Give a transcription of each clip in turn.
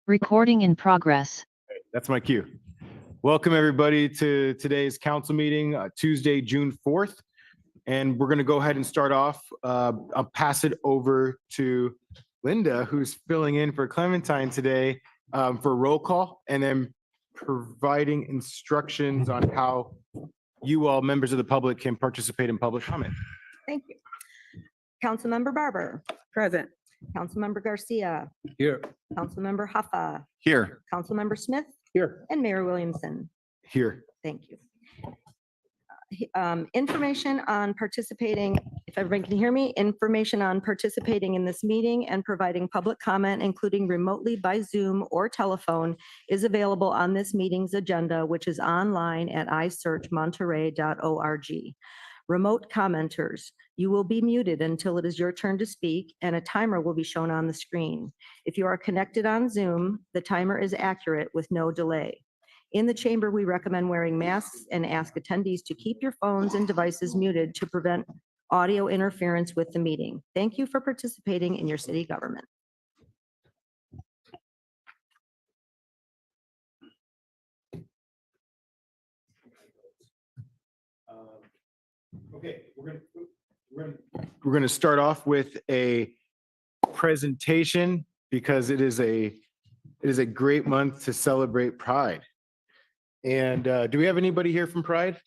Recording in progress. That's my cue. Welcome everybody to today's council meeting, Tuesday, June 4th. And we're going to go ahead and start off. I'll pass it over to Linda, who's filling in for Clementine today for roll call, and then providing instructions on how you all, members of the public, can participate in public comment. Thank you. Councilmember Barber. Present. Councilmember Garcia. Here. Councilmember Huffa. Here. Councilmember Smith. Here. And Mayor Williamson. Here. Thank you. Information on participating, if everybody can hear me, information on participating in this meeting and providing public comment, including remotely by Zoom or telephone, is available on this meeting's agenda, which is online at isearchmonterey.org. Remote commenters, you will be muted until it is your turn to speak, and a timer will be shown on the screen. If you are connected on Zoom, the timer is accurate with no delay. In the chamber, we recommend wearing masks and ask attendees to keep your phones and devices muted to prevent audio interference with the meeting. Thank you for participating in your city government. Okay, we're going to start off with a presentation because it is a great month to celebrate Pride. And do we have anybody here from Pride?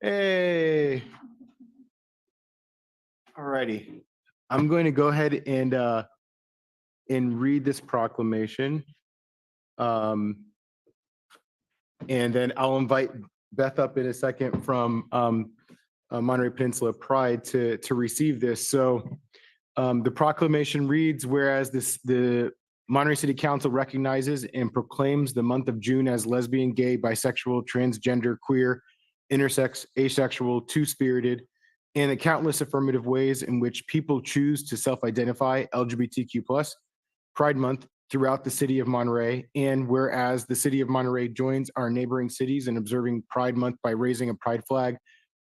Hey. All righty. I'm going to go ahead and read this proclamation. And then I'll invite Beth up in a second from Monterey Peninsula Pride to receive this. So the proclamation reads, whereas the Monterey City Council recognizes and proclaims the month of June as lesbian, gay, bisexual, transgender, queer, intersex, asexual, two-spirited, and the countless affirmative ways in which people choose to self-identify LGBTQ+ Pride Month throughout the city of Monterey. And whereas the city of Monterey joins our neighboring cities in observing Pride Month by raising a pride flag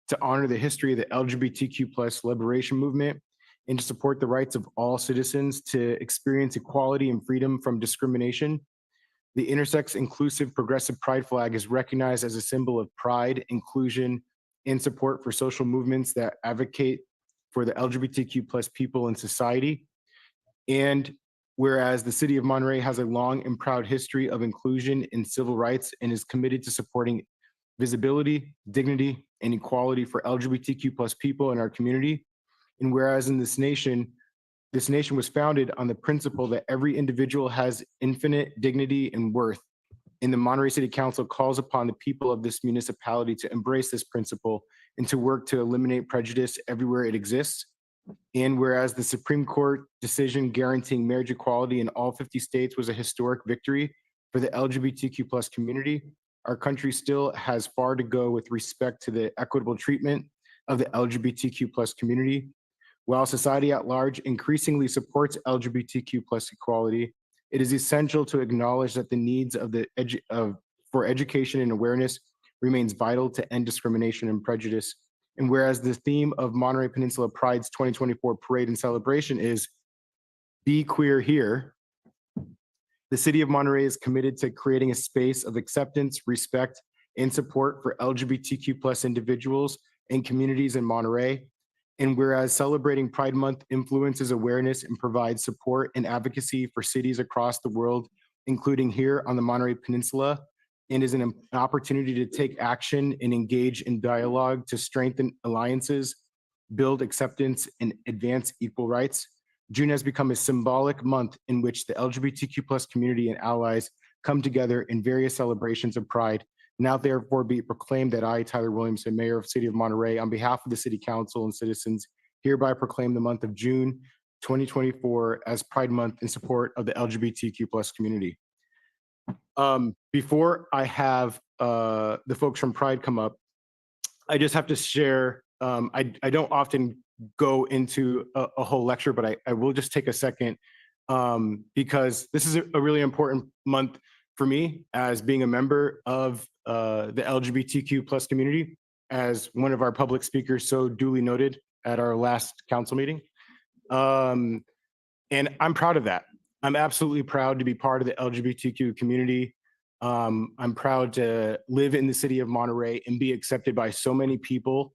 to honor the history of the LGBTQ+ liberation movement and to support the rights of all citizens to experience equality and freedom from discrimination. The intersex inclusive progressive pride flag is recognized as a symbol of pride, inclusion, and support for social movements that advocate for the LGBTQ+ people in society. And whereas the city of Monterey has a long and proud history of inclusion in civil rights and is committed to supporting visibility, dignity, and equality for LGBTQ+ people in our community. And whereas in this nation was founded on the principle that every individual has infinite dignity and worth, and the Monterey City Council calls upon the people of this municipality to embrace this principle and to work to eliminate prejudice everywhere it exists. And whereas the Supreme Court decision guaranteeing marriage equality in all 50 states was a historic victory for the LGBTQ+ community, our country still has far to go with respect to the equitable treatment of the LGBTQ+ community. While society at large increasingly supports LGBTQ+ equality, it is essential to acknowledge that the needs for education and awareness remains vital to end discrimination and prejudice. And whereas the theme of Monterey Peninsula Pride's 2024 parade and celebration is Be Queer Here, the city of Monterey is committed to creating a space of acceptance, respect, and support for LGBTQ+ individuals and communities in Monterey. And whereas celebrating Pride Month influences awareness and provides support and advocacy for cities across the world, including here on the Monterey Peninsula, and is an opportunity to take action and engage in dialogue to strengthen alliances, build acceptance, and advance equal rights, June has become a symbolic month in which the LGBTQ+ community and allies come together in various celebrations of Pride. Now therefore be it proclaimed that I, Tyler Williamson, Mayor of the City of Monterey, on behalf of the City Council and citizens, hereby proclaim the month of June 2024 as Pride Month in support of the LGBTQ+ community. Before I have the folks from Pride come up, I just have to share, I don't often go into a whole lecture, but I will just take a second because this is a really important month for me as being a member of the LGBTQ+ community, as one of our public speakers so duly noted at our last council meeting. And I'm proud of that. I'm absolutely proud to be part of the LGBTQ community. I'm proud to live in the city of Monterey and be accepted by so many people.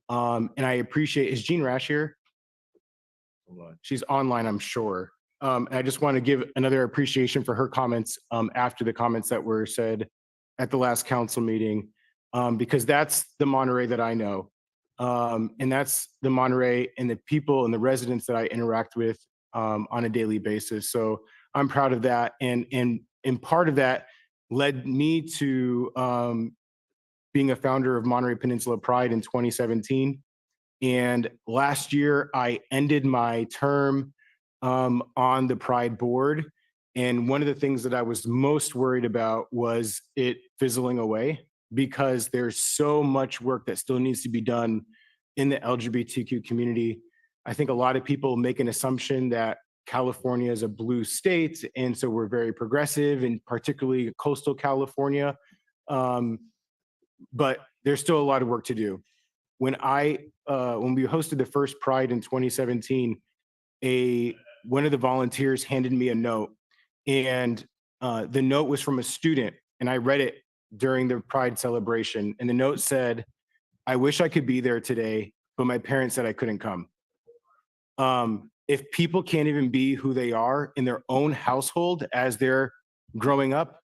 And I appreciate, is Jean Rash here? She's online, I'm sure. And I just want to give another appreciation for her comments after the comments that were said at the last council meeting, because that's the Monterey that I know. And that's the Monterey and the people and the residents that I interact with on a daily basis. So I'm proud of that. And part of that led me to being a founder of Monterey Peninsula Pride in 2017. And last year, I ended my term on the Pride board. And one of the things that I was most worried about was it fizzling away, because there's so much work that still needs to be done in the LGBTQ community. I think a lot of people make an assumption that California is a blue state, and so we're very progressive, and particularly coastal California. But there's still a lot of work to do. When we hosted the first Pride in 2017, one of the volunteers handed me a note, and the note was from a student, and I read it during the Pride celebration. And the note said, "I wish I could be there today, but my parents said I couldn't come." If people can't even be who they are in their own household as they're growing up,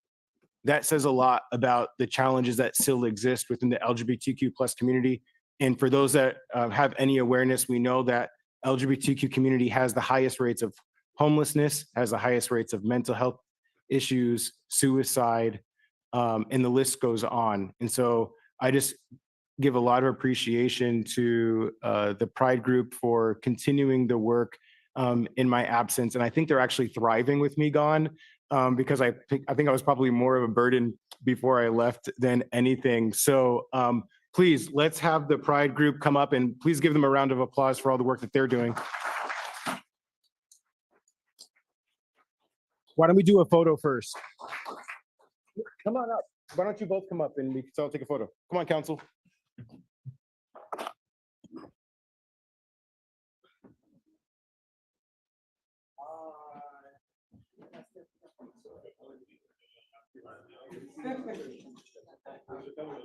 that says a lot about the challenges that still exist within the LGBTQ plus community. And for those that have any awareness, we know that LGBTQ community has the highest rates of homelessness, has the highest rates of mental health issues, suicide, and the list goes on. And so I just give a lot of appreciation to the Pride group for continuing the work in my absence. And I think they're actually thriving with me gone, because I think I was probably more of a burden before I left than anything. So please, let's have the Pride group come up, and please give them a round of applause for all the work that they're doing. Why don't we do a photo first? Come on up. Why don't you both come up and we can all take a photo? Come on, council.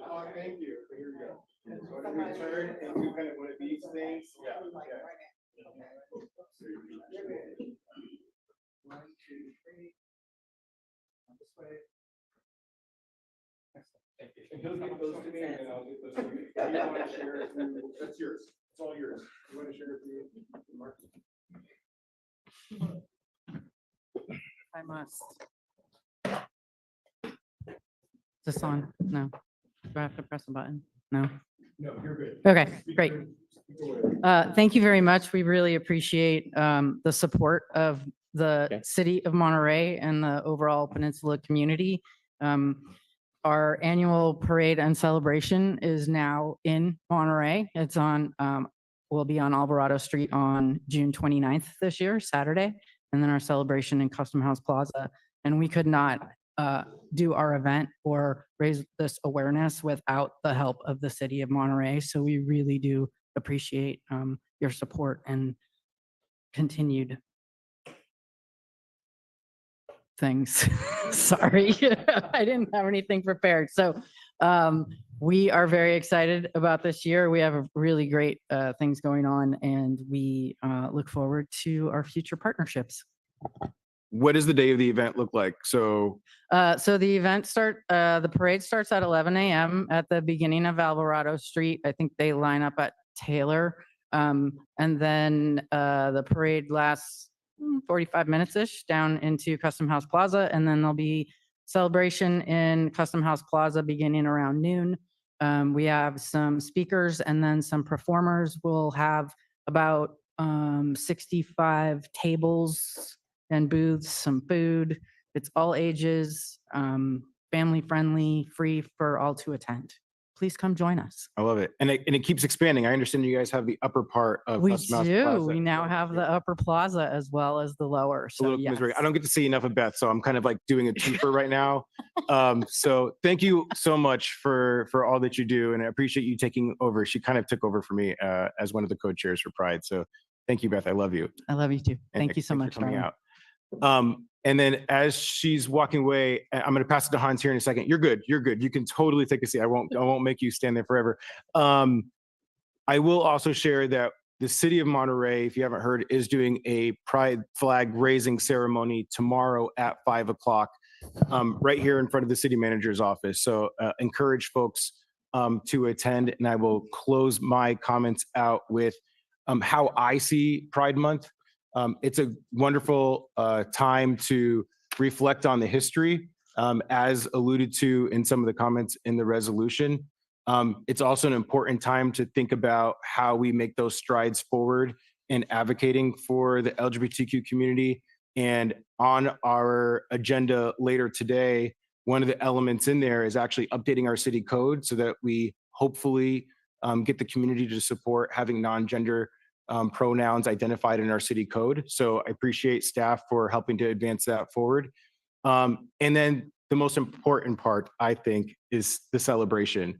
Oh, thank you. Here we go. So when we turn and do kind of one of these things. Yeah. One, two, three. This way. Thank you. And he'll give those to me, and then I'll give those to you. You want to share it? That's yours. It's all yours. You want to share it with you, Mark? I must. Is this on? No. Do I have to press a button? No. No, you're good. Okay, great. Thank you very much. We really appreciate the support of the city of Monterey and the overall Peninsula community. Our annual parade and celebration is now in Monterey. It's on, will be on Alvarado Street on June 29th this year, Saturday. And then our celebration in Custom House Plaza. And we could not do our event or raise this awareness without the help of the city of Monterey. So we really do appreciate your support and continued things. Sorry, I didn't have anything prepared. So we are very excited about this year. We have a really great things going on, and we look forward to our future partnerships. What does the day of the event look like? So the parade starts at 11 a.m. at the beginning of Alvarado Street. I think they line up at Taylor. And then the parade lasts 45 minutes-ish down into Custom House Plaza. And then there'll be celebration in Custom House Plaza beginning around noon. We have some speakers and then some performers. We'll have about 65 tables and booths, some food. It's all ages, family friendly, free for all to attend. Please come join us. I love it. And it keeps expanding. I understand you guys have the upper part of We Custom House do. Plaza. We now have the upper plaza as well as the lower. A So little yes. commiserate. I don't get to see enough of Beth, so I'm kind of like doing a twofer right now. So thank you so much for all that you do, and I appreciate you taking over. She kind of took over for me as one of the co-chairs for Pride. So thank you, Beth. I love you. I love you too. And Thank you so thanks much for coming Darwin. out. And then as she's walking away, I'm going to pass it to Hans here in a second. You're good. You're good. You can totally take a seat. I won't make you stand there forever. I will also share that the city of Monterey, if you haven't heard, is doing a pride flag raising ceremony tomorrow at 5 o'clock, right here in front of the city manager's office. So encourage folks to attend, and I will close my comments out with how I see Pride Month. It's a wonderful time to reflect on the history, as alluded to in some of the comments in the resolution. It's also an important time to think about how we make those strides forward in advocating for the LGBTQ community. And on our agenda later today, one of the elements in there is actually updating our city code so that we hopefully get the community to support having non-gender pronouns identified in our city code. So I appreciate staff for helping to advance that forward. And then the most important part, I think, is the celebration.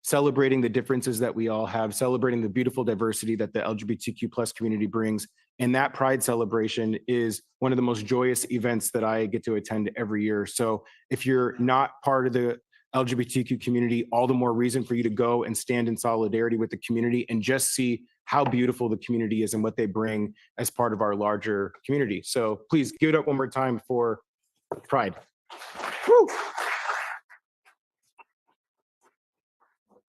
Celebrating the differences that we all have, celebrating the beautiful diversity that the LGBTQ plus community brings. And that Pride celebration is one of the most joyous events that I get to attend every year. So if you're not part of the LGBTQ community, all the more reason for you to go and stand in solidarity with the community and just see how beautiful the community is and what they bring as part of our larger community. So please give it up one more time for Pride. Woo!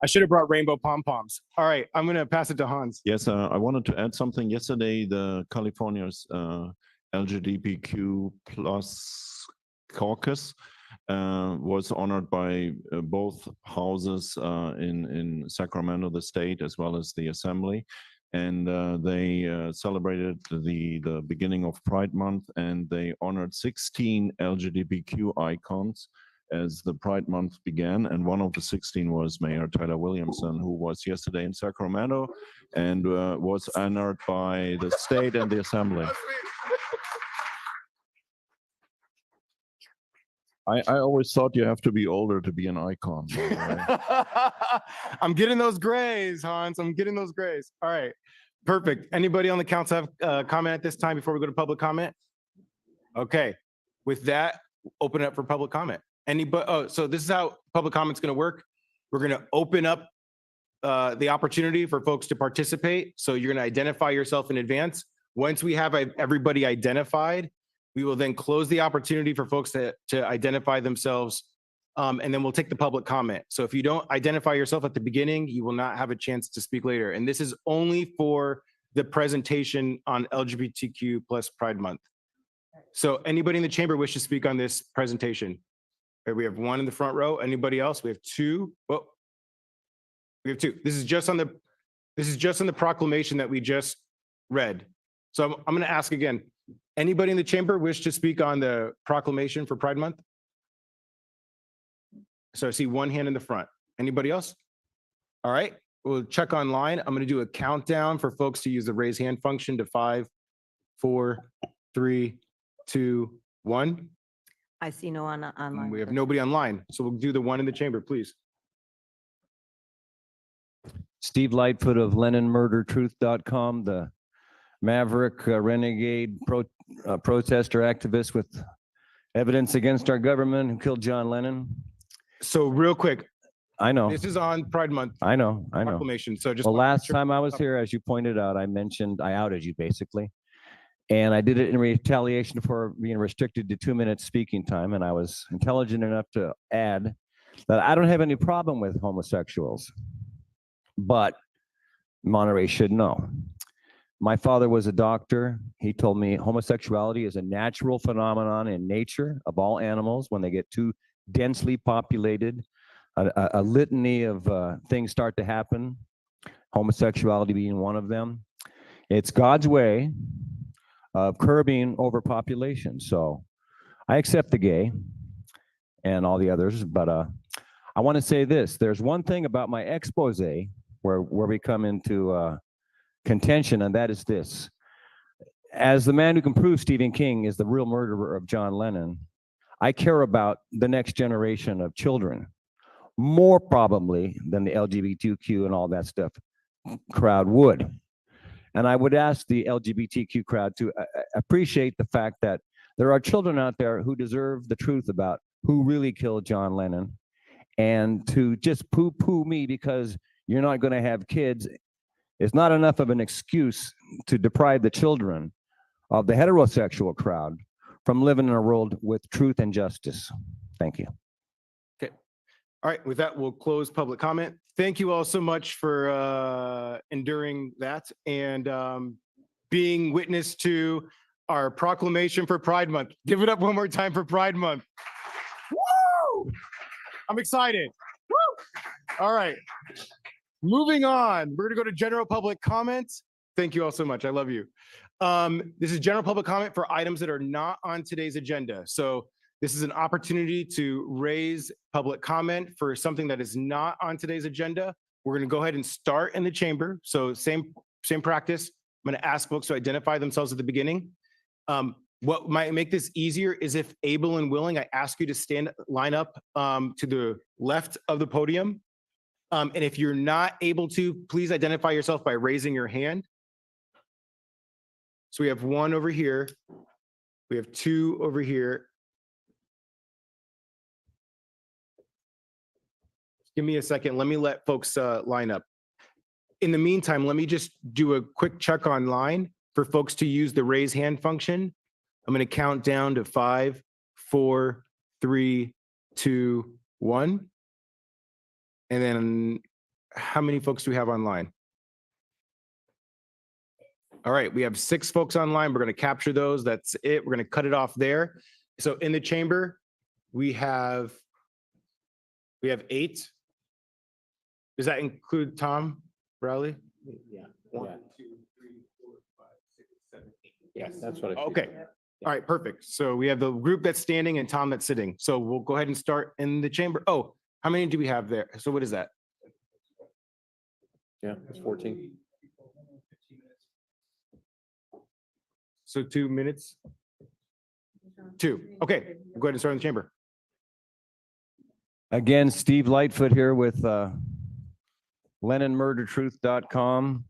I should have brought rainbow pom-poms. All right, I'm going to pass it to Hans. Yes, I wanted to add something. Yesterday, the California's LGBTQ plus caucus was honored by both houses in Sacramento, the state, as well as the assembly. And they celebrated the beginning of Pride Month, and they honored 16 LGBTQ icons as the Pride Month began, and one of the 16 was Mayor Tyler Williamson, who was yesterday in Sacramento and was honored by the state and the assembly. I always thought you have to be older to be an icon. Right? I'm getting those grays, Hans. I'm getting those grays. All right, perfect. Anybody on the council have a comment at this time before we go to public comment? Okay, with that, open it up for public comment. Anybody? Oh, so this is how public comment's going to work. We're going to open up the opportunity for folks to participate. So you're going to identify yourself in advance. Once we have everybody identified, we will then close the opportunity for folks to identify themselves, and then we'll take the public comment. So if you don't identify yourself at the beginning, you will not have a chance to speak later. And this is only for the presentation on LGBTQ plus Pride Month. So anybody in the chamber wish to speak on this presentation? Okay, we have one in the front row. Anybody else? We have two. Oh, we have two. This is just on the proclamation that we just read. So I'm going to ask again. Anybody in the chamber wish to speak on the proclamation for Pride Month? So I see one hand in the front. Anybody else? All right, we'll check online. I'm going to do a countdown for folks to use the raise hand function to 5, 4, 3, 2, 1. I see no one online. We have nobody online, so we'll do the one in the chamber, please. Steve Lightfoot of LennonMurderTruth.com, the maverick renegade protester activist with evidence against our government who killed John Lennon. So real quick, I know. this is on Pride Month I know. proclamation. So just Well, wanna make last sure- time I was here, as you pointed out, I outed you basically. And I did it in retaliation for being restricted to 2 minutes speaking time. And I was intelligent enough to add that I don't have any problem with homosexuals, but Monterey should know. My father was a doctor. He told me homosexuality is a natural phenomenon in nature of all animals. When they get too densely populated, a litany of things start to happen, homosexuality being one of them. It's God's way of curbing overpopulation. So I accept the gay and all the others, but I want to say this. There's one thing about my expose where we come into contention, and that is this. As the man who can prove Stephen King is the real murderer of John Lennon, I care about the next generation of children more probably than the LGBTQ and all that stuff crowd would. And I would ask the LGBTQ crowd to appreciate the fact that There are children out there who deserve the truth about who really killed John Lennon. And to just poo-poo me because you're not going to have kids is not enough of an excuse to deprive the children of the heterosexual crowd from living in a world with truth and justice. Thank you. All right, with that, we'll close public comment. Thank you all so much for enduring that and being witness to our proclamation for Pride Month. Give it up one more time for Pride Month. Woo! I'm excited. Woo! All right, moving on. We're gonna go to general public comments. Thank you all so much. I love you. This is general public comment for items that are not on today's agenda. So this is an opportunity to raise public comment for something that is not on today's agenda. We're going to go ahead and start in the chamber. So same practice. I'm going to ask folks to identify themselves at the beginning. What might make this easier is if able and willing, I ask you to line up to the left of the podium. And if you're not able to, please identify yourself by raising your hand. So we have one over here. We have two over here. Give me a second. Let me let folks line up. In the meantime, let me just do a quick check online for folks to use the raise hand function. I'm going to count down to 5, 4, 3, 2, 1. And then how many folks do we have online? All right, we have 6 folks online. We're going to capture those. That's it. We're going to cut it off there. So in the chamber, we have 8. Does that include Tom Rowley? Yeah. 1, Yeah. 2, 3, 4, 5, 6, 7, 8. Yes, that's what I. Okay. All right, perfect. So we have the group that's standing and Tom that's sitting. So we'll go ahead and start in the chamber. Oh, how many do we have there? So what is that? Yeah, it's 14. So 2 minutes? 2. Okay, we'll go ahead and start in the chamber. Again, Steve Lightfoot here with LennonMurderTruth.com.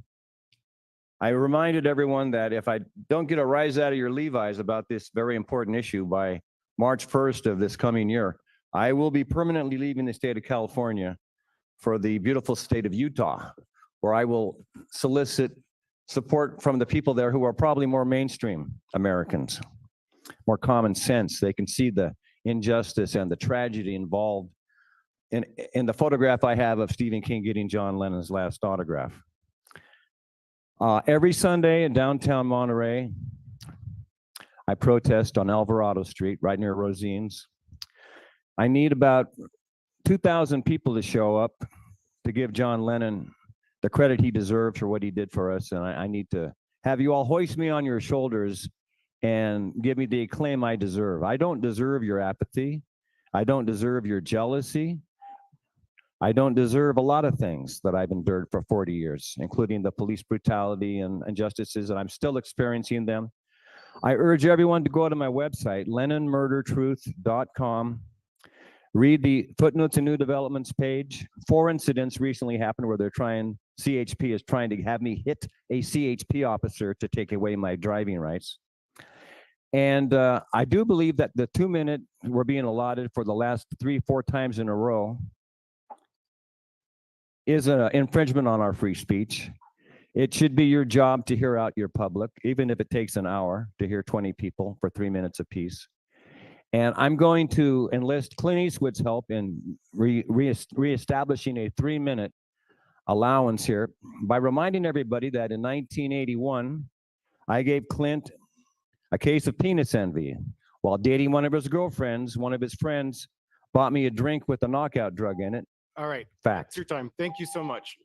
I reminded everyone that if I don't get a rise out of your Levi's about this very important issue by March 1st of this coming year, I will be permanently leaving the state of California for the beautiful state of Utah, where I will solicit support from the people there who are probably more mainstream Americans, more common sense. They can see the injustice and the tragedy involved in the photograph I have of Stephen King getting John Lennon's last autograph. Every Sunday in downtown Monterey, I protest on Alvarado Street, right near Rosine's. I need about 2,000 people to show up to give John Lennon the credit he deserves for what he did for us. And I need to have you all hoist me on your shoulders and give me the acclaim I deserve. I don't deserve your apathy. I don't deserve your jealousy. I don't deserve a lot of things that I've endured for 40 years, including the police brutality and injustices, and I'm still experiencing them. I urge everyone to go to my website, LennonMurderTruth.com. Read the footnotes and new developments page. 4 incidents recently happened where CHP is trying to have me hit a CHP officer to take away my driving rights. And I do believe that the 2-minute we're being allotted for the last 3-4 times in a row is an infringement on our free speech. It should be your job to hear out your public, even if it takes an hour to hear 20 people for 3 minutes apiece. And I'm going to enlist Clint Eastwood's help in reestablishing a 3-minute allowance here by reminding everybody that in 1981, I gave Clint a case of penis envy. While dating one of his girlfriends, one of his friends bought me a drink with a knockout drug in it. All right, Fact. it's your time. Thank you so much.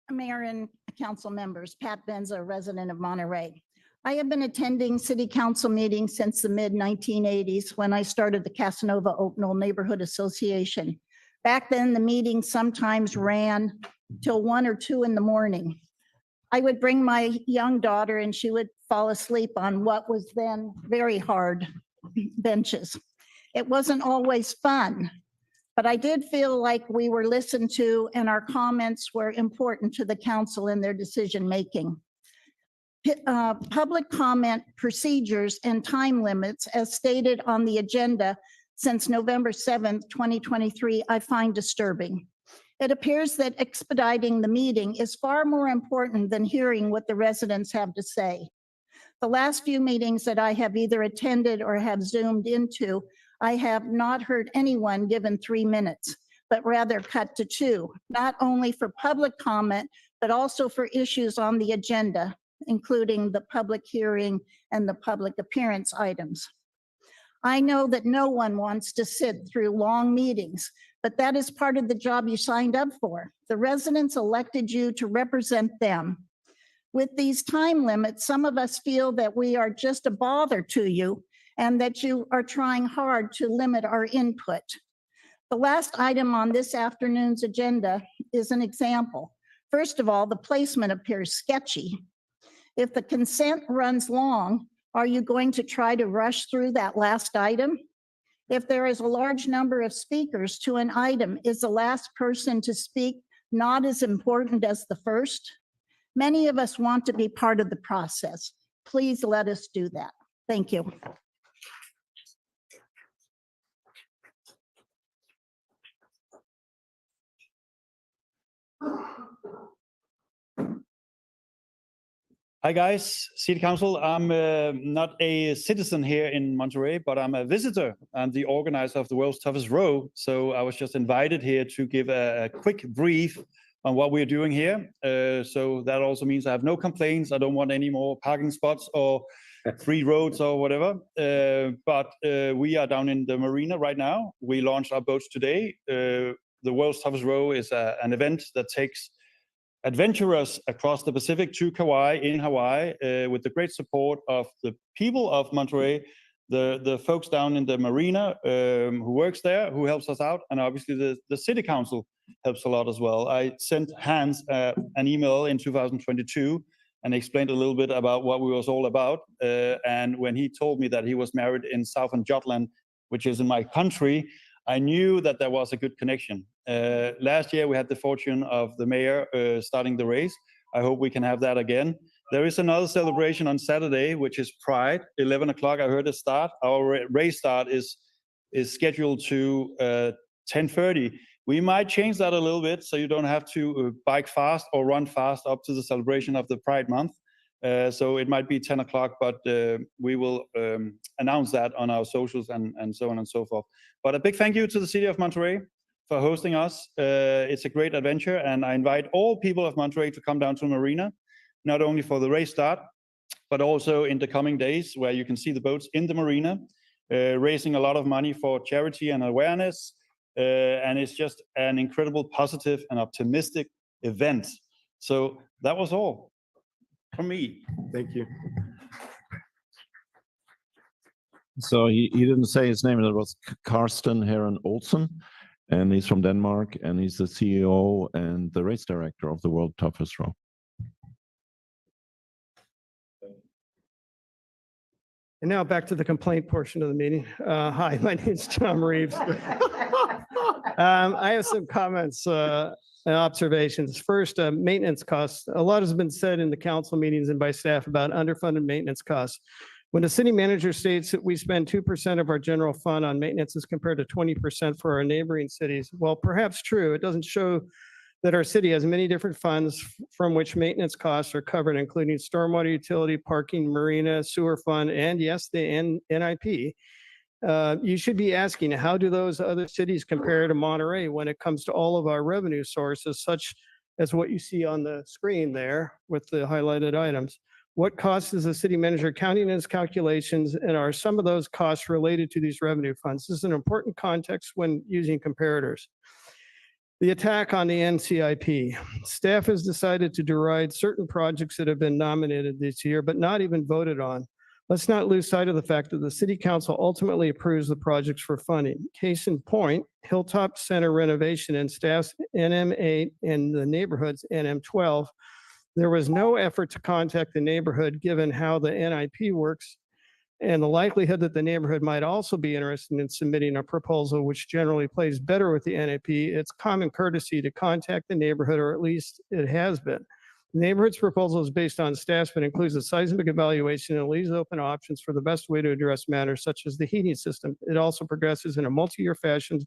Mayor and council members, Pat Benza, resident of Monterey. I have been attending city council meetings since the mid-1980s when I started the Casanova Oak Knoll Neighborhood Association. Back then, the meetings sometimes ran till 1 or 2 in the morning. I would bring my young daughter and she would fall asleep on what was then very hard benches. It wasn't always fun, But I did feel like we were listened to and our comments were important to the council in their decision-making. Public comment procedures and time limits as stated on the agenda since November 7th, 2023, I find disturbing. It appears that expediting the meeting is far more important than hearing what the residents have to say. The last few meetings that I have either attended or have Zoomed into, I have not heard anyone given 3 minutes, but rather cut to 2, not only for public comment, but also for issues on the agenda, including the public hearing and the public appearance items. I know that no one wants to sit through long meetings, but that is part of the job you signed up for. The residents elected you to represent them. With these time limits, some of us feel that we are just a bother to you and that you are trying hard to limit our input. The last item on this afternoon's agenda is an example. First of all, the placement appears sketchy. If the consent runs long, are you going to try to rush through that last item? If there is a large number of speakers to an item, is the last person to speak not as important as the first? Many of us want to be part of the process. Please let us do that. Thank you. Hi guys, City Council. I'm not a citizen here in Monterey, but I'm a visitor. I'm the organizer of the World's Toughest Row. So I was just invited here to give a quick brief on what we're doing here. So that also means I have no complaints. I don't want any more parking spots or free roads or whatever. But we are down in the marina right now. We launched our boats today. The World's Toughest Row is an event that takes adventurers across the Pacific to Kauai in Hawaii with the great support of the people of Monterey, the folks down in the marina who works there, who helps us out, and obviously the city council helps a lot as well. I sent Hans an email in 2022 and explained a little bit about what we was all about. And when he told me that he was married in Southern Jutland, which is in my country, I knew that there was a good connection. Last year, we had the fortune of the mayor starting the race. I hope we can have that again. There is another celebration on Saturday, which is Pride, 11 o'clock. I heard it start. Our race start is scheduled to 10:30. We might change that a little bit so you don't have to bike fast or run fast up to the celebration of the Pride month. So it might be 10 o'clock, but we will announce that on our socials and so on and so forth. But a big thank you to the city of Monterey for hosting us. It's a great adventure, and I invite all people of Monterey to come down to the marina, not only for the race start, but also in the coming days where you can see the boats in the marina, raising a lot of money for charity and awareness. And it's just an incredible, positive and optimistic event. So that was all from me. Thank you. So he didn't say his name. That was Karsten Heron Olsen, and he's from Denmark, and he's the CEO and the race director of the World Toughest Row. And now back to the complaint portion of the meeting. Hi, my name is Tom Reeves. I have some comments and observations. First, maintenance costs. A lot has been said in the council meetings and by staff about underfunded maintenance costs. When the city manager states that we spend 2% of our general fund on maintenance as compared to 20% for our neighboring cities, well, perhaps true. It doesn't show that our city has many different funds from which maintenance costs are covered, including stormwater utility, parking, marina, sewer fund, and yes, the NIP. You should be asking, how do those other cities compare to Monterey when it comes to all of our revenue sources, such as what you see on the screen there with the highlighted items? What costs is the city manager counting in his calculations, and are some of those costs related to these revenue funds? This is an important context when using comparators. The attack on the NCIP. Staff has decided to deride certain projects that have been nominated this year, but not even voted on. Let's not lose sight of the fact that the city council ultimately approves the projects for funding. Case in point, Hilltop Center renovation and staff's NM8 and the neighborhood's NM12. There was no effort to contact the neighborhood given how the NIP works and the likelihood that the neighborhood might also be interested in submitting a proposal which generally plays better with the NAP, it's common courtesy to contact the neighborhood, or at least it has been. The neighborhood's proposal is based on staff, but includes a seismic evaluation and leaves open options for the best way to address matters such as the heating system. It also progresses in a multi-year fashion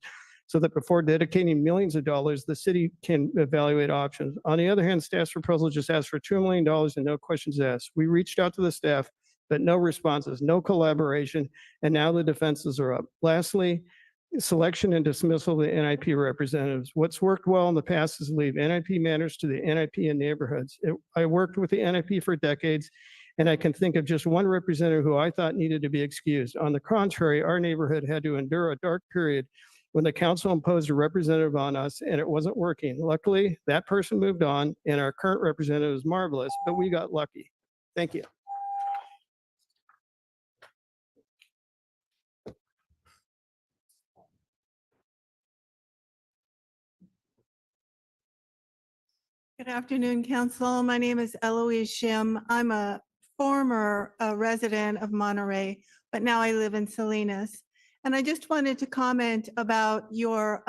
so that before dedicating millions of dollars, the city can evaluate options. On the other hand, staff's proposal just asks for $2 million and no questions asked. We reached out to the staff, but no responses, no collaboration, and now the defenses are up. Lastly, selection and dismissal of the NIP representatives. What's worked well in the past is leave NIP matters to the NIP and neighborhoods. I worked with the NIP for decades, and I can think of just one representative who I thought needed to be excused. On the contrary, our neighborhood had to endure a dark period when the council imposed a representative on us and it wasn't working. Luckily, that person moved on and our current representative is marvelous, but we got lucky. Thank you. Good afternoon, council. My name is Eloise Shim. I'm a former resident of Monterey, but now I live in Salinas. And I just wanted to comment about your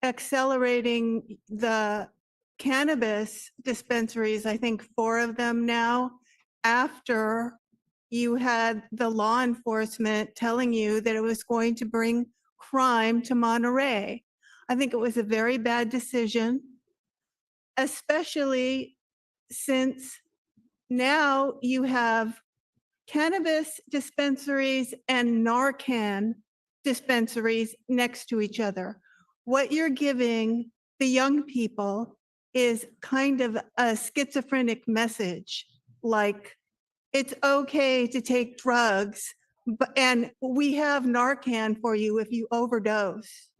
accelerating the cannabis dispensaries, I think 4 of them now, after you had the law enforcement telling you that it was going to bring crime to Monterey. I think it was a very bad decision, especially since now you have cannabis dispensaries and Narcan dispensaries next to each other. What you're giving the young people is kind of a schizophrenic message, like it's okay to take drugs, and we have Narcan for you if you overdose.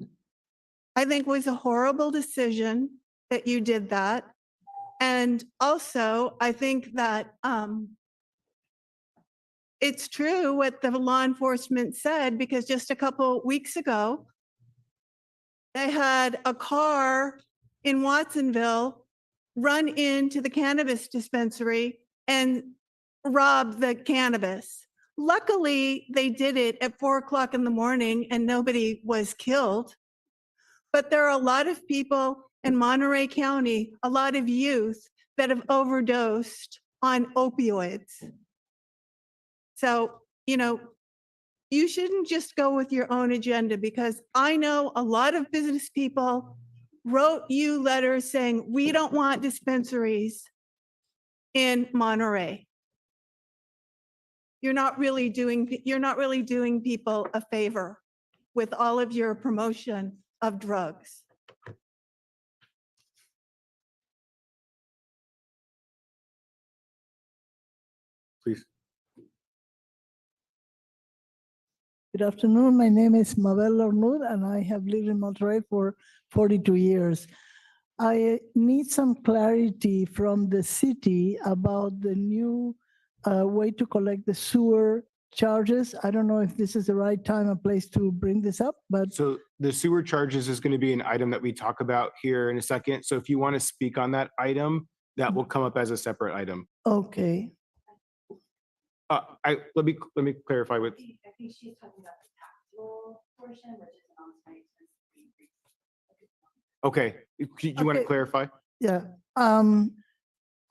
I think it was a horrible decision that you did that. And also, I think that it's true what the law enforcement said, because just a couple weeks ago, they had a car in Watsonville run into the cannabis dispensary and rob the cannabis. Luckily, they did it at 4:00 in the morning and nobody was killed. But there are a lot of people in Monterey County, a lot of youth that have overdosed on opioids. So, you shouldn't just go with your own agenda, because I know a lot of business people wrote you letters saying, we don't want dispensaries in Monterey. You're not really doing people a favor with all of your promotion of drugs. Please. Good afternoon. My name is Mabel Lornud, and I have lived in Monterey for 42 years. I need some clarity from the city about the new way to collect the sewer charges. I don't know if this is the right time or place to bring this up, but So the sewer charges is going to be an item that we talk about here in a second. So if you want to speak on that item, that will come up as a separate item. okay. Let me clarify with, I think she's talking about the taxable portion, which is an on-site expense increase. okay, you want to Okay. clarify? Yeah.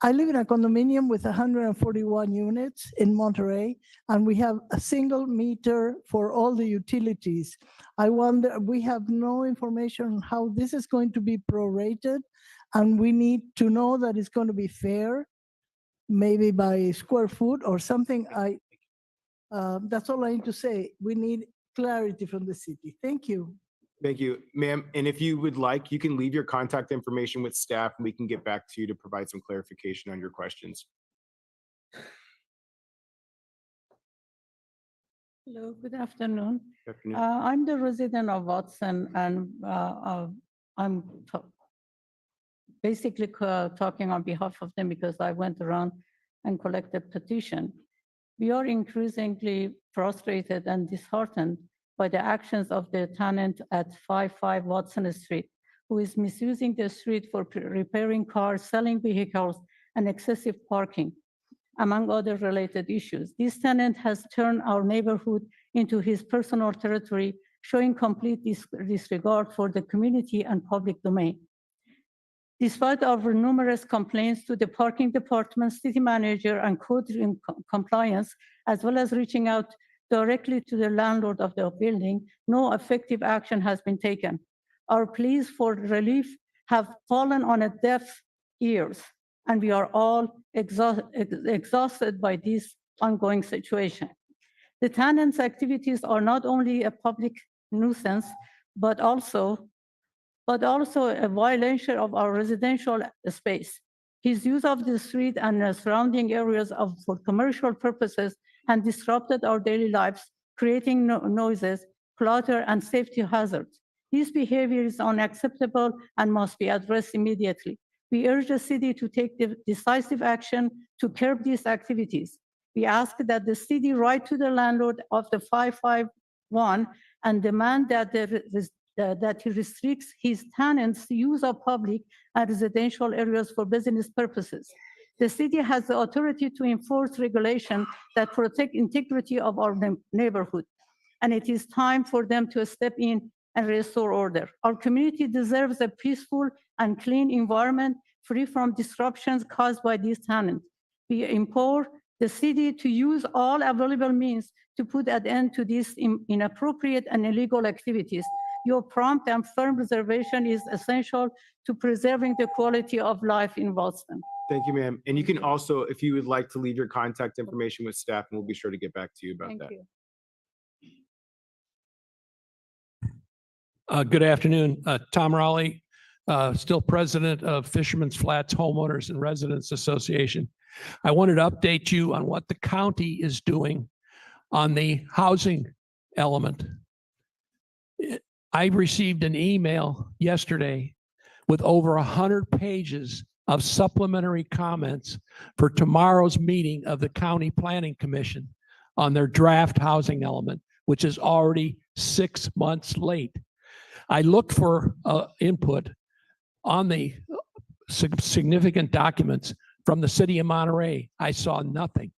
I live in a condominium with 141 units in Monterey, and we have a single meter for all the utilities. I wonder, we have no information on how this is going to be prorated, and we need to know that it's going to be fair, maybe by square foot or something. That's all I need to say. We need clarity from the city. Thank you. Thank you, ma'am. And if you would like, you can leave your contact information with staff and we can get back to you to provide some clarification on your questions. Hello, good afternoon. Good afternoon. I'm the resident of Watson, and I'm basically talking on behalf of them because I went around and collected petition. We are increasingly frustrated and disheartened by the actions of the tenant at 55 Watson Street, who is misusing the street for repairing cars, selling vehicles, and excessive parking. among other related issues. This tenant has turned our neighborhood into his personal territory, showing complete disregard for the community and public domain. Despite our numerous complaints to the parking department, city manager, and code compliance, as well as reaching out directly to the landlord of the building, no effective action has been taken. Our pleas for relief have fallen on a deaf ears, and we are all exhausted by this ongoing situation. The tenant's activities are not only a public nuisance, but also a violation of our residential space. His use of the street and the surrounding areas for commercial purposes has disrupted our daily lives, creating noises, clutter, and safety hazards. This behavior is unacceptable and must be addressed immediately. We urge the city to take decisive action to curb these activities. We ask that the city write to the landlord of the 551 and demand that that he restricts his tenants' use of public and residential areas for business purposes. The city has the authority to enforce regulation that protect integrity of our neighborhood, and it is time for them to step in and restore order. Our community deserves a peaceful and clean environment free from disruptions caused by these tenants. We implore the city to use all available means to put an end to these inappropriate and illegal activities. Your prompt and firm reservation is essential to preserving the quality of life in Boston. Thank you, ma'am. And you can also, if you would like to leave your contact information with staff, and we'll be sure to get back to you about that. Thank you. Good afternoon. Tom Raleigh, still president of Fisherman's Flats Homeowners and Residents Association. I wanted to update you on what the county is doing on the housing element. I received an email yesterday with over 100 pages of supplementary comments for tomorrow's meeting of the County Planning Commission on their draft housing element, which is already 6 months late. I looked for input on the significant documents from the city of Monterey. I saw nothing.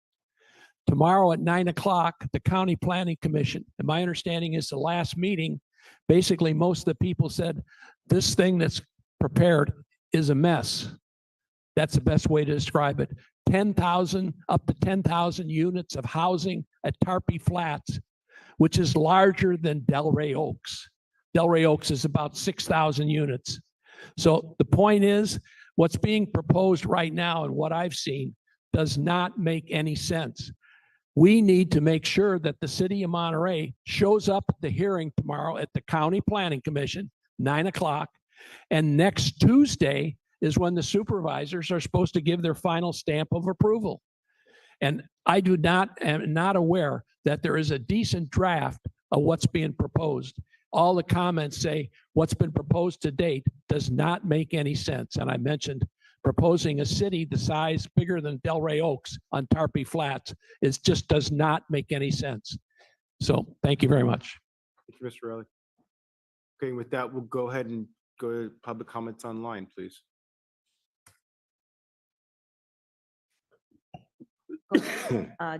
Tomorrow at 9 o'clock, the County Planning Commission, and my understanding is the last meeting, basically most of the people said, this thing that's prepared is a mess. That's the best way to describe it. 10,000, up to 10,000 units of housing at Tarpey Flats, which is larger than Delray Oaks. Delray Oaks is about 6,000 units. So the point is, what's being proposed right now and what I've seen does not make any sense. We need to make sure that the city of Monterey shows up at the hearing tomorrow at the County Planning Commission, 9 o'clock. And next Tuesday is when the supervisors are supposed to give their final stamp of approval. And I am not aware that there is a decent draft of what's being proposed. All the comments say what's been proposed to date does not make any sense. And I mentioned proposing a city the size bigger than Delray Oaks on Tarpey Flats. It just does not make any sense. So thank you very much. Thank you, Mr. Raleigh. Okay, with that, we'll go ahead and go to public comments online, please.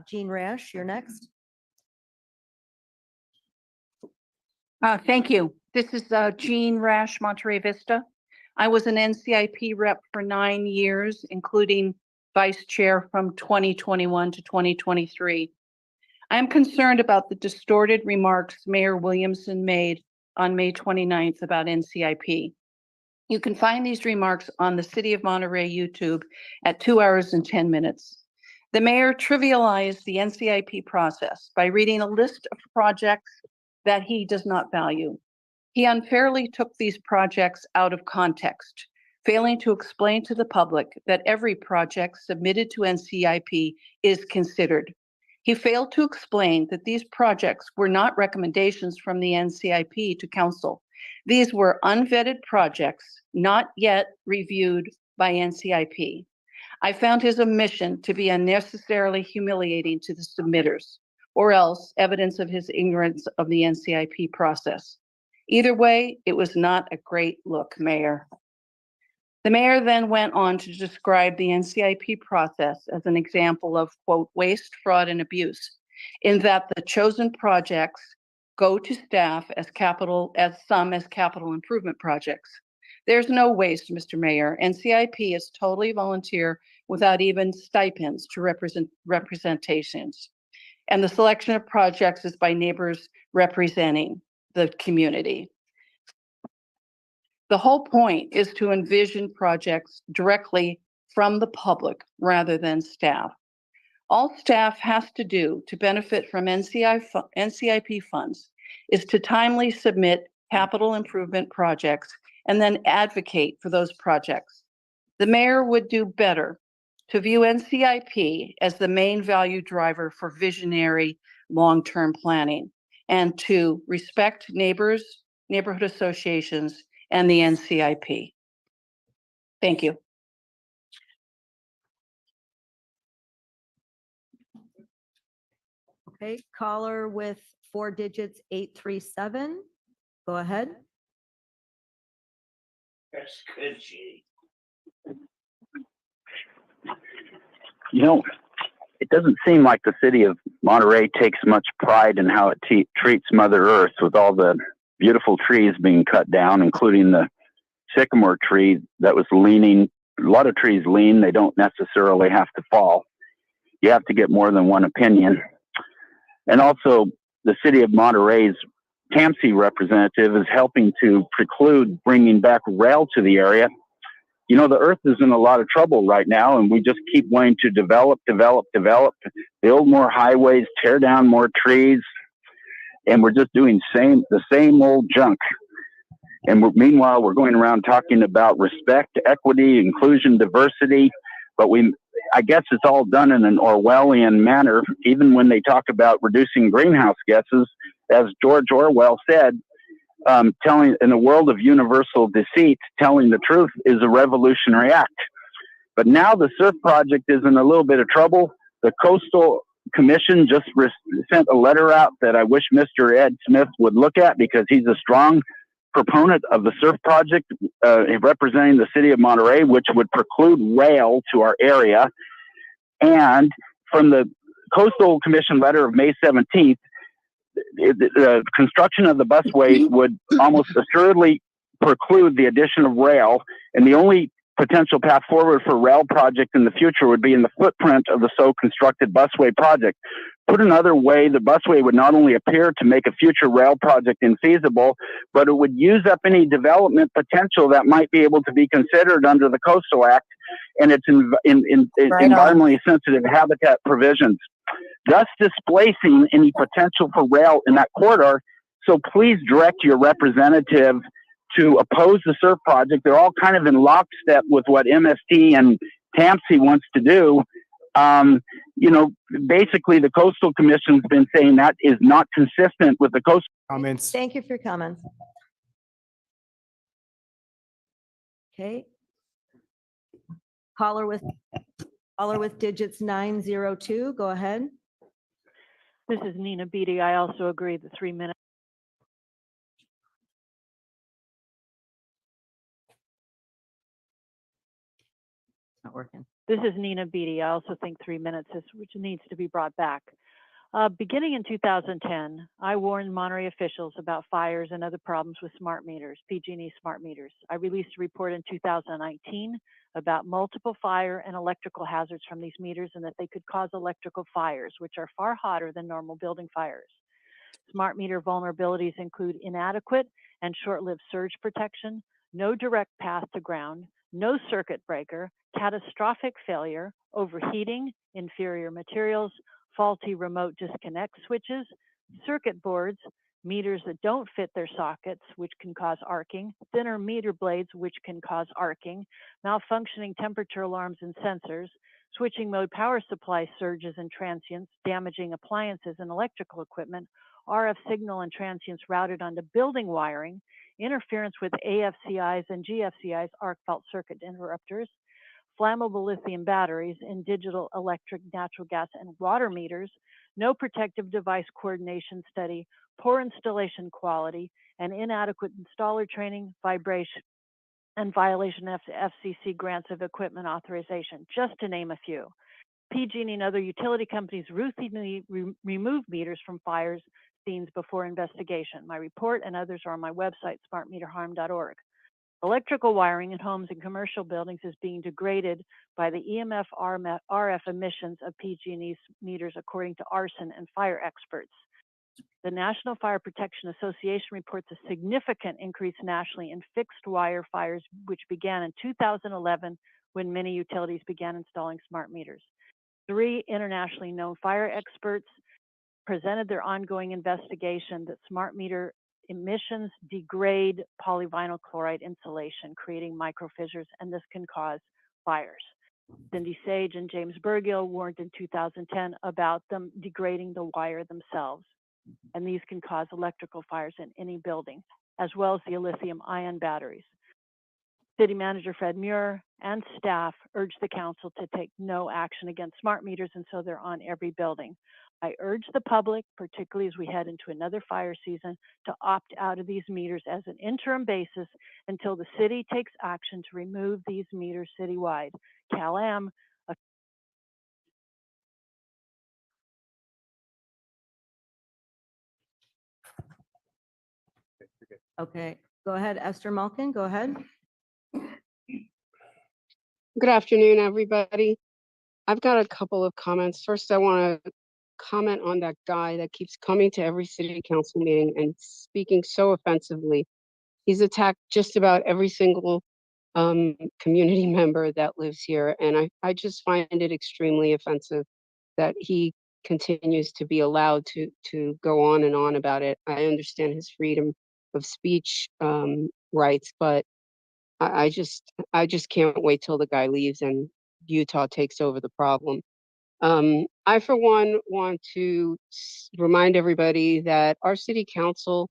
Jean Rash, you're next. Thank you. This is Jean Rash, Monterey Vista. I was an NCIP rep for 9 years, including vice chair from 2021 to 2023. I am concerned about the distorted remarks Mayor Williamson made on May 29th about NCIP. You can find these remarks on the City of Monterey YouTube at 2 hours and 10 minutes. The mayor trivialized the NCIP process by reading a list of projects that he does not value. He unfairly took these projects out of context, failing to explain to the public that every project submitted to NCIP is considered. He failed to explain that these projects were not recommendations from the NCIP to council. These were unvetted projects, not yet reviewed by NCIP. I found his omission to be unnecessarily humiliating to the submitters, or else evidence of his ignorance of the NCIP process. Either way, it was not a great look, Mayor. The mayor then went on to describe the NCIP process as an example of, quote, waste, fraud, and abuse, in that the chosen projects go to staff as capital improvement projects. There's no waste, Mr. Mayor. NCIP is totally volunteer without even stipends to representations. And the selection of projects is by neighbors representing the community. The whole point is to envision projects directly from the public rather than staff. All staff has to do to benefit from NCIP funds is to timely submit capital improvement projects and then advocate for those projects. The mayor would do better to view NCIP as the main value driver for visionary long-term planning and to respect neighbors, neighborhood associations, and the NCIP. Thank you. Okay, caller with 4 digits, 837. Go ahead. That's good, Judy. You know, it doesn't seem like the city of Monterey takes much pride in how it treats Mother Earth with all the beautiful trees being cut down, including the sycamore tree that was leaning. A lot of trees lean, they don't necessarily have to fall. You have to get more than one opinion. And also, the city of Monterey's TAMC representative is helping to preclude bringing back rail to the area. You know, the earth is in a lot of trouble right now, and we just keep wanting to develop, build more highways, tear down more trees, and we're just doing the same old junk. And meanwhile, we're going around talking about respect, equity, inclusion, diversity, but I guess it's all done in an Orwellian manner, even when they talk about reducing greenhouse gases, as George Orwell said, telling in a world of universal deceit, telling the truth is a revolutionary act. But now the surf project is in a little bit of trouble. The Coastal Commission just sent a letter out that I wish Mr. Ed Smith would look at, because he's a strong proponent of the surf project, representing the city of Monterey, which would preclude rail to our area. And from the Coastal Commission letter of May 17th, the construction of the busway would almost assuredly preclude the addition of rail, and the only potential path forward for rail project in the future would be in the footprint of the so constructed busway project. Put another way, the busway would not only appear to make a future rail project infeasible, but it would use up any development potential that might be able to be considered under the Coastal Act and its environmentally sensitive habitat provisions, thus displacing any potential for rail in that corridor. So please direct your representative to oppose the surf project. They're all kind of in lockstep with what MST and TAMC wants to do. You know, basically the Coastal Commission's been saying that is not consistent with the coastal Comments. Thank you for your comments. Okay. Caller with digits 902, go ahead. This is Nina Beatty. I also agree that 3 minutes. Not working. This is Nina Beatty. I also think 3 minutes is which needs to be brought back. Beginning in 2010, I warned Monterey officials about fires and other problems with smart meters, PG&E smart meters. I released a report in 2019 about multiple fire and electrical hazards from these meters and that they could cause electrical fires, which are far hotter than normal building fires. Smart meter vulnerabilities include inadequate and short-lived surge protection, no direct path to ground, no circuit breaker, catastrophic failure, overheating, inferior materials, faulty remote disconnect switches, circuit boards, meters that don't fit their sockets, which can cause arcing, thinner meter blades, which can cause arcing, malfunctioning temperature alarms and sensors, switching mode power supply surges and transients, damaging appliances and electrical equipment, RF signal and transients routed onto building wiring, interference with AFCIs and GFCIs, arc fault circuit interrupters, flammable lithium batteries in digital, electric, natural gas, and water meters, no protective device coordination study, poor installation quality, and inadequate installer training, vibration, and violation of FCC grants of equipment authorization, just to name a few. PG&E and other utility companies routinely remove meters from fires scenes before investigation. My report and others are on my website, smartmeterharm.org. Electrical wiring in homes and commercial buildings is being degraded by the EMF RF emissions of PG&E's meters, according to arson and fire experts. The National Fire Protection Association reports a significant increase nationally in fixed wire fires, which began in 2011 when many utilities began installing smart meters. 3 internationally known fire experts presented their ongoing investigation that smart meter emissions degrade polyvinyl chloride insulation, creating microfissures, and this can cause fires. Cindy Sage and James Burgill warned in 2010 about them degrading the wire themselves, and these can cause electrical fires in any building, as well as the lithium-ion batteries. City Manager Fred Muir and staff urged the council to take no action against smart meters, and so they're on every building. I urge the public, particularly as we head into another fire season, to opt out of these meters as an interim basis until the city takes action to remove these meters citywide. Cal-Am, Okay, go ahead, Esther Malkin, go ahead. Good afternoon, everybody. I've got a couple of comments. First, I want to comment on that guy that keeps coming to every city council meeting and speaking so offensively. He's attacked just about every single community member that lives here, and I just find it extremely offensive that he continues to be allowed to go on and on about it. I understand his freedom of speech rights, but I just can't wait till the guy leaves and Utah takes over the problem. I, for one, want to remind everybody that our city council,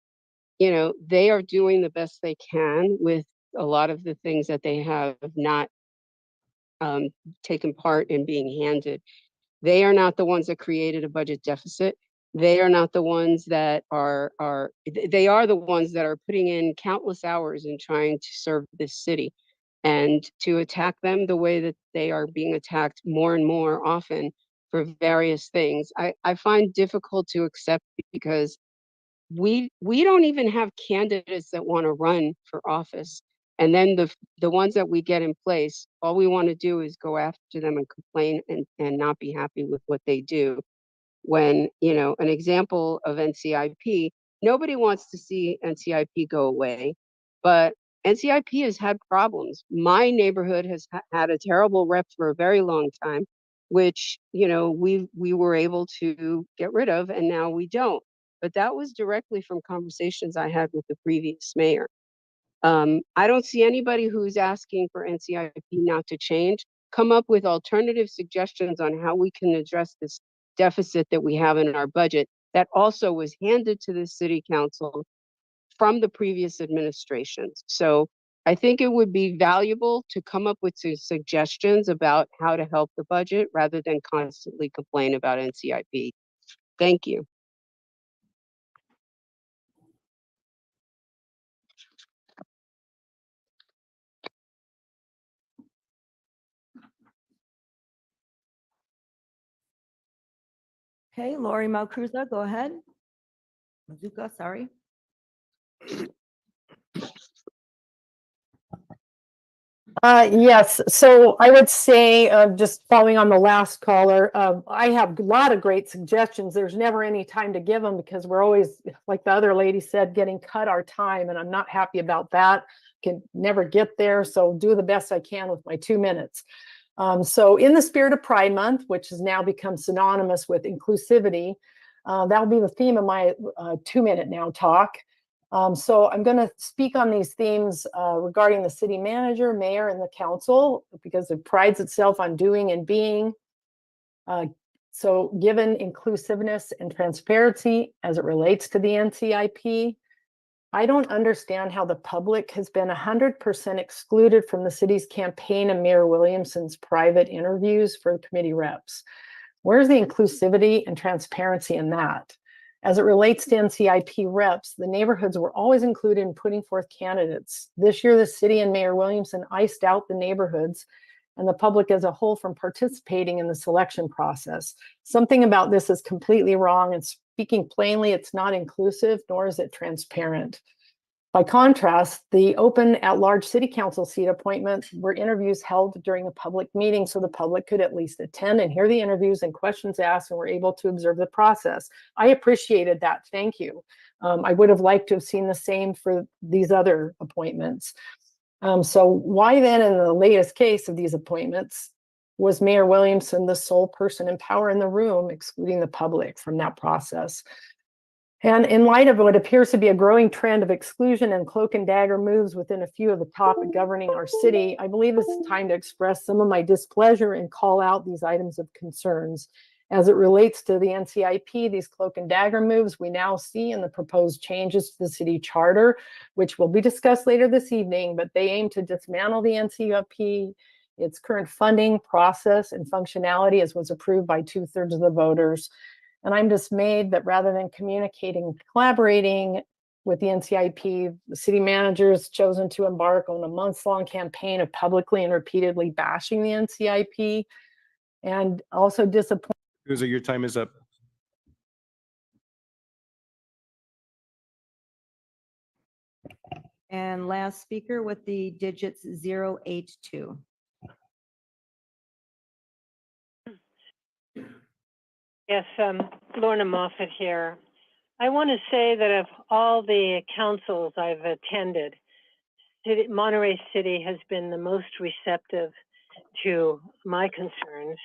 you know, they are doing the best they can with a lot of the things that they have not taken part in being handed. They are not the ones that created a budget deficit. They are not the ones that they are the ones that are putting in countless hours in trying to serve this city. And to attack them the way that they are being attacked more and more often for various things, I find difficult to accept, because we don't even have candidates that want to run for office. And then the ones that we get in place, all we want to do is go after them and complain and not be happy with what they do. When, you know, an example of NCIP, nobody wants to see NCIP go away, but NCIP has had problems. My neighborhood has had a terrible rep for a very long time, which, you know, we were able to get rid of, and now we don't. But that was directly from conversations I had with the previous mayor. I don't see anybody who's asking for NCIP not to change. Come up with alternative suggestions on how we can address this deficit that we have in our budget that also was handed to the city council from the previous administrations. So I think it would be valuable to come up with some suggestions about how to help the budget rather than constantly complain about NCIP. Thank you. Okay, Lori Malcruza, go ahead. Mazuka, sorry. Yes, so I would say, just following on the last caller, I have a lot of great suggestions. There's never any time to give them because we're always, like the other lady said, getting cut our time, and I'm not happy about that. Can never get there, so do the best I can with my 2 minutes. So in the spirit of Pride Month, which has now become synonymous with inclusivity, that'll be the theme of my 2-minute now talk. So I'm going to speak on these themes regarding the city manager, mayor, and the council, because it prides itself on doing and being. So given inclusiveness and transparency as it relates to the NCIP, I don't understand how the public has been 100% excluded from the city's campaign and Mayor Williamson's private interviews for the committee reps. Where's the inclusivity and transparency in that? As it relates to NCIP reps, the neighborhoods were always included in putting forth candidates. This year, the city and Mayor Williamson iced out the neighborhoods and the public as a whole from participating in the selection process. Something about this is completely wrong, and speaking plainly, it's not inclusive, nor is it transparent. By contrast, the open at-large city council seat appointments were interviews held during a public meeting so the public could at least attend and hear the interviews and questions asked and were able to observe the process. I appreciated that. Thank you. I would have liked to have seen the same for these other appointments. So why then, in the latest case of these appointments, was Mayor Williamson the sole person in power in the room, excluding the public from that process? And in light of what appears to be a growing trend of exclusion and cloak and dagger moves within a few of the top governing our city, I believe this is time to express some of my displeasure and call out these items of concerns. As it relates to the NCIP, these cloak and dagger moves we now see in the proposed changes to the city charter, which will be discussed later this evening, but they aim to dismantle the NCIP, its current funding, process, and functionality as was approved by 2/3 of the voters. And I'm dismayed that rather than communicating and collaborating with the NCIP, the city manager has chosen to embark on a months-long campaign of publicly and repeatedly bashing the NCIP, and also disappointed. Your time is up. And last speaker with the digits 082. Yes, Lorna Moffett here. I want to say that of all the councils I've attended, Monterey City has been the most receptive to my concerns.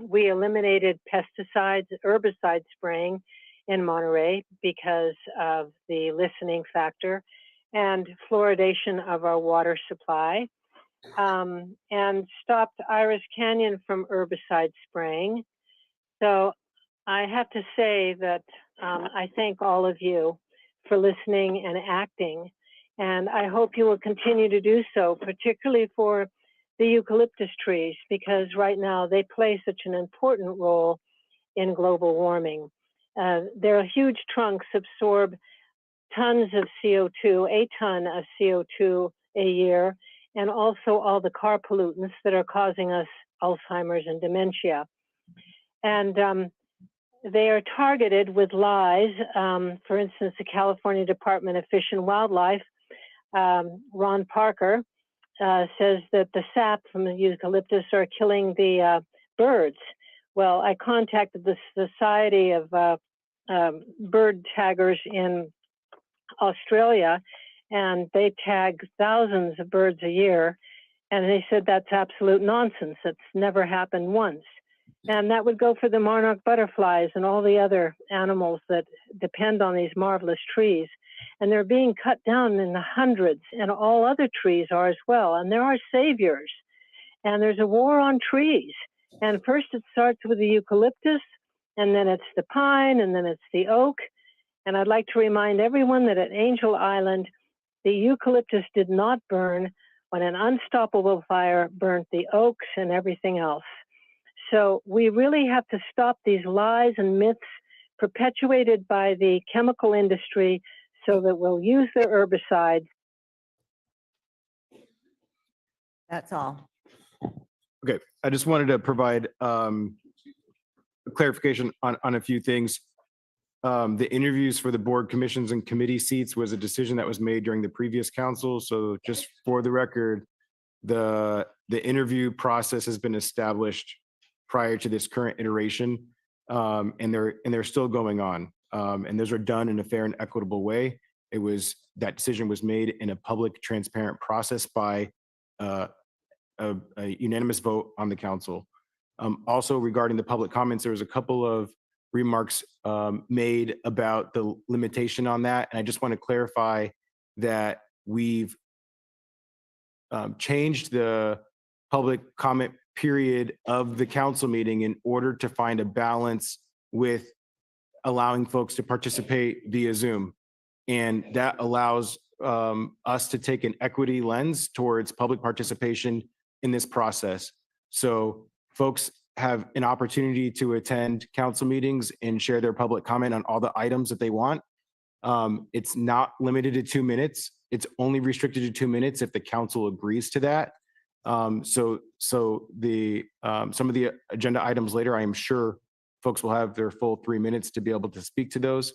We eliminated pesticides, herbicide spraying in Monterey because of the listening factor and fluoridation of our water supply, and stopped Iris Canyon from herbicide spraying. So I have to say that I thank all of you for listening and acting, and I hope you will continue to do so, particularly for the eucalyptus trees, because right now they play such an important role in global warming. Their huge trunks absorb tons of CO2, a ton of CO2 a year, and also all the car pollutants that are causing us Alzheimer's and dementia. And they are targeted with lies. For instance, the California Department of Fish and Wildlife, Ron Parker, says that the sap from the eucalyptus are killing the birds. Well, I contacted the Society of Bird Taggers in Australia, and they tag thousands of birds a year, and they said that's absolute nonsense. That's never happened once. And that would go for the monarch butterflies and all the other animals that depend on these marvelous trees. And they're being cut down in the hundreds, and all other trees are as well. And there are saviors. And there's a war on trees. And first it starts with the eucalyptus, and then it's the pine, and then it's the oak. And I'd like to remind everyone that at Angel Island, the eucalyptus did not burn when an unstoppable fire burnt the oaks and everything else. So we really have to stop these lies and myths perpetuated by the chemical industry so that we'll use their herbicides. That's all. Okay, I just wanted to provide clarification on a few things. The interviews for the board commissions and committee seats was a decision that was made during the previous council. So just for the record, the interview process has been established prior to this current iteration, and they're still going on. And those are done in a fair and equitable way. That decision was made in a public, transparent process by a unanimous vote on the council. Also, regarding the public comments, there was a couple of remarks made about the limitation on that. And I just want to clarify that we've changed the public comment period of the council meeting in order to find a balance with allowing folks to participate via Zoom. And that allows us to take an equity lens towards public participation in this process. So folks have an opportunity to attend council meetings and share their public comment on all the items that they want. It's not limited to 2 minutes. It's only restricted to 2 minutes if the council agrees to that. So the some of the agenda items later, I am sure folks will have their full 3 minutes to be able to speak to those.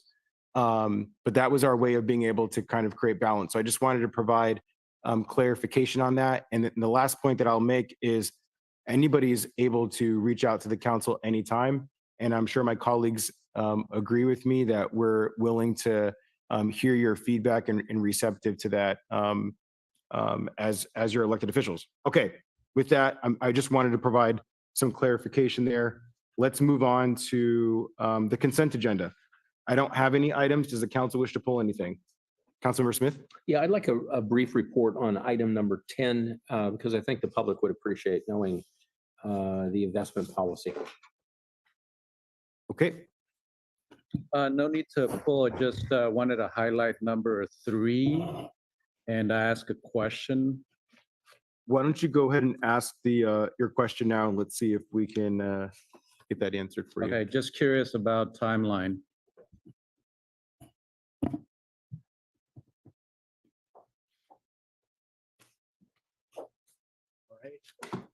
But that was our way of being able to kind of create balance. So I just wanted to provide clarification on that. And the last point that I'll make is anybody is able to reach out to the council anytime. And I'm sure my colleagues agree with me that we're willing to hear your feedback and receptive to that as your elected officials. Okay, with that, I just wanted to provide some clarification there. Let's move on to the consent agenda. I don't have any items. Does the council wish to pull anything? Councilmember Smith? Yeah, I'd like a brief report on item number 10, because I think the public would appreciate knowing the investment policy. Okay. No need to pull, I just wanted to highlight number 3 and ask a question. Why don't you go ahead and ask the your question now, and let's see if we can get that answered for you. Okay, just curious about timeline.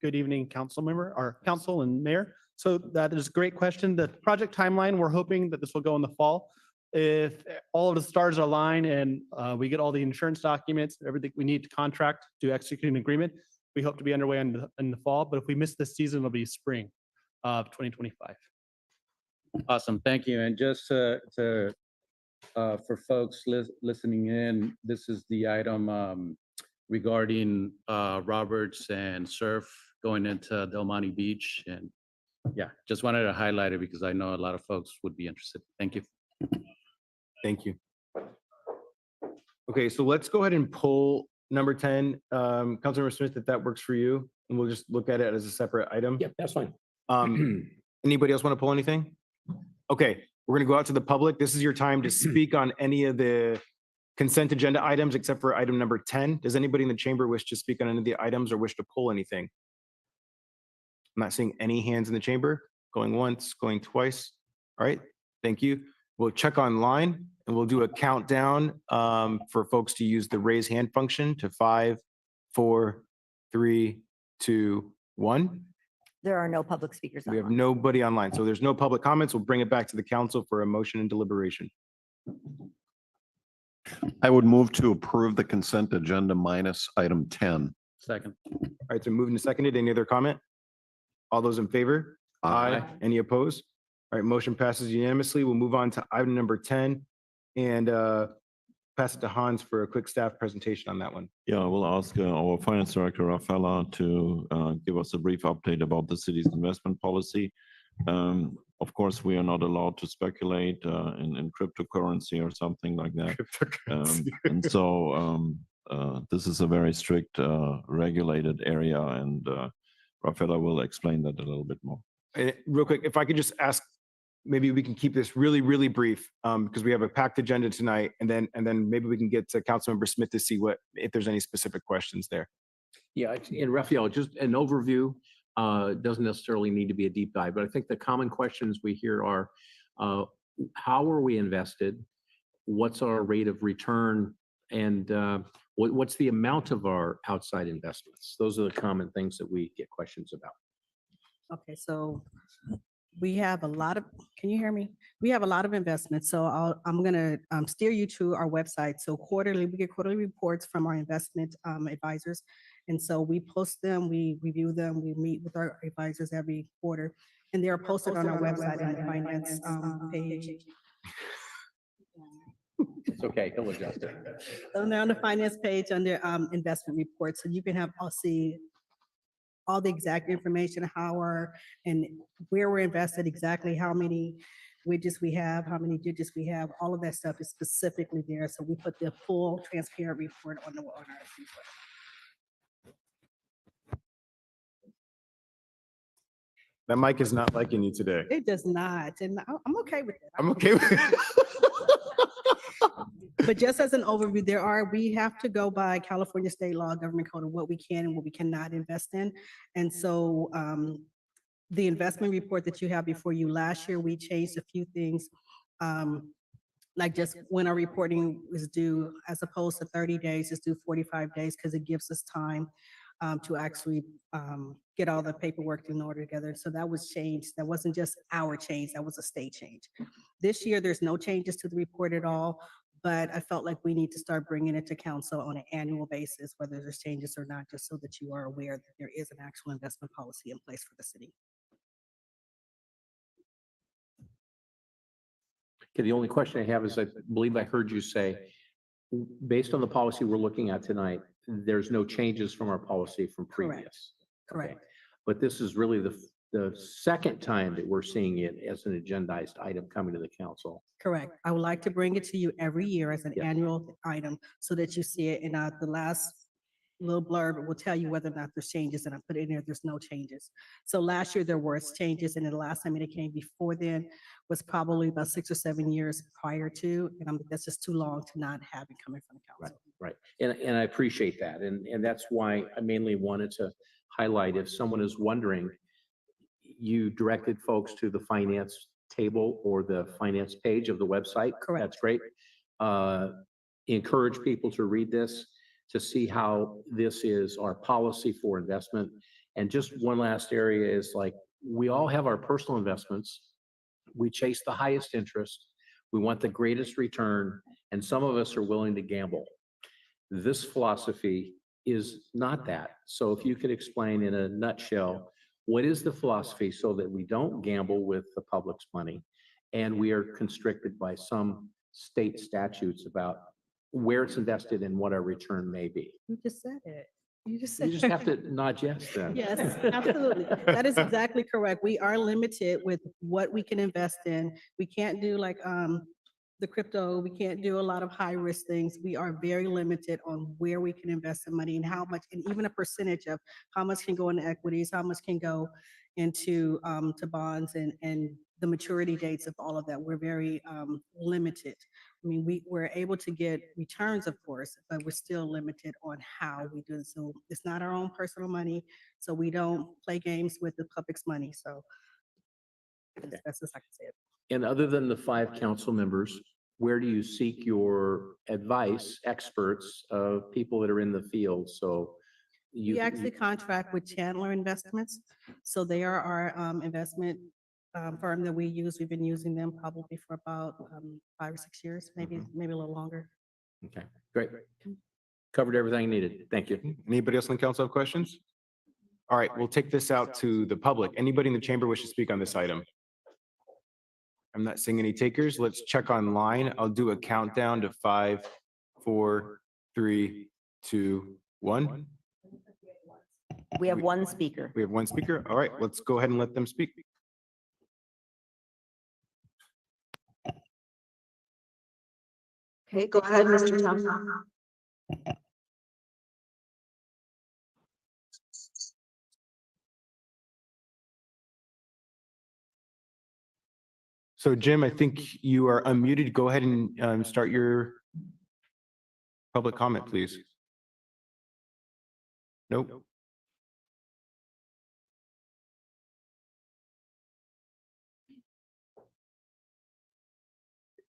Good evening, council member, or council and mayor. So that is a great question. The project timeline, we're hoping that this will go in the fall. If all of the stars align and we get all the insurance documents, everything we need to contract to execute an agreement, we hope to be underway in the fall. But if we miss this season, it'll be spring of 2025. Awesome, thank you. And just for folks listening in, this is the item regarding Roberts and Surf going into Del Monte Beach. And yeah, just wanted to highlight it because I know a lot of folks would be interested. Thank you. Thank you. Okay, so let's go ahead and pull number 10. Councilmember Smith, if that works for you, and we'll just look at it as a separate item. Yep, that's fine. Anybody else want to pull anything? Okay, we're going to go out to the public. This is your time to speak on any of the consent agenda items except for item number 10. Does anybody in the chamber wish to speak on any of the items or wish to pull anything? I'm not seeing any hands in the chamber. Going once, going twice. All right, thank you. We'll check online and we'll do a countdown for folks to use the raise hand function to 5, 4, 3, 2, 1. There are no public speakers. We have nobody online. So there's no public comments. We'll bring it back to the council for a motion and deliberation. I would move to approve the consent agenda minus item 10. Second. All right, so moving to seconded. Any other comment? All those in favor? Aye. Any opposed? All right, motion passes unanimously. We'll move on to item number 10 and pass it to Hans for a quick staff presentation on that one. Yeah, I will ask our finance director, Rafaela, to give us a brief update about the city's investment policy. Of course, we are not allowed to speculate in cryptocurrency or something like that. And so this is a very strict regulated area, and Rafaela will explain that a little bit more. Real quick, if I could just ask, maybe we can keep this really, really brief because we have a packed agenda tonight, and then maybe we can get to Councilmember Smith to see if there's any specific questions there. Yeah, and Raphael, just an overview. Doesn't necessarily need to be a deep dive, but I think the common questions we hear are, how are we invested? What's our rate of return? And what's the amount of our outside investments? Those are the common things that we get questions about. Okay, so we have a lot of, can you hear me? We have a lot of investments, so I'm gonna steer you to our website. So quarterly, we get quarterly reports from our investment advisors. And so we post them, we review them, we meet with our advisors every quarter, and they're posted on our website on the finance page. It's okay, he'll adjust it. So they're on the finance page under investment reports, so you can see all the exact information, and where we're invested, exactly how many widgets we have, how many digits we have, all of that stuff is specifically there. So we put the full transparent report on our report. That mic is not liking you today. It does not, and I'm okay with it. I'm okay with it. But just as an overview, we have to go by California state law, government code, of what we can and what we cannot invest in. And so the investment report that you have before you, last year, we changed a few things. Like just when our reporting is due, as opposed to 30 days, it's due 45 days because it gives us time to actually get all the paperwork in order together. So that was changed. That wasn't just our change, that was a state change. This year, there's no changes to the report at all, but I felt like we need to start bringing it to council on an annual basis, whether there's changes or not, just so that you are aware that there is an actual investment policy in place for the city. Okay, the only question I have is, I believe I heard you say, based on the policy we're looking at tonight, there's no changes from our policy from previous. Correct. But this is really the second time that we're seeing it as an agendized item coming to the council. Correct. I would like to bring it to you every year as an Yeah. annual item so that you see it. And the last little blurb will tell you whether or not there's changes, and I put it in there, there's no changes. So last year there was changes, and then the last time it came before then was probably about 6 or 7 years prior to, and that's just too long to not have it coming from the council. Right. And I appreciate that. And that's why I mainly wanted to highlight, if someone is wondering, you directed folks to the finance table or the finance page of the website. Correct. That's great. Encourage people to read this, to see how this is our policy for investment. And just one last area is, like, we all have our personal investments. We chase the highest interest. We want the greatest return, and some of us are willing to gamble. This philosophy is not that. So if you could explain in a nutshell, what is the philosophy so that we don't gamble with the public's money and we are constricted by some state statutes about where it's invested and what our return may be? You just said it. You just said You just have to nod yes then. Yes, absolutely. That is exactly correct. We are limited with what we can invest in. We can't do like the crypto. We can't do a lot of high risk things. We are very limited on where we can invest the money and how much, and even a percentage of how much can go into equities, how much can go into to bonds, and the maturity dates of all of that. We're very limited. I mean, we're able to get returns, of course, but we're still limited on how we do it. So it's not our own personal money. So we don't play games with the public's money. So that's as I can say it. And other than the 5 council members, where do you seek your advice, experts, of people that are in the field? So We actually contract with Chandler Investments. So they are our investment firm that we use. We've been using them probably for about 5 or 6 years, maybe a little longer. Okay, great. Covered everything needed. Thank you. Anybody else on the council have questions? All right, we'll take this out to the public. Anybody in the chamber wish to speak on this item? I'm not seeing any takers. Let's check online. I'll do a countdown to 5, 4, 3, 2, 1. We have one speaker. We have one speaker. All right, let's go ahead and let them speak. Okay, go ahead, Mr. Thompson. So Jim, I think you are unmuted. Go ahead and start your public comment, please. Nope.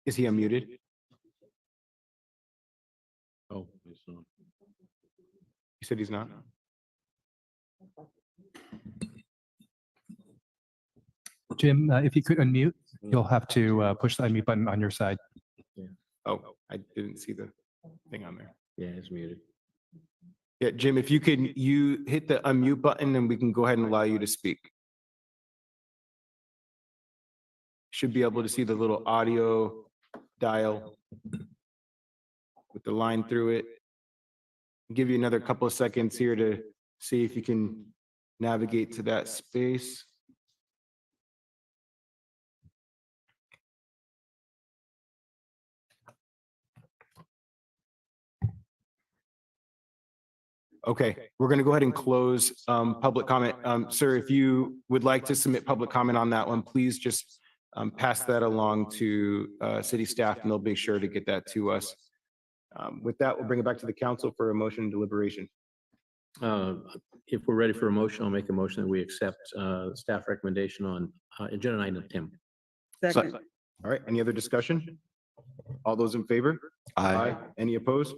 Is he unmuted? Oh, it's not. You said he's not? Jim, if you could unmute, you'll have to push the unmute button on your side. Yeah. Oh, I didn't see the thing on there. Yeah, it's muted. Yeah, Jim, if you could, you hit the unmute button and we can go ahead and allow you to speak. Should be able to see the little audio dial with the line through it. Give you another couple of seconds here to see if you can navigate to that space. Okay, we're going to go ahead and close public comment. Sir, if you would like to submit public comment on that one, please just pass that along to city staff and they'll be sure to get that to us. With that, we'll bring it back to the council for a motion and deliberation. If we're ready for a motion, I'll make a motion that we accept staff recommendation on agenda item 10. Second. All right, any other discussion? All those in favor? Aye. Any opposed?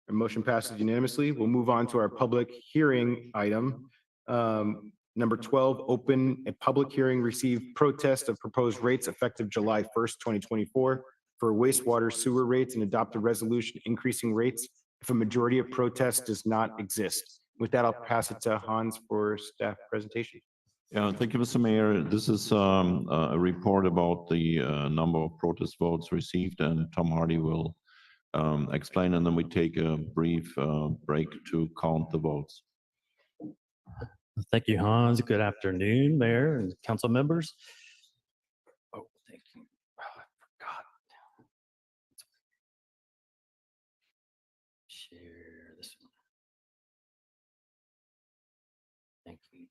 The motion passes unanimously. We'll move on to our public hearing item. Number 12, open a public hearing, receive protest of proposed rates effective July 1st, 2024 for wastewater sewer rates and adopt a resolution increasing rates if a majority of protests does not exist. With that, I'll pass it to Hans for staff presentation. Yeah, thank you, Mr. Mayor. This is a report about the number of protest votes received, and Tom Hardy will explain, and then we take a brief break to count the votes. Thank you, Hans. Good afternoon, Mayor and council members. Oh, thank you. Oh, I forgot. Share this one. Thank you.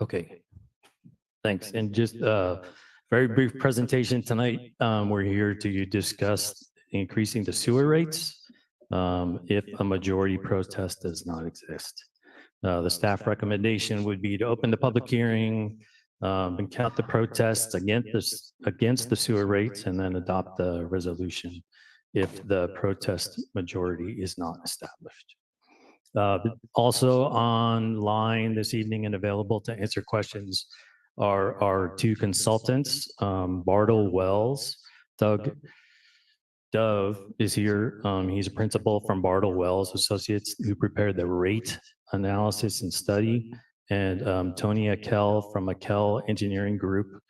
Okay, thanks. And just very brief presentation tonight. We're here to discuss increasing the sewer rates if a majority protest does not exist. The staff recommendation would be to open the public hearing and count the protests against the sewer rates and then adopt the resolution if the protest majority is not established. Also online this evening and available to answer questions are our two consultants, Bartle Wells. Doug Dove is here. He's a principal from Bartle Wells Associates who prepared the rate analysis and study. And Tony Akel from Akel Engineering Group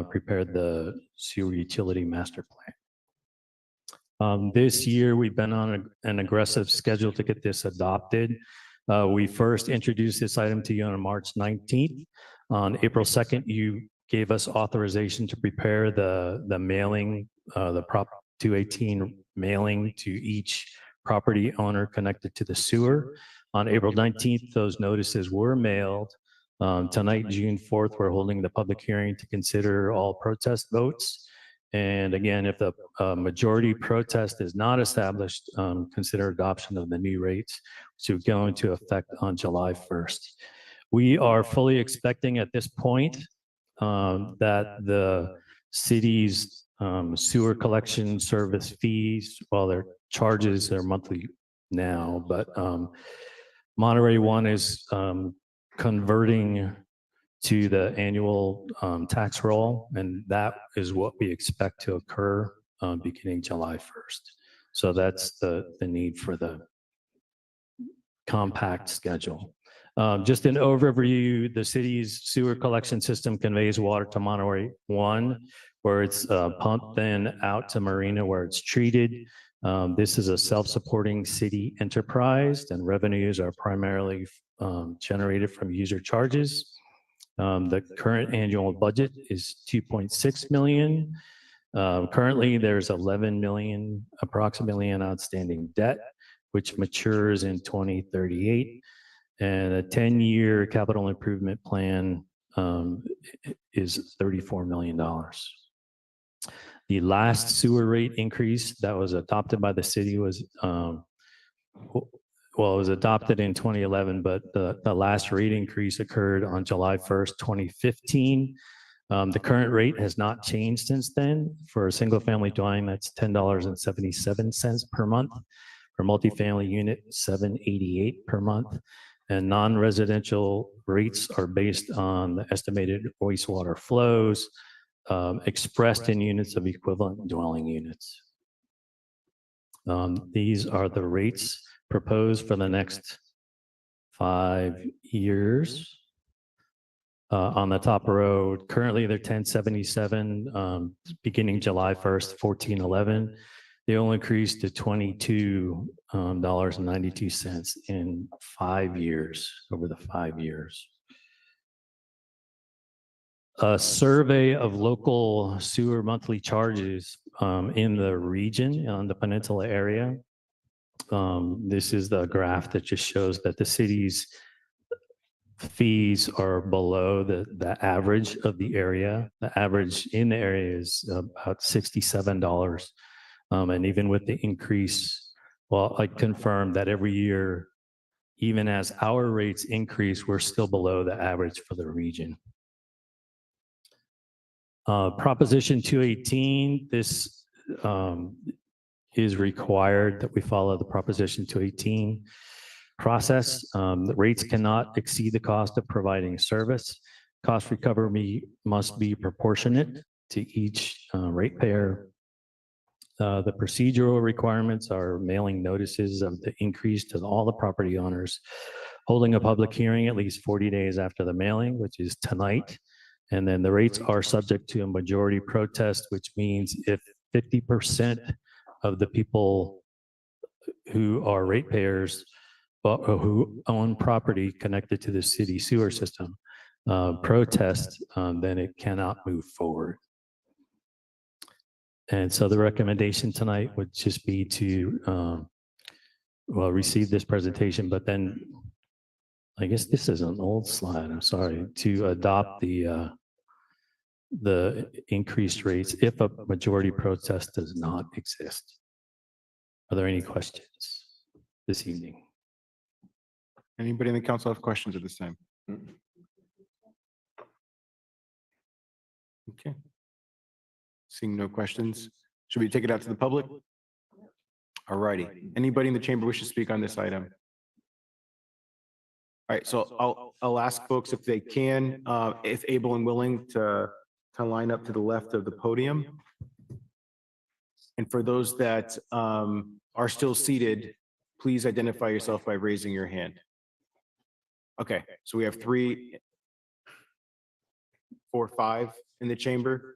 prepared the sewer utility master plan. This year, we've been on an aggressive schedule to get this adopted. We first introduced this item to you on March 19th. On April 2nd, you gave us authorization to prepare the mailing, the Prop 218 mailing to each property owner connected to the sewer. On April 19th, those notices were mailed. Tonight, June 4th, we're holding the public hearing to consider all protest votes. And again, if the majority protest is not established, consider adoption of the new rates to go into effect on July 1st. We are fully expecting at this point that the city's sewer collection service fees, well, their charges are monthly now, but Monterey One is converting to the annual tax roll, and that is what we expect to occur beginning July 1st. So that's the need for the compact schedule. Just an overview, the city's sewer collection system conveys water to Monterey One, where it's pumped then out to Marina where it's treated. This is a self-supporting city enterprise, and revenues are primarily generated from user charges. The current annual budget is 2.6 million. Currently, there's 11 million approximately in outstanding debt, which matures in 2038. And a 10-year capital improvement plan is $34 million. The last sewer rate increase that was adopted by the city was, well, it was adopted in 2011, but the last rate increase occurred on July 1st, 2015. The current rate has not changed since then. For a single family dwelling, that's $10.77 per month. For multifamily unit, $7.88 per month. And non-residential rates are based on the estimated wastewater flows expressed in units of equivalent dwelling units. These are the rates proposed for the next 5 years. On the top row, currently they're 1077, beginning July 1st, 1411. They will increase to $22.92 in 5 years, over the 5 years. A survey of local sewer monthly charges in the region, on the peninsula area. This is the graph that just shows that the city's fees are below the average of the area. The average in the area is about $67 And even with the increase, well, I confirm that every year, even as our rates increase, we're still below the average for the region. Proposition 218, this is required that we follow the Proposition 218 process. The rates cannot exceed the cost of providing service. Cost recovery must be proportionate to each ratepayer. The procedural requirements are mailing notices of the increase to all the property owners, holding a public hearing at least 40 days after the mailing, which is tonight. And then the rates are subject to a majority protest, which means if 50% of the people who are ratepayers but who own property connected to the city sewer system protest, then it cannot move forward. And so the recommendation tonight would just be to, well, receive this presentation, but then I guess this is an old slide, I'm sorry, to adopt the increased rates if a majority protest does not exist. Are there any questions this evening? Anybody in the council have questions at this time? Okay. Seeing no questions, should we take it out to the public? All righty. Anybody in the chamber wish to speak on this item? All right, so I'll ask folks if they can, if able and willing to line up to the left of the podium. And for those that are still seated, please identify yourself by raising your hand. Okay, so we have 3, 4, 5 in the chamber.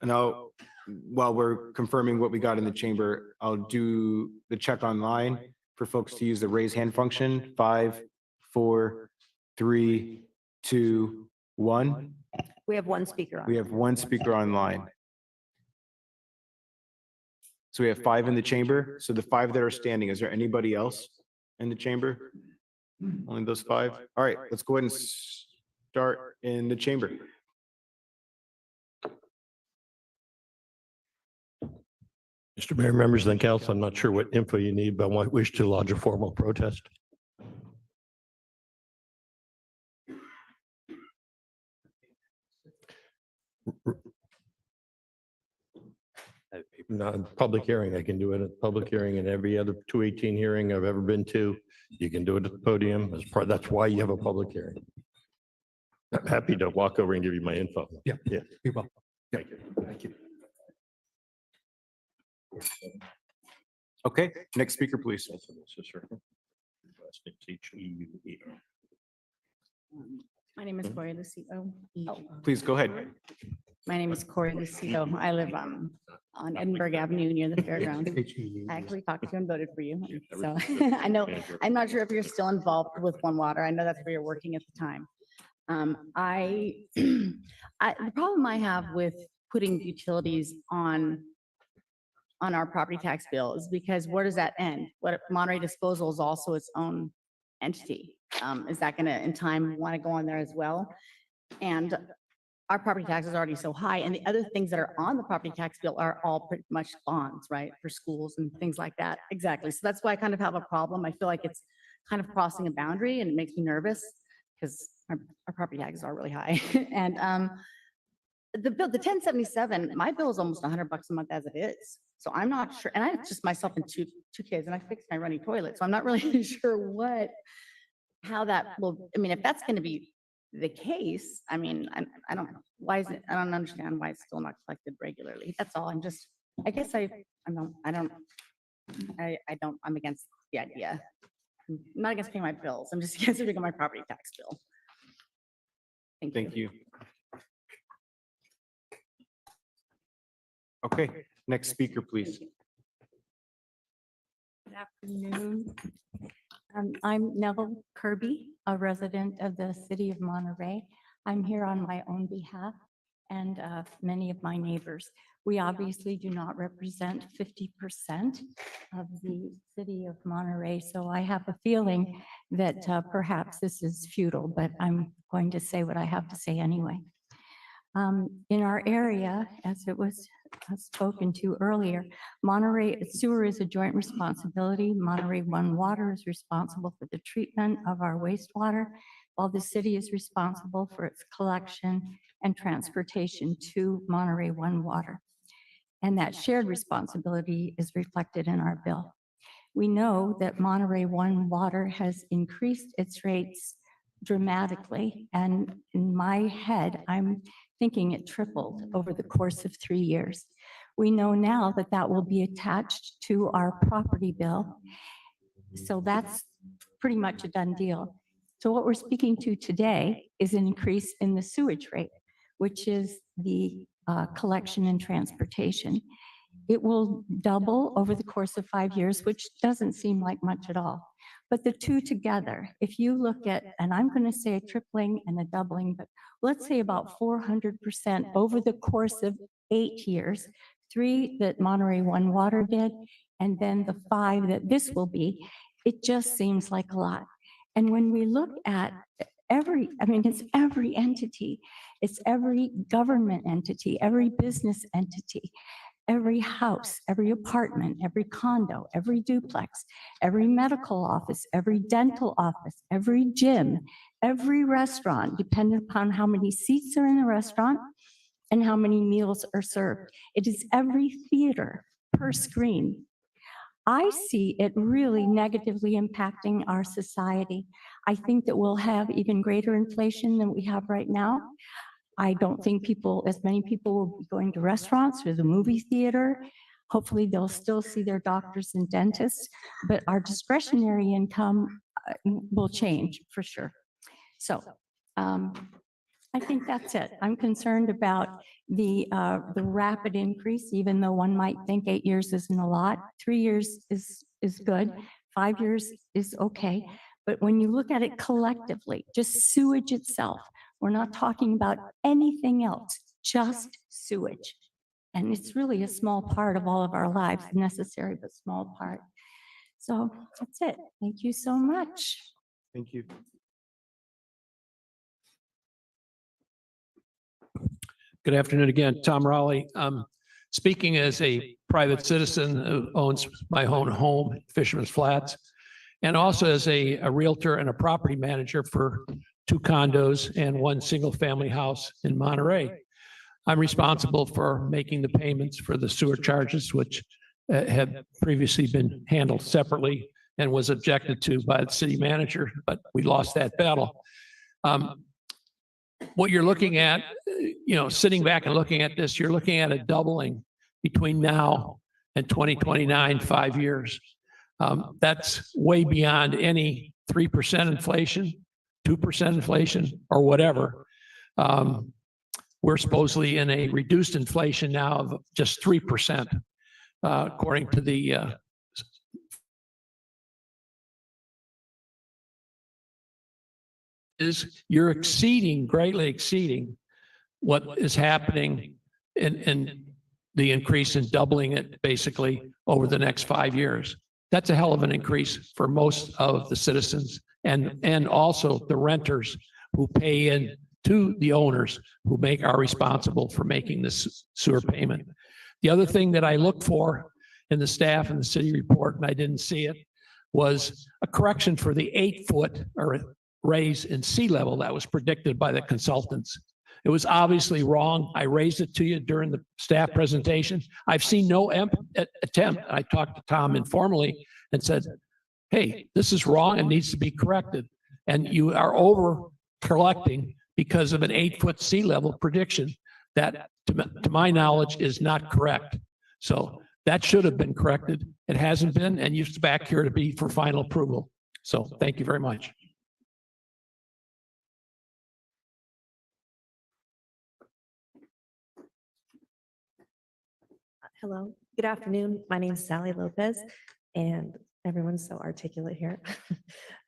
And while we're confirming what we got in the chamber, I'll do the check online for folks to use the raise hand function. 5, 4, 3, 2, 1. We have one speaker on. We have one speaker online. So we have 5 in the chamber. So the 5 that are standing, is there anybody else in the chamber? Only those 5? All right, let's go ahead and start in the chamber. Mr. Mayor, members of the council, I'm not sure what info you need, but I wish to lodge a formal protest. Not a public hearing. I can do it at a public hearing, and every other 218 hearing I've ever been to, you can do it at the podium. That's why you have a public hearing. I'm happy to walk over and give you my info. Yeah. You're welcome. Thank you. Thank you. Okay, next speaker, please. My name is Corey Lucido. Please go ahead. My name is Corey Lucido. I live on Edinburgh Avenue near the fairgrounds. I actually talked to you and voted for you. So I know, I'm not sure if you're still involved with One Water. I know that's where you're working at the time. The problem I have with putting utilities on our property tax bill is because where does that end? What if Monterey Disposal is also its own entity? Is that gonna in time want to go on there as well? And our property tax is already so high, and the other things that are on the property tax bill are all pretty much bonds, right? For schools and things like that. Exactly. So that's why I kind of have a problem. I feel like it's kind of crossing a boundary, and it makes me nervous because our property taxes are really high. And the bill, the 1077, my bill is almost $100 a month as it is. So I'm not sure, and I have just myself and two kids, and I fixed my running toilet. So I'm not really sure how that will, I mean, if that's going to be the case, I mean, I don't know. Why is it, I don't understand why it's still not collected regularly. That's all. I'm against the idea. I'm not against paying my bills. I'm just against paying my property tax bill. Thank you. Okay, next speaker, please. Good afternoon. I'm Neville Kirby, a resident of the city of Monterey. I'm here on my own behalf and many of my neighbors. We obviously do not represent 50% of the city of Monterey, so I have a feeling that perhaps this is futile, but I'm going to say what I have to say anyway. In our area, as it was spoken to earlier, Monterey sewer is a joint responsibility. Monterey One Water is responsible for the treatment of our wastewater, while the city is responsible for its collection and transportation to Monterey One Water. And that shared responsibility is reflected in our bill. We know that Monterey One Water has increased its rates dramatically, and in my head, I'm thinking it tripled over the course of 3 years. We know now that that will be attached to our property bill. So that's pretty much a done deal. So what we're speaking to today is an increase in the sewage rate, which is the collection and transportation. It will double over the course of 5 years, which doesn't seem like much at all. But the two together, if you look at, and I'm going to say a tripling and a doubling, but let's say about 400% over the course of 8 years, 3 that Monterey One Water did, and then the 5 that this will be, it just seems like a lot. And when we look at it's every entity, it's every government entity, every business entity, every house, every apartment, every condo, every duplex, every medical office, every dental office, every gym, every restaurant, depending upon how many seats are in the restaurant and how many meals are served. It is every theater per screen. I see it really negatively impacting our society. I think that we'll have even greater inflation than we have right now. I don't think as many people will be going to restaurants or the movie theater. Hopefully they'll still see their doctors and dentists, but our discretionary income will change for sure. So I think that's it. I'm concerned about the rapid increase, even though one might think 8 years isn't a lot. 3 years is good. 5 years is okay. But when you look at it collectively, just sewage itself, we're not talking about anything else, just sewage. And it's really a small part of all of our lives, necessary but small part. So that's it. Thank you so much. Thank you. Good afternoon again, Tom Raleigh. Speaking as a private citizen who owns my own home, Fisherman's Flats, and also as a realtor and a property manager for 2 condos and 1 single-family house in Monterey. I'm responsible for making the payments for the sewer charges, which had previously been handled separately and was objected to by the city manager, but we lost that battle. What you're looking at, sitting back and looking at this, you're looking at a doubling between now and 2029, 5 years. That's way beyond any 3% inflation, 2% inflation, or whatever. We're supposedly in a reduced inflation now of just 3%, according to the you're greatly exceeding what is happening in the increase in doubling it basically over the next 5 years. That's a hell of an increase for most of the citizens and also the renters who pay in to the owners who are responsible for making this sewer payment. The other thing that I look for in the staff and the city report, and I didn't see it, was a correction for the 8-foot or raise in sea level that was predicted by the consultants. It was obviously wrong. I raised it to you during the staff presentation. I've seen no attempt. I talked to Tom informally and said, hey, this is wrong and needs to be corrected. And you are over collecting because of an 8-foot sea level prediction that, to my knowledge, is not correct. So that should have been corrected. It hasn't been, and it's back here to be for final approval. So thank you very much. Hello, good afternoon. My name is Sally Lopez, and everyone's so articulate here.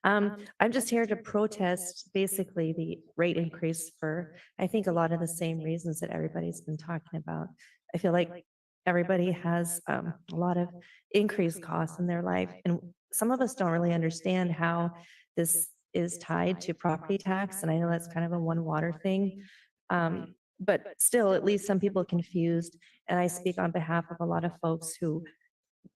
I'm just here to protest basically the rate increase for, I think, a lot of the same reasons that everybody's been talking about. I feel like everybody has a lot of increased costs in their life, and some of us don't really understand how this is tied to property tax, and I know that's kind of a one water thing. but still, at least some people are confused. And I speak on behalf of a lot of folks who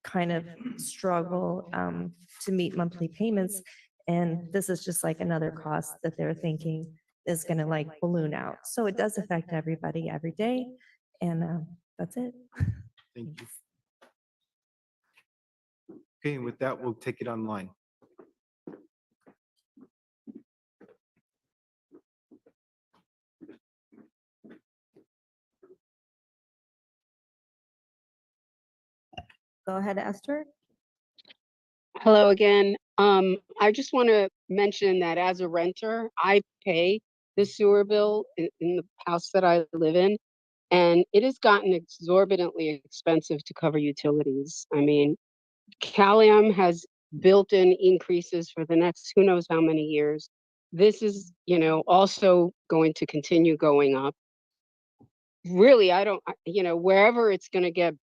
kind of struggle to meet monthly payments. And this is just like another cost that they're thinking is gonna like balloon out. So it does affect everybody every day. And that's it. Thank you. Okay, and with that, we'll take it online. Go ahead, Esther. Hello again. I just want to mention that as a renter, I pay the sewer bill in the house that I live in, and it has gotten exorbitantly expensive to cover utilities. I mean, Calium has built-in increases for the next who knows how many years. This is, also going to continue going up. Really, I don't, wherever it's going to get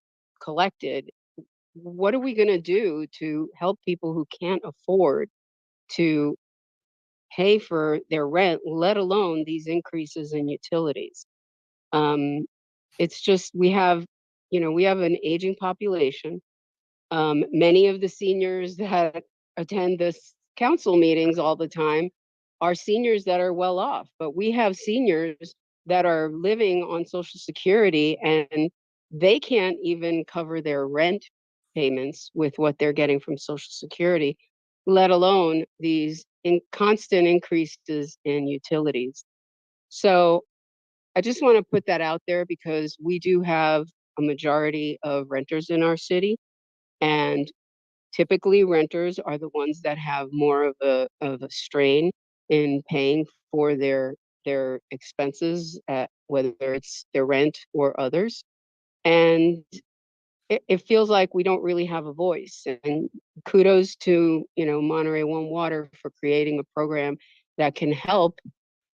collected, what are we going to do to help people who can't afford to pay for their rent, let alone these increases in utilities? It's just, we have an aging population. Many of the seniors that attend this council meetings all the time are seniors that are well off, but we have seniors that are living on Social Security and they can't even cover their rent payments with what they're getting from Social Security, let alone these constant increases in utilities. So I just want to put that out there because we do have a majority of renters in our city, and typically renters are the ones that have more of a strain in paying for their expenses, whether it's their rent or others. And it feels like we don't really have a voice. And kudos to, Monterey One Water for creating a program that can help.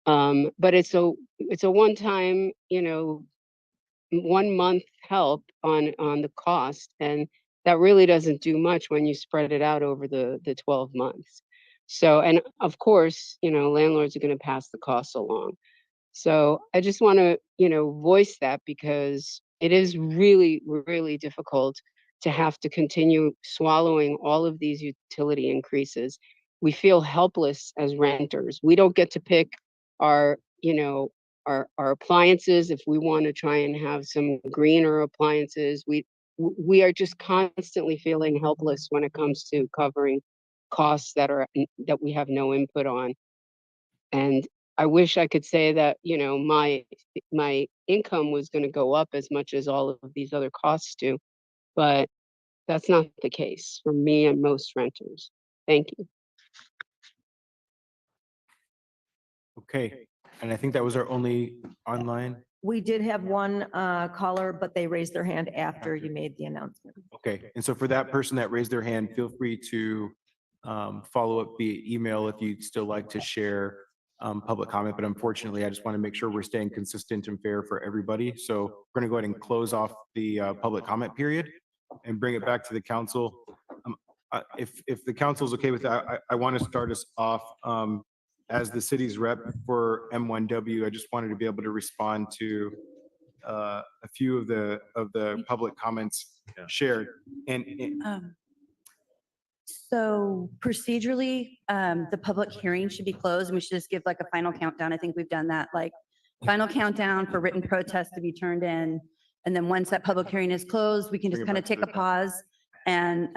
But it's a one-time, 1 month help on the cost, and that really doesn't do much when you spread it out over the 12 months. So, and of course, landlords are going to pass the costs along. So I just want to, voice that because it is really, really difficult to have to continue swallowing all of these utility increases. We feel helpless as renters. We don't get to pick our, our appliances. If we want to try and have some greener appliances, we are just constantly feeling helpless when it comes to covering costs that we have no input on. And I wish I could say that, my income was going to go up as much as all of these other costs do, but that's not the case for me and most renters. Thank you. Okay, and I think that was our only online. We did have one caller, but they raised their hand after you made the announcement. Okay, and so for that person that raised their hand, feel free to follow up via email if you'd still like to share public comment, but unfortunately, I just want to make sure we're staying consistent and fair for everybody. So we're going to go ahead and close off the public comment period and bring it back to the council. If the council is okay with that, I want to start us off as the city's rep for M1W. I just wanted to be able to respond to a few of the public comments shared. And So procedurally, the public hearing should be closed and we should just give like a final countdown. I think we've done that, like final countdown for written protests to be turned in. And then once that public hearing is closed, we can just kind of take a pause and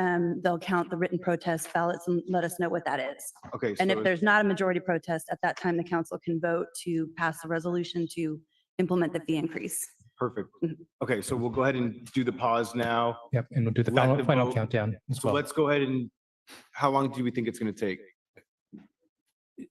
they'll count the written protest ballots and let us know what that is. okay, And so if there's not a majority protest, at that time, the council can vote to pass the resolution to implement the fee increase. perfect. Okay, so we'll go ahead and do the pause now. Yep, and we'll do the Let the final vote- countdown as So well. let's go ahead and, how long do we think it's going to take?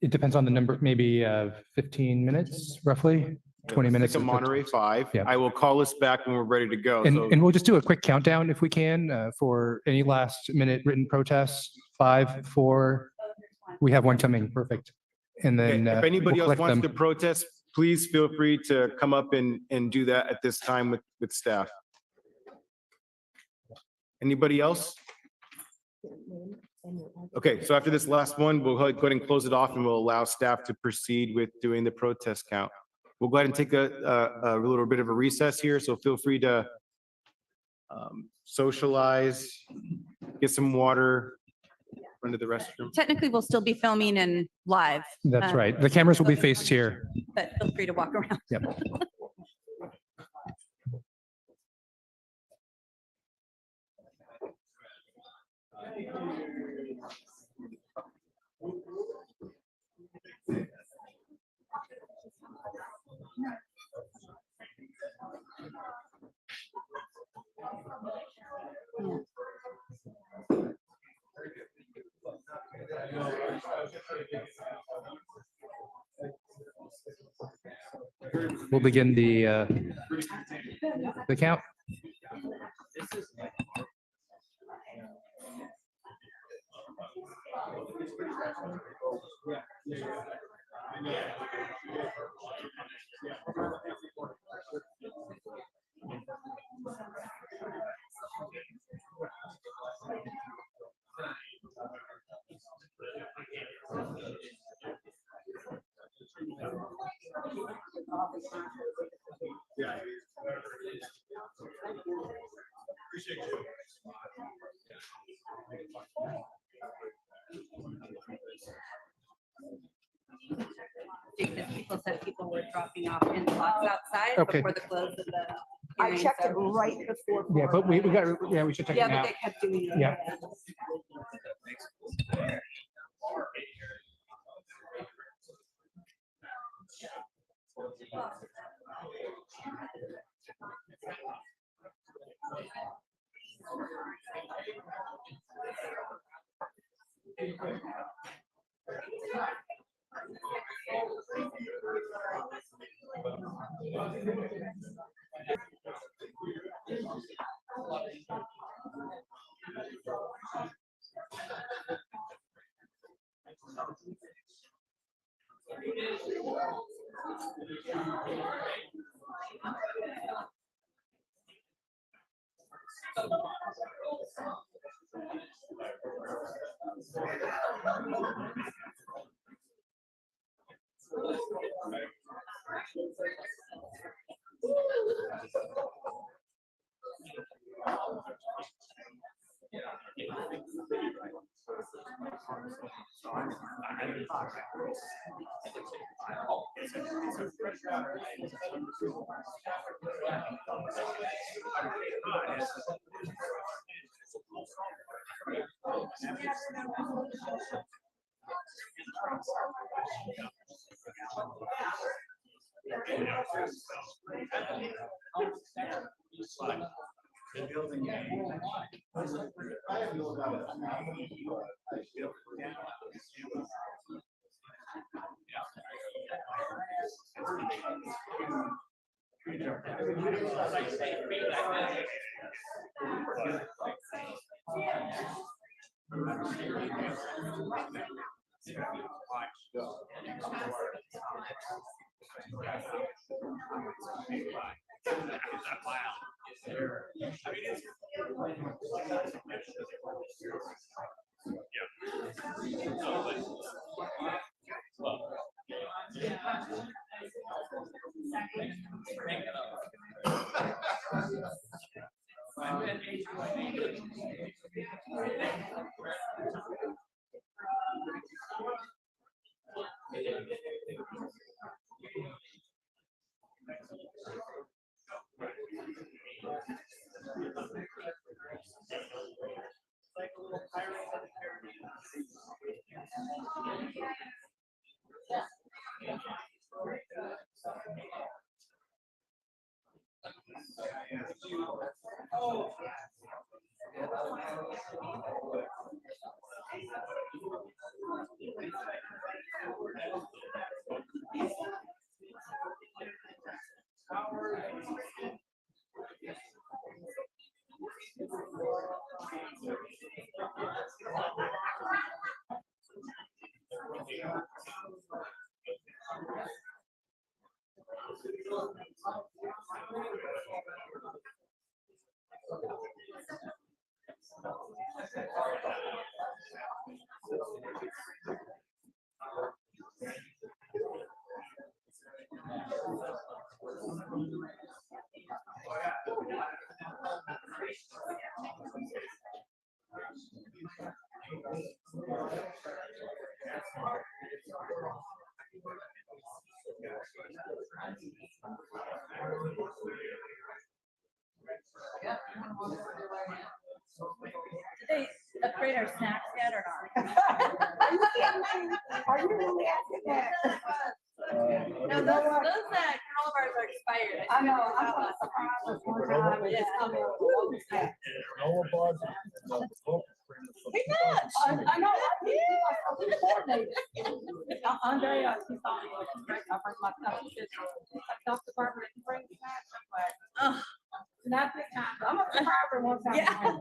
It depends on the number, maybe 15 minutes roughly, 20 minutes. It's a Monterey 5. Yeah. I will call us back when we're ready to go. And, So and we'll just do a quick countdown if we can for any last minute written protests. 5, 4, we have one coming, perfect. And okay, then. if anybody we'll else collect wants them. to protest, please feel free to come up and do that at this time with staff. Anybody else? Okay, so after this last one, we'll go ahead and close it off and we'll allow staff to proceed with doing the protest count. we'll go ahead and take a little bit of a recess here, so feel free to socialize, get some water, run to the restroom. Technically, we'll still be filming and live. That's right. The cameras will be faced here. But feel free to walk around. Yep. We'll begin the count. People said people were dropping off in slots outside Okay. before the close of the. I hearing, checked it so- right before. Yeah, but we got, yeah, we should check it Yeah, but now. they kept doing it. Yeah. Did they upgrade our snacks yet or not? Are you really asking that? No, those granola are expired. I know, I'm gonna surprise us one time and just come in with a load of snacks. I know, we coordinated. Andrea, she's on me, she's great, I bring my stuff, she says, health department, can bring snacks, I'm like, Oh, not big time, I'm gonna surprise her one time. yeah.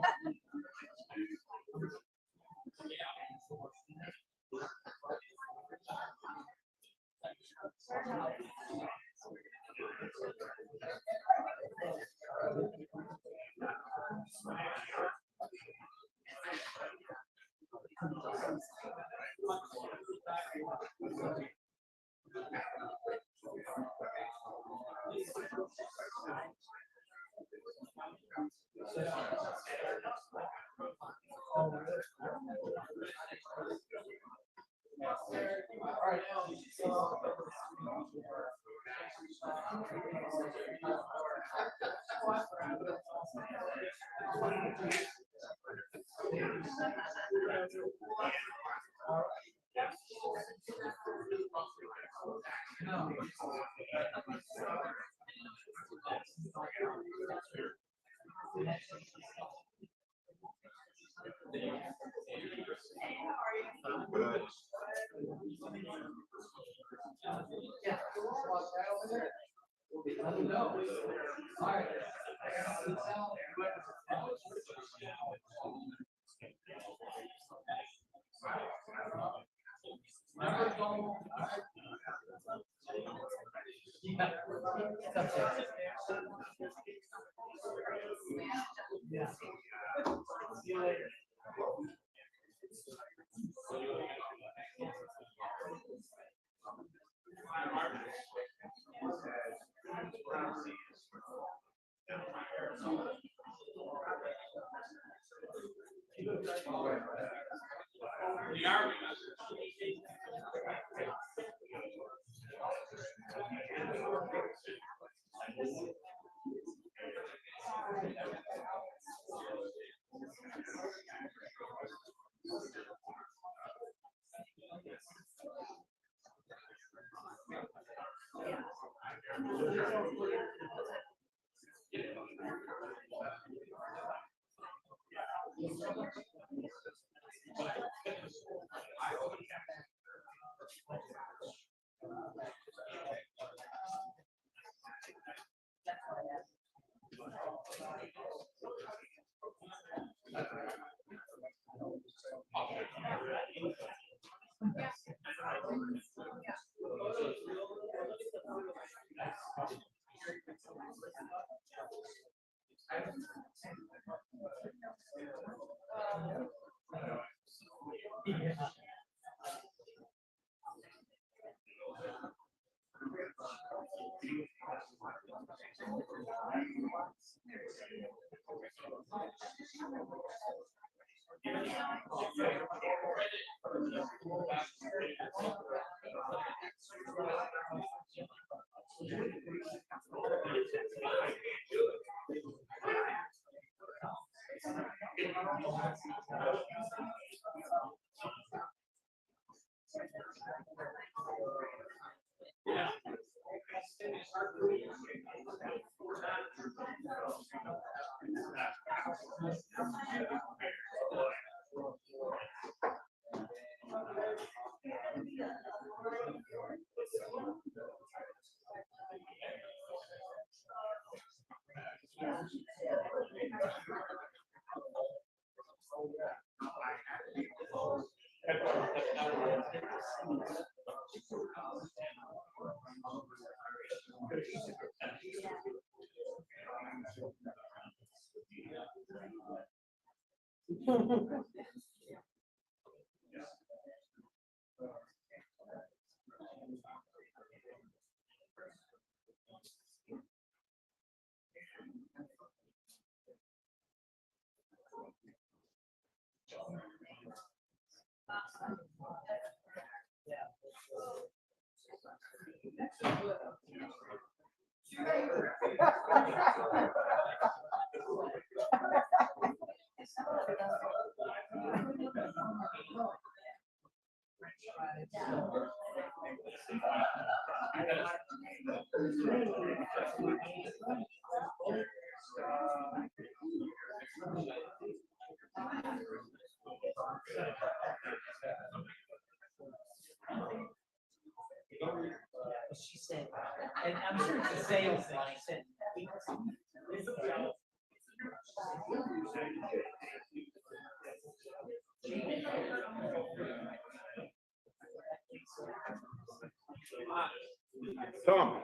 She said, and I'm sure it's a sales thing. She said. Tom.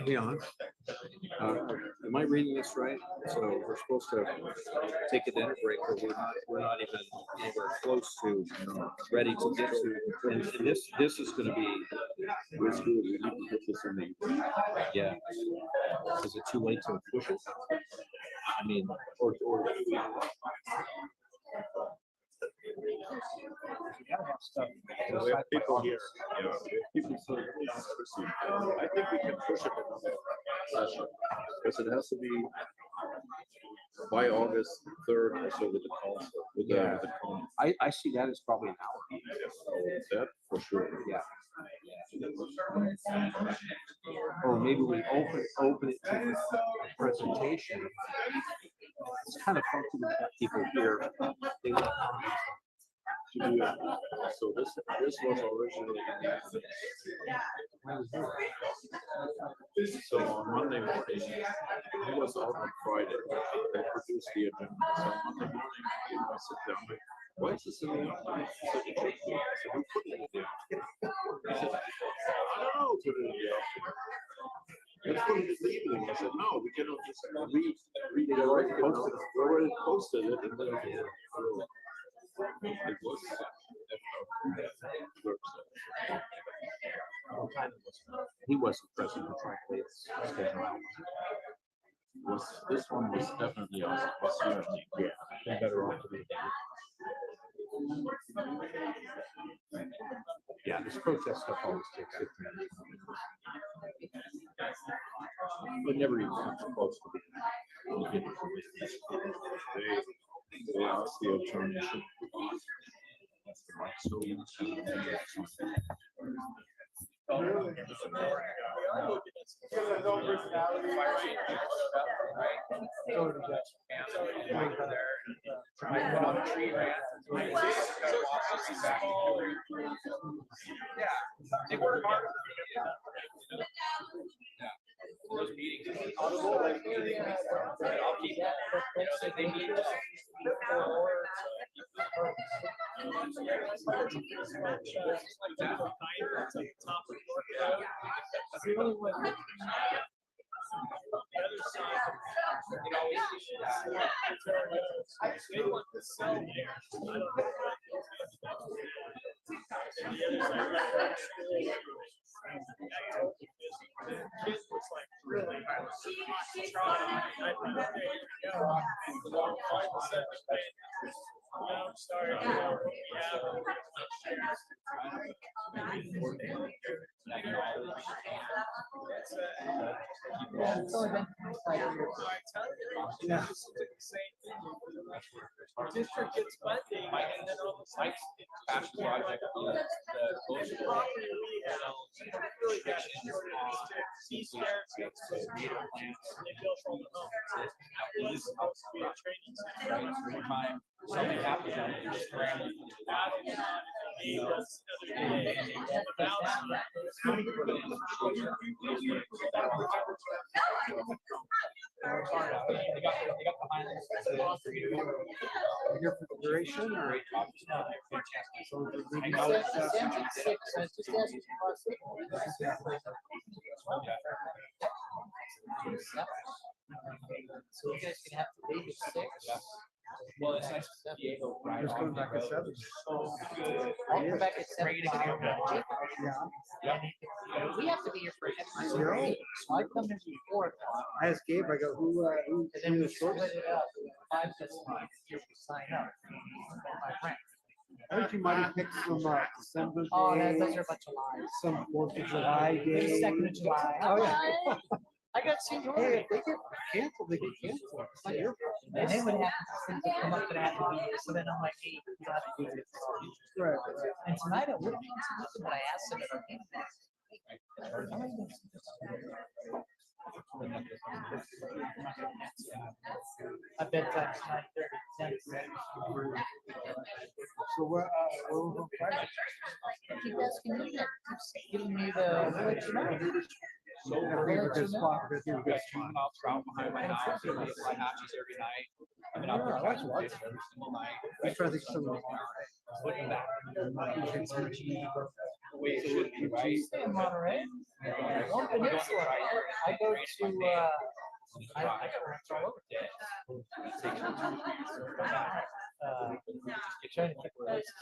Leon, am I reading this right? So we're supposed to take a dinner break, but we're not even anywhere close to ready to get to. And this is going to be. Let's do it. We need to put this in the. Yeah. Is it too late to push it? I mean, or. We have people here. Yeah, we have people. I think we can push it another session because it has to be by August 3rd or so with the council. With the I see that as probably an hour. that for sure. Yeah. Or maybe we open it to the presentation. It's kind of fun to have people here. They want To do it. So this was originally. So on Monday morning, he was out on Friday. They produced the agenda. So Monday morning, I sit down. Like, why is this in the afternoon? He said, "It should be." I said, "Who put it in the afternoon?" He said, "I don't know. Put it in the afternoon." Let's put it in the evening. I said, "No, we cannot just read it already. We already posted it." And then it was. He wasn't present to try to play his schedule out. This one was definitely us. Yeah, better off to be. Yeah, this protest stuff always takes 15 minutes. But never even comes close to being. They asked the alternative. They work hard. Those meetings. I'll keep that. So they need to. District gets funding and then all of a sudden. Project, the property we have, really got these parents get to they built all the homes. It was supposed to be a training center. Time something happens, you just scramble. Here for the duration or? So you guys can have to leave at 6. Well, it's nice to be able to ride. Just coming back at 7. I'll come back at 7. Yeah. We have to be here for every. So I come in before. I asked Gabe, I go, who And then we split it up. 5 this time. Here we sign up. My friend. I think you might have picked some December day. Oh, those are a bunch of lies. Some 4th of July day. 2nd of July. Oh, yeah. I got senior. Hey, if they get canceled, they get canceled. It's not your fault. And then what happens is they come up and have to be, so then I'm like, hey, you got to do it. Right. And tonight I would have been something, but I asked them at our meeting. I bet that's 9:30. So we're on Friday. If you guys can do that, keep giving me the, we'll let you know. So we're going to spot. We're going to I'll trout behind my house, I eat my hatches every night. I've been out there catching fish every single night. I try to think some of the. Look at that. The way it should be, right? Stay in Monterey. One peninsula. I go to, I got rents all over there. Trying to keep places.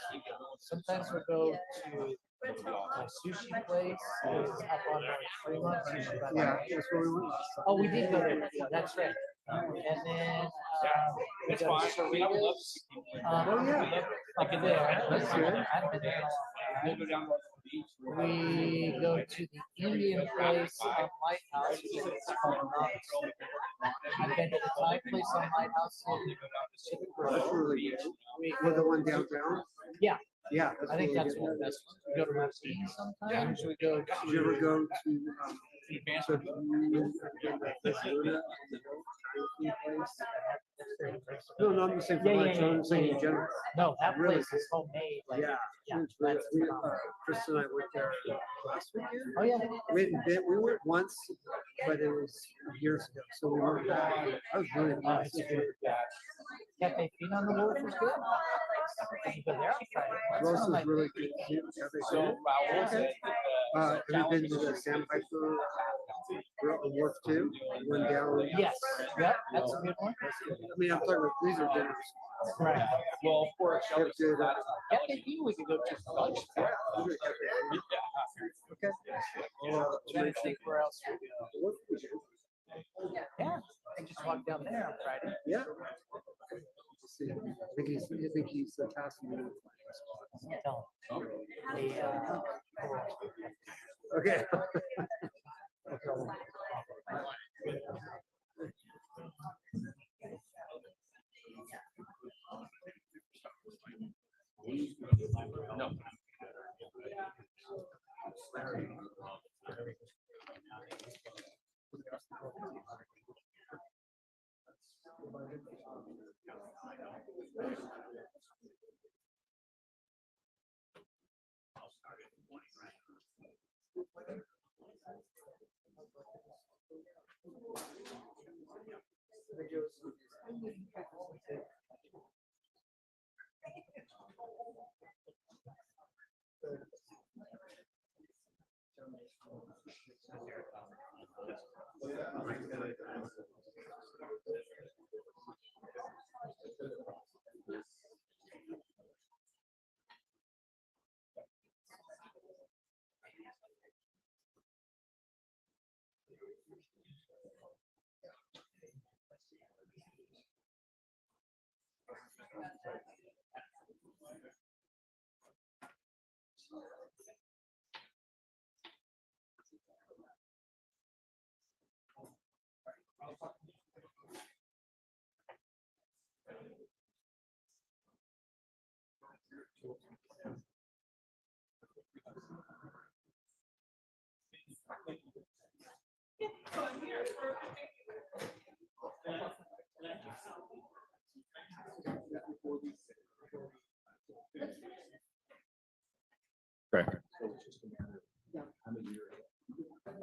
Sometimes we'll go to my sushi place, is up on Fremont. Yeah, that's where we went. Oh, we did go there. That's right. And then, It's fine. I would love to see oh, yeah. Like in there. That's good. I've been there. We'll go down to the beach. We go to the Indian place on Lighthouse. It's called Knox. I've been to the Thai place on Lighthouse. That's really good. With the one downtown? Yeah. Yeah. I think that's one of the best. We go to Racine sometimes. We go Did you ever to. go to, so no, not the same for lunch, I'm saying in general. No, that Really place is homemade. Like, Yeah. yeah, It's really- that's we, phenomenal. Chris and I went there last weekend. Oh, yeah. We went once, but it was years ago, so we weren't back. I was really impressed. Cafe Pin on the Wharf was good. You go there on Friday. Ross was really good. So Raul said Have you been to the Sandpiper Wharf too? One down. Yes, yep, that's a good one. I mean, I'm talking about these are dinners. Right. well, of course, Have good, Cafe Pin, we could go to for lunch. Okay. Trying to think where else we go. Yeah, I just walked down there on Friday. Yeah. I think he's tasking me. Okay. No.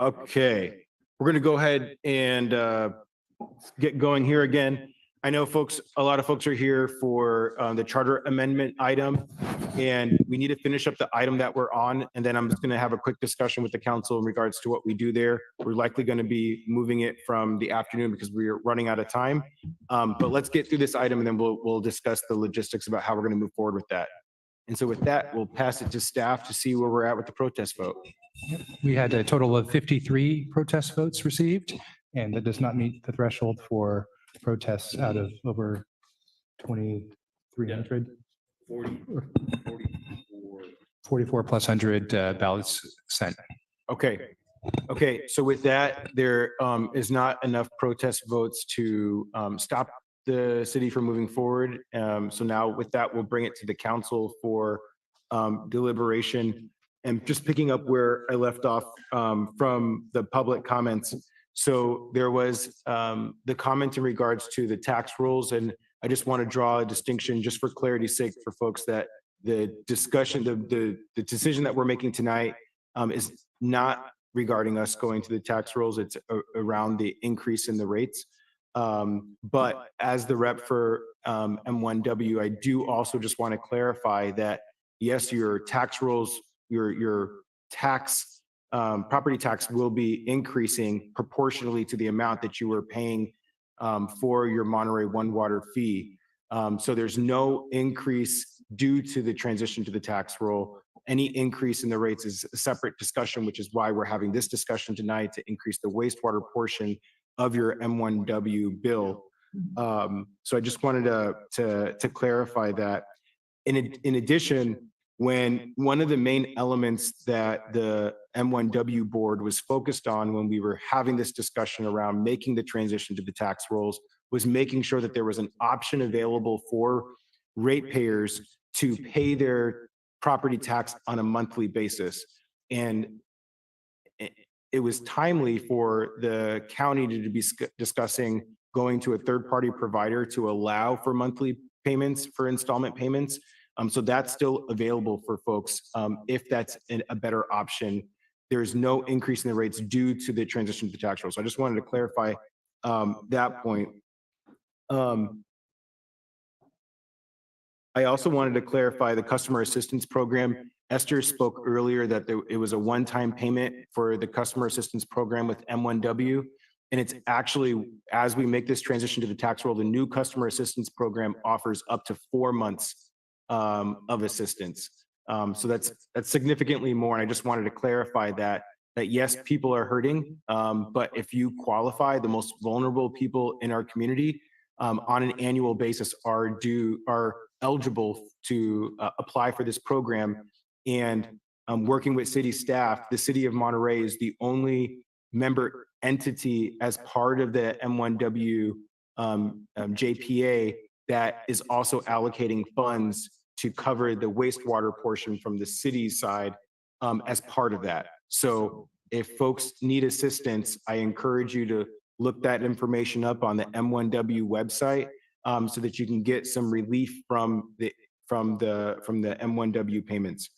Okay, we're going to go ahead and get going here again. I know folks, a lot of folks are here for the charter amendment item, and we need to finish up the item that we're on, and then I'm just going to have a quick discussion with the council in regards to what we do there. We're likely going to be moving it from the afternoon because we're running out of time. But let's get through this item, and then we'll discuss the logistics about how we're going to move forward with that. And so with that, we'll pass it to staff to see where we're at with the protest vote. We had a total of 53 protest votes received, and that does not meet the threshold for protests out of over 2,300. 44 plus 100 ballots sent. Okay. Okay, so with that, there is not enough protest votes to stop the city from moving forward. So now with that, we'll bring it to the council for deliberation. And just picking up where I left off from the public comments. So there was the comment in regards to the tax rules, and I just want to draw a distinction just for clarity's sake for folks that the discussion, the decision that we're making tonight is not regarding us going to the tax rules. It's around the increase in the rates. But as the rep for M1W, I do also just want to clarify that yes, your tax rules, your tax, property tax will be increasing proportionally to the amount that you were paying for your Monterey One Water fee. So there's no increase due to the transition to the tax roll. Any increase in the rates is a separate discussion, which is why we're having this discussion tonight to increase the wastewater portion of your M1W bill. So I just wanted to clarify that. In addition, when one of the main elements that the M1W board was focused on when we were having this discussion around making the transition to the tax rolls was making sure that there was an option available for ratepayers to pay their property tax on a monthly basis. And it was timely for the county to be discussing going to a third-party provider to allow for monthly payments, for installment payments. So that's still available for folks if that's a better option. There's no increase in the rates due to the transition to the tax roll. So I just wanted to clarify that point. I also wanted to clarify the customer assistance program. Esther spoke earlier that it was a one-time payment for the customer assistance program with M1W. And it's actually, as we make this transition to the tax roll, the new customer assistance program offers up to 4 months of assistance. So that's significantly more. And I just wanted to clarify that yes, people are hurting, but if you qualify, the most vulnerable people in our community, on an annual basis are eligible to apply for this program. And working with city staff, the city of Monterey is the only member entity as part of the M1W JPA that is also allocating funds to cover the wastewater portion from the city's side as part of that. So if folks need assistance, I encourage you to look that information up on the M1W website so that you can get some relief from the M1W payments.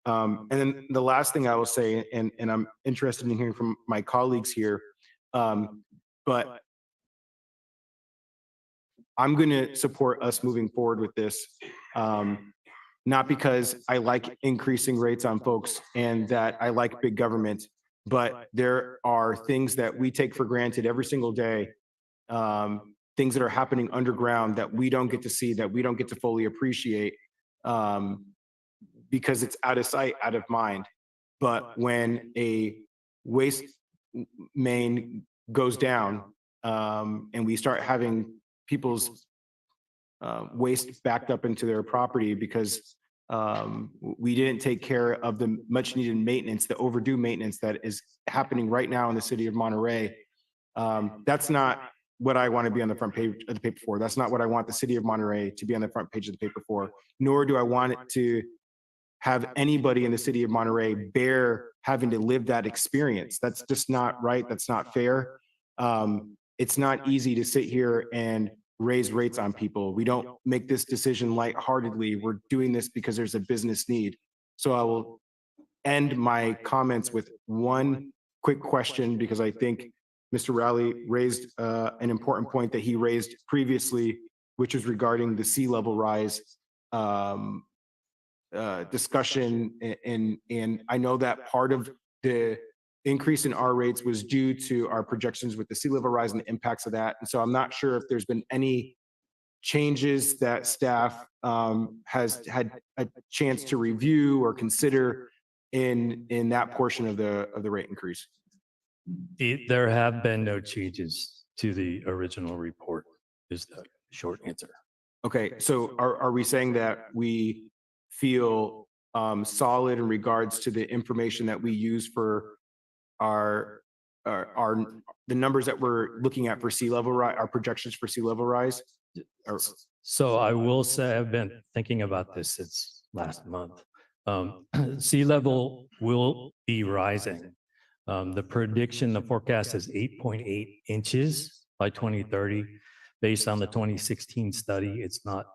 And then the last thing I will say, and I'm interested in hearing from my colleagues here, but I'm going to support us moving forward with this, not because I like increasing rates on folks and that I like big government, but there are things that we take for granted every single day, things that are happening underground that we don't get to see, that we don't get to fully appreciate, because it's out of sight, out of mind. But when a waste main goes down and we start having people's waste backed up into their property because we didn't take care of the much needed maintenance, the overdue maintenance that is happening right now in the city of Monterey. That's not what I want to be on the front page of the paper for. That's not what I want the city of Monterey to be on the front page of the paper for, nor do I want it to have anybody in the city of Monterey bear having to live that experience. That's just not right. That's not fair. It's not easy to sit here and raise rates on people. We don't make this decision lightheartedly. We're doing this because there's a business need. So I will end my comments with one quick question, because I think Mr. Rowley raised an important point that he raised previously, which is regarding the sea level rise discussion. And I know that part of the increase in our rates was due to our projections with the sea level rise and the impacts of that. And so I'm not sure if there's been any changes that staff has had a chance to review or consider in that portion of the rate increase. There have been no changes to the original report, is the short answer. Okay, so are we saying that we feel solid in regards to the information that we use for our the numbers that we're looking at for sea level rise, our projections for sea level rise? So I will say I've been thinking about this since last month. Sea level will be rising. The prediction, the forecast is 8.8 inches by 2030. Based on the 2016 study, it's not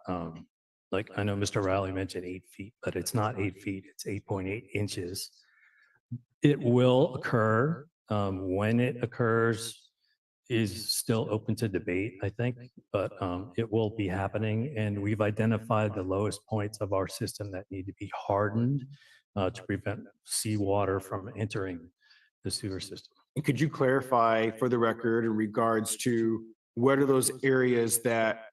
like I know Mr. Rowley mentioned 8 feet, but it's not 8 feet, it's 8.8 inches. It will occur. When it occurs is still open to debate, I think, but it will be happening. And we've identified the lowest points of our system that need to be hardened to prevent seawater from entering the sewer system. And could you clarify for the record in regards to what are those areas that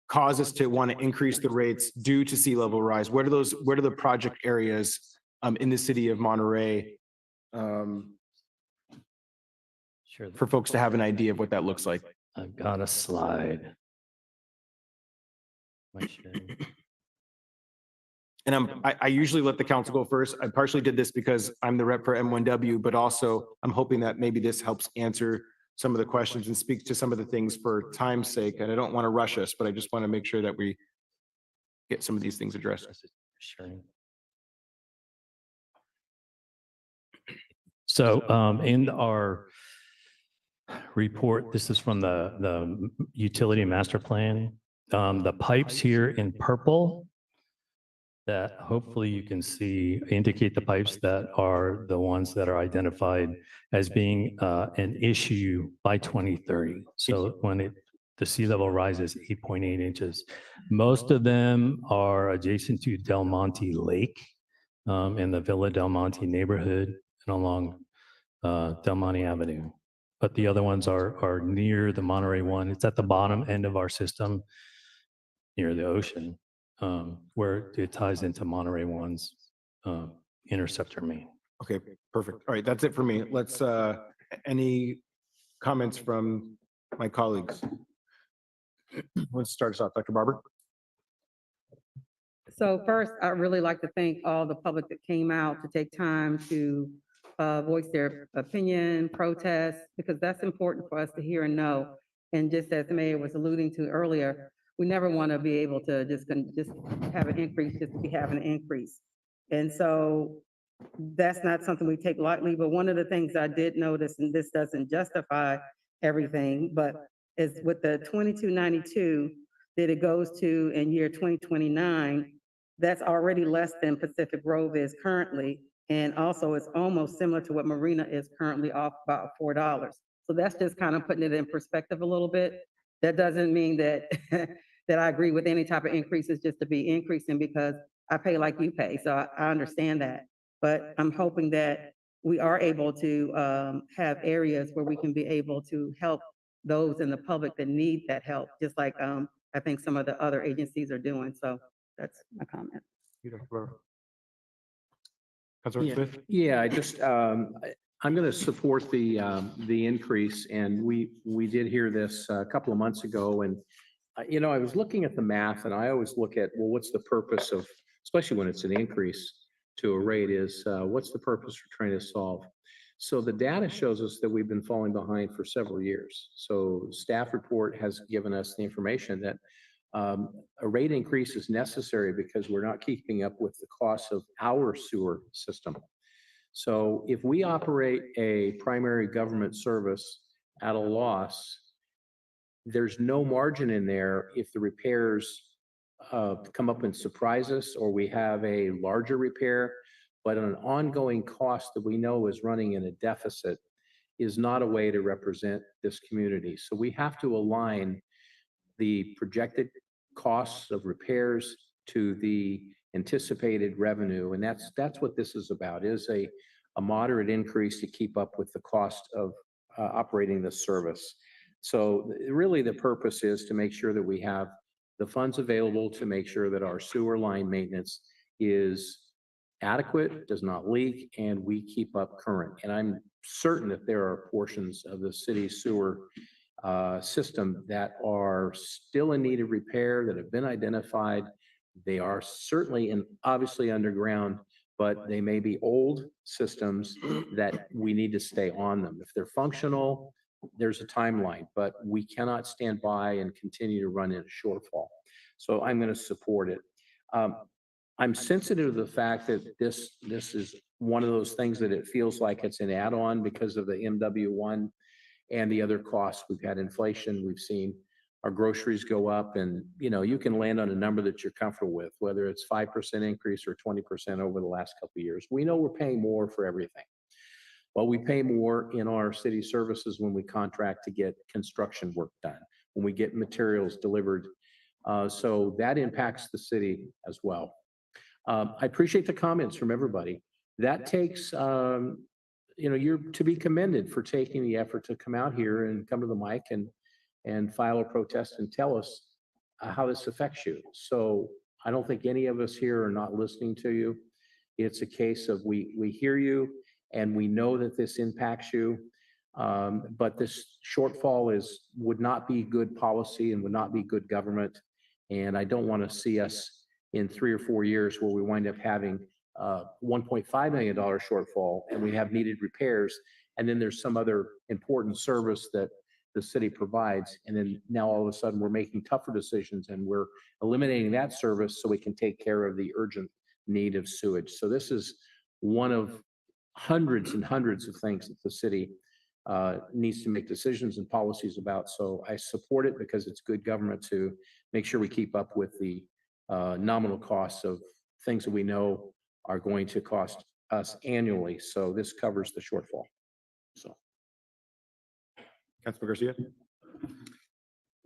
cause us to want to increase the rates due to sea level rise? What are the project areas in the city of Monterey? Sure. For folks to have an idea of what that looks like. I've got a slide. And I usually let the council go first. I partially did this because I'm the rep for M1W, but also I'm hoping that maybe this helps answer some of the questions and speak to some of the things for time's sake. And I don't want to rush us, but I just want to make sure that we get some of these things addressed. Sure. So in our report, this is from the utility master plan. The pipes here in purple that hopefully you can see indicate the pipes that are the ones that are identified as being an issue by 2030. So when the sea level rises 8.8 inches, most of them are adjacent to Del Monte Lake in the Villa Del Monte neighborhood and along Del Monte Avenue. But the other ones are near the Monterey one. It's at the bottom end of our system near the ocean where it ties into Monterey one's interceptor main. Okay, perfect. All right, that's it for me. Let's, any comments from my colleagues. Let's start us off. Dr. Barber? So first, I'd really like to thank all the public that came out to take time to voice their opinion, protest, because that's important for us to hear and know. And just as the mayor was alluding to earlier, we never want to be able to just have an increase just to be having an increase. And so that's not something we take lightly, but one of the things I did notice, and this doesn't justify everything, but is with the 2292 that it goes to in year 2029, that's already less than Pacific Grove is currently. And also it's almost similar to what Marina is currently off about $4. So that's just kind of putting it in perspective a little bit. That doesn't mean that, that I agree with any type of increases just to be increasing, because I pay like you pay. So I understand that. But I'm hoping that we are able to have areas where we can be able to help those in the public that need that help, just like I think some of the other agencies are doing. So that's my comment. Councilor Yeah, Smith? yeah, I'm going to support the increase, and we did hear this a couple of months ago, and I was looking at the math, and I always look at, well, what's the purpose of, especially when it's an increase to a rate, is what's the purpose for trying to solve? So the data shows us that we've been falling behind for several years. So staff report has given us the information that a rate increase is necessary because we're not keeping up with the costs of our sewer system. So if we operate a primary government service at a loss, there's no margin in there if the repairs come up and surprise us, or we have a larger repair, but an ongoing cost that we know is running in a deficit is not a way to represent this community. So we have to align the projected costs of repairs to the anticipated revenue. And that's what this is about, is a moderate increase to keep up with the cost of operating the service. So really the purpose is to make sure that we have the funds available to make sure that our sewer line maintenance is adequate, does not leak, and we keep up current. And I'm certain that there are portions of the city sewer system that are still in need of repair, that have been identified. They are certainly and obviously underground, but they may be old systems that we need to stay on them. If they're functional, there's a timeline, but we cannot stand by and continue to run in a shortfall. So I'm going to support it. I'm sensitive to the fact that this is one of those things that it feels like it's an add-on because of the MW1 and the other costs. We've had inflation, we've seen our groceries go up, and you can land on a number that you're comfortable with, whether it's 5% increase or 20% over the last couple of years. We know we're paying more for everything. Well, we pay more in our city services when we contract to get construction work done, when we get materials delivered. So that impacts the city as well. I appreciate the comments from everybody. That takes, you're to be commended for taking the effort to come out here and come to the mic and file a protest and tell us how this affects you. So I don't think any of us here are not listening to you. It's a case of we hear you and we know that this impacts you. But this shortfall would not be good policy and would not be good government. And I don't want to see us in 3 or 4 years where we wind up having $1.5 million shortfall and we have needed repairs. And then there's some other important service that the city provides. And then now all of a sudden we're making tougher decisions and we're eliminating that service so we can take care of the urgent need of sewage. So this is one of hundreds and hundreds of things that the city needs to make decisions and policies about. So I support it because it's good government to make sure we keep up with the nominal costs of things that we know are going to cost us annually. So this covers the shortfall. So. Councilman Garcia?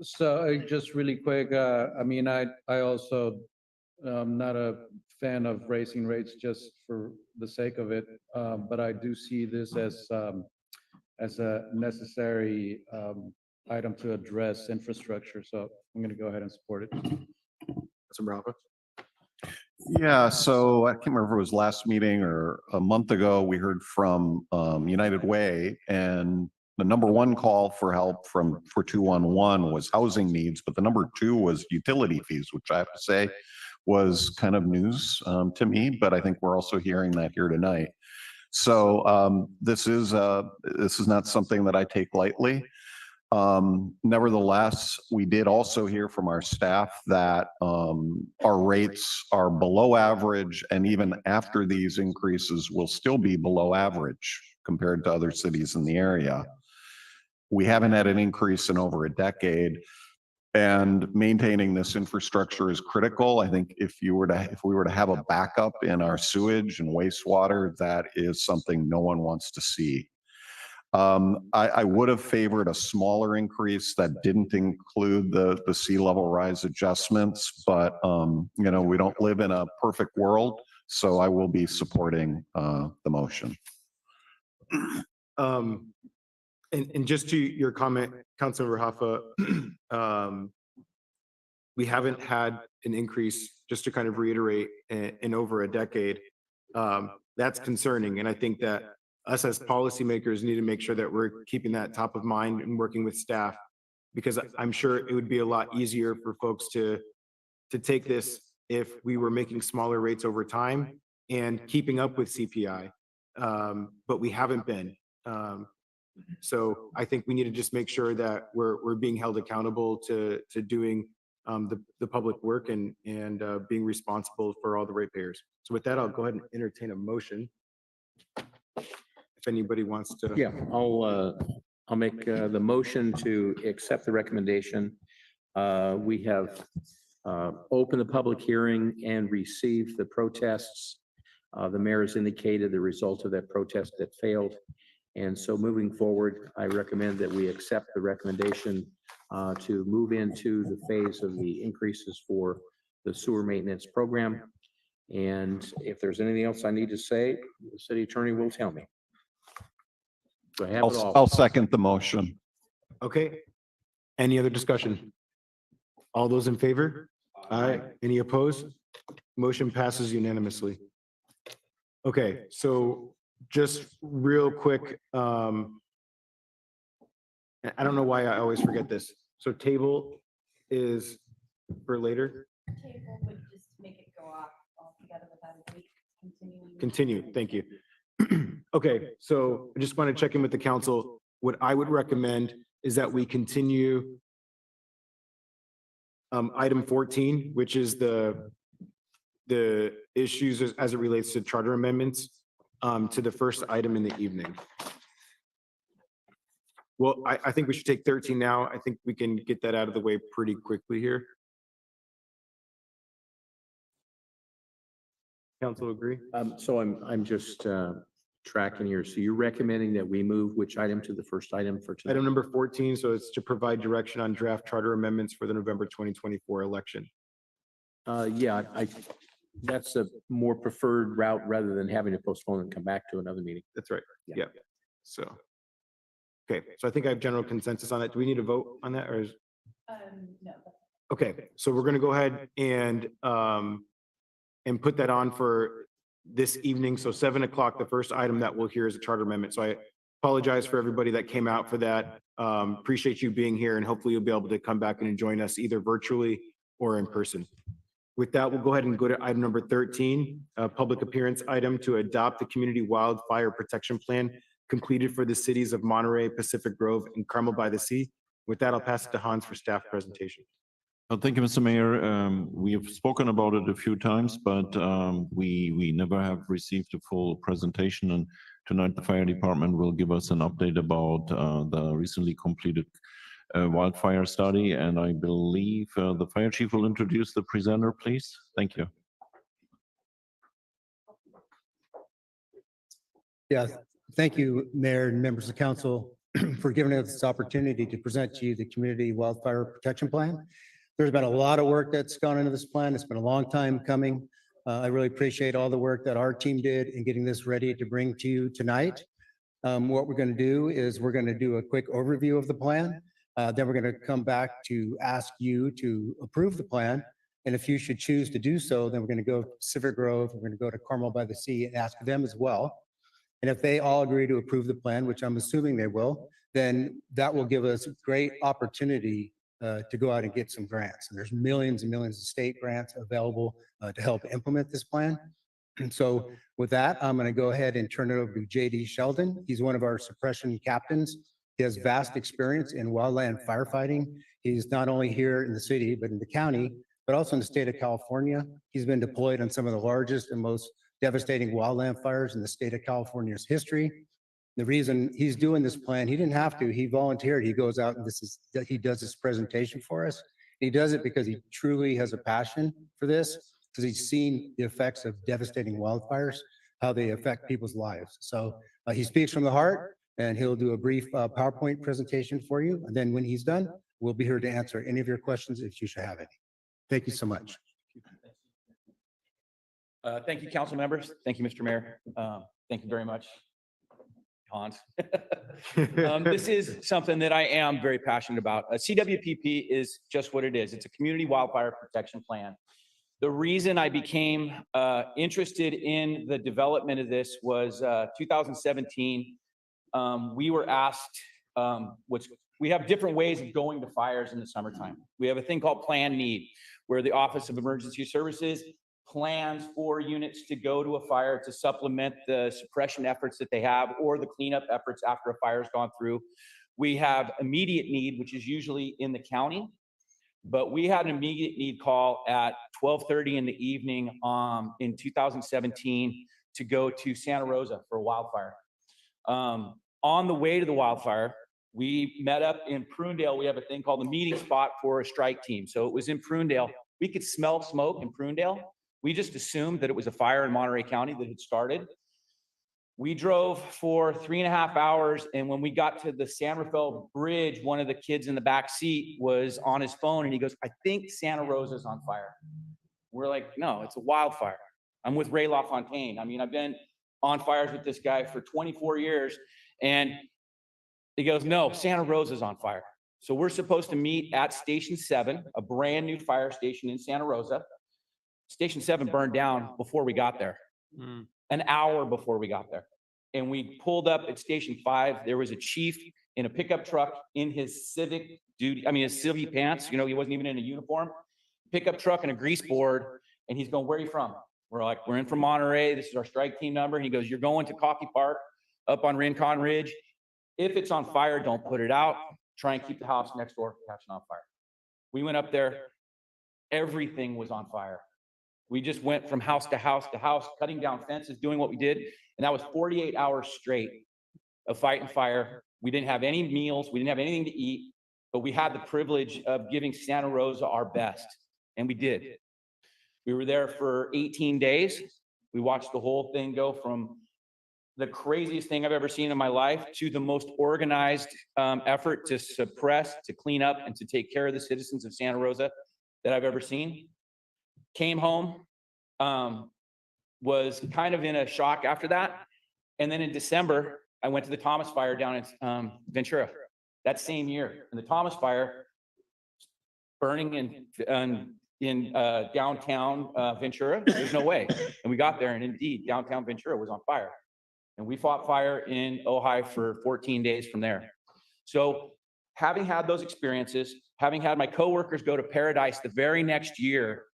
So just really quick, I also not a fan of raising rates just for the sake of it, but I do see this as a necessary item to address infrastructure. So I'm going to go ahead and support it. Councilman Bravo? Yeah, so I can't remember if it was last meeting or a month ago, we heard from United Way, and the number one call for help for 211 was housing needs, but the number two was utility fees, which I have to say was kind of news to me, but I think we're also hearing that here tonight. So this is not something that I take lightly. Nevertheless, we did also hear from our staff that our rates are below average, and even after these increases will still be below average compared to other cities in the area. We haven't had an increase in over a decade, and maintaining this infrastructure is critical. I think if we were to have a backup in our sewage and wastewater, that is something no one wants to see. I would have favored a smaller increase that didn't include the sea level rise adjustments, but you know, we don't live in a perfect world, so I will be supporting the motion. And just to your comment, Councilmember Hoffa, we haven't had an increase, just to kind of reiterate, in over a decade. That's concerning, and I think that us as policymakers need to make sure that we're keeping that top of mind and working with staff, because I'm sure it would be a lot easier for folks to take this if we were making smaller rates over time and keeping up with CPI, but we haven't been. So I think we need to just make sure that we're being held accountable to doing the public work and being responsible for all the ratepayers. So with that, I'll go ahead and entertain a motion. If anybody wants to. Yeah, I'll make the motion to accept the recommendation. We have opened the public hearing and received the protests. The mayor has indicated the result of that protest that failed. And so moving forward, I recommend that we accept the recommendation to move into the phase of the increases for the sewer maintenance program. And if there's anything else I need to say, the city attorney will tell me. So I have it all. I'll second the motion. Okay. Any other discussion? All those in favor? Aye. Any opposed? Motion passes unanimously. Okay, so just real quick, I don't know why I always forget this. So table is for later? Table would just make it go off altogether without a date. Continue, thank you. Okay, so I just want to check in with the council. What I would recommend is that we continue item 14, which is the issues as it relates to charter amendments, to the first item in the evening. Well, I think we should take 13 now. I think we can get that out of the way pretty quickly here. Council agree? So I'm just tracking here. So you're recommending that we move which item to the first item for tonight? Item number 14, so it's to provide direction on draft charter amendments for the November 2024 election. Yeah, that's a more preferred route rather than having to postpone and come back to another meeting. That's right. Yeah. So, okay, so I think I have general consensus on that. Do we need to vote on that, or is? No. Okay, so we're gonna go ahead and put that on for this evening. So 7 o'clock, the first item that we'll hear is a charter amendment. So I apologize for everybody that came out for that. Appreciate you being here, and hopefully you'll be able to come back and join us either virtually or in person. With that, we'll go ahead and go to item number 13, a public appearance item to adopt the community wildfire protection plan completed for the cities of Monterey, Pacific Grove, and Carmel by the Sea. With that, I'll pass it to Hans for staff presentation. Thank you, Mr. Mayor. We have spoken about it a few times, but we never have received a full presentation. And tonight, the fire department will give us an update about the recently completed wildfire study. And I believe the fire chief will introduce the presenter, please. Thank you. Yeah, thank you, Mayor and members of council, for giving us this opportunity to present to you the Community Wildfire Protection Plan. There's been a lot of work that's gone into this plan. It's been a long time coming. I really appreciate all the work that our team did in getting this ready to bring to you tonight. What we're going to do is we're going to do a quick overview of the plan. Then we're going to come back to ask you to approve the plan. And if you should choose to do so, then we're going to go to Pacific Grove. We're going to go to Carmel by the Sea and ask them as well. And if they all agree to approve the plan, which I'm assuming they will, then that will give us a great opportunity to go out and get some grants. And there's millions and millions of state grants available to help implement this plan. And so with that, I'm going to go ahead and turn it over to JD Sheldon. He's one of our suppression captains. He has vast experience in wildland firefighting. He's not only here in the city, but in the county, but also in the state of California. He's been deployed on some of the largest and most devastating wildland fires in the state of California's history. The reason he's doing this plan, he didn't have to, he volunteered. He goes out and he does this presentation for us. He does it because he truly has a passion for this, because he's seen the effects of devastating wildfires, how they affect people's lives. So he speaks from the heart, and he'll do a brief PowerPoint presentation for you. And then when he's done, we'll be here to answer any of your questions if you should have any. Thank you so much. Thank you, council members. Thank you, Mr. Mayor. Thank you very much, Hans. This is something that I am very passionate about. A CWPP is just what it is. It's a community wildfire protection plan. The reason I became interested in the development of this was 2017. We were asked, we have different ways of going to fires in the summertime. We have a thing called Plan Need, where the Office of Emergency Services plans for units to go to a fire to supplement the suppression efforts that they have or the cleanup efforts after a fire's gone through. We have immediate need, which is usually in the county, but we had an immediate need call at 12:30 in the evening in 2017 to go to Santa Rosa for a wildfire. On the way to the wildfire, we met up in Prunedale. We have a thing called the meeting spot for a strike team. So it was in Prunedale. We could smell smoke in Prunedale. We just assumed that it was a fire in Monterey County that had started. We drove for 3.5 hours, and when we got to the San Rafael Bridge, one of the kids in the back seat was on his phone, and he goes, "I think Santa Rosa's on fire." We're like, "No, it's a wildfire." I'm with Ray LaFontaine. I mean, I've been on fires with this guy for 24 years, and he goes, "No, Santa Rosa's on fire." So we're supposed to meet at Station 7, a brand new fire station in Santa Rosa. Station 7 burned down before we got there, an hour before we got there. And we pulled up at Station 5. There was a chief in a pickup truck in his civic pants. You know, he wasn't even in a uniform. Pickup truck and a grease board. And he's going, "Where are you from?" We're like, "We're in from Monterey. This is our strike team number." And he goes, "You're going to Coffee Park up on Rincon Ridge. If it's on fire, don't put it out. Try and keep the house next door from catching on fire." We went up there. Everything was on fire. We just went from house to house to house, cutting down fences, doing what we did. And that was 48 hours straight of fighting fire. We didn't have any meals. We didn't have anything to eat, but we had the privilege of giving Santa Rosa our best. And we did. We were there for 18 days. We watched the whole thing go from the craziest thing I've ever seen in my life to the most organized effort to suppress, to clean up, and to take care of the citizens of Santa Rosa that I've ever seen. Came home, was kind of in a shock after that. And then in December, I went to the Thomas Fire down in Ventura that same year. And the Thomas Fire burning in downtown Ventura, there's no way. And we got there, and indeed, downtown Ventura was on fire. And we fought fire in Ojai for 14 days from there. So having had those experiences, having had my coworkers go to Paradise the very next year,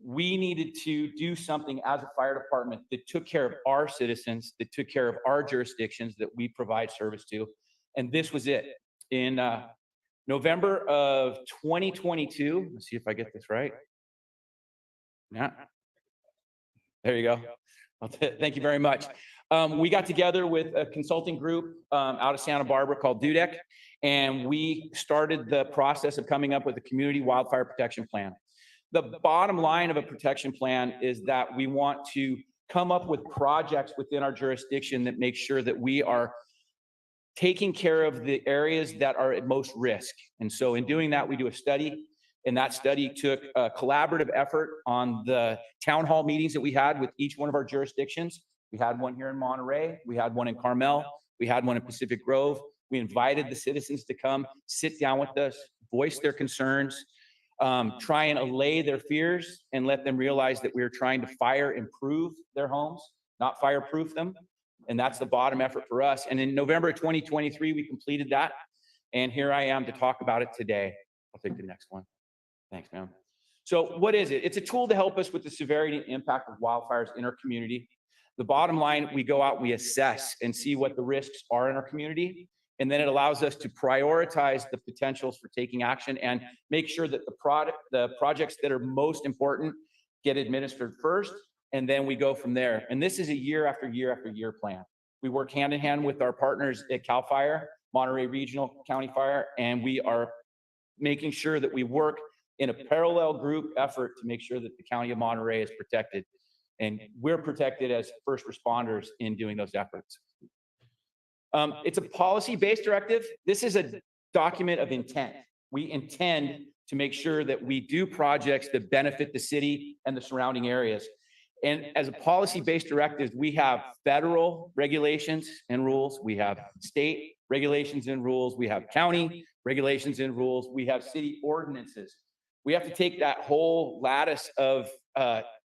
we needed to do something as a fire department that took care of our citizens, that took care of our jurisdictions that we provide service to. And this was it. In November of 2022, let's see if I get this right. Yeah. There you go. Thank you very much. We got together with a consulting group out of Santa Barbara called Dudek, and we started the process of coming up with a community wildfire protection plan. The bottom line of a protection plan is that we want to come up with projects within our jurisdiction that make sure that we are taking care of the areas that are at most risk. And so in doing that, we do a study, and that study took a collaborative effort on the town hall meetings that we had with each one of our jurisdictions. We had one here in Monterey, we had one in Carmel, we had one in Pacific Grove. We invited the citizens to come sit down with us, voice their concerns, try and allay their fears, and let them realize that we are trying to fire-improve their homes, not fireproof them. And that's the bottom effort for us. And in November of 2023, we completed that. And here I am to talk about it today. I'll take the next one. Thanks, ma'am. So what is it? It's a tool to help us with the severity and impact of wildfires in our community. The bottom line, we go out, we assess and see what the risks are in our community. And then it allows us to prioritize the potentials for taking action and make sure that the projects that are most important get administered first, and then we go from there. And this is a year after year after year plan. We work hand in hand with our partners at CAL FIRE, Monterey Regional County Fire, and we are making sure that we work in a parallel group effort to make sure that the County of Monterey is protected. And we're protected as first responders in doing those efforts. It's a policy-based directive. This is a document of intent. We intend to make sure that we do projects that benefit the city and the surrounding areas. And as a policy-based directive, we have federal regulations and rules. We have state regulations and rules. We have county regulations and rules. We have city ordinances. We have to take that whole lattice of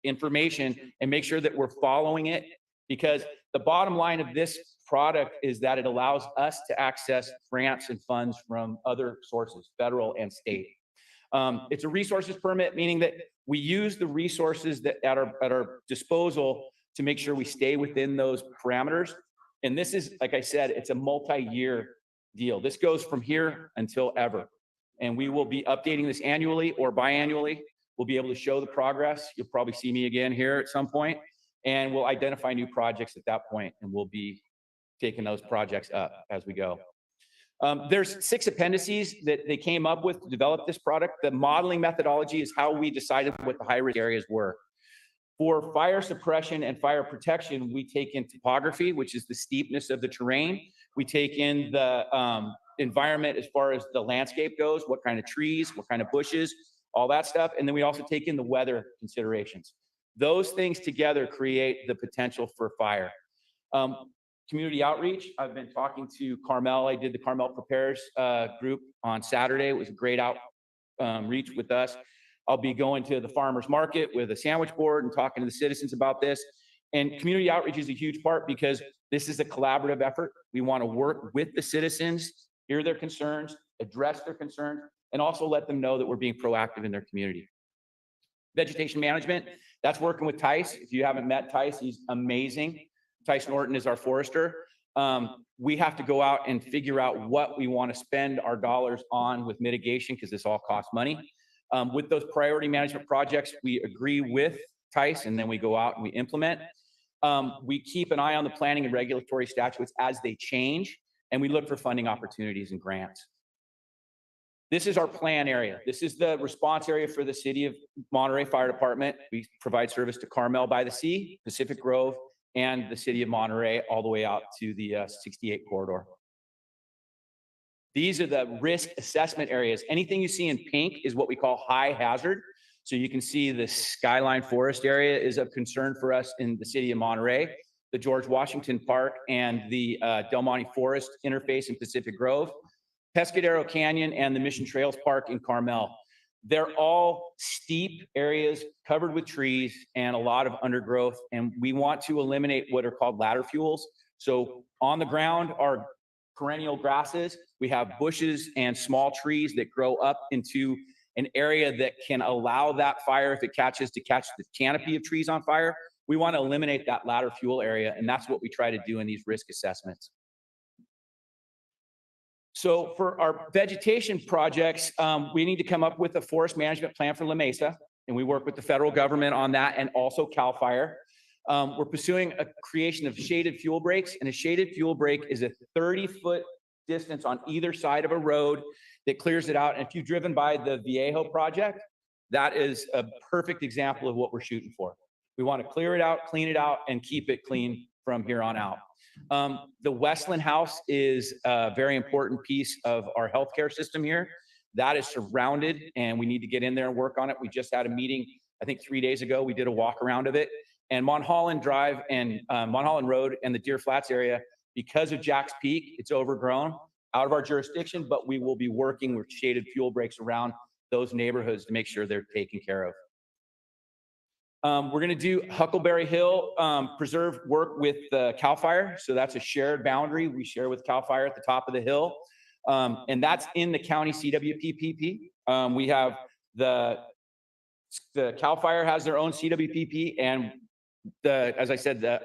information and make sure that we're following it, because the bottom line of this product is that it allows us to access grants and funds from other sources, federal and state. It's a resources permit, meaning that we use the resources that at our disposal to make sure we stay within those parameters. And this is, like I said, it's a multi-year deal. This goes from here until ever. And we will be updating this annually or biannually. We'll be able to show the progress. You'll probably see me again here at some point, and we'll identify new projects at that point, and we'll be taking those projects up as we go. There's 6 appendices that they came up with to develop this product. The modeling methodology is how we decided what the high-risk areas were. For fire suppression and fire protection, we take in topography, which is the steepness of the terrain. We take in the environment as far as the landscape goes, what kind of trees, what kind of bushes, all that stuff. And then we also take in the weather considerations. Those things together create the potential for fire. Community outreach, I've been talking to Carmel. I did the Carmel Prepares group on Saturday. It was a great outreach with us. I'll be going to the farmer's market with a sandwich board and talking to the citizens about this. And community outreach is a huge part because this is a collaborative effort. We want to work with the citizens, hear their concerns, address their concerns, and also let them know that we're being proactive in their community. Vegetation management, that's working with Tice. If you haven't met Tice, he's amazing. Tice Norton is our forester. We have to go out and figure out what we want to spend our dollars on with mitigation, because this all costs money. With those priority management projects, we agree with Tice, and then we go out and we implement. We keep an eye on the planning and regulatory statutes as they change, and we look for funding opportunities and grants. This is our plan area. This is the response area for the City of Monterey Fire Department. We provide service to Carmel by the Sea, Pacific Grove, and the City of Monterey, all the way out to the 68 corridor. These are the risk assessment areas. Anything you see in pink is what we call high hazard. So you can see the Skyline Forest area is of concern for us in the City of Monterey, the George Washington Park and the Del Monte Forest interface in Pacific Grove, Pescadero Canyon, and the Mission Trails Park in Carmel. They're all steep areas covered with trees and a lot of undergrowth, and we want to eliminate what are called ladder fuels. So on the ground are perennial grasses. We have bushes and small trees that grow up into an area that can allow that fire, if it catches, to catch the canopy of trees on fire. We want to eliminate that ladder fuel area, and that's what we try to do in these risk assessments. So for our vegetation projects, we need to come up with a forest management plan for La Mesa, and we work with the federal government on that, and also CAL FIRE. We're pursuing a creation of shaded fuel breaks, and a shaded fuel break is a 30-foot distance on either side of a road that clears it out. And if you've driven by the Viejo project, that is a perfect example of what we're shooting for. We want to clear it out, clean it out, and keep it clean from here on out. The Westland House is a very important piece of our healthcare system here. That is surrounded, and we need to get in there and work on it. We just had a meeting, I think 3 days ago. We did a walk around of it. And Mulholland Drive and Mulholland Road and the Deer Flats area, because of Jack's Peak, it's overgrown, out of our jurisdiction, but we will be working with shaded fuel breaks around those neighborhoods to make sure they're taken care of. We're going to do Huckleberry Hill Preserve work with CAL FIRE. So that's a shared boundary we share with CAL FIRE at the top of the hill. And that's in the county CWPPP. We have the CAL FIRE has their own CWPP, and as I said, the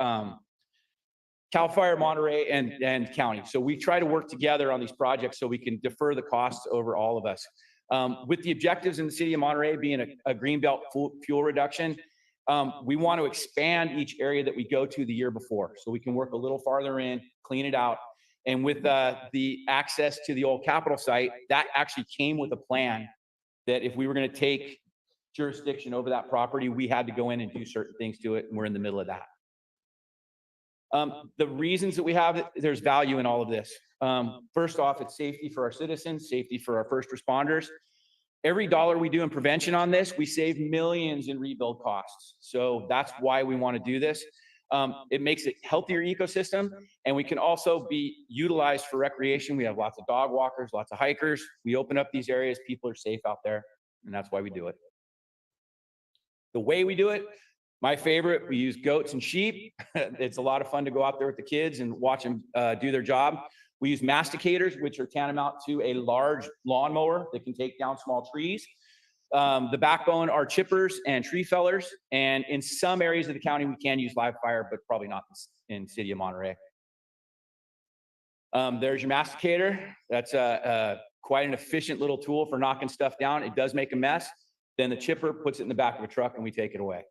CAL FIRE, Monterey, and county. So we try to work together on these projects so we can defer the costs over all of us. With the objectives in the city of Monterey being a greenbelt fuel reduction, we want to expand each area that we go to the year before, so we can work a little farther in, clean it out. And with the access to the old Capitol site, that actually came with a plan that if we were going to take jurisdiction over that property, we had to go in and do certain things to it, and we're in the middle of that. The reasons that we have it, there's value in all of this. First off, it's safety for our citizens, safety for our first responders. Every dollar we do in prevention on this, we save millions in rebuild costs. So that's why we want to do this. It makes it healthier ecosystem, and we can also be utilized for recreation. We have lots of dog walkers, lots of hikers. We open up these areas, people are safe out there, and that's why we do it. The way we do it, my favorite, we use goats and sheep. It's a lot of fun to go out there with the kids and watch them do their job. We use masticators, which are tantamount to a large lawnmower that can take down small trees. The backbone are chippers and tree fellers. And in some areas of the county, we can use live fire, but probably not in the city of Monterey. There's your masticator. That's quite an efficient little tool for knocking stuff down. It does make a mess. Then the chipper puts it in the back of a truck and we take it away.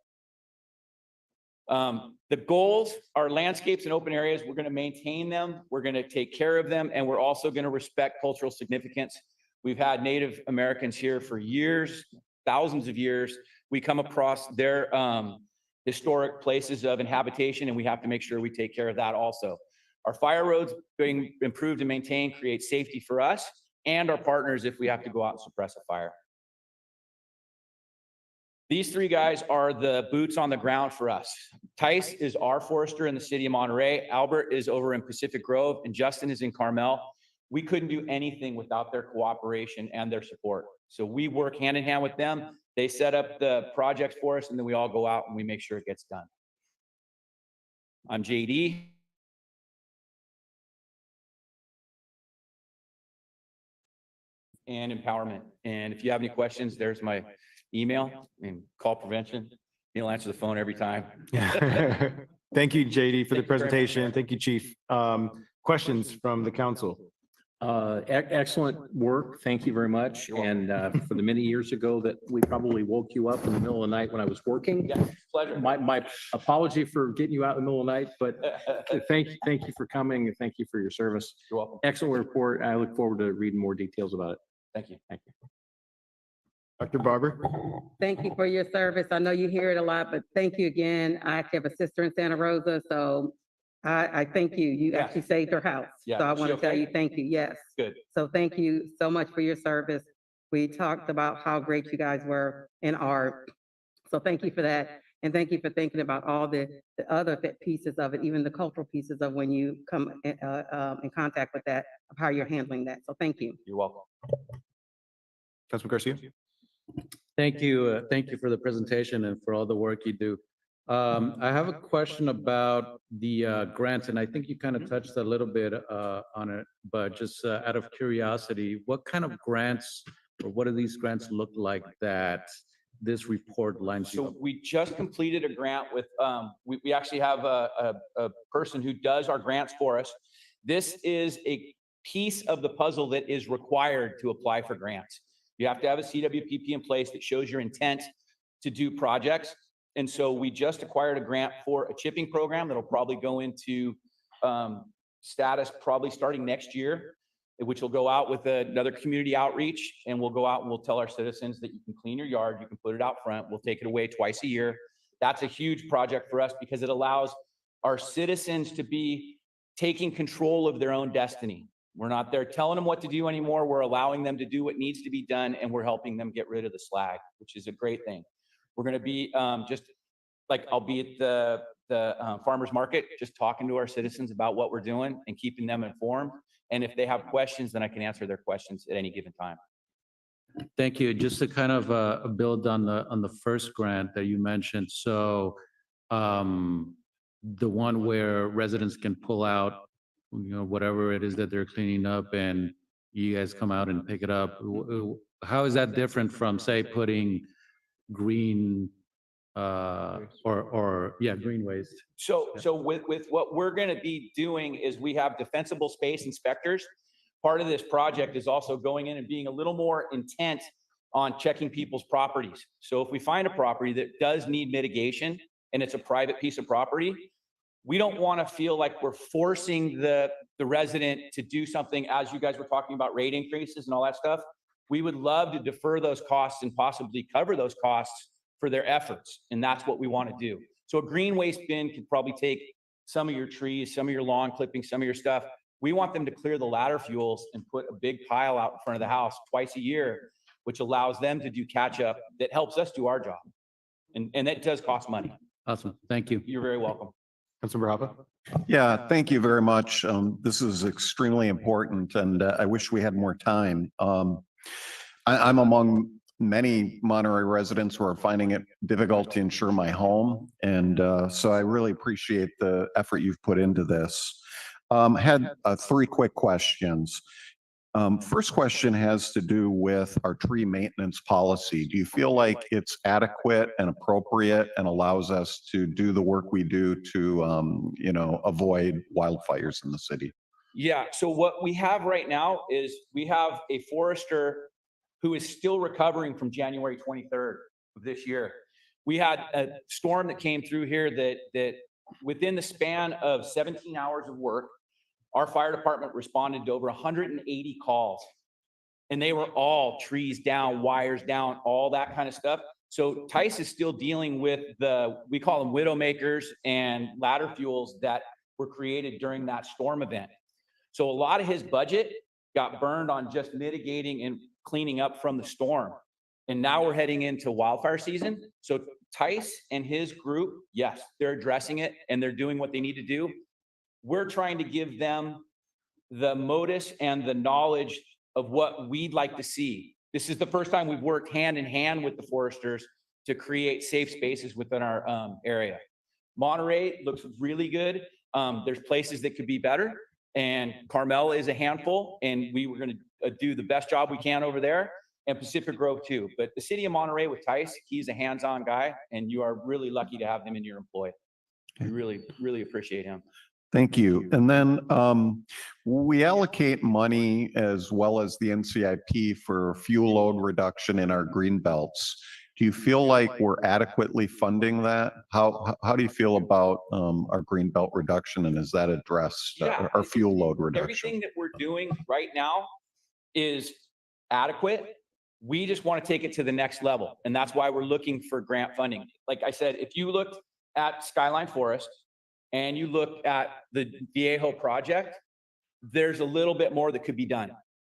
The goals are landscapes and open areas. We're going to maintain them. We're going to take care of them. And we're also going to respect cultural significance. We've had Native Americans here for years, thousands of years. We come across their historic places of inhabitation, and we have to make sure we take care of that also. Our fire roads being improved and maintained create safety for us and our partners if we have to go out and suppress a fire. These three guys are the boots on the ground for us. Tice is our forester in the city of Monterey. Albert is over in Pacific Grove, and Justin is in Carmel. We couldn't do anything without their cooperation and their support. So we work hand in hand with them. They set up the projects for us, and then we all go out and we make sure it gets done. I'm JD. And empowerment. And if you have any questions, there's my email and call prevention. He'll answer the phone every time. Thank you, JD, for the Thank you very much. presentation. Thank you, Chief. Questions from the council? Excellent work. Thank you very much. And for the many years ago that we probably woke you up in the middle of the night when I was working. Yeah, pleasure. My apology for getting you out in the middle of the night, but thank you for coming and thank you for your service. You're welcome. Excellent report. I look forward to reading more details about it. Thank you. Thank you. Dr. Barber? Thank you for your service. I know you hear it a lot, but thank you again. I actually have a sister in Santa Rosa, so I thank you. You Yeah. actually saved her house. Yeah. So I Is want she to tell okay? you, thank you. Yes. Good. So thank you so much for your service. We talked about how great you guys were in art. So thank you for that. And thank you for thinking about all the other pieces of it, even the cultural pieces of when you come in contact with that, of how you're handling that. So thank you. You're welcome. Councilman Garcia? Thank you. Thank you for the presentation and for all the work you do. I have a question about the grants, and I think you kind of touched a little bit on it, but just out of curiosity, what kind of grants or what do these grants look like that this report lines you So up? we just completed a grant with, we actually have a person who does our grants for us. This is a piece of the puzzle that is required to apply for grants. You have to have a CWPP in place that shows your intent to do projects. And so we just acquired a grant for a chipping program that'll probably go into status probably starting next year, which will go out with another community outreach, and we'll go out and we'll tell our citizens that you can clean your yard, you can put it out front, we'll take it away twice a year. That's a huge project for us because it allows our citizens to be taking control of their own destiny. We're not there telling them what to do anymore. We're allowing them to do what needs to be done, and we're helping them get rid of the slag, which is a great thing. We're going to be just like I'll be at the farmers market, just talking to our citizens about what we're doing and keeping them informed. And if they have questions, then I can answer their questions at any given time. Thank you. Just to kind of build on the first grant that you mentioned. So the one where residents can pull out, whatever it is that they're cleaning up and you guys come out and pick it up. How is that different from, say, putting green green waste? So with what we're gonna be doing is we have defensible space inspectors. Part of this project is also going in and being a little more intent on checking people's properties. So if we find a property that does need mitigation and it's a private piece of property, we don't want to feel like we're forcing the resident to do something, as you guys were talking about rate increases and all that stuff. We would love to defer those costs and possibly cover those costs for their efforts. And that's what we want to do. So a green waste bin could probably take some of your trees, some of your lawn clippings, some of your stuff. We want them to clear the ladder fuels and put a big pile out in front of the house twice a year, which allows them to do catch up. That helps us do our job. And that does cost money. Awesome. Thank you. You're very welcome. Councilmember Hapa? Yeah, thank you very much. This is extremely important, and I wish we had more time. I'm among many Monterey residents who are finding it difficult to insure my home, and so I really appreciate the effort you've put into this. Had three quick questions. First question has to do with our tree maintenance policy. Do you feel like it's adequate and appropriate and allows us to do the work we do to, avoid wildfires in the city? Yeah, so what we have right now is we have a forester who is still recovering from January 23rd of this year. We had a storm that came through here that within the span of 17 hours of work, our fire department responded to over 180 calls. And they were all trees down, wires down, all that kind of stuff. So Tice is still dealing with we call them widowmakers and ladder fuels that were created during that storm event. So a lot of his budget got burned on just mitigating and cleaning up from the storm. And now we're heading into wildfire season. So Tice and his group, yes, they're addressing it and they're doing what they need to do. We're trying to give them the modus and the knowledge of what we'd like to see. This is the first time we've worked hand in hand with the foresters to create safe spaces within our area. Monterey looks really good. There's places that could be better, and Carmel is a handful, and we were going to do the best job we can over there, and Pacific Grove too. But the city of Monterey with Tice, he's a hands-on guy, and you are really lucky to have him in your employ. We really, really appreciate him. Thank you. And then we allocate money as well as the NCIP for fuel load reduction in our green belts. Do you feel like we're adequately funding that? How do you feel about our green belt reduction, and is that addressed, our fuel load reduction? Everything that we're doing right now is adequate. We just want to take it to the next level. And that's why we're looking for grant funding. Like I said, if you looked at Skyline Forest and you look at the Viejo project, there's a little bit more that could be done.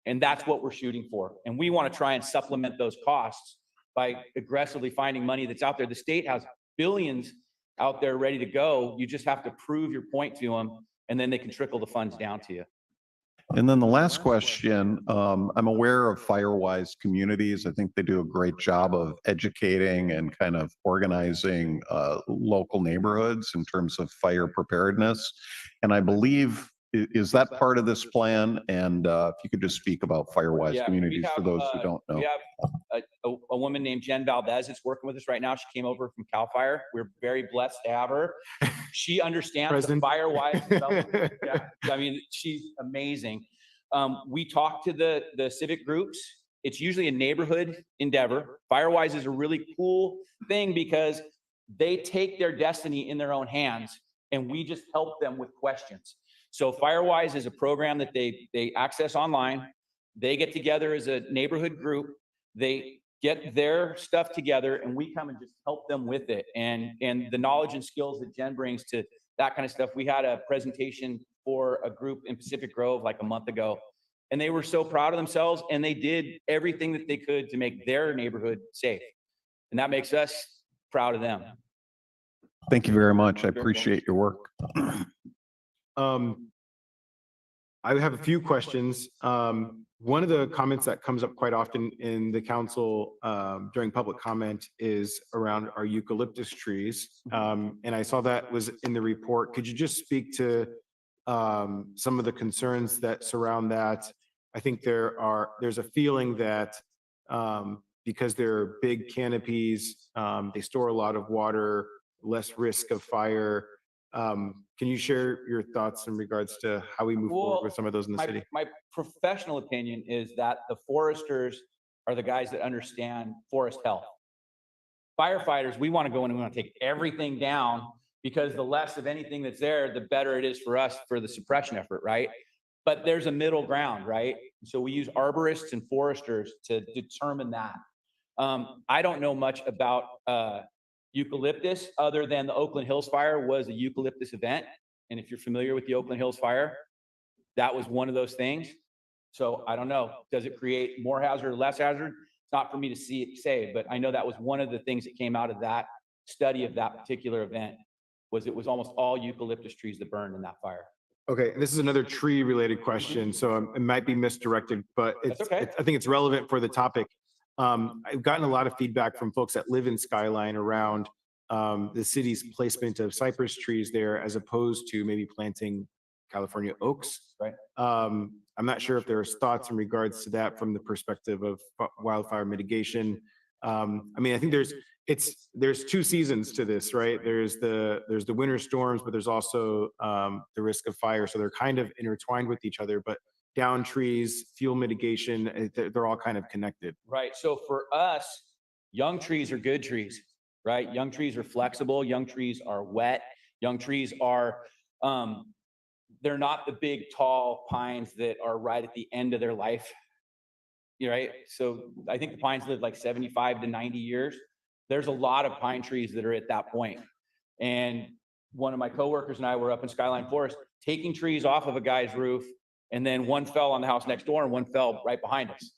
And that's what we're shooting for. And we want to try and supplement those costs by aggressively finding money that's out there. The state has billions out there ready to go. You just have to prove your point to them, and then they can trickle the funds down to you. And then the last question, I'm aware of Firewise communities. I think they do a great job of educating and kind of organizing local neighborhoods in terms of fire preparedness. And I believe, is that part of this plan? And if you could just speak about Firewise communities for those who don't know. We have a woman named Jen Valdez that's working with us right now. She came over from CAL FIRE. We're very blessed to have her. She understands the Firewise. Yeah, I mean, she's amazing. We talk to the civic groups. It's usually a neighborhood endeavor. Firewise is a really cool thing because they take their destiny in their own hands, and we just help them with questions. So Firewise is a program that they access online. They get together as a neighborhood group. They get their stuff together, and we come and just help them with it. And the knowledge and skills that Jen brings to that kind of stuff. We had a presentation for a group in Pacific Grove like a month ago, and they were so proud of themselves, and they did everything that they could to make their neighborhood safe. And that makes us proud of them. Thank you very much. I appreciate your work. I have a few questions. One of the comments that comes up quite often in the council during public comment is around our eucalyptus trees. And I saw that was in the report. Could you just speak to some of the concerns that surround that? I think there's a feeling that because they're big canopies, they store a lot of water, less risk of fire. Can you share your thoughts in regards to how we move forward with some of those in the city? My professional opinion is that the foresters are the guys that understand forest health. Firefighters, we want to go in and we want to take everything down because the less of anything that's there, the better it is for us for the suppression effort, right? But there's a middle ground, right? So we use arborists and foresters to determine that. I don't know much about eucalyptus other than the Oakland Hills fire was a eucalyptus event. And if you're familiar with the Oakland Hills fire, that was one of those things. So I don't know, does it create more hazard or less hazard? It's not for me to say, but I know that was one of the things that came out of that study of that particular event was it was almost all eucalyptus trees that burned in that fire. Okay, this is another tree related question, so it might be misdirected, but okay. I think it's relevant for the topic. I've gotten a lot of feedback from folks that live in Skyline around the city's placement of cypress trees there as opposed to maybe planting California oaks. Right. I'm not sure if there's thoughts in regards to that from the perspective of wildfire mitigation. I mean, I think there's two seasons to this, right? There's the winter storms, but there's also the risk of fire. So they're kind of intertwined with each other, but down trees, fuel mitigation, they're all kind of connected. Right. So for us, young trees are good trees, right? Young trees are flexible. Young trees are wet. Young trees are, they're not the big, tall pines that are right at the end of their life. Right. So I think the pines live like 75 to 90 years. There's a lot of pine trees that are at that point. And one of my coworkers and I were up in Skyline Forest taking trees off of a guy's roof, and then one fell on the house next door and one fell right behind us.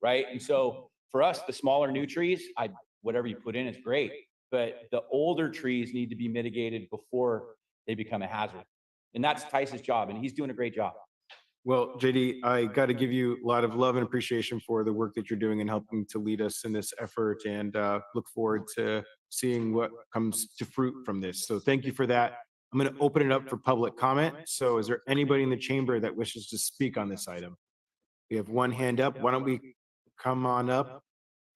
Right. And so for us, the smaller new trees, whatever you put in is great, but the older trees need to be mitigated before they become a hazard. And that's Tice's job, and he's doing a great job. Well, JD, I got to give you a lot of love and appreciation for the work that you're doing and helping to lead us in this effort, and look forward to seeing what comes to fruit from this. So thank you for that. I'm going to open it up for public comment. So is there anybody in the chamber that wishes to speak on this item? We have one hand up. Why don't we come on up?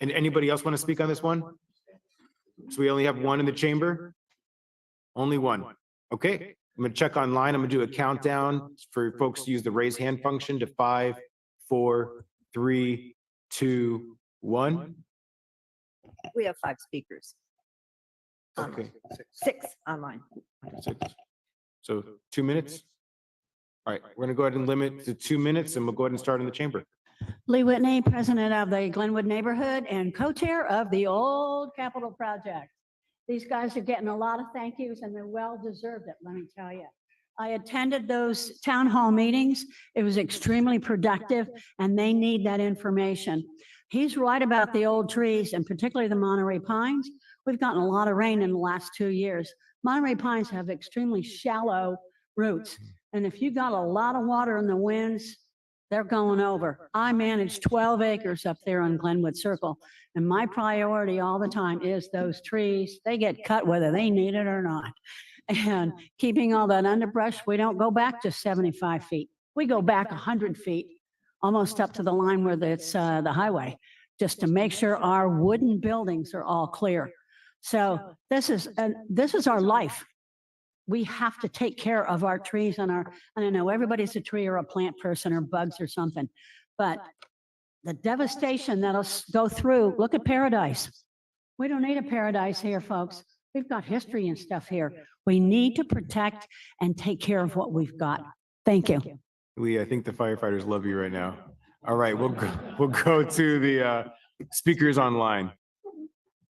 And anybody else want to speak on this one? So we only have one in the chamber? Only one. Okay. I'm going to check online. I'm going to do a countdown for folks to use the raise hand function to 5, 4, 3, 2, 1. We have 5 speakers. Okay. 6 online. 6. So 2 minutes. All right, we're going to go ahead and limit to 2 minutes, and we'll go ahead and start in the chamber. Lee Whitney, president of the Glenwood neighborhood and co-chair of the Old Capitol Project. These guys are getting a lot of thank yous, and they're well deserved it, let me tell you. I attended those town hall meetings. It was extremely productive, and they need that information. He's right about the old trees, and particularly the Monterey pines. We've gotten a lot of rain in the last 2 years. Monterey pines have extremely shallow roots, and if you got a lot of water in the winds, they're going over. I manage 12 acres up there on Glenwood Circle, and my priority all the time is those trees. They get cut whether they need it or not. And keeping all that underbrush, we don't go back to 75 feet. We go back 100 feet, almost up to the line where it's the highway, just to make sure our wooden buildings are all clear. So this is our life. We have to take care of our trees and I don't know, everybody's a tree or a plant person or bugs or something, but the devastation that'll go through, look at Paradise. We don't need a paradise here, folks. We've got history and stuff here. We need to protect and take care of what we've got. Thank you. Lee, I think the firefighters love you right now. All right, we'll go to the speakers online.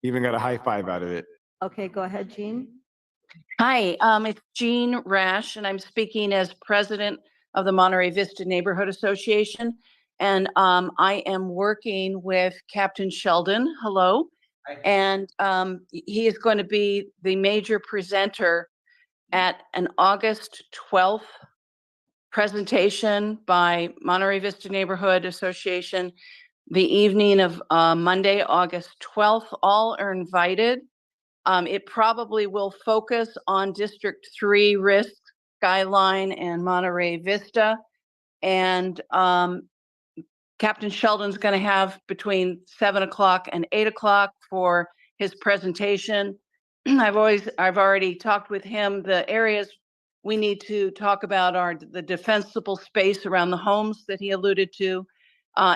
Even got a high five out of it. Okay, go ahead, Jean. Hi, it's Jean Rash, and I'm speaking as president of the Monterey Vista Neighborhood Association. And I am working with Captain Sheldon. Hello. And he is going to be the major presenter at an August 12th presentation by Monterey Vista Neighborhood Association the evening of Monday, August 12th. All are invited. It probably will focus on District 3 risk, Skyline, and Monterey Vista. And Captain Sheldon's going to have between 7 o'clock and 8 o'clock for his presentation. I've already talked with him. The areas we need to talk about are the defensible space around the homes that he alluded to.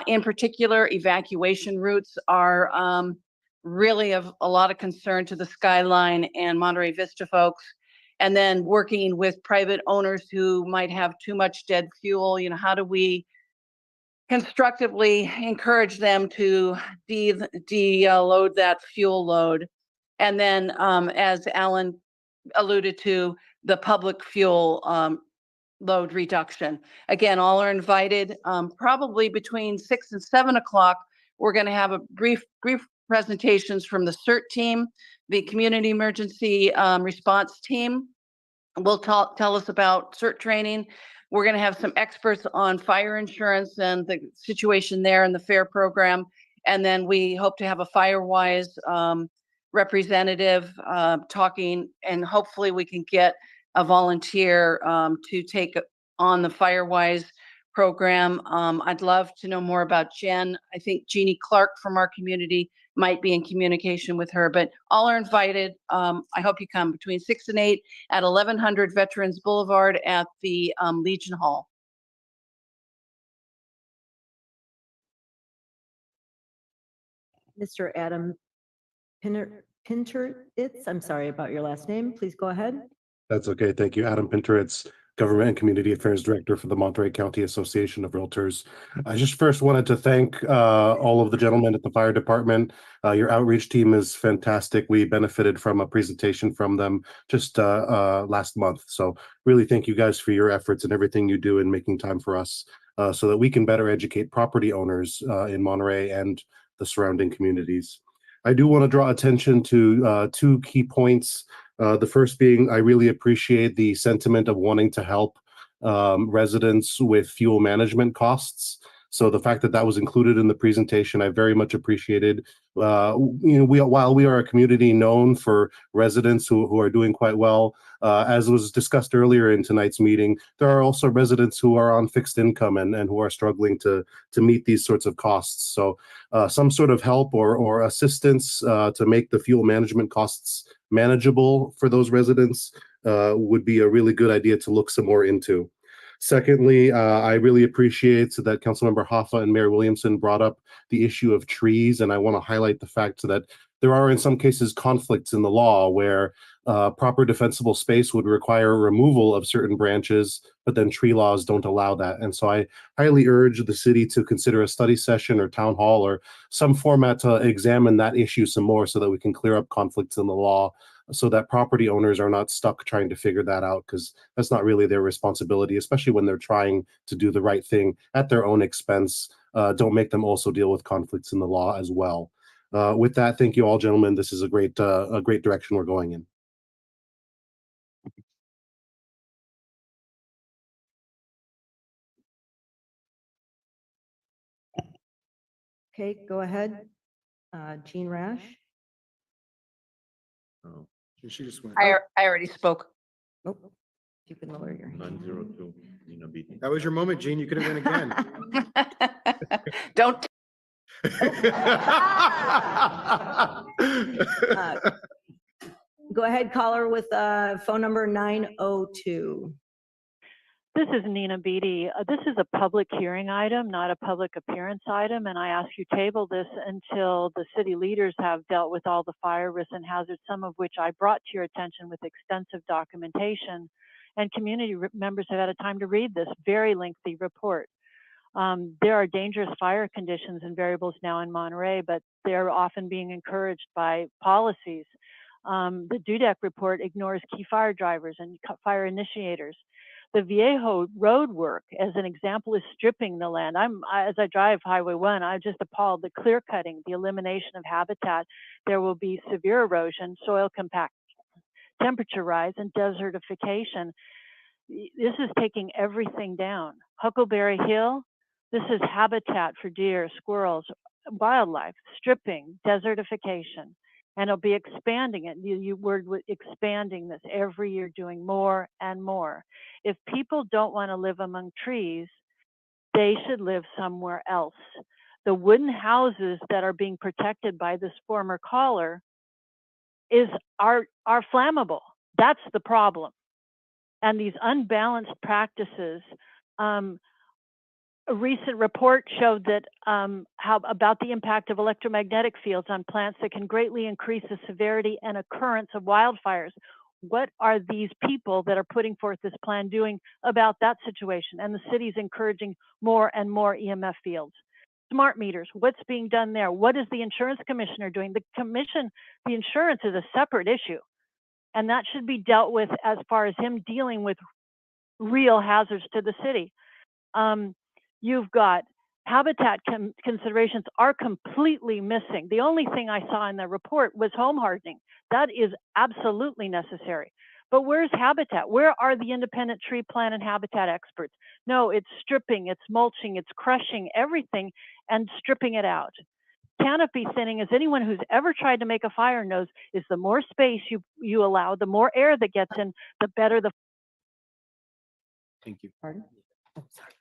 In particular, evacuation routes are really of a lot of concern to the Skyline and Monterey Vista folks. And then working with private owners who might have too much dead fuel, how do we constructively encourage them to de-load that fuel load? And then, as Alan alluded to, the public fuel load reduction. Again, all are invited. Probably between 6 and 7 o'clock, we're going to have a brief presentations from the CERT team, the Community Emergency Response Team. Will tell us about CERT training. We're going to have some experts on fire insurance and the situation there in the FAIR program. And then we hope to have a FireWise representative talking, and hopefully we can get a volunteer to take on the FireWise program. I'd love to know more about Jen. I think Jeannie Clark from our community might be in communication with her, but all are invited. I hope you come between 6 and 8 at 1100 Veterans Boulevard at the Legion Hall. Mr. Adam Pinteritz, I'm sorry about your last name. Please go ahead. That's okay. Thank you. Adam Pinteritz, Government and Community Affairs Director for the Monterey County Association of Realtors. I just first wanted to thank all of the gentlemen at the fire department. Your outreach team is fantastic. We benefited from a presentation from them just last month. So really thank you guys for your efforts and everything you do in making time for us so that we can better educate property owners in Monterey and the surrounding communities. I do want to draw attention to two key points. The first being, I really appreciate the sentiment of wanting to help residents with fuel management costs. So the fact that that was included in the presentation, I very much appreciated. While we are a community known for residents who are doing quite well, as was discussed earlier in tonight's meeting, there are also residents who are on fixed income and who are struggling to meet these sorts of costs. So some sort of help or assistance to make the fuel management costs manageable for those residents would be a really good idea to look some more into. Secondly, I really appreciate that Councilmember Hoffa and Mayor Williamson brought up the issue of trees, and I want to highlight the fact that there are in some cases conflicts in the law where proper defensible space would require removal of certain branches, but then tree laws don't allow that. And so I highly urge the city to consider a study session or town hall or some format to examine that issue some more so that we can clear up conflicts in the law so that property owners are not stuck trying to figure that out, because that's not really their responsibility, especially when they're trying to do the right thing at their own expense. Don't make them also deal with conflicts in the law as well. With that, thank you all, gentlemen. This is a great direction we're going in. Okay, go ahead. Jean Rash. Oh, she just went. I already spoke. Oh, you can lower your hand. 902, Nina B. That was your moment, Jean. You could have went again. Don't. Go ahead, caller with phone number 902. This is Nina Beatty. This is a public hearing item, not a public appearance item, and I ask you table this until the city leaders have dealt with all the fire risks and hazards, some of which I brought to your attention with extensive documentation, and community members have had a time to read this very lengthy report. There are dangerous fire conditions and variables now in Monterey, but they're often being encouraged by policies. The DUDEC report ignores key fire drivers and fire initiators. The Viejo road work, as an example, is stripping the land. As I drive Highway 1, I'm just appalled. The clear cutting, the elimination of habitat, there will be severe erosion, soil compaction, temperature rise, and desertification. This is taking everything down. Huckleberry Hill, this is habitat for deer, squirrels, wildlife, stripping, desertification, and it'll be expanding it. We're expanding this every year, doing more and more. If people don't want to live among trees, they should live somewhere else. The wooden houses that are being protected by this former caller are flammable. That's the problem. And these unbalanced practices, a recent report showed that how about the impact of electromagnetic fields on plants that can greatly increase the severity and occurrence of wildfires. What are these people that are putting forth this plan doing about that situation? And the city's encouraging more and more EMF fields. Smart meters, what's being done there? What is the insurance commissioner doing? The insurance is a separate issue. And that should be dealt with as far as him dealing with real hazards to the city. You've got habitat considerations are completely missing. The only thing I saw in the report was home hardening. That is absolutely necessary. But where's habitat? Where are the independent tree plant and habitat experts? No, it's stripping, it's mulching, it's crushing everything and stripping it out. Canopy thinning, as anyone who's ever tried to make a fire knows, is the more space you allow, the more air that gets in, the better the. Thank you. Pardon? Oh, sorry.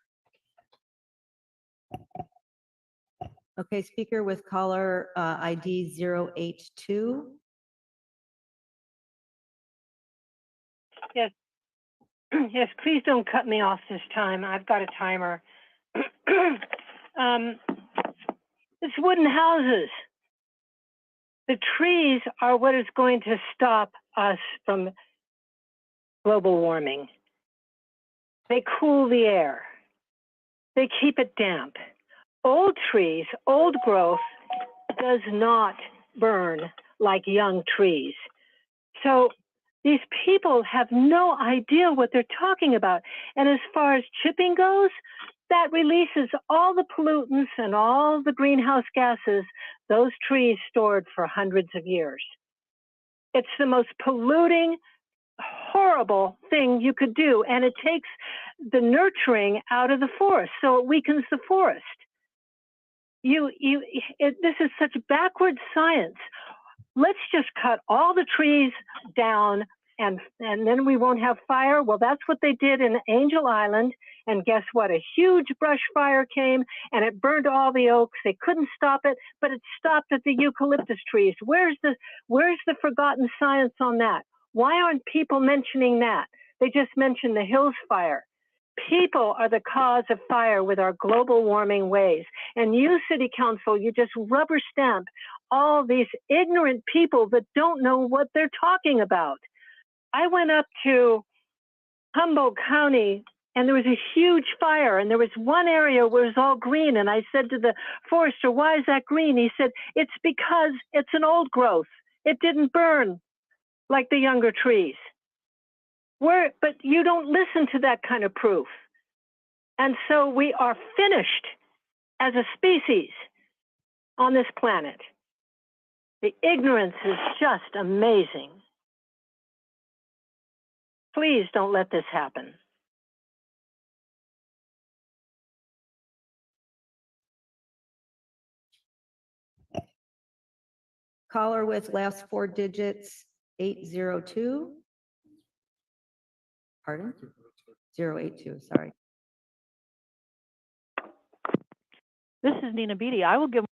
Okay, speaker with caller ID 082. Yes. Yes, please don't cut me off this time. I've got a timer. It's wooden houses. The trees are what is going to stop us from global warming. They cool the air. They keep it damp. Old trees, old growth does not burn like young trees. So these people have no idea what they're talking about. And as far as chipping goes, that releases all the pollutants and all the greenhouse gases those trees stored for hundreds of years. It's the most polluting, horrible thing you could do. And it takes the nurturing out of the forest, so it weakens the forest. This is such backward science. Let's just cut all the trees down and then we won't have fire. Well, that's what they did in Angel Island. And guess what? A huge brush fire came and it burned all the oaks. They couldn't stop it, but it stopped at the eucalyptus trees. Where's the forgotten science on that? Why aren't people mentioning that? They just mentioned the Hills fire. People are the cause of fire with our global warming ways. And you, City Council, you just rubber stamp all these ignorant people that don't know what they're talking about. I went up to Humboldt County and there was a huge fire and there was one area where it was all green. And I said to the forester, why is that green? He said, it's because it's an old growth. It didn't burn like the younger trees. But you don't listen to that kind of proof. And so we are finished as a species on this planet. The ignorance is just amazing. Please don't let this happen. Caller with last four digits, 802. Pardon? 082, sorry. This is Nina Beatty. I will give.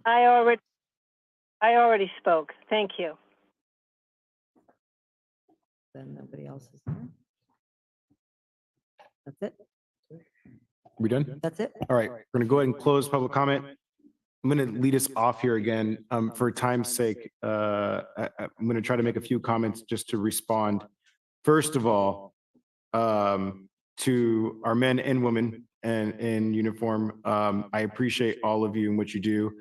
I already spoke. Thank you. Then nobody else is there. That's it? We done? That's it? All right, we're gonna go ahead and close public comment. I'm gonna lead us off here again. For time's sake, I'm gonna try to make a few comments just to respond. First of all, to our men and women in uniform, I appreciate all of you and what you do.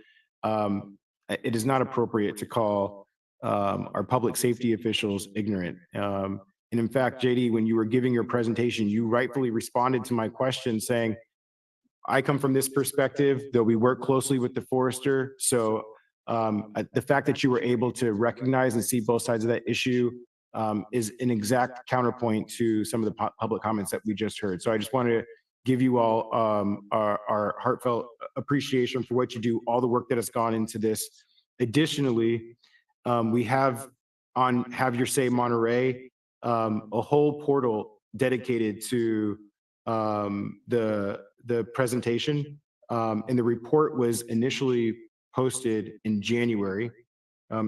It is not appropriate to call our public safety officials ignorant. And in fact, JD, when you were giving your presentation, you rightfully responded to my question saying, I come from this perspective, though we work closely with the forester. So the fact that you were able to recognize and see both sides of that issue is an exact counterpoint to some of the public comments that we just heard. So I just wanted to give you all our heartfelt appreciation for what you do, all the work that has gone into this. Additionally, we have on Have Your Say Monterey, a whole portal dedicated to the presentation. And the report was initially posted in January.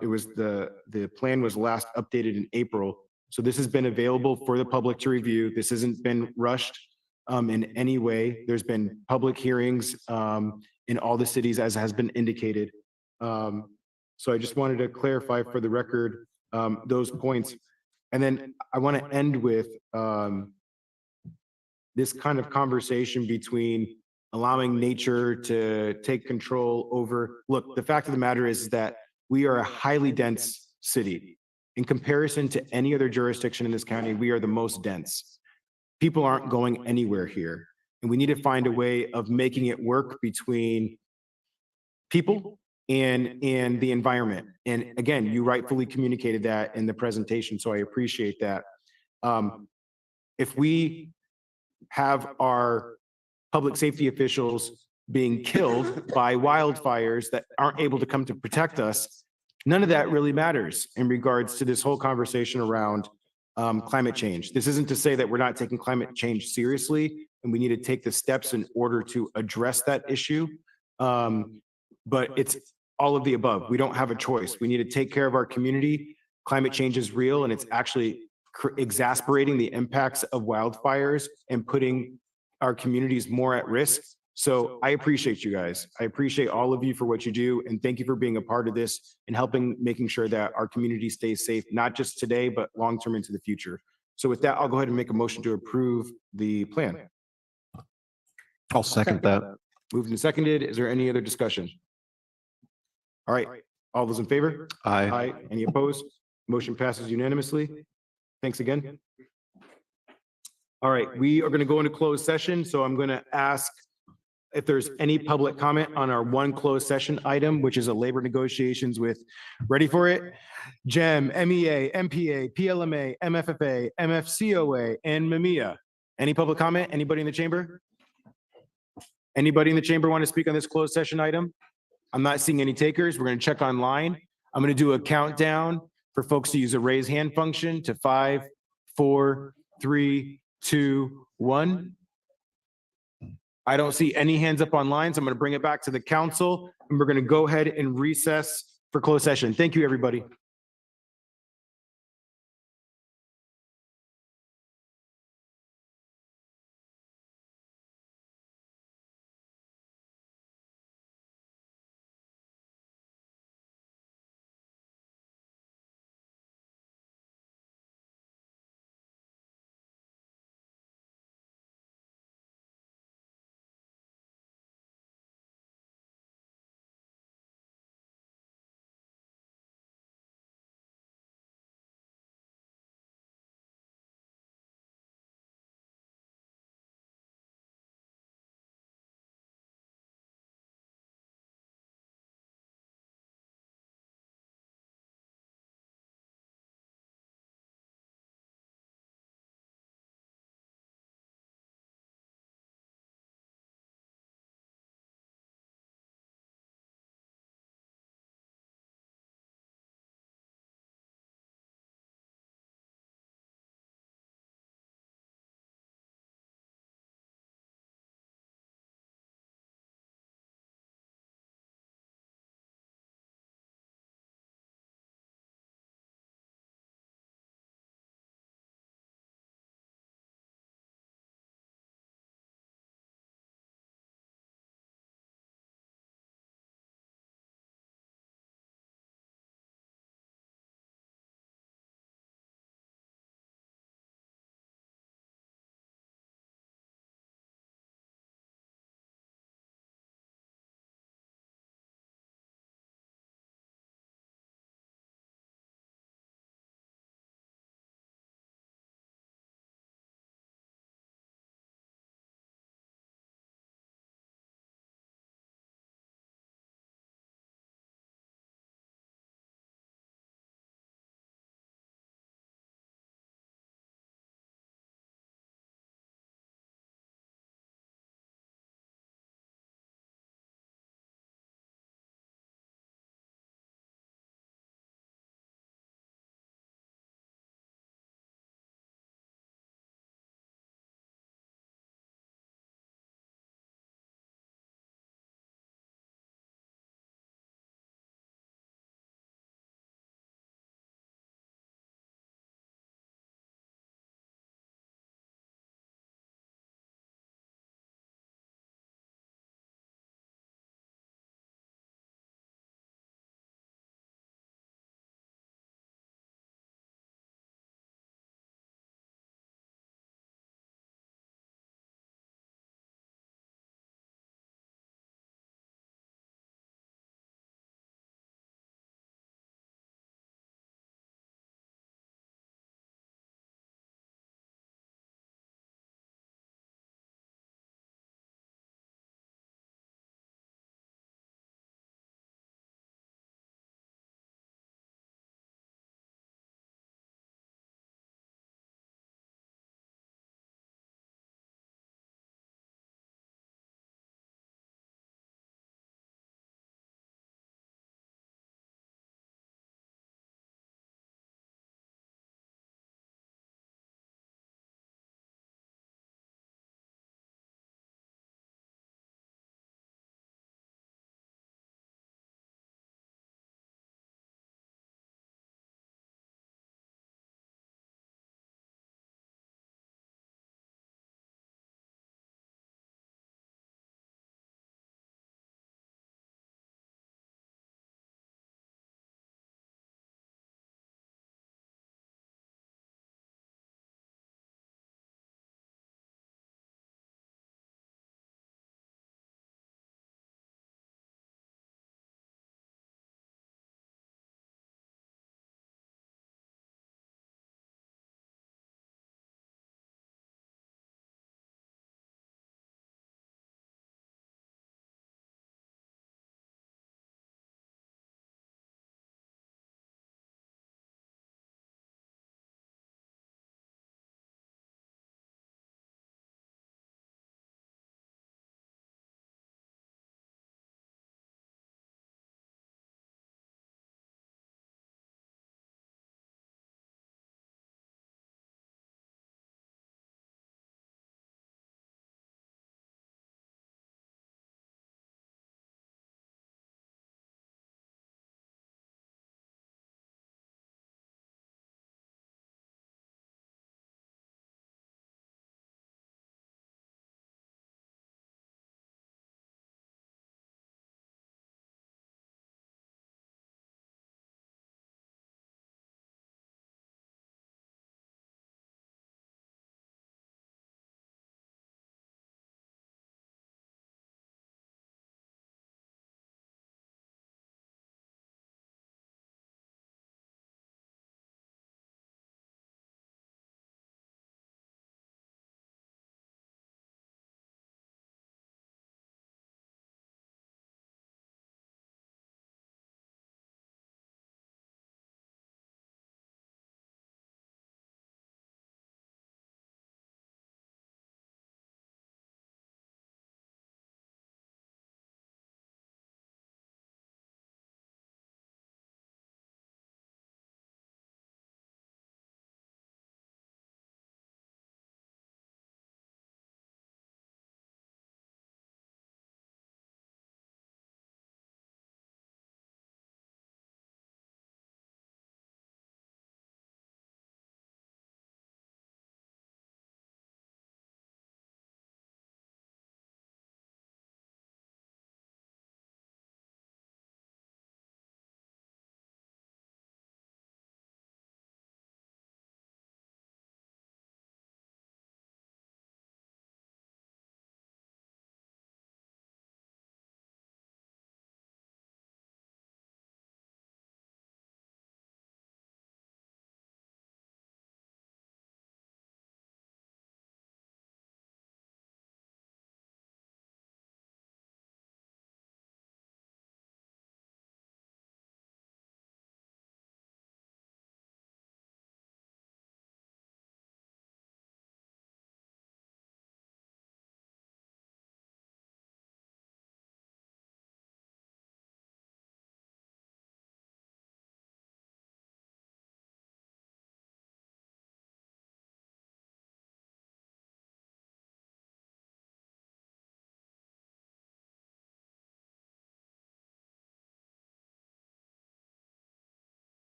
It was the plan was last updated in April. So this has been available for the public to review. This hasn't been rushed in any way. There's been public hearings in all the cities, as has been indicated. So I just wanted to clarify for the record those points. And then I want to end with this kind of conversation between allowing nature to take control over. Look, the fact of the matter is that we are a highly dense city. In comparison to any other jurisdiction in this county, we are the most dense. People aren't going anywhere here. And we need to find a way of making it work between people and the environment. And again, you rightfully communicated that in the presentation, so I appreciate that. If we have our public safety officials being killed by wildfires that aren't able to come to protect us, none of that really matters in regards to this whole conversation around climate change. This isn't to say that we're not taking climate change seriously, and we need to take the steps in order to address that issue. But it's all of the above. We don't have a choice. We need to take care of our community. Climate change is real, and it's actually exasperating the impacts of wildfires and putting our communities more at risk. So I appreciate you guys. I appreciate all of you for what you do, and thank you for being a part of this and helping making sure that our community stays safe, not just today, but long-term into the future. So with that, I'll go ahead and make a motion to approve the plan. I'll second that. Moved and seconded. Is there any other discussion? All right, all those in favor? Aye. Any opposed? Motion passes unanimously. Thanks again. All right, we are going to go into closed session, so I'm going to ask if there's any public comment on our one closed session item, which is a labor negotiations with, ready for it? GEM, MEA, MPA, PLMA, MFFA, MFCOA, and MMIA. Any public comment? Anybody in the chamber? Anybody in the chamber want to speak on this closed session item? I'm not seeing any takers. We're going to check online. I'm going to do a countdown for folks to use a raise hand function to 5, 4, 3, 2, 1. I don't see any hands up online, so I'm going to bring it back to the council, and we're going to go ahead and recess for closed session. Thank you, everybody.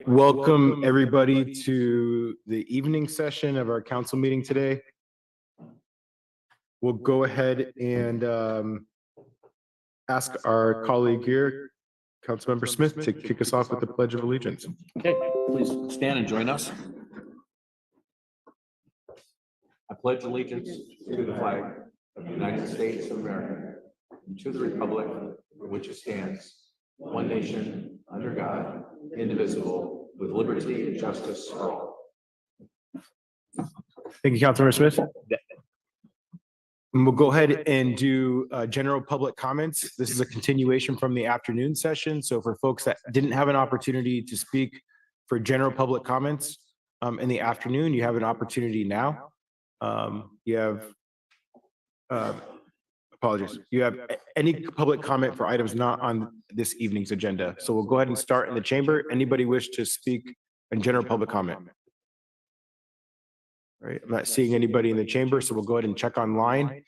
Welcome, everybody, to the evening session of our council meeting today. We'll go ahead and ask our colleague here, Councilmember Smith, to kick us off with the Pledge of Allegiance. Okay, please stand and join us. I pledge allegiance to the flag of the United States of America and to the republic for which it stands, one nation, under God, indivisible, with liberty and justice for all. Thank you, Councilmember Smith. And we'll go ahead and do general public comments. This is a continuation from the afternoon session. So for folks that didn't have an opportunity to speak for general public comments in the afternoon, you have an opportunity now. You have, apologies, you have any public comment for items not on this evening's agenda. So we'll go ahead and start in the chamber. Anybody wish to speak in general public comment? All right, I'm not seeing anybody in the chamber, so we'll go ahead and check online.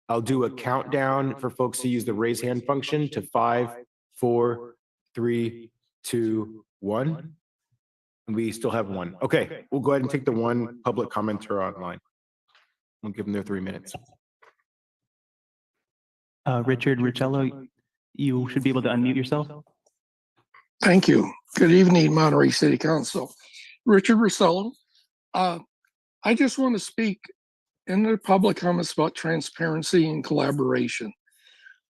I'll do a countdown for folks to use the raise hand function to 5, 4, 3, 2, 1. And we still have one. Okay, we'll go ahead and take the one public commenter online. We'll give them their 3 minutes. Richard Richello, you should be able to unmute yourself. Thank you. Good evening, Monterey City Council. Richard Rosello. I just want to speak in the public comments about transparency and collaboration.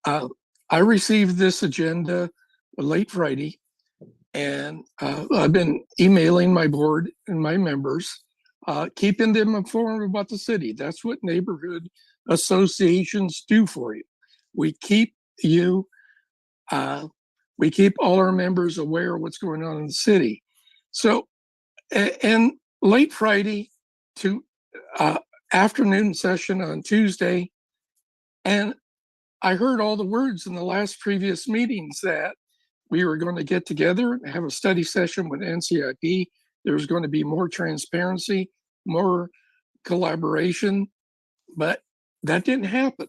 I received this agenda late Friday, and I've been emailing my board and my members, keeping them informed about the city. That's what neighborhood associations do for you. We keep you, we keep all our members aware of what's going on in the city. So, and late Friday to afternoon session on Tuesday, and I heard all the words in the last previous meetings that we were going to get together and have a study session with NCIP. There's going to be more transparency, more collaboration, but that didn't happen.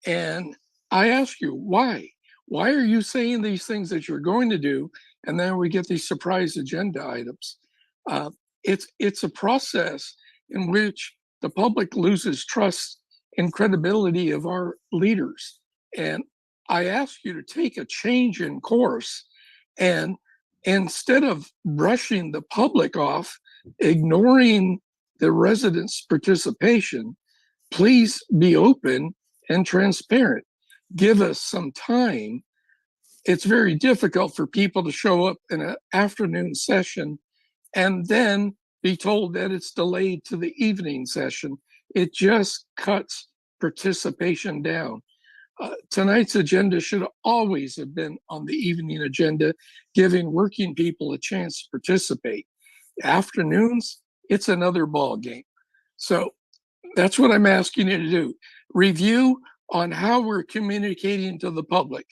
And I ask you, why? Why are you saying these things that you're going to do, and then we get these surprise agenda items? It's a process in which the public loses trust and credibility of our leaders. And I ask you to take a change in course, and instead of brushing the public off, ignoring the residents' participation, please be open and transparent. Give us some time. It's very difficult for people to show up in an afternoon session and then be told that it's delayed to the evening session. It just cuts participation down. Tonight's agenda should always have been on the evening agenda, giving working people a chance to participate. Afternoons, it's another ball game. So that's what I'm asking you to do. Review on how we're communicating to the public.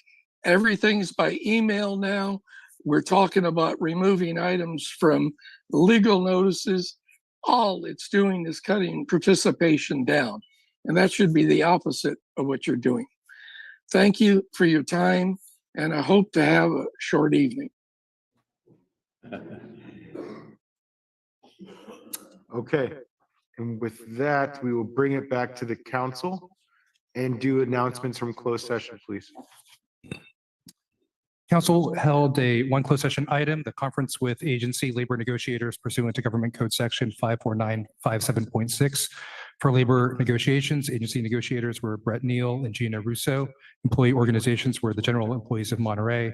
Everything's by email now. We're talking about removing items from legal notices. All it's doing is cutting participation down. And that should be the opposite of what you're doing. Thank you for your time, and I hope to have a short evening. Okay, and with that, we will bring it back to the council and do announcements from closed session, please. Council held one closed session item, the conference with agency labor negotiators pursuant to Government Code Section 54957.6. For labor negotiations, agency negotiators were Brett Neal and Gina Russo. Employee organizations were the General Employees of Monterey,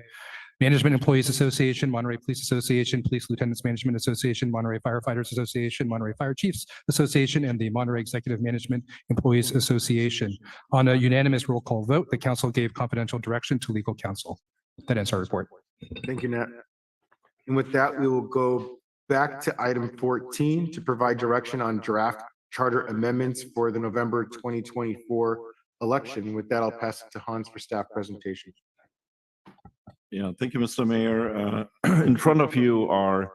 Management Employees Association, Monterey Police Association, Police Lieutenants Management Association, Monterey Firefighters Association, Monterey Fire Chiefs Association, and the Monterey Executive Management Employees Association. On a unanimous roll call vote, the council gave confidential direction to legal counsel. That ends our report. Thank you, Nat. And with that, we will go back to item 14 to provide direction on draft charter amendments for the November 2024 election. With that, I'll pass it to Hans for staff presentation. Yeah, thank you, Mr. Mayor. In front of you are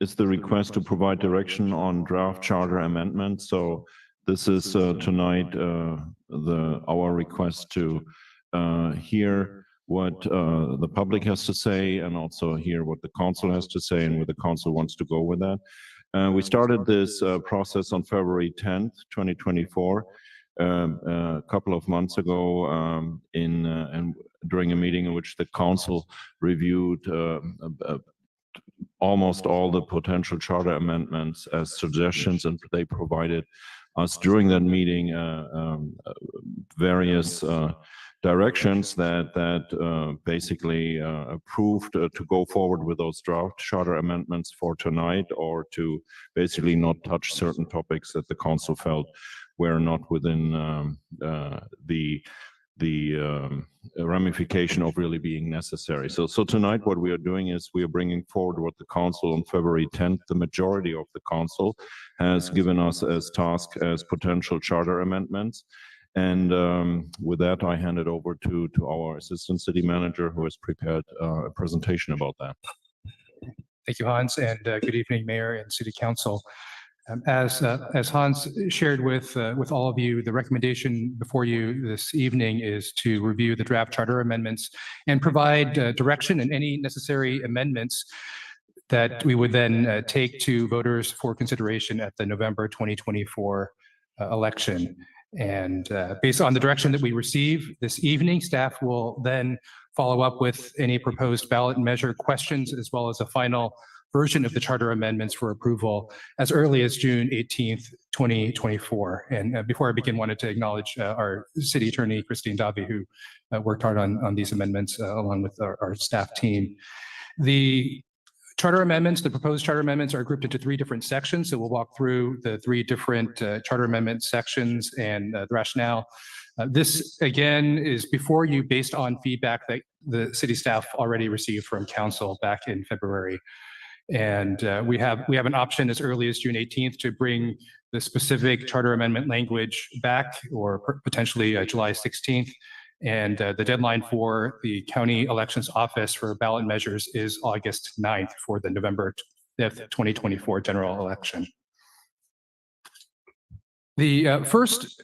is the request to provide direction on draft charter amendments. So this is tonight our request to hear what the public has to say and also hear what the council has to say and where the council wants to go with that. We started this process on February 10th, 2024, a couple of months ago and during a meeting in which the council reviewed almost all the potential charter amendments as suggestions, and they provided us during that meeting various directions that basically approved to go forward with those draft charter amendments for tonight, or to basically not touch certain topics that the council felt were not within the ramification of really being necessary. So tonight what we are doing is we are bringing forward what the council on February 10th, the majority of the council has given us as task as potential charter amendments. And with that, I hand it over to our assistant city manager, who has prepared a presentation about that. Thank you, Hans, and good evening, Mayor and City Council. As Hans shared with all of you, the recommendation before you this evening is to review the draft charter amendments and provide direction and any necessary amendments that we would then take to voters for consideration at the November 2024 election. And based on the direction that we receive this evening, staff will then follow up with any proposed ballot measure questions, as well as a final version of the charter amendments for approval as early as June 18th, 2024. And before I begin, wanted to acknowledge our city attorney, Christine Davy, who worked hard on these amendments along with our staff team. The charter amendments, the proposed charter amendments, are grouped into 3 different sections. So we'll walk through the 3 different charter amendment sections and the rationale. This, again, is before you based on feedback that the city staff already received from council back in February. And we have an option as early as June 18th to bring the specific charter amendment language back, or potentially July 16th. And the deadline for the county elections office for ballot measures is August 9th for the November 5th, 2024 general election. The first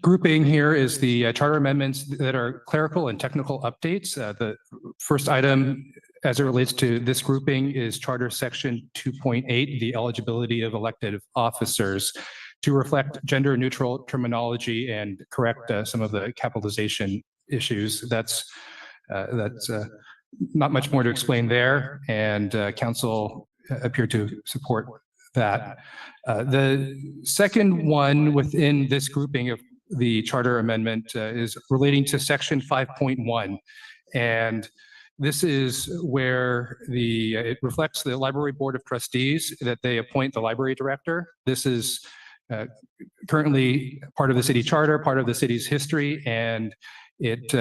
grouping here is the charter amendments that are clerical and technical updates. The first item as it relates to this grouping is Charter Section 2.8, the eligibility of elected officers, to reflect gender neutral terminology and correct some of the capitalization issues. That's not much more to explain there, and council appeared to support that. The second one within this grouping of the charter amendment is relating to Section 5.1, and this is where it reflects the Library Board of Trustees that they appoint the library director. This is currently part of the city charter, part of the city's history, and it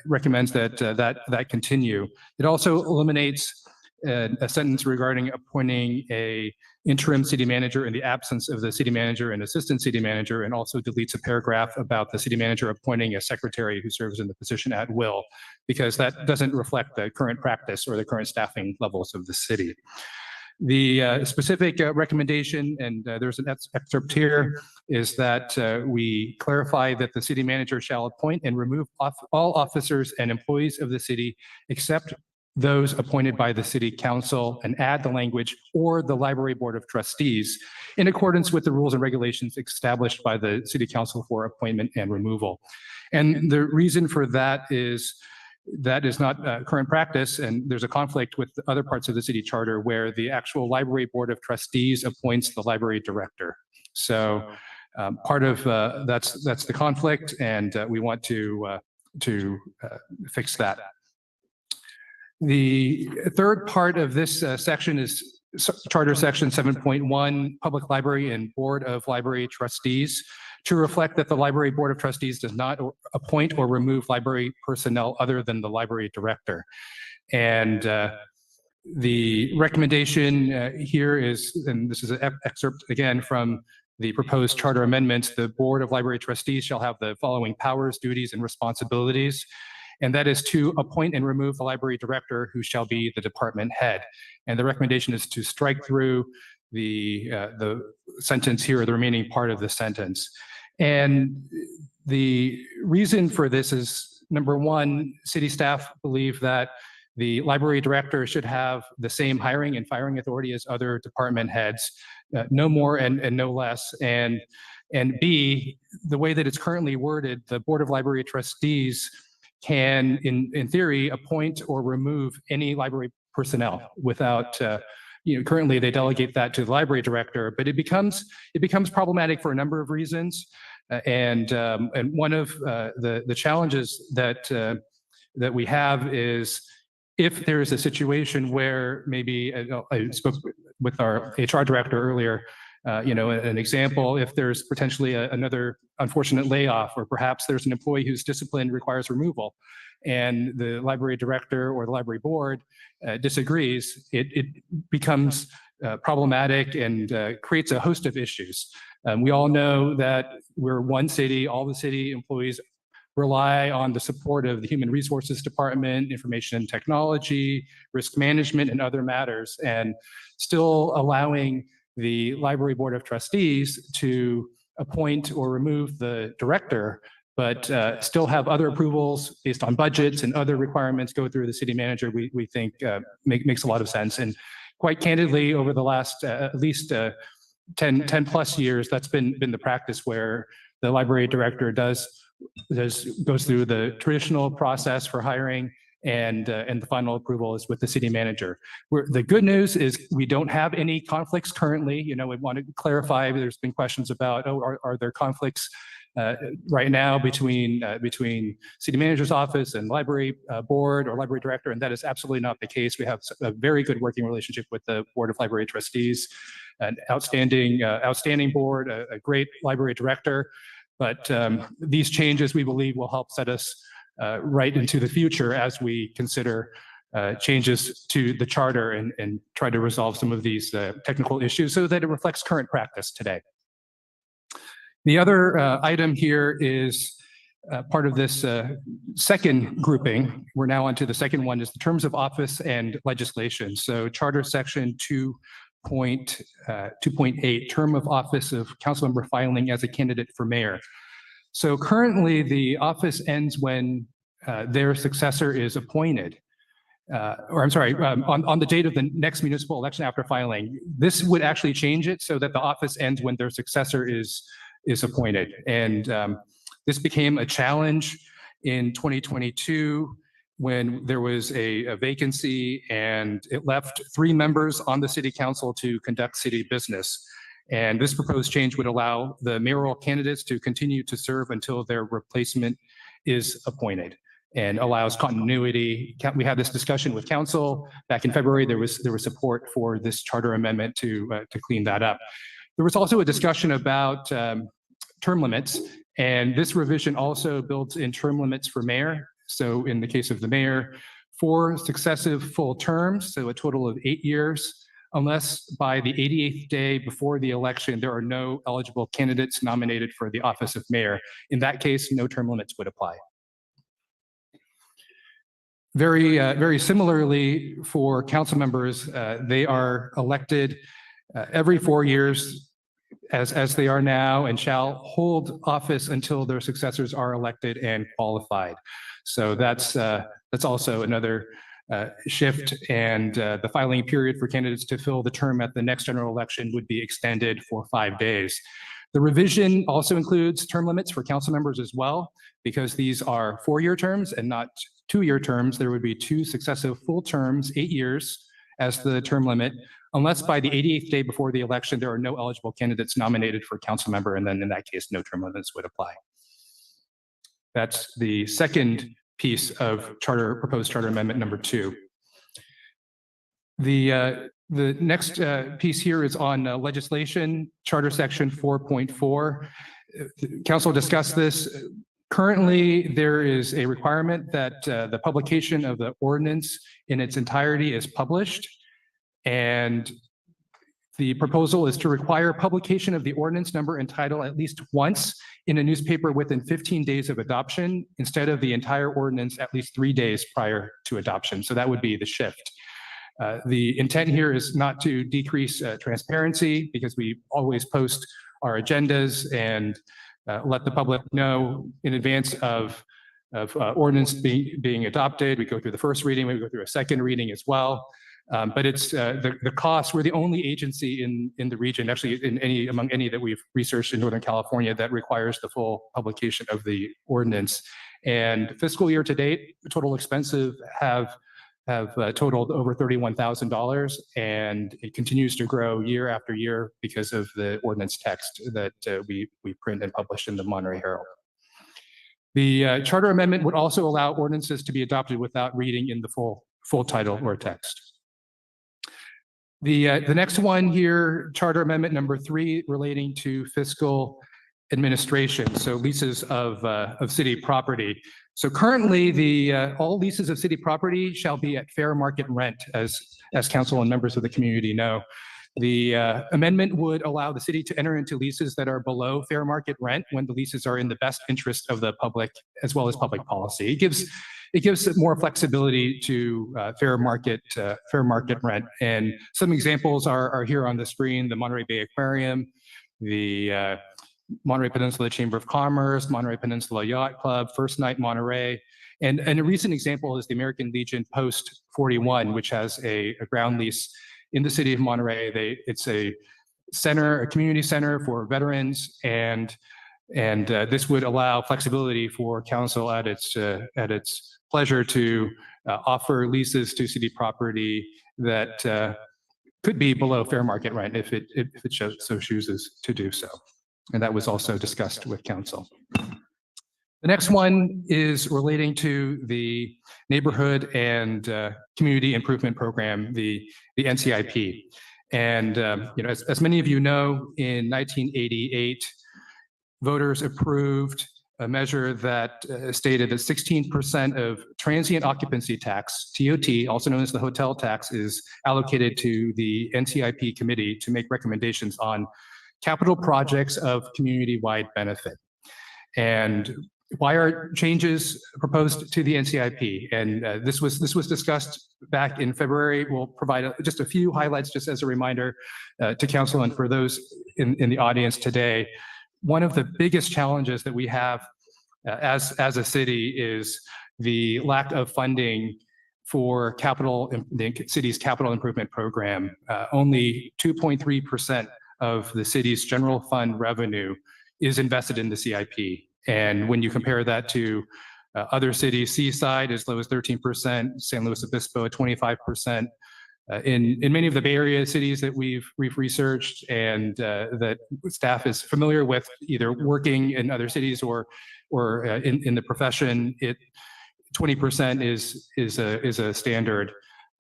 recommends that continue. It also eliminates a sentence regarding appointing a interim city manager in the absence of the city manager and assistant city manager, and also deletes a paragraph about the city manager appointing a secretary who serves in the position at will, because that doesn't reflect the current practice or the current staffing levels of the city. The specific recommendation, and there's an excerpt here, is that we clarify that the city manager shall appoint and remove all officers and employees of the city except those appointed by the city council, and add the language "or the library board of trustees" in accordance with the rules and regulations established by the city council for appointment and removal. And the reason for that is not current practice, and there's a conflict with other parts of the city charter where the actual library board of trustees appoints the library director. So part of that's the conflict, and we want to fix that. The third part of this section is Charter Section 7.1, Public Library and Board of Library Trustees, to reflect that the Library Board of Trustees does not appoint or remove library personnel other than the library director. And the recommendation here is, and this is an excerpt again from the proposed charter amendments, the Board of Library Trustees shall have the following powers, duties, and responsibilities. And that is to appoint and remove the library director, who shall be the department head. And the recommendation is to strike through the sentence here, or the remaining part of the sentence. And the reason for this is Number one, city staff believe that the library director should have the same hiring and firing authority as other department heads, no more and no less. And B, the way that it's currently worded, the Board of Library Trustees can, in theory, appoint or remove any library personnel without, currently they delegate that to the library director, but it becomes problematic for a number of reasons. And one of the challenges that we have is if there is a situation where maybe I spoke with our HR director earlier, an example, if there's potentially another unfortunate layoff, or perhaps there's an employee whose discipline requires removal, and the library director or the library board disagrees, it becomes problematic and creates a host of issues. We all know that we're one city, all the city employees rely on the support of the Human Resources Department, Information and Technology, Risk Management, and other matters, and still allowing the Library Board of Trustees to appoint or remove the director, but still have other approvals based on budgets and other requirements go through the city manager, we think makes a lot of sense. And quite candidly, over the last at least 10 plus years, that's been the practice where the library director goes through the traditional process for hiring, and the final approval is with the city manager. The good news is we don't have any conflicts currently. We want to clarify, there's been questions about, are there conflicts right now between city manager's office and library board or library director, and that is absolutely not the case. We have a very good working relationship with the Board of Library Trustees, an outstanding board, a great library director. But these changes, we believe, will help set us right into the future as we consider changes to the charter and try to resolve some of these technical issues so that it reflects current practice today. The other item here is part of this second grouping. We're now onto the second one, is the terms of office and legislation. So Charter Section 2.8, term of office of council member filing as a candidate for mayor. So currently the office ends when their successor is appointed. On the date of the next municipal election after filing. This would actually change it so that the office ends when their successor is appointed. And this became a challenge in 2022 when there was a vacancy, and it left 3 members on the city council to conduct city business. And this proposed change would allow the mayoral candidates to continue to serve until their replacement is appointed, and allows continuity. We had this discussion with council back in February. There was support for this charter amendment to clean that up. There was also a discussion about term limits, and this revision also builds in term limits for mayor. So in the case of the mayor, 4 successive full terms, so a total of 8 years, unless by the 88th day before the election, there are no eligible candidates nominated for the office of mayor. In that case, no term limits would apply. Very similarly for council members, they are elected every 4 years as they are now, and shall hold office until their successors are elected and qualified. So that's also another shift, and the filing period for candidates to fill the term at the next general election would be extended for 5 days. The revision also includes term limits for council members as well, because these are 4-year terms and not 2-year terms. There would be 2 successive full terms, 8 years as the term limit, unless by the 88th day before the election, there are no eligible candidates nominated for council member, and then in that case, no term limits would apply. That's the second piece of proposed charter amendment number 2. The next piece here is on legislation, Charter Section 4.4. Council discussed this. Currently, there is a requirement that the publication of the ordinance in its entirety is published, and the proposal is to require publication of the ordinance number and title at least once in a newspaper within 15 days of adoption, instead of the entire ordinance at least 3 days prior to adoption. So that would be the shift. The intent here is not to decrease transparency, because we always post our agendas and let the public know in advance of ordinance being adopted. We go through the first reading, we go through a second reading as well. But it's the cost. We're the only agency in the region, actually among any that we've researched in Northern California, that requires the full publication of the ordinance. And fiscal year to date, the total expenses have totaled over $31,000, and it continues to grow year after year because of the ordinance text that we print and publish in the Monterey Herald. The charter amendment would also allow ordinances to be adopted without reading in the full title or text. The next one here, charter amendment number 3, relating to fiscal administration, so leases of city property. So currently, all leases of city property shall be at fair market rent, as council and members of the community know. The amendment would allow the city to enter into leases that are below fair market rent when the leases are in the best interest of the public, as well as public policy. It gives more flexibility to fair market rent. And some examples are here on the screen: the Monterey Bay Aquarium, the Monterey Peninsula Chamber of Commerce, Monterey Peninsula Yacht Club, First Night Monterey. And a recent example is the American Legion Post 41, which has a ground lease in the city of Monterey. It's a community center for veterans, and this would allow flexibility for council at its pleasure to offer leases to city property that could be below fair market rent if it so chooses to do so. And that was also discussed with council. The next one is relating to the neighborhood and community improvement program, the NCIP. And as many of you know, in 1988, voters approved a measure that stated that 16% of transient occupancy tax, TOT, also known as the hotel tax, is allocated to the NCIP committee to make recommendations on capital projects of community-wide benefit. And why are changes proposed to the NCIP? And this was discussed back in February. We'll provide just a few highlights just as a reminder to council and for those in the audience today. One of the biggest challenges that we have as a city is the lack of funding for the city's capital improvement program. Only 2.3% of the city's general fund revenue is invested in the CIP. And when you compare that to other cities, Seaside as low as 13%, San Luis Obispo at 25%. In many of the Bay Area cities that we've researched and that staff is familiar with, either working in other cities or in the profession, 20% is a standard.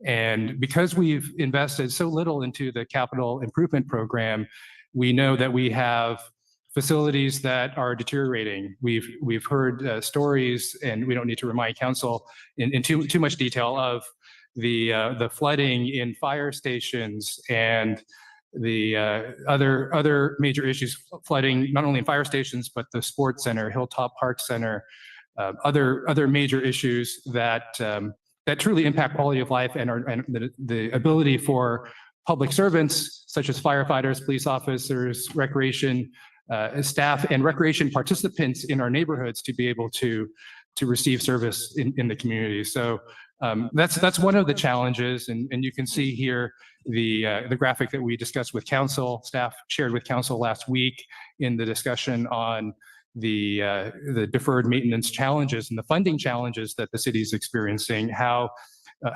And because we've invested so little into the capital improvement program, we know that we have facilities that are deteriorating. We've heard stories, and we don't need to remind council in too much detail of the flooding in fire stations and the other major issues, flooding not only in fire stations but the sports center, Hilltop Park Center, other major issues that truly impact quality of life and the ability for public servants such as firefighters, police officers, recreation staff, and recreation participants in our neighborhoods to be able to receive service in the community. So that's one of the challenges, and you can see here the graphic that we discussed with council, staff shared with council last week in the discussion on the deferred maintenance challenges and the funding challenges that the city is experiencing, how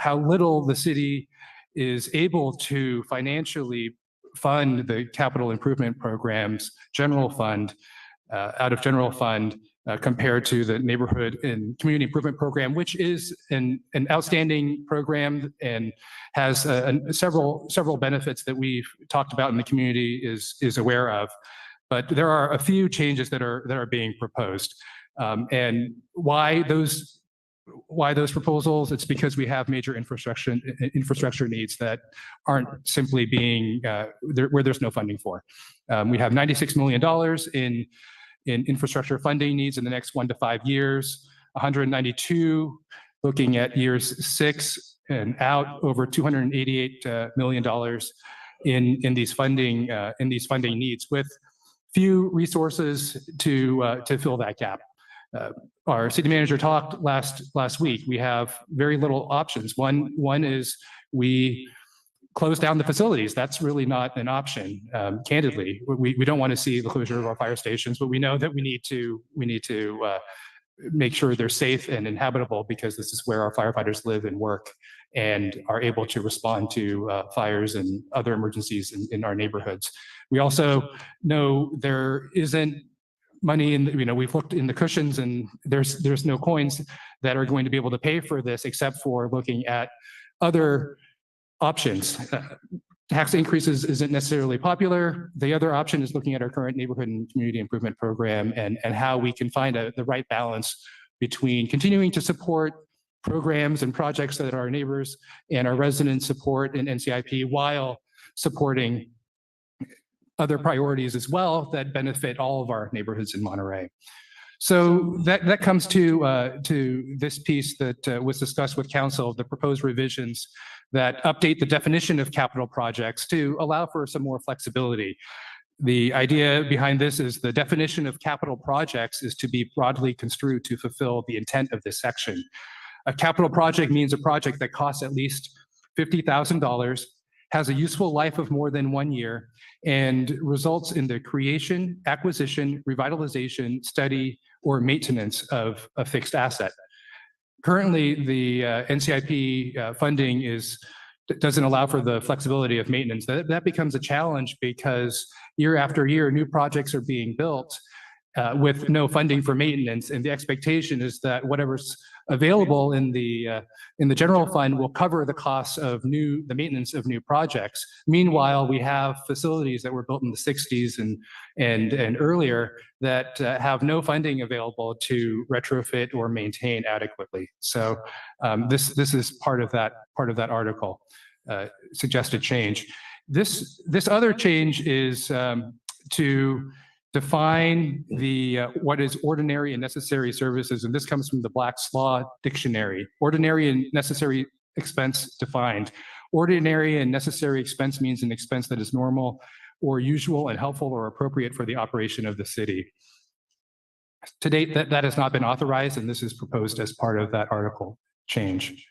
little the city is able to financially fund the capital improvement programs, general fund, out of general fund, compared to the neighborhood and community improvement program, which is an outstanding program and has several benefits that we've talked about and the community is aware of. But there are a few changes that are being proposed. And why those proposals? It's because we have major infrastructure needs that aren't simply being where there's no funding for. We have $96 million in infrastructure funding needs in the next 1 to 5 years, 192 looking at years 6 and out, over $288 million in these funding needs, with few resources to fill that gap. Our city manager talked last week. We have very little options. One is we close down the facilities. That's really not an option. Candidly, we don't want to see the closure of our fire stations, but we know that we need to make sure they're safe and inhabitable, because this is where our firefighters live and work and are able to respond to fires and other emergencies in our neighborhoods. We also know there isn't money in, we've looked in the cushions, and there's no coins that are going to be able to pay for this, except for looking at other options. Tax increases isn't necessarily popular. The other option is looking at our current neighborhood and community improvement program and how we can find the right balance between continuing to support programs and projects that our neighbors and our residents support in NCIP, while supporting other priorities as well that benefit all of our neighborhoods in Monterey. So that comes to this piece that was discussed with council, the proposed revisions that update the definition of capital projects to allow for some more flexibility. The idea behind this is the definition of capital projects is to be broadly construed to fulfill the intent of this section. A capital project means a project that costs at least $50,000, has a useful life of more than 1 year, and results in the creation, acquisition, revitalization, study, or maintenance of a fixed asset. Currently, the NCIP funding doesn't allow for the flexibility of maintenance. That becomes a challenge because year after year, new projects are being built with no funding for maintenance, and the expectation is that whatever's available in the general fund will cover the costs of the maintenance of new projects. Meanwhile, we have facilities that were built in the 60s and earlier that have no funding available to retrofit or maintain adequately. So this is part of that article, suggested change. This other change is to define what is ordinary and necessary services, and this comes from the Black's Law Dictionary. Ordinary and necessary expense defined. Ordinary and necessary expense means an expense that is normal or usual and helpful or appropriate for the operation of the city. To date, that has not been authorized, and this is proposed as part of that article change.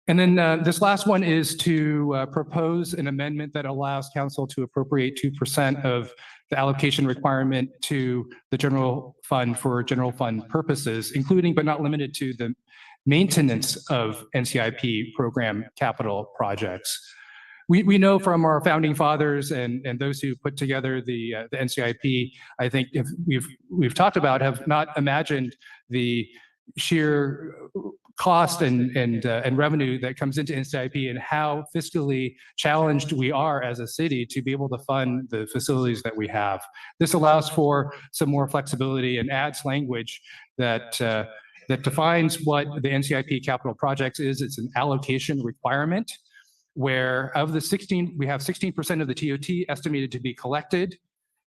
And then this last one is to propose an amendment that allows council to appropriate 2% of the allocation requirement to the general fund for general fund purposes, including but not limited to the maintenance of NCIP program capital projects. We know from our founding fathers and those who put together the NCIP, I think if we've talked about, have not imagined the sheer cost and revenue that comes into NCIP and how fiscally challenged we are as a city to be able to fund the facilities that we have. This allows for some more flexibility and adds language that defines what the NCIP capital projects is. It's an allocation requirement where of the 16, we have 16% of the TOT estimated to be collected,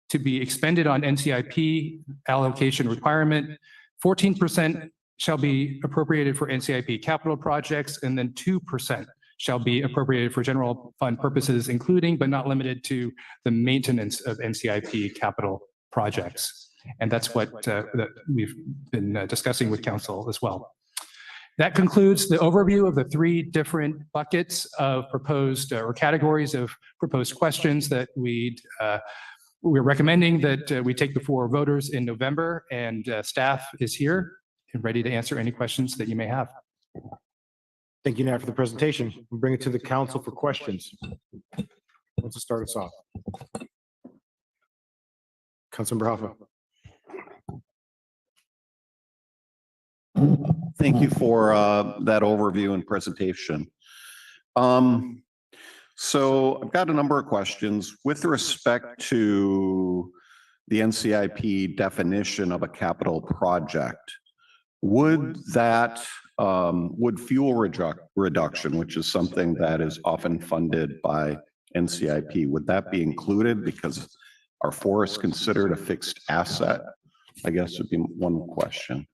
to be expended on NCIP allocation requirement, 14% shall be appropriated for NCIP capital projects, and then 2% shall be appropriated for general fund purposes, including but not limited to the maintenance of NCIP capital projects. And that's what that we've been discussing with council as well. That concludes the overview of the 3 different buckets of proposed or categories of proposed questions that we're recommending that we take before voters in November, and staff is here and ready to answer any questions that you may have. Thank you, Nat, for the presentation. We'll bring it to the council for questions. Let's just start us off. Councilmember Hoffa. Thank you for that overview and presentation. So I've got a number of questions with respect to the NCIP definition of a capital project. Would fuel reduction, which is something that is often funded by NCIP, would that be included because are forests considered a fixed asset? I guess would be one question.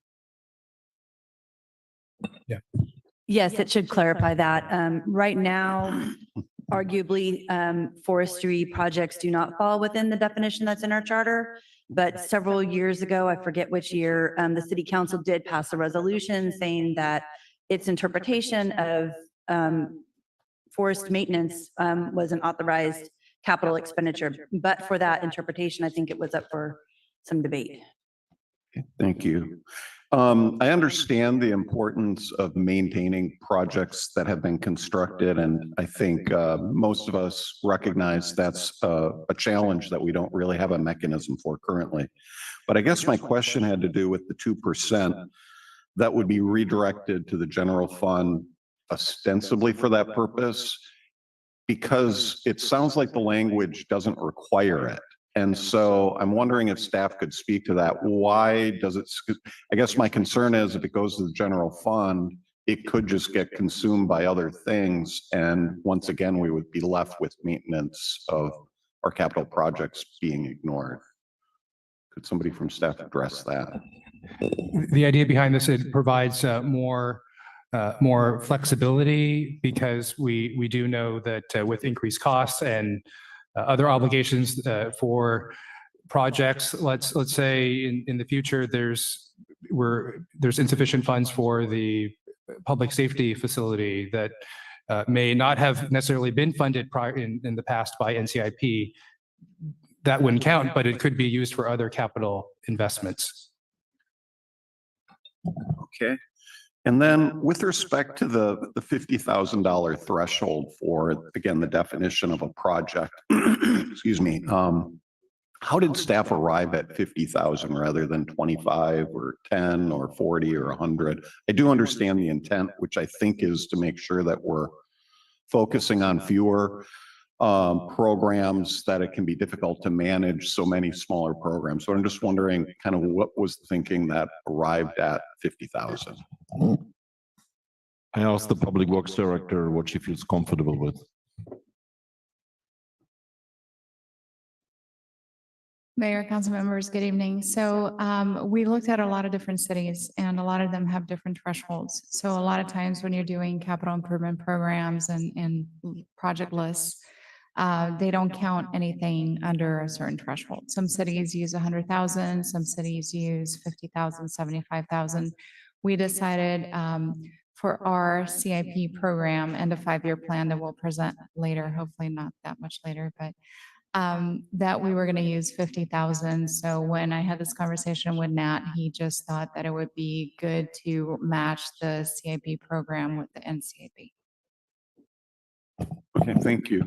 Yes, it should clarify that. Right now, arguably, forestry projects do not fall within the definition that's in our charter. But several years ago, I forget which year, the city council did pass a resolution saying that its interpretation of forest maintenance was an authorized capital expenditure. But for that interpretation, I think it was up for some debate. Thank you. I understand the importance of maintaining projects that have been constructed, and I think most of us recognize that's a challenge that we don't really have a mechanism for currently. But I guess my question had to do with the 2% that would be redirected to the general fund ostensibly for that purpose, because it sounds like the language doesn't require it. And so I'm wondering if staff could speak to that. Why does it, I guess my concern is if it goes to the general fund, it could just get consumed by other things. And once again, we would be left with maintenance of our capital projects being ignored. Could somebody from staff address that? The idea behind this, it provides more flexibility, because we do know that with increased costs and other obligations for projects, let's say in the future, there's insufficient funds for the public safety facility that may not have necessarily been funded prior in the past by NCIP. That wouldn't count, but it could be used for other capital investments. Okay. And then with respect to the $50,000 threshold for, again, the definition of a project, excuse me, how did staff arrive at 50,000 rather than 25 or 10 or 40 or 100? I do understand the intent, which I think is to make sure that we're focusing on fewer programs, that it can be difficult to manage so many smaller programs. So I'm just wondering kind of what was the thinking that arrived at 50,000? I asked the Public Works Director what she feels comfortable with. Mayor, council members, good evening. So we looked at a lot of different cities, and a lot of them have different thresholds. So a lot of times when you're doing capital improvement programs and project lists, they don't count anything under a certain threshold. Some cities use 100,000, some cities use 50,000, 75,000. We decided for our CIP program and a 5-year plan that we'll present later, hopefully not that much later, but that we were going to use 50,000. So when I had this conversation with Nat, he just thought that it would be good to match the CIP program with the NCIP. Okay, thank you.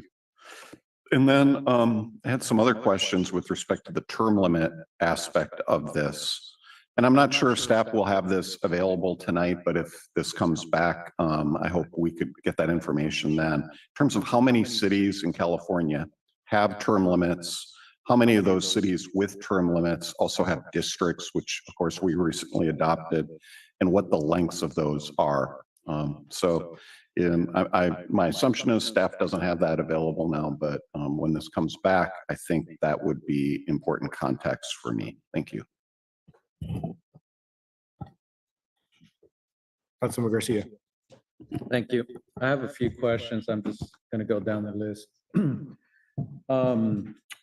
And then I had some other questions with respect to the term limit aspect of this. And I'm not sure if staff will have this available tonight, but if this comes back, I hope we could get that information then. In terms of how many cities in California have term limits, how many of those cities with term limits also have districts, which of course we recently adopted, and what the lengths of those are. My assumption is staff doesn't have that available now, but when this comes back, I think that would be important context for me. Thank you. Councilman Garcia. Thank you. I have a few questions. I'm just going to go down the list.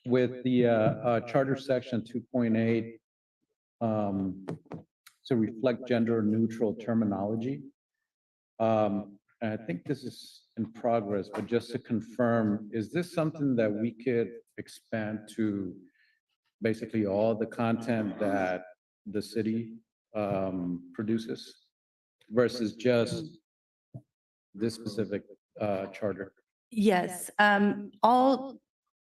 With the charter section 2.8, to reflect gender neutral terminology. And I think this is in progress, but just to confirm, is this something that we could expand to basically all the content that the city produces versus just this specific charter? Yes, all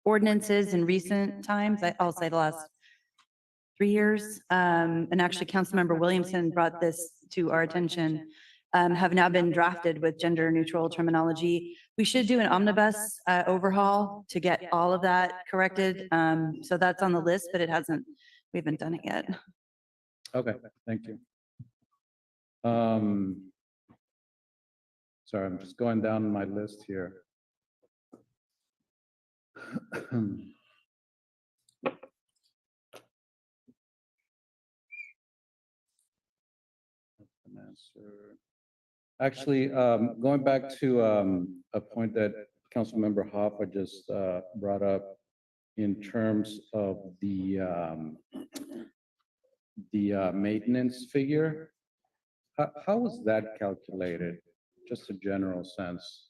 ordinances in recent times, I'll say the last 3 years, and actually Councilmember Williamson brought this to our attention, have now been drafted with gender neutral terminology. We should do an omnibus overhaul to get all of that corrected. So that's on the list, but we haven't done it yet. Okay, thank you. Sorry, I'm just going down my list here. Actually, going back to a point that Councilmember Hopper just brought up in terms of the maintenance figure. How was that calculated? Just a general sense.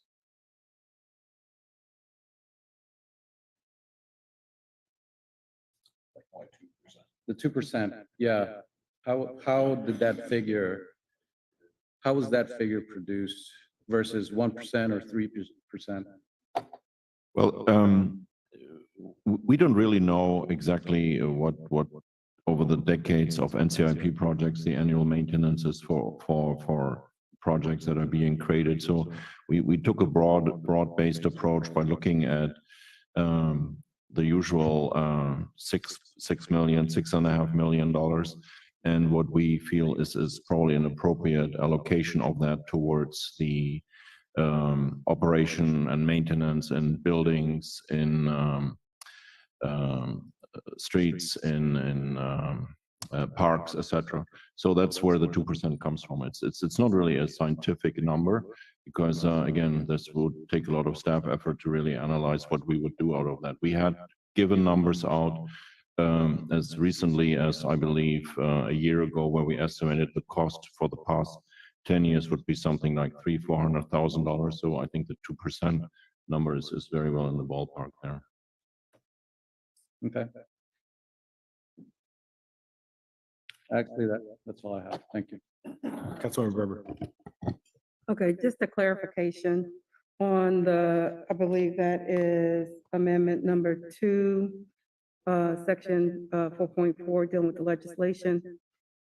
The 2%, yeah. How did that figure, how was that figure produced versus 1% or 3%? Well, we don't really know exactly what over the decades of NCIP projects, the annual maintenance is for projects that are being created. So we took a broad-based approach by looking at the usual $6.5 million. And what we feel is probably an appropriate allocation of that towards the operation and maintenance and buildings in streets, in parks, etc. So that's where the 2% comes from. It's not really a scientific number because again, this would take a lot of staff effort to really analyze what we would do out of that. We had given numbers out as recently as I believe a year ago, where we estimated the cost for the past 10 years would be something like $300,000-$400,000. So I think the 2% number is very well in the ballpark there. Okay. Actually, that's all I have. Thank you. Councilmember Berber. Okay, just a clarification on the, I believe that is amendment number 2, section 4.4, dealing with the legislation.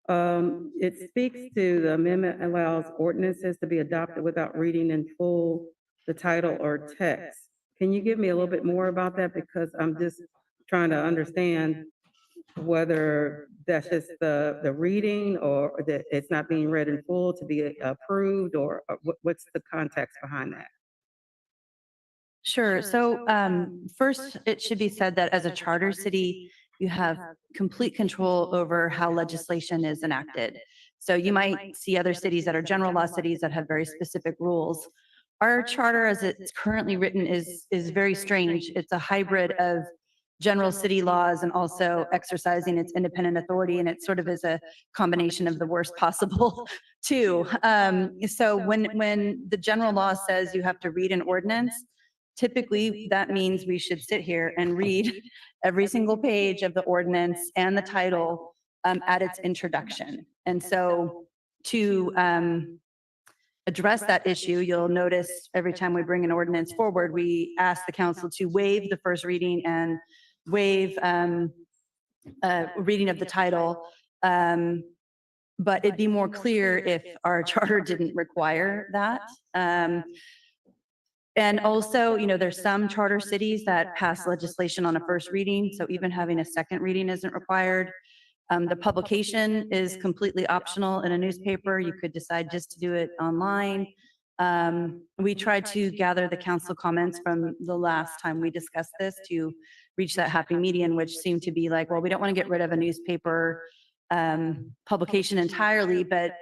It speaks to the amendment allows ordinances to be adopted without reading in full the title or text. Can you give me a little bit more about that? Because I'm just trying to understand whether that's just the reading or that it's not being read in full to be approved, or what's the context behind that? Sure. So first, it should be said that as a charter city, you have complete control over how legislation is enacted. So you might see other cities that are general law cities that have very specific rules. Our charter, as it's currently written, is very strange. It's a hybrid of general city laws and also exercising its independent authority, and it sort of is a combination of the worst possible too. So when the general law says you have to read an ordinance, typically that means we should sit here and read every single page of the ordinance and the title at its introduction. And so to address that issue, you'll notice every time we bring an ordinance forward, we ask the council to waive the first reading and waive reading of the title. But it'd be more clear if our charter didn't require that. And also, you know, there's some charter cities that pass legislation on a first reading, so even having a second reading isn't required. The publication is completely optional in a newspaper. You could decide just to do it online. We tried to gather the council comments from the last time we discussed this to reach that happy median, which seemed to be like, well, we don't want to get rid of a newspaper publication entirely, but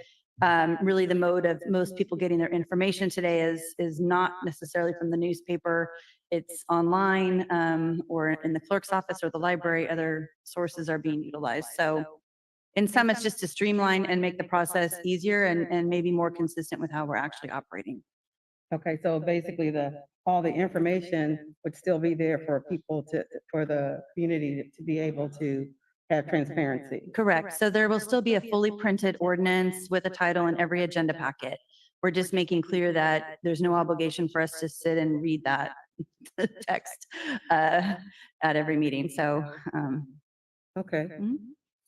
really the mode of most people getting their information today is not necessarily from the newspaper. It's online or in the clerk's office or the library. Other sources are being utilized. So in some, it's just to streamline and make the process easier and maybe more consistent with how we're actually operating. Okay, so basically all the information would still be there for people for the community to be able to have transparency. Correct. So there will still be a fully printed ordinance with a title in every agenda packet. We're just making clear that there's no obligation for us to sit and read that text at every meeting. So. Okay.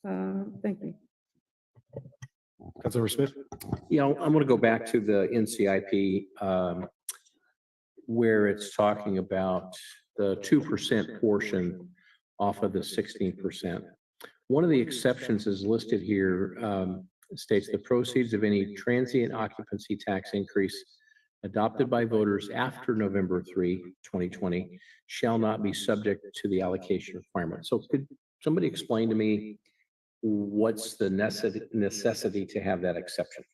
Thank you. Councilmember Smith. Yeah, I'm going to go back to the NCIP where it's talking about the 2% portion off of the 16%. One of the exceptions is listed here, states the proceeds of any transient occupancy tax increase adopted by voters after November 3, 2020 shall not be subject to the allocation requirement. So could somebody explain to me what's the necessity to have that exception?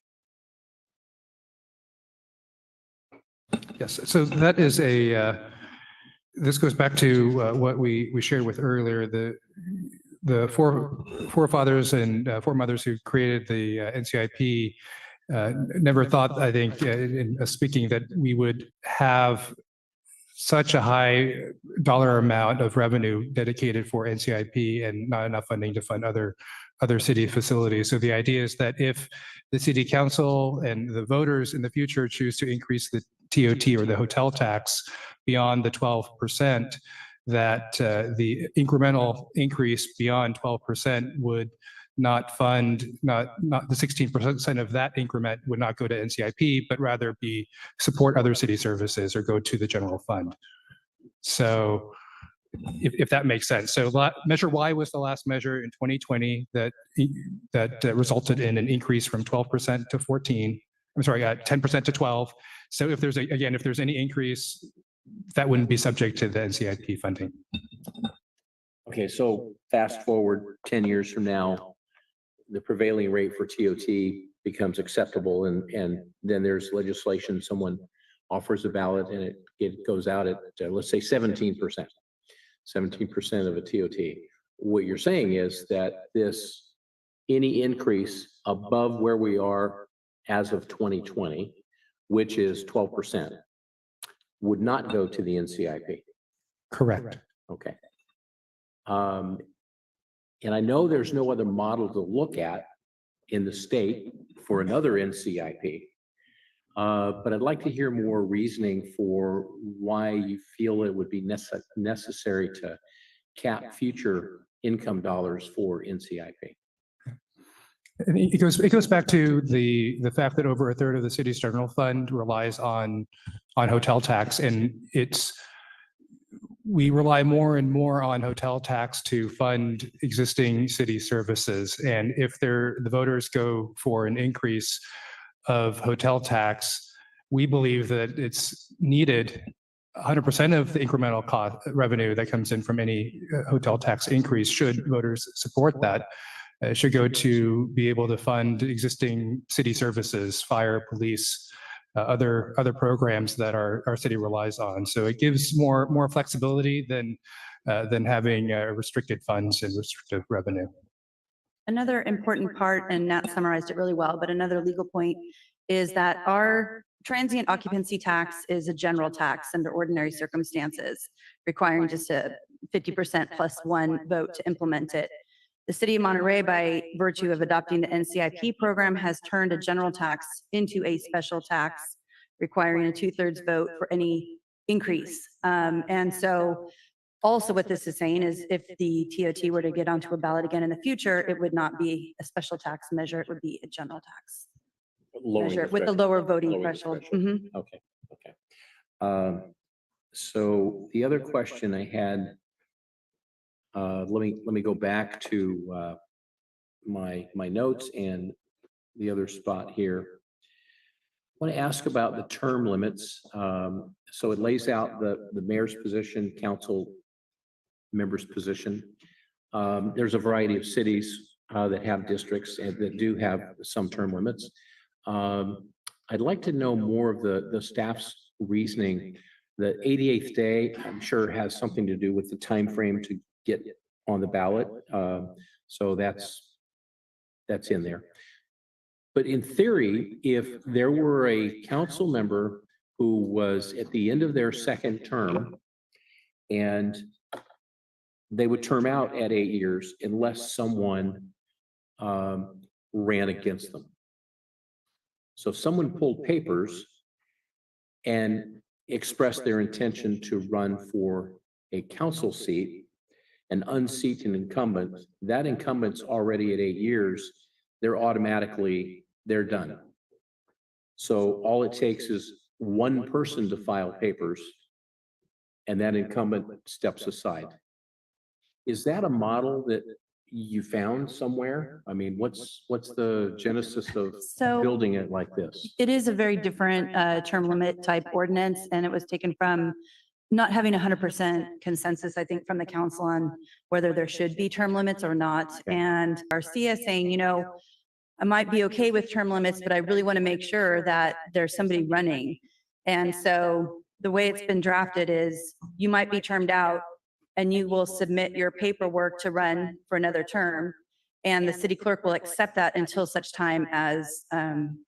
Yes, so that is this goes back to what we shared with earlier, the forefathers and foremothers who created the NCIP never thought, I think, in speaking, that we would have such a high dollar amount of revenue dedicated for NCIP and not enough funding to fund other city facilities. So the idea is that if the city council and the voters in the future choose to increase the TOT or the hotel tax beyond the 12%, that the incremental increase beyond 12% would not fund, not the 16% of that increment would not go to NCIP, but rather be support other city services or go to the general fund. So if that makes sense. So Measure Y was the last measure in 2020 that resulted in an increase from 12% to 14. I'm sorry, 10% to 12. So if there's if there's any increase, that wouldn't be subject to the NCIP funding. Okay, so fast forward 10 years from now, the prevailing rate for TOT becomes acceptable, and then there's legislation, someone offers a ballot and it goes out at, let's say 17% of a TOT. What you're saying is that any increase above where we are as of 2020, which is 12%, would not go to the NCIP. Correct. Okay. And I know there's no other model to look at in the state for another NCIP. But I'd like to hear more reasoning for why you feel it would be necessary to cap future income dollars for NCIP. And it goes back to the fact that over a third of the city's general fund relies on hotel tax, and we rely more and more on hotel tax to fund existing city services. And if the voters go for an increase of hotel tax, we believe that it's needed. 100% of the incremental cost revenue that comes in from any hotel tax increase, should voters support that, should go to be able to fund existing city services, fire, police, other programs that our city relies on. So it gives more flexibility than having restricted funds and restrictive revenue. Another important part, and Nat summarized it really well, but another legal point is that our transient occupancy tax is a general tax under ordinary circumstances, requiring just a 50% plus one vote to implement it. The city of Monterey, by virtue of adopting the NCIP program, has turned a general tax into a special tax, requiring a 2/3 vote for any increase. And so also what this is saying is if the TOT were to get onto a ballot again in the future, it would not be a special tax measure, it would be a general tax measure with the lower voting threshold. Mhm. Okay, okay. So the other question I had, let me go back to my notes and the other spot here. I want to ask about the term limits. So it lays out the mayor's position, council member's position. There's a variety of cities that have districts and that do have some term limits. I'd like to know more of the staff's reasoning. The 88th day, I'm sure, has something to do with the time frame to get on the ballot. So that's in there. But in theory, if there were a council member who was at the end of their second term and they would term out at 8 years unless someone ran against them. So if someone pulled papers and expressed their intention to run for a council seat and unseat an incumbent, that incumbent's already at 8 years, they're done. So all it takes is one person to file papers and that incumbent steps aside. Is that a model that you found somewhere? I mean, what's the genesis of building it like this? It is a very different term limit type ordinance, and it was taken from not having 100% consensus, I think, from the council on whether there should be term limits or not. And Garcia saying, you know, I might be okay with term limits, but I really want to make sure that there's somebody running. And so the way it's been drafted is you might be termed out and you will submit your paperwork to run for another term. And the city clerk will accept that until such time as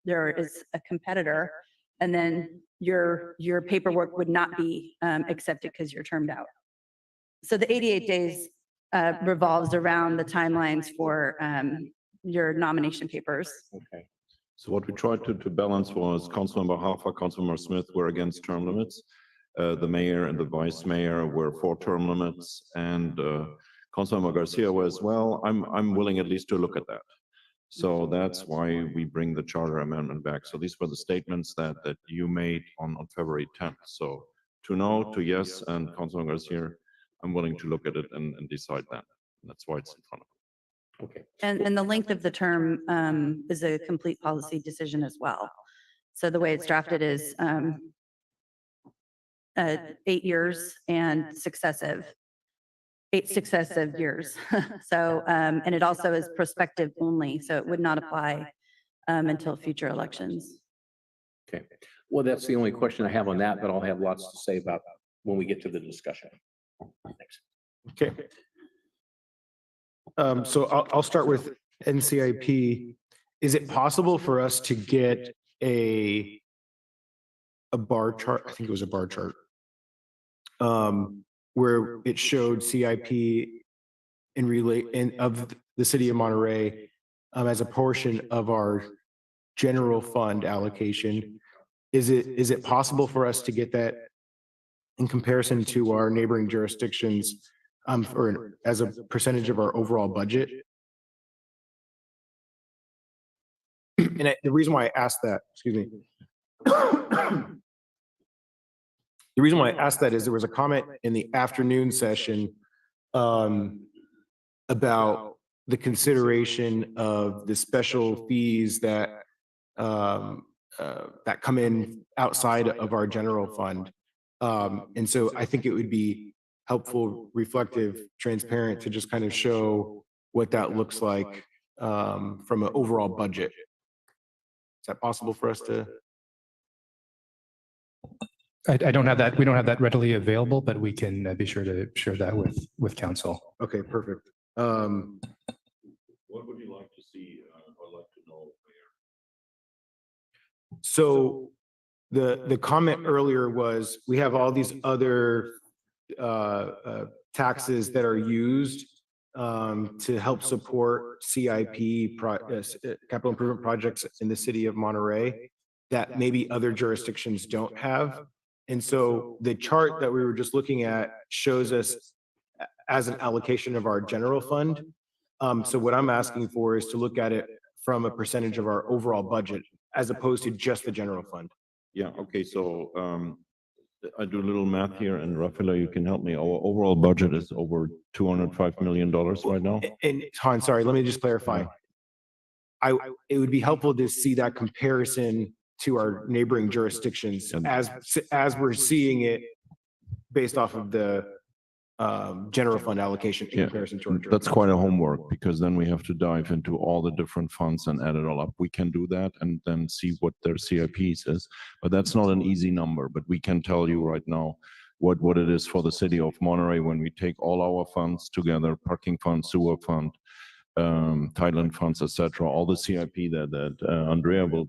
there is a competitor. And then your paperwork would not be accepted because you're termed out. So the 88 days revolves around the timelines for your nomination papers. Okay. So what we tried to balance was Councilmember Harper, Councilmember Smith were against term limits. The mayor and the vice mayor were for term limits, and Councilmember Garcia was, well, I'm willing at least to look at that. So that's why we bring the charter amendment back. So these were the statements that you made on February 10th. So to no, to yes, and Councilmember Garcia, I'm willing to look at it and decide that. That's why it's in front of us. Okay. And the length of the term is a complete policy decision as well. So the way it's drafted is 8 years and eight successive years. So, and it also is prospective only, so it would not apply until future elections. Okay. Well, that's the only question I have on that, but I'll have lots to say about when we get to the discussion. Thanks. Okay. So I'll start with NCIP. Is it possible for us to get a bar chart? I think it was a bar chart. Where it showed CIP of the city of Monterey as a portion of our general fund allocation. Is it possible for us to get that in comparison to our neighboring jurisdictions, or as a percentage of our overall budget? And the reason why I asked that, excuse me. The reason why I asked that is there was a comment in the afternoon session about the consideration of the special fees that that come in outside of our general fund. And so I think it would be helpful, reflective, transparent to just kind of show what that looks like from an overall budget. Is that possible for us to? I don't have that. We don't have that readily available, but we can be sure to share that with council. Okay, perfect. What would you like to see or like to know? So the comment earlier was we have all these other taxes that are used to help support CIP capital improvement projects in the city of Monterey that maybe other jurisdictions don't have. And so the chart that we were just looking at shows us as an allocation of our general fund. So what I'm asking for is to look at it from a percentage of our overall budget as opposed to just the general fund. Yeah, okay, so I do a little math here, and Rafaela, you can help me. Our overall budget is over $205 million right now. And Han, sorry, let me just clarify. It would be helpful to see that comparison to our neighboring jurisdictions as we're seeing it based off of the general fund allocation in Yeah, comparison to our. that's quite a homework, because then we have to dive into all the different funds and add it all up. We can do that and then see what their CIPs is, but that's not an easy number. But we can tell you right now what it is for the city of Monterey when we take all our funds together: parking fund, sewer fund, Thailand funds, etc. All the CIP that Andrea will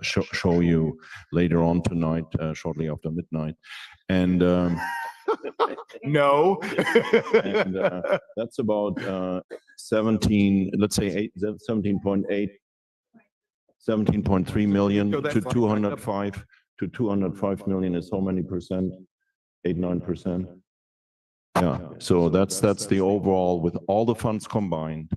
show you later on tonight, shortly after midnight, and. No. And that's about 17, let's say 17.3 million to 205 million is how many percent? 8-9%. Yeah, so that's the overall with all the funds combined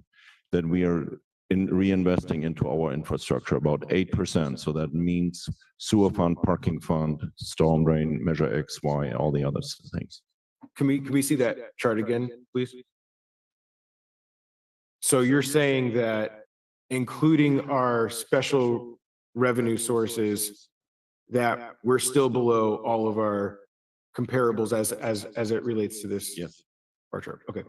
that we are reinvesting into our infrastructure, about 8%. So that means sewer fund, parking fund, storm drain, measure X, Y, all the other things. Can we see that chart again, please? So you're saying that including our special revenue sources, that we're still below all of our comparables as it relates to this? Yes. Bar chart, okay.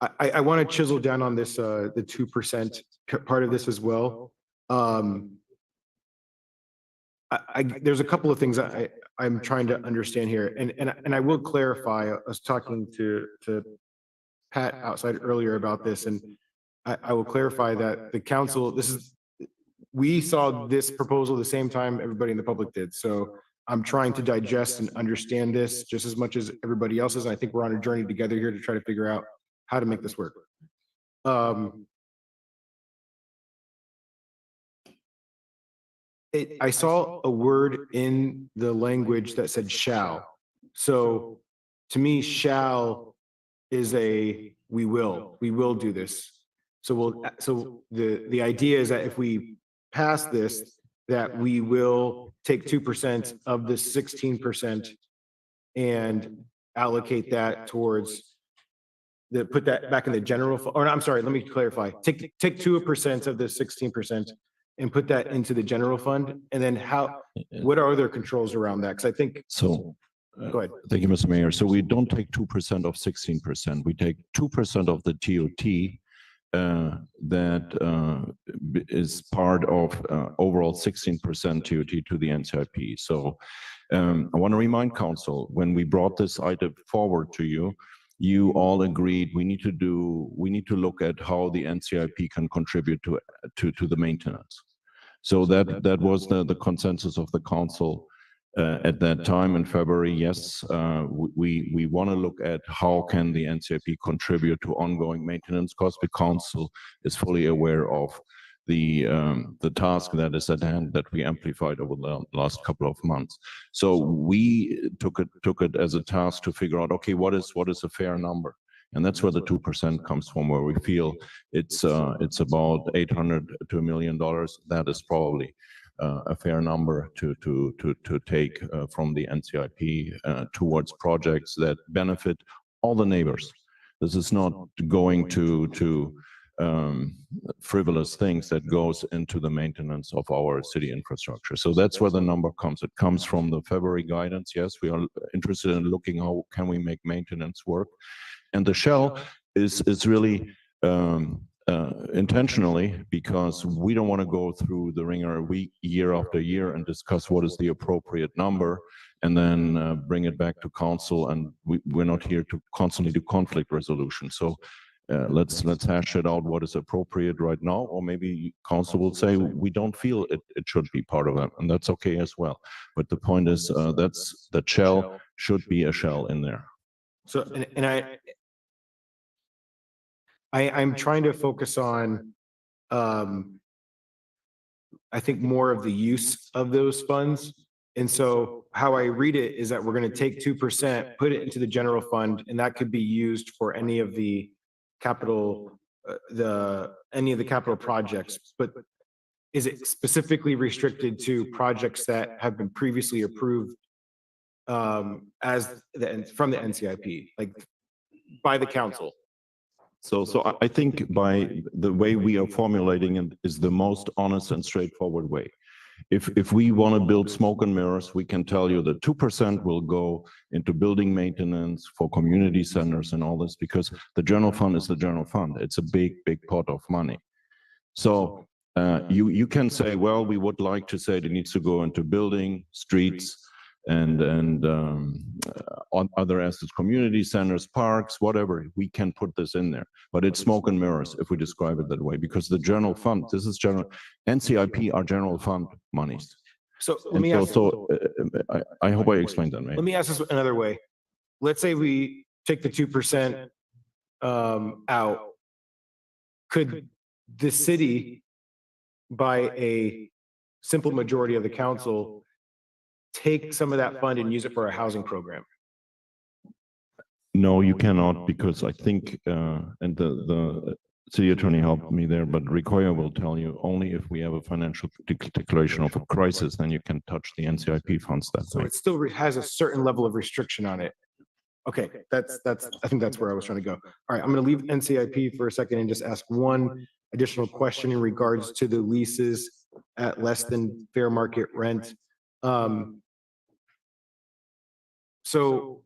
I want to chisel down on this, the 2% part of this as well. There's a couple of things I'm trying to understand here, and I will clarify. I was talking to Pat outside earlier about this, and I will clarify that the council, we saw this proposal the same time everybody in the public did. So I'm trying to digest and understand this just as much as everybody else is. And I think we're on a journey together here to try to figure out how to make this work. I saw a word in the language that said shall. So to me, shall is we will do this. So the idea is that if we pass this, that we will take 2% of the 16% and allocate that towards put that back in the general, or I'm sorry, let me clarify. Take 2% of the 16% and put that into the general fund. And then what are other controls around that? Because I think. So. Go ahead. Thank you, Mr. Mayor. So we don't take 2% of 16%. We take 2% of the TOT that is part of overall 16% TOT to the NCIP. So I want to remind council, when we brought this item forward to you, you all agreed we need to look at how the NCIP can contribute to the maintenance. So that was the consensus of the council at that time in February. Yes, we want to look at how can the NCIP contribute to ongoing maintenance costs. The council is fully aware of the task that is at hand that we amplified over the last couple of months. So we took it as a task to figure out, okay, what is a fair number? And that's where the 2% comes from, where we feel it's about $800 to $1 million. That is probably a fair number to take from the NCIP towards projects that benefit all the neighbors. This is not going to frivolous things that goes into the maintenance of our city infrastructure. So that's where the number comes. It comes from the February guidance. Yes, we are interested in looking how can we make maintenance work. And the shell is really intentionally, because we don't want to go through the ringer year after year and discuss what is the appropriate number and then bring it back to council. And we're not here to constantly do conflict resolution. So let's hash it out what is appropriate right now, or maybe council will say we don't feel it should be part of that, and that's okay as well. But the point is that shell should be a shell in there. So and I'm trying to focus on, I think, more of the use of those funds. And so how I read it is that we're going to take 2%, put it into the general fund, and that could be used for any of the capital, any of the capital projects. But is it specifically restricted to projects that have been previously approved from the NCIP, like by the council? So I think by the way we are formulating it is the most honest and straightforward way. If we want to build smoke and mirrors, we can tell you that 2% will go into building maintenance for community centers and all this, because the general fund is the general fund. It's a big pot of money. So you can say, well, we would like to say it needs to go into building, streets, and on other assets, community centers, parks, whatever, we can put this in there. But it's smoke and mirrors if we describe it that way, because the general fund, this is general, NCIP are general fund monies. So let me ask. I hope I explained that, man. Let me ask this another way. Let's say we take the 2% out. Could the city, by a simple majority of the council, take some of that fund and use it for a housing program? No, you cannot, because I think, and the city attorney helped me there, but Ricoya will tell you only if we have a financial declaration of a crisis, then you can touch the NCIP funds that way. So it still has a certain level of restriction on it. Okay, I think that's where I was trying to go. All right, I'm going to leave NCIP for a second and just ask one additional question in regards to the leases at less than fair market rent. So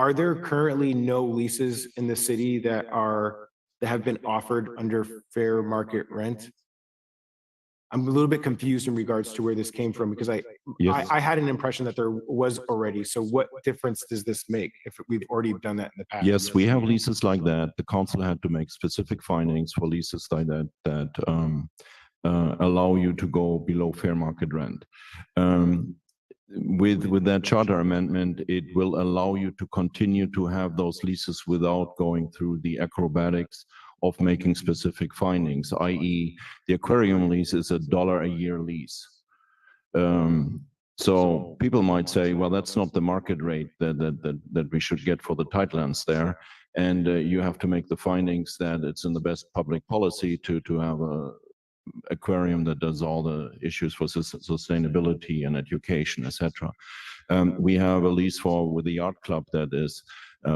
are there currently no leases in the city that have been offered under fair market rent? I'm a little bit confused in regards to where this came from because Yes. I had an impression that there was already. So what difference does this make if we've already done that in the past? Yes, we have leases like that. The council had to make specific findings for leases like that allow you to go below fair market rent. With that charter amendment, it will allow you to continue to have those leases without going through the acrobatics of making specific findings, i.e. the aquarium lease is $1 a year lease. So people might say, well, that's not the market rate that we should get for the tidelands there. And you have to make the findings that it's in the best public policy to have a aquarium that does all the issues for sustainability and education, etc. We have a lease with the yacht club that is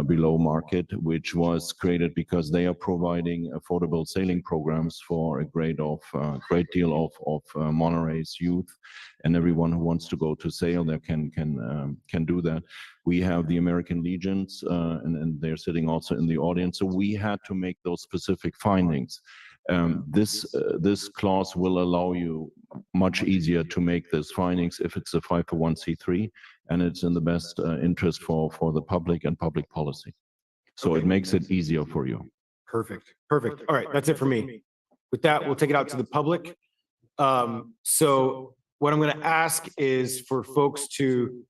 below market, which was created because they are providing affordable sailing programs for a great deal of Monterey's youth, and everyone who wants to go to sail there can do that. We have the American Legions, and they're sitting also in the audience. So we had to make those specific findings. This clause will allow you much easier to make these findings if it's a 501c3 and it's in the best interest for the public and public policy. So it makes it easier for you. Perfect. Perfect. All right. That's it for me. With that, we'll take it out to the public. So what I'm going to ask is for folks to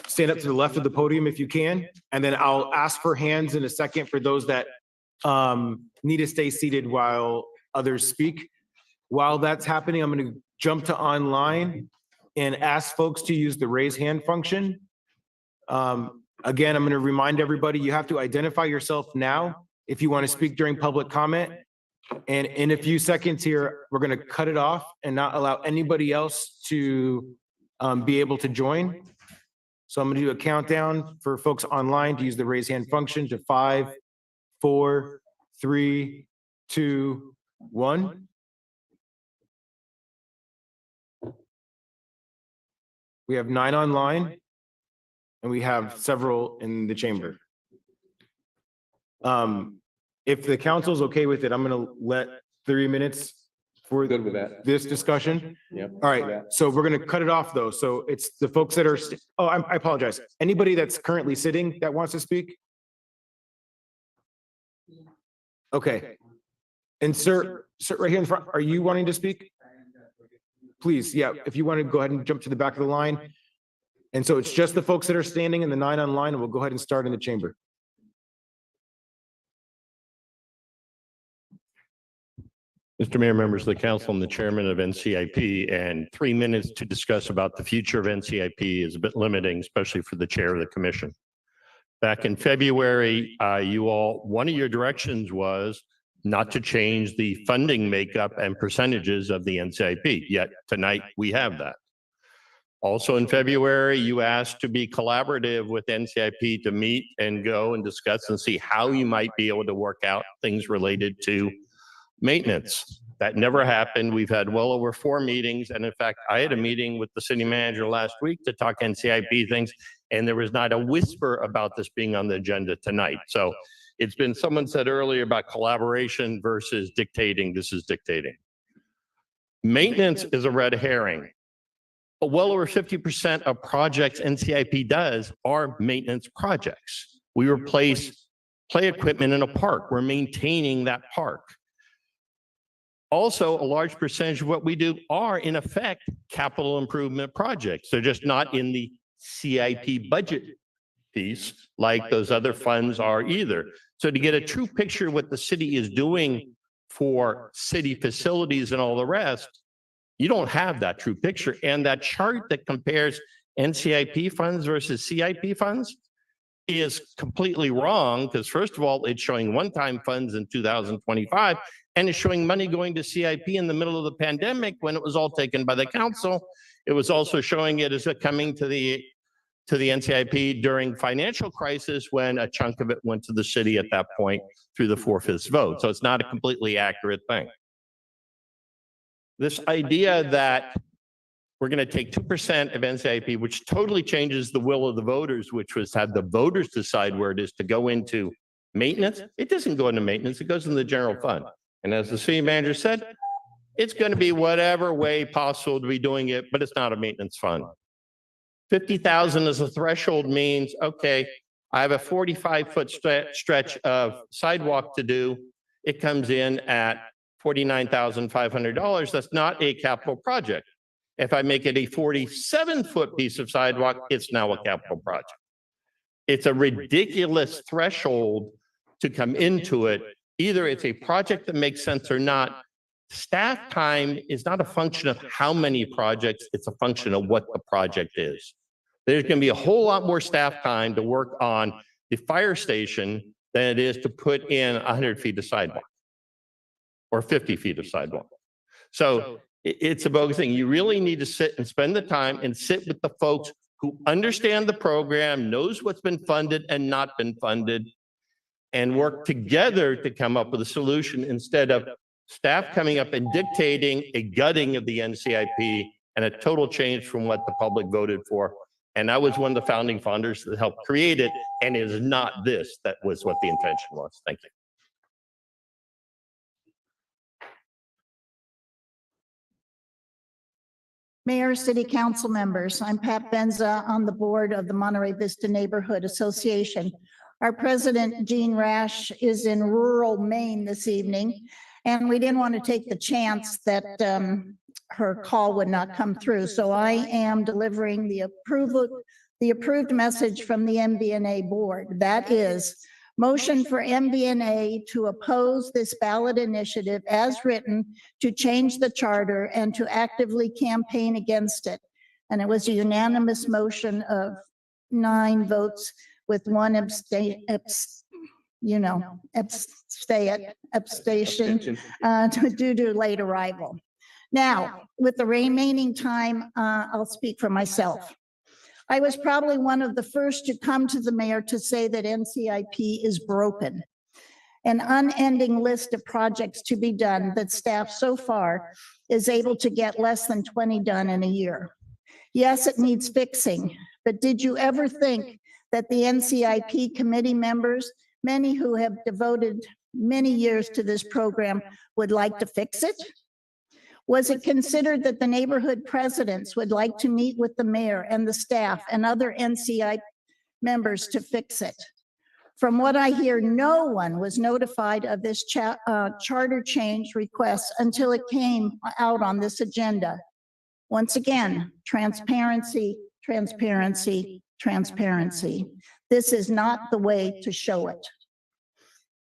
stand up to the left of the podium if you can, and then I'll ask for hands in a second for those that need to stay seated while others speak. While that's happening, I'm going to jump to online and ask folks to use the raise hand function. Again, I'm going to remind everybody, you have to identify yourself now if you want to speak during public comment. And in a few seconds here, we're going to cut it off and not allow anybody else to be able to join. So I'm going to do a countdown for folks online to use the raise hand function to 5, 4, 3, 2, 1. We have 9 online, and we have several in the chamber. If the council's okay with it, I'm going to let 3 minutes for Good with that. this discussion. Yep. All right, so we're going to cut it off though. So it's the folks that are, I apologize. Anybody that's currently sitting that wants to speak? Okay. And sir, right here in front, are you wanting to speak? Please, yeah, if you want to go ahead and jump to the back of the line. And so it's just the folks that are standing and the 9 online, and we'll go ahead and start in the chamber. Mr. Mayor, members of the council, I'm the chairman of NCIP, and 3 minutes to discuss about the future of NCIP is a bit limiting, especially for the chair of the commission. Back in February, one of your directions was not to change the funding makeup and percentages of the NCIP, yet tonight we have that. Also in February, you asked to be collaborative with NCIP to meet and go and discuss and see how you might be able to work out things related to maintenance. That never happened. We've had well over 4 meetings. And in fact, I had a meeting with the city manager last week to talk NCIP things, and there was not a whisper about this being on the agenda tonight. So it's been, someone said earlier about collaboration versus dictating. This is dictating. Maintenance is a red herring. Well over 50% of projects NCIP does are maintenance projects. We replace play equipment in a park. We're maintaining that park. Also, a large percentage of what we do are, in effect, capital improvement projects. They're just not in the CIP budget piece like those other funds are either. So to get a true picture of what the city is doing for city facilities and all the rest, you don't have that true picture. And that chart that compares NCIP funds versus CIP funds is completely wrong, because first of all, it's showing one-time funds in 2025, and it's showing money going to CIP in the middle of the pandemic when it was all taken by the council. It was also showing it as coming to the NCIP during financial crisis when a chunk of it went to the city at that point through the 4/5 vote. So it's not a completely accurate thing. This idea that we're going to take 2% of NCIP, which totally changes the will of the voters, which was have the voters decide where it is to go into maintenance. It doesn't go into maintenance, it goes in the general fund. And as the city manager said, it's going to be whatever way possible to be doing it, but it's not a maintenance fund. 50,000 as a threshold means, okay, I have a 45-foot stretch of sidewalk to do. It comes in at $49,500. That's not a capital project. If I make it a 47-foot piece of sidewalk, it's now a capital project. It's a ridiculous threshold to come into it. Either it's a project that makes sense or not. Staff time is not a function of how many projects, it's a function of what the project is. There's going to be a whole lot more staff time to work on the fire station than it is to put in 100 feet of sidewalk or 50 feet of sidewalk. So it's a bogus thing. You really need to sit and spend the time and sit with the folks who understand the program, knows what's been funded and not been funded, and work together to come up with a solution instead of staff coming up and dictating a gutting of the NCIP and a total change from what the public voted for. And I was one of the founding founders that helped create it, and it is not this that was what the intention was. Thank you. Mayor, City Council members, I'm Pat Benza on the board of the Monterey Vista Neighborhood Association. Our president, Jean Rash, is in rural Maine this evening, and we didn't want to take the chance that her call would not come through. So I am delivering the approved message from the MVNA board. That is, motion for MVNA to oppose this ballot initiative as written, to change the charter and to actively campaign against it. And it was a unanimous motion of 9 votes with 1 abstention due to late arrival. Now, with the remaining time, I'll speak for myself. I was probably one of the first to come to the mayor to say that NCIP is broken. An unending list of projects to be done that staff so far is able to get less than 20 done in a year. Yes, it needs fixing, but did you ever think that the NCIP committee members, many who have devoted many years to this program, would like to fix it? Was it considered that the neighborhood presidents would like to meet with the mayor and the staff and other NCIP members to fix it? From what I hear, no one was notified of this charter change request until it came out on this agenda. Once again, transparency, transparency, transparency. This is not the way to show it.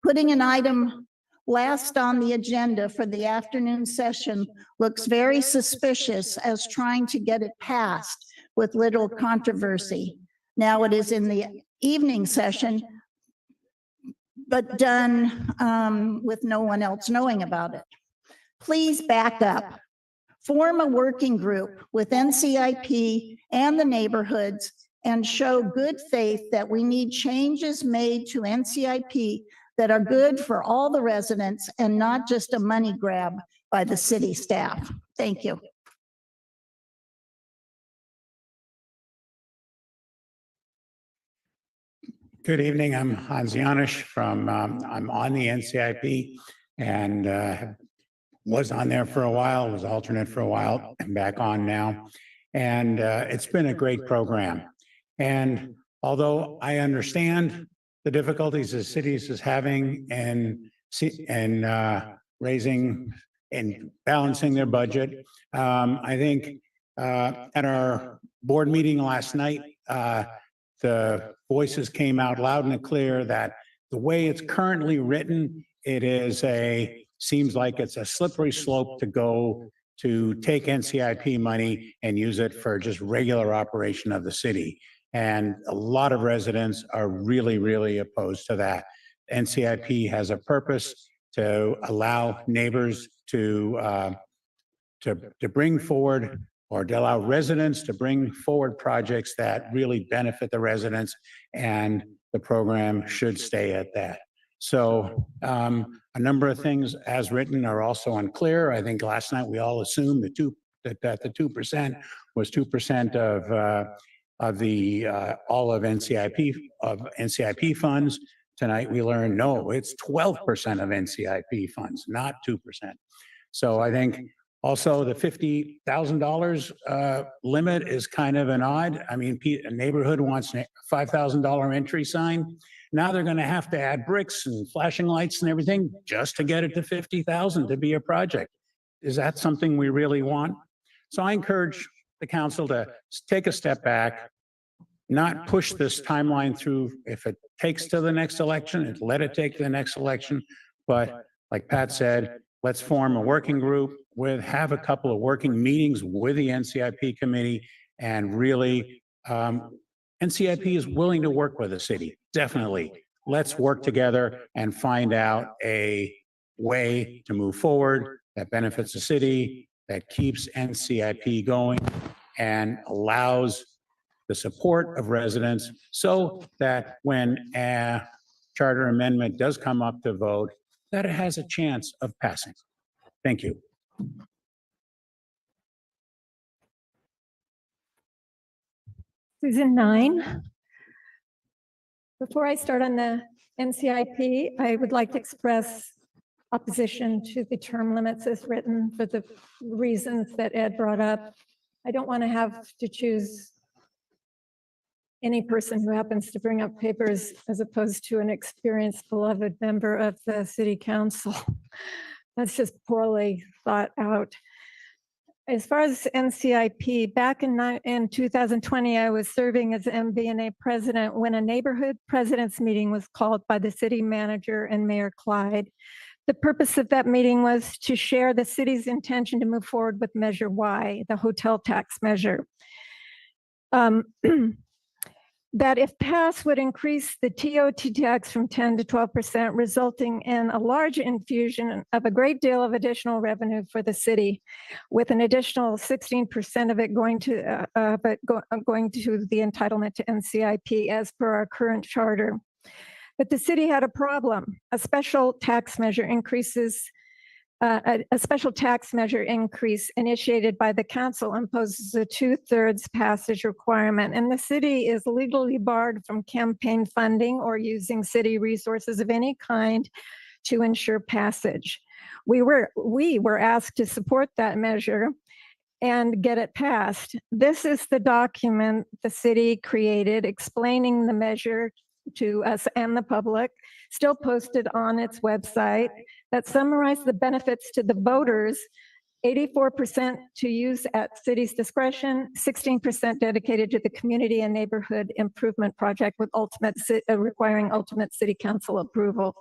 Putting an item last on the agenda for the afternoon session looks very suspicious as trying to get it passed with little controversy. Now it is in the evening session, but done with no one else knowing about it. Please back up. Form a working group with NCIP and the neighborhoods and show good faith that we need changes made to NCIP that are good for all the residents and not just a money grab by the city staff. Thank you. Good evening. I'm Hans Janisch from, I'm on the NCIP and was on there for a while, was alternate for a while, and back on now. And it's been a great program. And although I understand the difficulties the cities is having and raising and balancing their budget, I think at our board meeting last night, the voices came out loud and clear that the way it's currently written, it is seems like it's a slippery slope to go to take NCIP money and use it for just regular operation of the city. And a lot of residents are really, really opposed to that. NCIP has a purpose to allow neighbors to bring forward or to allow residents to bring forward projects that really benefit the residents, and the program should stay at that. So a number of things as written are also unclear. I think last night we all assumed the that the 2% was 2% of the all of NCIP funds. Tonight, we learned, no, it's 12% of NCIP funds, not 2%. So I think also the $50,000 limit is kind of an odd. I mean, a neighborhood wants a $5,000 entry sign. Now they're going to have to add bricks and flashing lights and everything just to get it to 50,000 to be a project. Is that something we really want? So I encourage the council to take a step back, not push this timeline through. If it takes to the next election, let it take to the next election. But like Pat said, let's form a working group have a couple of working meetings with the NCIP committee, and really, NCIP is willing to work with the city. Definitely. Let's work together and find out a way to move forward that benefits the city, that keeps NCIP going, and allows the support of residents so that when a charter amendment does come up to vote, that it has a chance of passing. Thank you. Susan 9. Before I start on the NCIP, I would like to express opposition to the term limits as written for the reasons that Ed brought up. I don't want to have to choose any person who happens to bring up papers as opposed to an experienced, beloved member of the city council. That's just poorly thought out. As far as NCIP, back in 2020, I was serving as MBNA president when a neighborhood president's meeting was called by the city manager and Mayor Clyde. The purpose of that meeting was to share the city's intention to move forward with Measure Y, the hotel tax measure. That if passed would increase the TOT tax from 10 to 12%, resulting in a large infusion of a great deal of additional revenue for the city, with an additional 16% of it going to the entitlement to NCIP as per our current charter. But the city had a problem. A special tax measure increase initiated by the council imposes a 2/3 passage requirement, and the city is legally barred from campaign funding or using city resources of any kind to ensure passage. We were asked to support that measure and get it passed. This is the document the city created explaining the measure to us and the public, still posted on its website, that summarize the benefits to the voters: 84% to use at city's discretion, 16% dedicated to the community and neighborhood improvement project with requiring ultimate city council approval.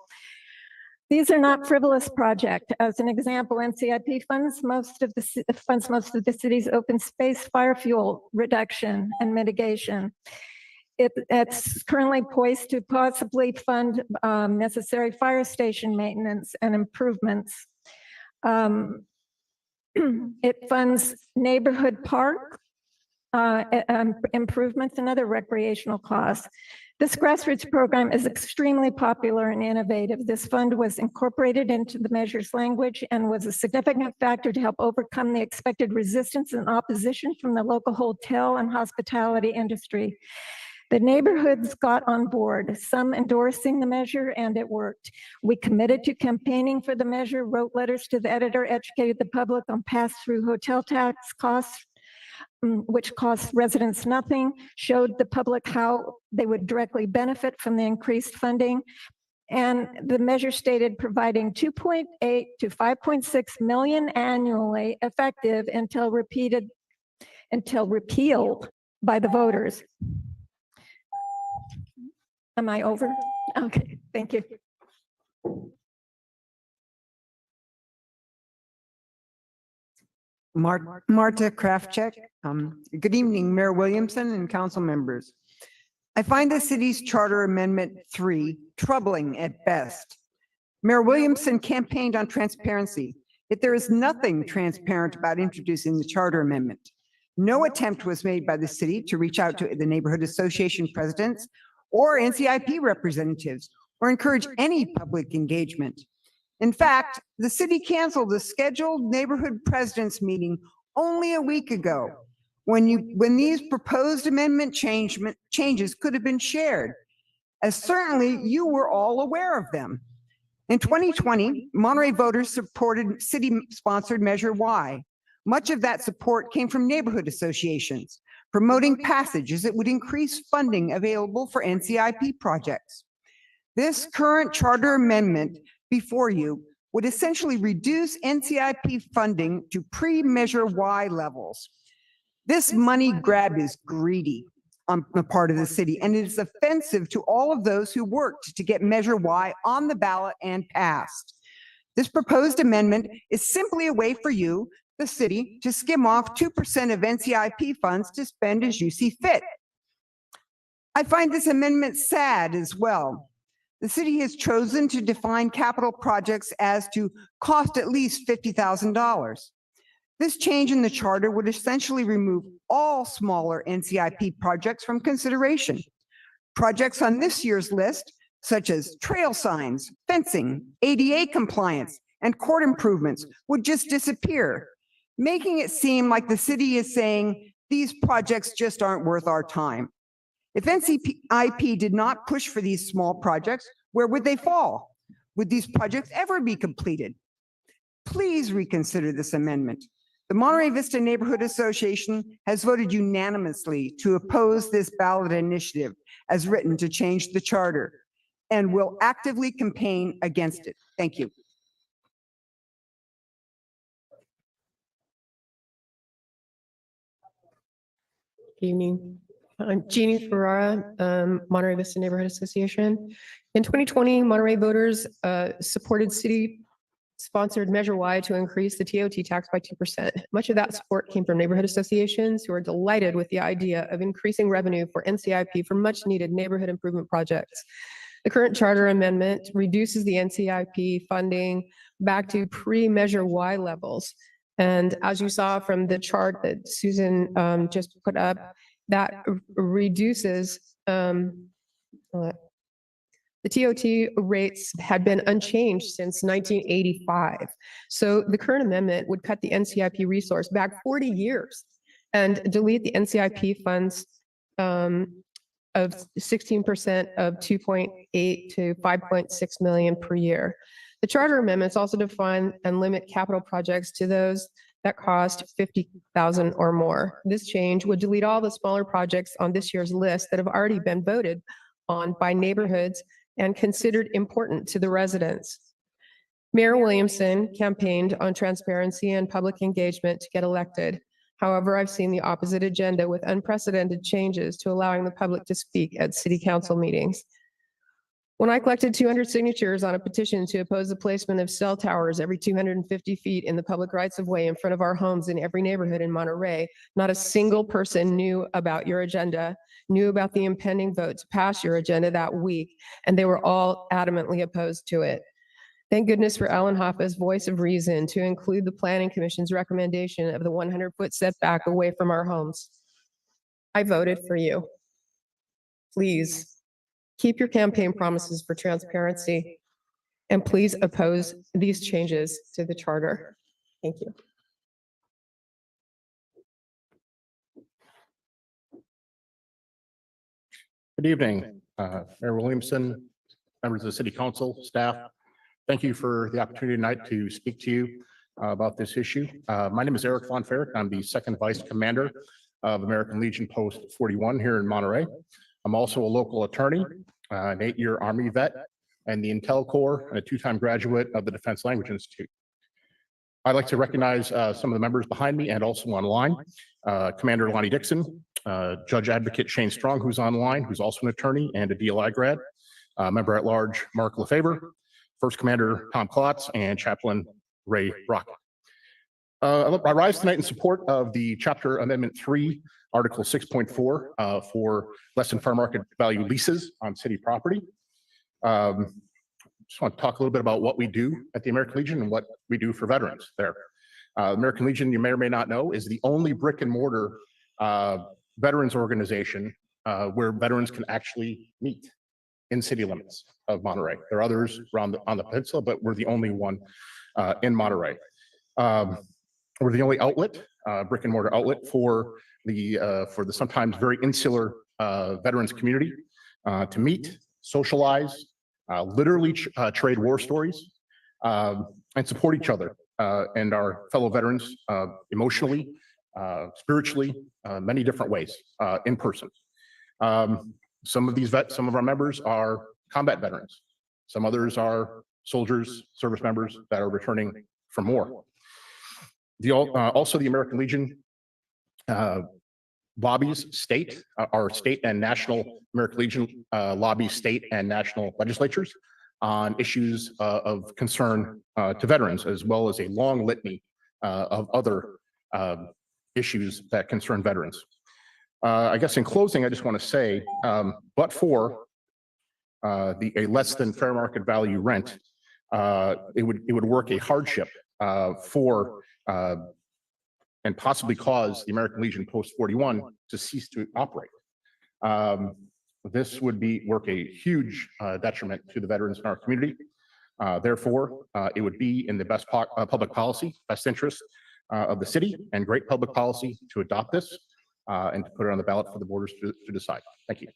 These are not frivolous projects. As an example, NCIP funds most of the city's open space fire fuel reduction and mitigation. It's currently poised to possibly fund necessary fire station maintenance and improvements. It funds neighborhood park improvements and other recreational costs. This grassroots program is extremely popular and innovative. This fund was incorporated into the measure's language and was a significant factor to help overcome the expected resistance and opposition from the local hotel and hospitality industry. The neighborhoods got on board, some endorsing the measure, and it worked. We committed to campaigning for the measure, wrote letters to the editor, educated the public on pass-through hotel tax costs, which costs residents nothing, showed the public how they would directly benefit from the increased funding. And the measure stated providing 2.8 to 5.6 million annually, effective until repealed by the voters. Am I over? Okay, thank you. Marta Krafchek. Good evening, Mayor Williamson and council members. I find the city's Charter Amendment 3 troubling at best. Mayor Williamson campaigned on transparency, yet there is nothing transparent about introducing the Charter Amendment. No attempt was made by the city to reach out to the neighborhood association presidents or NCIP representatives or encourage any public engagement. In fact, the city canceled the scheduled neighborhood presidents meeting only a week ago, when these proposed amendment changes could have been shared, as certainly you were all aware of them. In 2020, Monterey voters supported city-sponsored Measure Y. Much of that support came from neighborhood associations, promoting passage as it would increase funding available for NCIP projects. This current charter amendment before you would essentially reduce NCIP funding to pre-Measure Y levels. This money grab is greedy on the part of the city, and it is offensive to all of those who worked to get Measure Y on the ballot and passed. This proposed amendment is simply a way for you, the city, to skim off 2% of NCIP funds to spend as you see fit. I find this amendment sad as well. The city has chosen to define capital projects as to cost at least $50,000. This change in the charter would essentially remove all smaller NCIP projects from consideration. Projects on this year's list, such as trail signs, fencing, ADA compliance, and court improvements, would just disappear, making it seem like the city is saying these projects just aren't worth our time. If NCIP did not push for these small projects, where would they fall? Would these projects ever be completed? Please reconsider this amendment. The Monterey Vista Neighborhood Association has voted unanimously to oppose this ballot initiative as written to change the charter and will actively campaign against it. Thank you. Good evening. I'm Jeannie Ferrara, Monterey Vista Neighborhood Association. In 2020, Monterey voters supported city-sponsored Measure Y to increase the TOT tax by 2%. Much of that support came from neighborhood associations who are delighted with the idea of increasing revenue for NCIP for much-needed neighborhood improvement projects. The current charter amendment reduces the NCIP funding back to pre-Measure Y levels. And as you saw from the chart that Susan just put up, that reduces the TOT rates had been unchanged since 1985. So the current amendment would cut the NCIP resource back 40 years and delete the NCIP funds of 16% of 2.8 to 5.6 million per year. The charter amendments also define and limit capital projects to those that cost 50,000 or more. This change would delete all the smaller projects on this year's list that have already been voted on by neighborhoods and considered important to the residents. Mayor Williamson campaigned on transparency and public engagement to get elected. However, I've seen the opposite agenda with unprecedented changes to allowing the public to speak at city council meetings. When I collected 200 signatures on a petition to oppose the placement of cell towers every 250 feet in the public rights of way in front of our homes in every neighborhood in Monterey, not a single person knew about your agenda, knew about the impending vote to pass your agenda that week, and they were all adamantly opposed to it. Thank goodness for Ellen Hoffa's voice of reason to include the Planning Commission's recommendation of the 100-foot setback away from our homes. I voted for you. Please keep your campaign promises for transparency, and please oppose these changes to the charter. Thank you. Good evening, Mayor Williamson, members of the City Council, staff. Thank you for the opportunity tonight to speak to you about this issue. My name is Eric Von Ferrick. I'm the second vice commander of American Legion Post 41 here in Monterey. I'm also a local attorney, an 8-year Army vet, and the Intel Corps, and a 2-time graduate of the Defense Language Institute. I'd like to recognize some of the members behind me and also online. Commander Lonnie Dixon, Judge Advocate Shane Strong, who's online, who's also an attorney and a DLI grad, Member at Large Mark Lefebvre, First Commander Tom Klotz, and Chaplain Ray Brock. I rise tonight in support of the Chapter Amendment 3, Article 6.4 for less than fair market value leases on city property. Just want to talk a little bit about what we do at the American Legion and what we do for veterans there. American Legion, you may or may not know, is the only brick and mortar veterans organization where veterans can actually meet in city limits of Monterey. There are others around on the peninsula, but we're the only one in Monterey. We're the only outlet brick and mortar outlet for the sometimes very insular veterans community to meet, socialize, literally trade war stories, and support each other and our fellow veterans emotionally, spiritually, many different ways in person. Some of our members are combat veterans. Some others are soldiers, service members that are returning from war. Also, the American Legion lobbies state, our state and national American Legion lobbies state and national legislatures on issues of concern to veterans, as well as a long litany of other issues that concern veterans. I guess in closing, I just want to say, but for a less than fair market value rent, it would work a hardship for and possibly cause the American Legion Post 41 to cease to operate. This would work a huge detriment to the veterans in our community. Therefore, it would be in the best public policy, best interest of the city, and great public policy to adopt this and to put it on the ballot for the voters to decide. Thank you.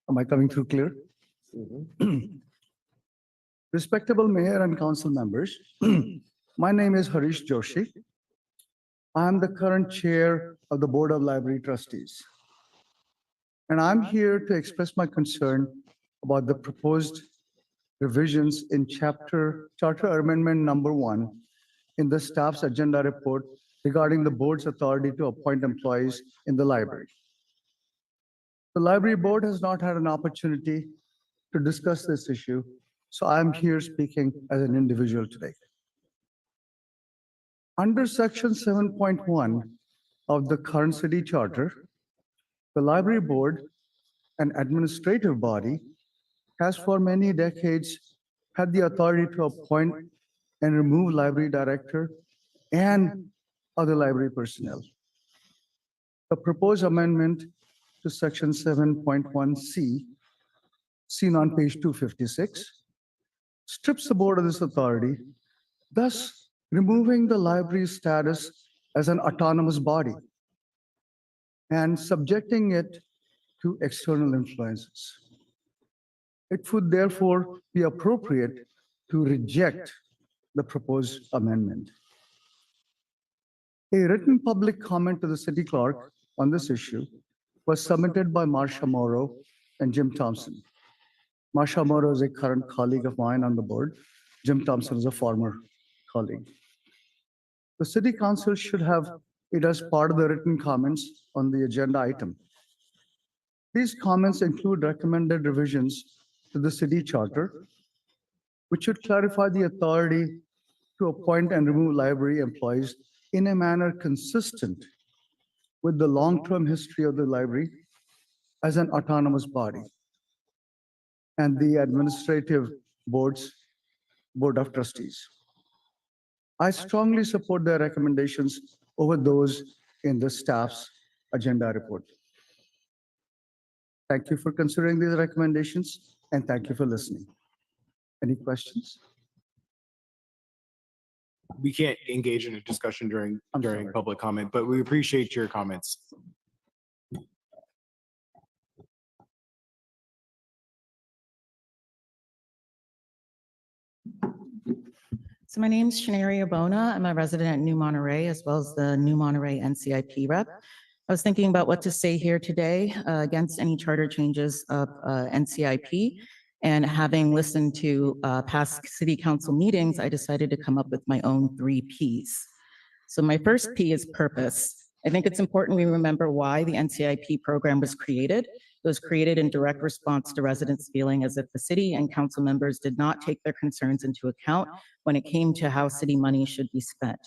Am I coming through clear? Respectable Mayor and Council members, my name is Harish Joshi. I am the current Chair of the Board of Library Trustees. And I'm here to express my concern about the proposed revisions in Charter Amendment Number 1 in the staff's agenda report regarding the board's authority to appoint employees in the library. The library board has not had an opportunity to discuss this issue, so I'm here speaking as an individual today. Under Section 7.1 of the current city charter, the library board, an administrative body, has for many decades had the authority to appoint and remove library director and other library personnel. The proposed amendment to Section 7.1C, seen on page 256, strips the board of this authority, thus removing the library's status as an autonomous body and subjecting it to external influences. It would therefore be appropriate to reject the proposed amendment. A written public comment to the city clerk on this issue was submitted by Marsha Morrow and Jim Thompson. Marsha Morrow is a current colleague of mine on the board. Jim Thompson is a former colleague. The city council should have it as part of the written comments on the agenda item. These comments include recommended revisions to the city charter, which should clarify the authority to appoint and remove library employees in a manner consistent with the long-term history of the library as an autonomous body and the administrative board of trustees. I strongly support their recommendations over those in the staff's agenda report. Thank you for considering these recommendations, and thank you for listening. Any questions? We can't engage in a discussion during public comment, but we appreciate your comments. So my name is Shanaria Bona. I'm a resident in New Monterey, as well as the New Monterey NCIP rep. I was thinking about what to say here today against any charter changes of NCIP. And having listened to past city council meetings, I decided to come up with my own 3 Ps. So my first P is purpose. I think it's important we remember why the NCIP program was created. It was created in direct response to residents feeling as if the city and council members did not take their concerns into account when it came to how city money should be spent.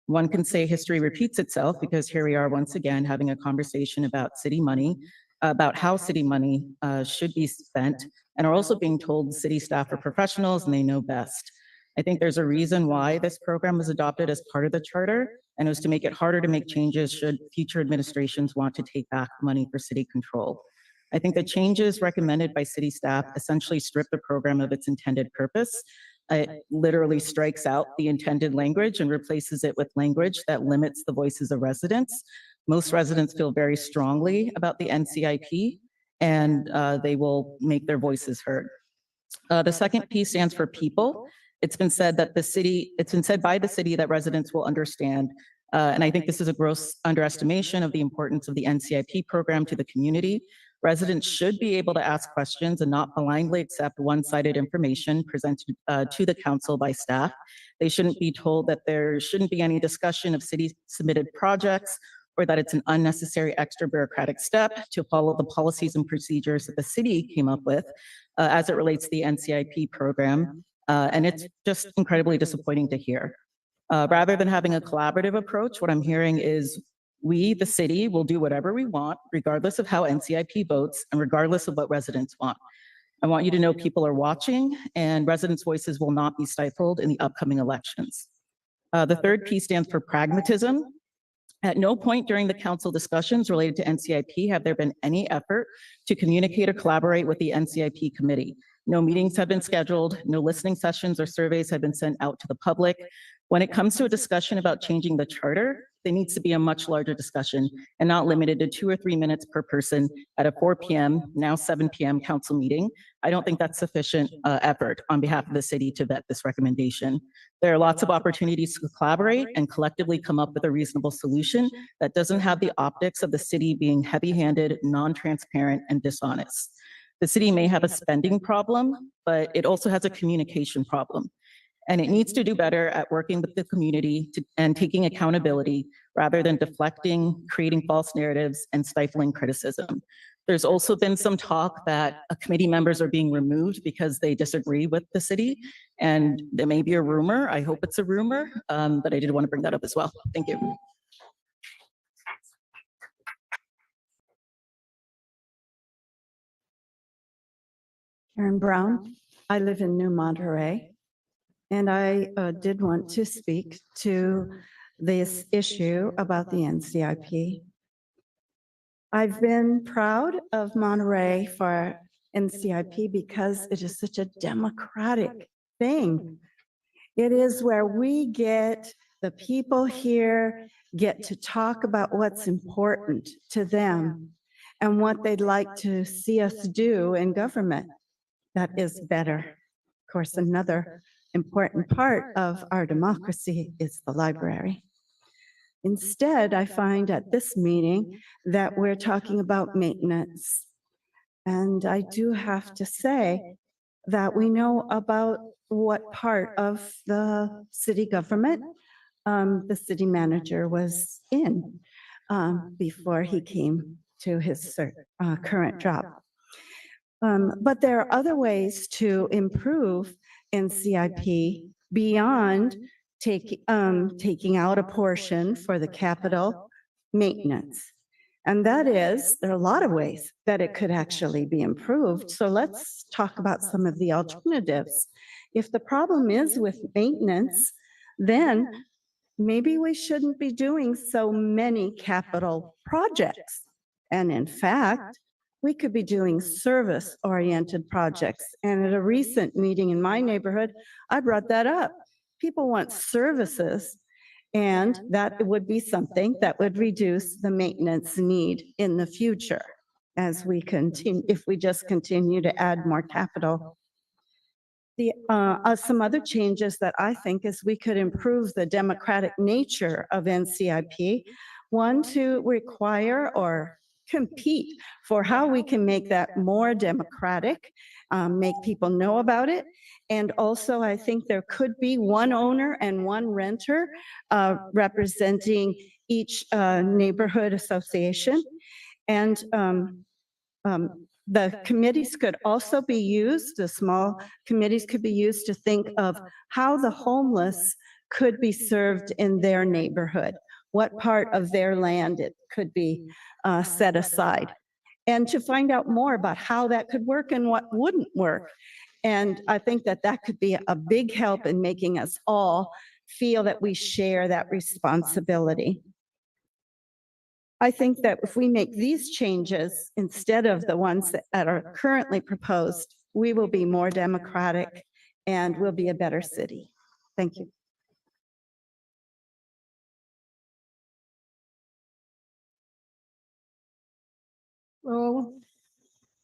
One can say history repeats itself because here we are once again having a conversation about city money, about how city money should be spent, and are also being told city staff are professionals and they know best. I think there's a reason why this program was adopted as part of the charter, and it was to make it harder to make changes should future administrations want to take back money for city control. I think the changes recommended by city staff essentially strip the program of its intended purpose. It literally strikes out the intended language and replaces it with language that limits the voices of residents. Most residents feel very strongly about the NCIP, and they will make their voices heard. The second P stands for people. It's been said by the city that residents will understand. And I think this is a gross underestimation of the importance of the NCIP program to the community. Residents should be able to ask questions and not blindly accept one-sided information presented to the council by staff. They shouldn't be told that there shouldn't be any discussion of city-submitted projects or that it's an unnecessary extra bureaucratic step to follow the policies and procedures that the city came up with as it relates to the NCIP program. And it's just incredibly disappointing to hear. Rather than having a collaborative approach, what I'm hearing is we, the city, will do whatever we want, regardless of how NCIP votes and regardless of what residents want. I want you to know people are watching and residents' voices will not be stifled in the upcoming elections. The third P stands for pragmatism. At no point during the council discussions related to NCIP have there been any effort to communicate or collaborate with the NCIP committee. No meetings have been scheduled, no listening sessions or surveys have been sent out to the public. When it comes to a discussion about changing the charter, there needs to be a much larger discussion and not limited to 2 or 3 minutes per person at a 4 p.m., now 7 p.m. council meeting. I don't think that's sufficient effort on behalf of the city to vet this recommendation. There are lots of opportunities to collaborate and collectively come up with a reasonable solution that doesn't have the optics of the city being heavy-handed, non-transparent, and dishonest. The city may have a spending problem, but it also has a communication problem. And it needs to do better at working with the community and taking accountability rather than deflecting, creating false narratives, and stifling criticism. There's also been some talk that committee members are being removed because they disagree with the city. And there may be a rumor. I hope it's a rumor, but I did want to bring that up as well. Thank you. Karen Brown. I live in New Monterey. And I did want to speak to this issue about the NCIP. I've been proud of Monterey for NCIP because it is such a democratic thing. It is where we get, the people here get to talk about what's important to them and what they'd like to see us do in government that is better. Of course, another important part of our democracy is the library. Instead, I find at this meeting that we're talking about maintenance. And I do have to say that we know about what part of the city government the city manager was in before he came to his current job. But there are other ways to improve NCIP beyond taking out a portion for the capital maintenance. And that is, there are a lot of ways that it could actually be improved. So let's talk about some of the alternatives. If the problem is with maintenance, then maybe we shouldn't be doing so many capital projects. And in fact, we could be doing service-oriented projects. And at a recent meeting in my neighborhood, I brought that up. People want services, and that would be something that would reduce the maintenance need in the future as we continue, if we just continue to add more capital. Some other changes that I think is we could improve the democratic nature of NCIP. One, to require or compete for how we can make that more democratic, make people know about it. And also, I think there could be one owner and one renter representing each neighborhood association. And the committees could also be used, the small committees could be used to think of how the homeless could be served in their neighborhood, what part of their land it could be set aside, and to find out more about how that could work and what wouldn't work. And I think that that could be a big help in making us all feel that we share that responsibility. I think that if we make these changes instead of the ones that are currently proposed, we will be more democratic and we'll be a better city. Thank you. Well,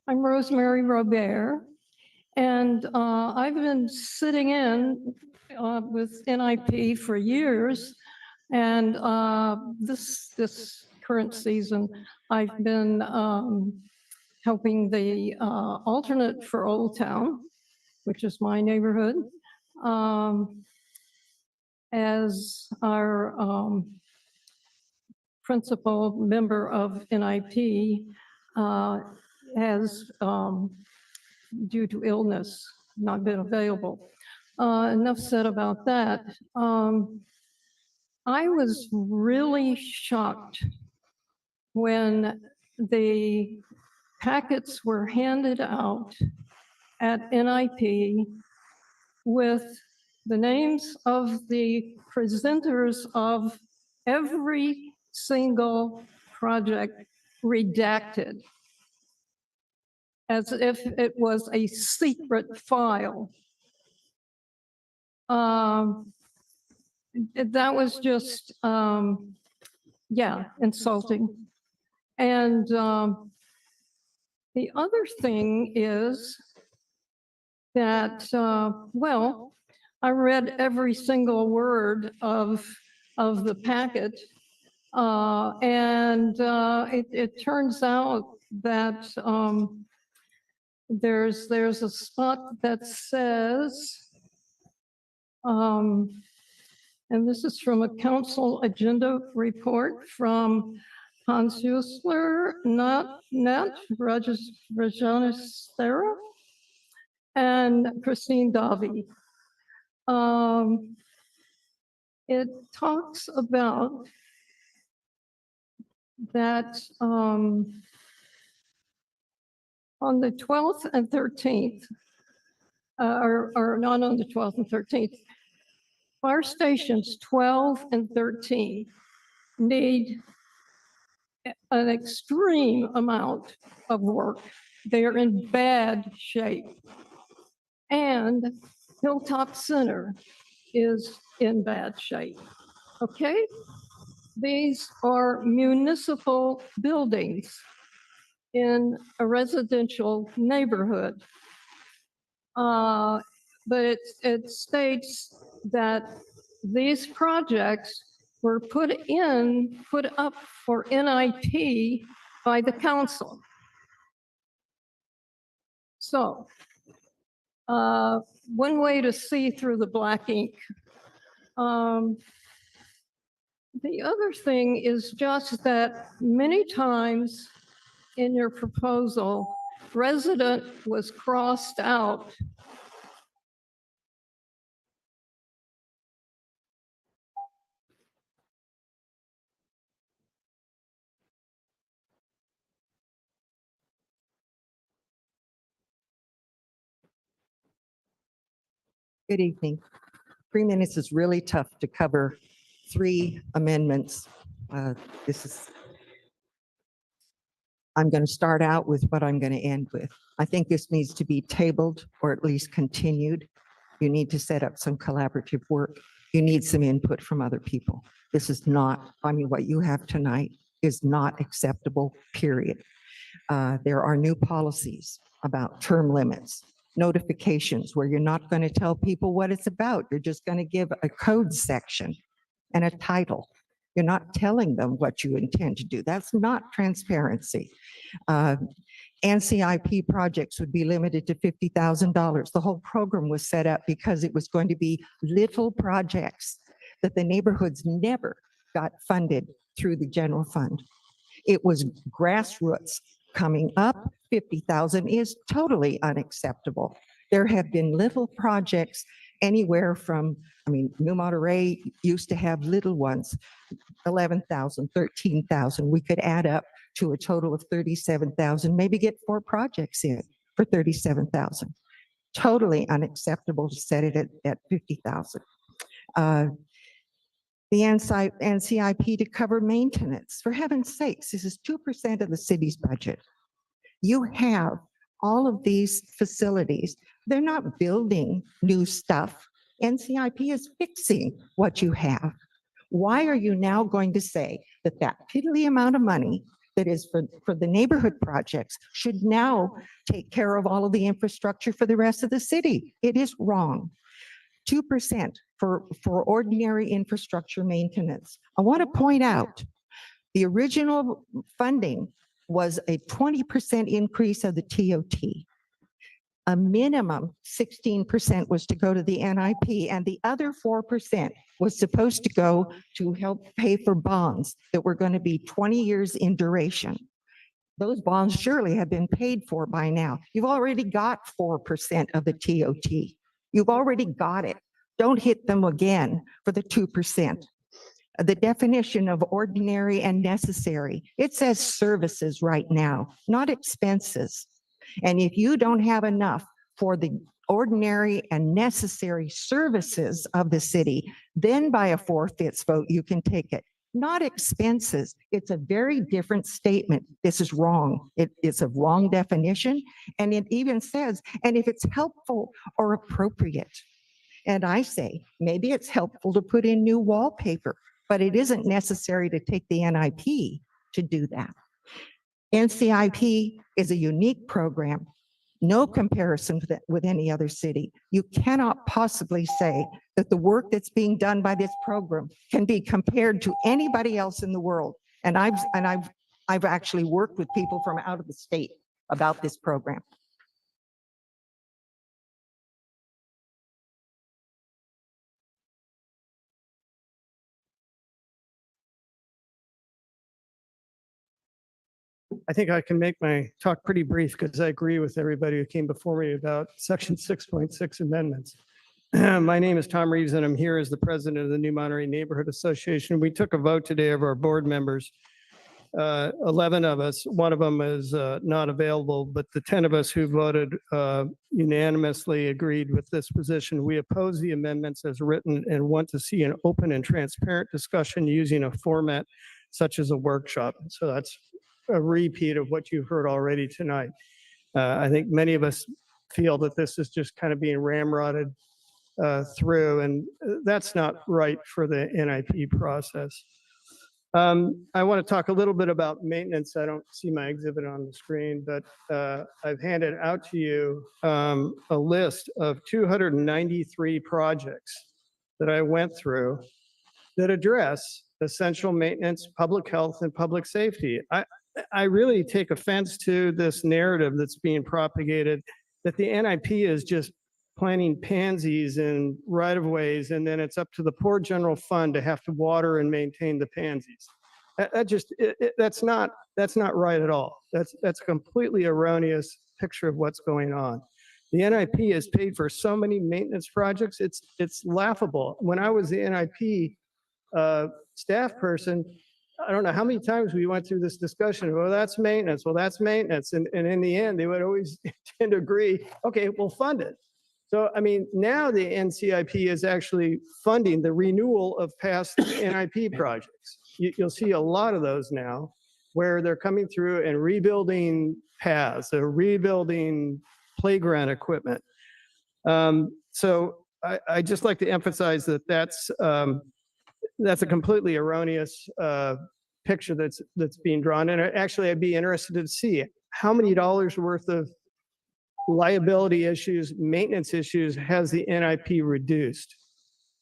I'm Rosemary Robert, and I've been sitting in with NIP for years. And this current season, I've been helping the alternate for Old Town, which is my neighborhood, as our principal member of NIP has, due to illness, not been available. Enough said about that. I was really shocked when the packets were handed out at NIP with the names of the presenters of every single project redacted, as if it was a secret file. That was just, yeah, insulting. And the other thing is that, well, I read every single word of the packet. And it turns out that there's a spot that says, and this is from a council agenda report from Hans Usler, not Rajana Stera, and Christine Davi. It talks about that on the 12th and 13th, or not on the 12th and 13th, fire stations 12 and 13 need an extreme amount of work. They are in bad shape. And Hilltop Center is in bad shape. Okay? These are municipal buildings in a residential neighborhood. But it states that these projects were put up for NIP by the council. So one way to see through the black ink. The other thing is just that many times in your proposal, resident was crossed out. Good evening. 3 minutes is really tough to cover 3 amendments. I'm going to start out with what I'm going to end with. I think this needs to be tabled or at least continued. You need to set up some collaborative work. You need some input from other people. This is not, I mean, what you have tonight is not acceptable, period. There are new policies about term limits, notifications where you're not going to tell people what it's about. You're just going to give a code section and a title. You're not telling them what you intend to do. That's not transparency. NCIP projects would be limited to $50,000. The whole program was set up because it was going to be little projects that the neighborhoods never got funded through the general fund. It was grassroots coming up. 50,000 is totally unacceptable. There have been little projects anywhere from, I mean, New Monterey used to have little ones, 11,000, 13,000. We could add up to a total of 37,000, maybe get 4 projects in for 37,000. Totally unacceptable to set it at 50,000. the NCIP to cover maintenance. For heaven's sakes, this is 2% of the city's budget. You have all of these facilities. They're not building new stuff. NCIP is fixing what you have. Why are you now going to say that that piddly amount of money that is for the neighborhood projects should now take care of all of the infrastructure for the rest of the city? It is wrong. 2% for ordinary infrastructure maintenance. I want to point out the original funding was a 20% increase of the TOT. A minimum 16% was to go to the NIP, and the other 4% was supposed to go to help pay for bonds that were going to be 20 years in duration. Those bonds surely have been paid for by now. You've already got 4% of the TOT. You've already got it. Don't hit them again for the 2%. The definition of ordinary and necessary, it says services right now, not expenses. And if you don't have enough for the ordinary and necessary services of the city, then by a 4/5 vote, you can take it. Not expenses. It's a very different statement. This is wrong. It's a wrong definition. And it even says, and if it's helpful or appropriate. And I say, maybe it's helpful to put in new wallpaper, but it isn't necessary to take the NIP to do that. NCIP is a unique program, no comparison with any other city. You cannot possibly say that the work that's being done by this program can be compared to anybody else in the world. And I've actually worked with people from out of the state about this program. I think I can make my talk pretty brief because I agree with everybody who came before me about section 6.6 amendments. My name is Tom Reeves and I'm here as the president of the New Monterey Neighborhood Association. We took a vote today of our board members. 11 of us, one of them is not available, but the 10 of us who voted unanimously agreed with this position. We oppose the amendments as written and want to see an open and transparent discussion using a format such as a workshop. So that's a repeat of what you've heard already tonight. I think many of us feel that this is just kind of being ramrodded through, and that's not right for the NIP process. I want to talk a little bit about maintenance. I don't see my exhibit on the screen, but I've handed out to you a list of 293 projects that I went through that address essential maintenance, public health, and public safety. I really take offense to this narrative that's being propagated that the NIP is just planting pansies in right-of-ways, and then it's up to the poor general fund to have to water and maintain the pansies. That's not right at all. That's a completely erroneous picture of what's going on. The NIP has paid for so many maintenance projects. It's laughable. When I was the NIP staff person, I don't know how many times we went through this discussion. Well, that's maintenance. Well, that's maintenance. And in the end, they would always tend to agree, okay, we'll fund it. So, I mean, now the NCIP is actually funding the renewal of past NIP projects. You'll see a lot of those now where they're coming through and rebuilding paths, they're rebuilding playground equipment. So I just like to emphasize that that's a completely erroneous picture that's being drawn. And actually, I'd be interested to see how many dollars worth of liability issues, maintenance issues has the NIP reduced?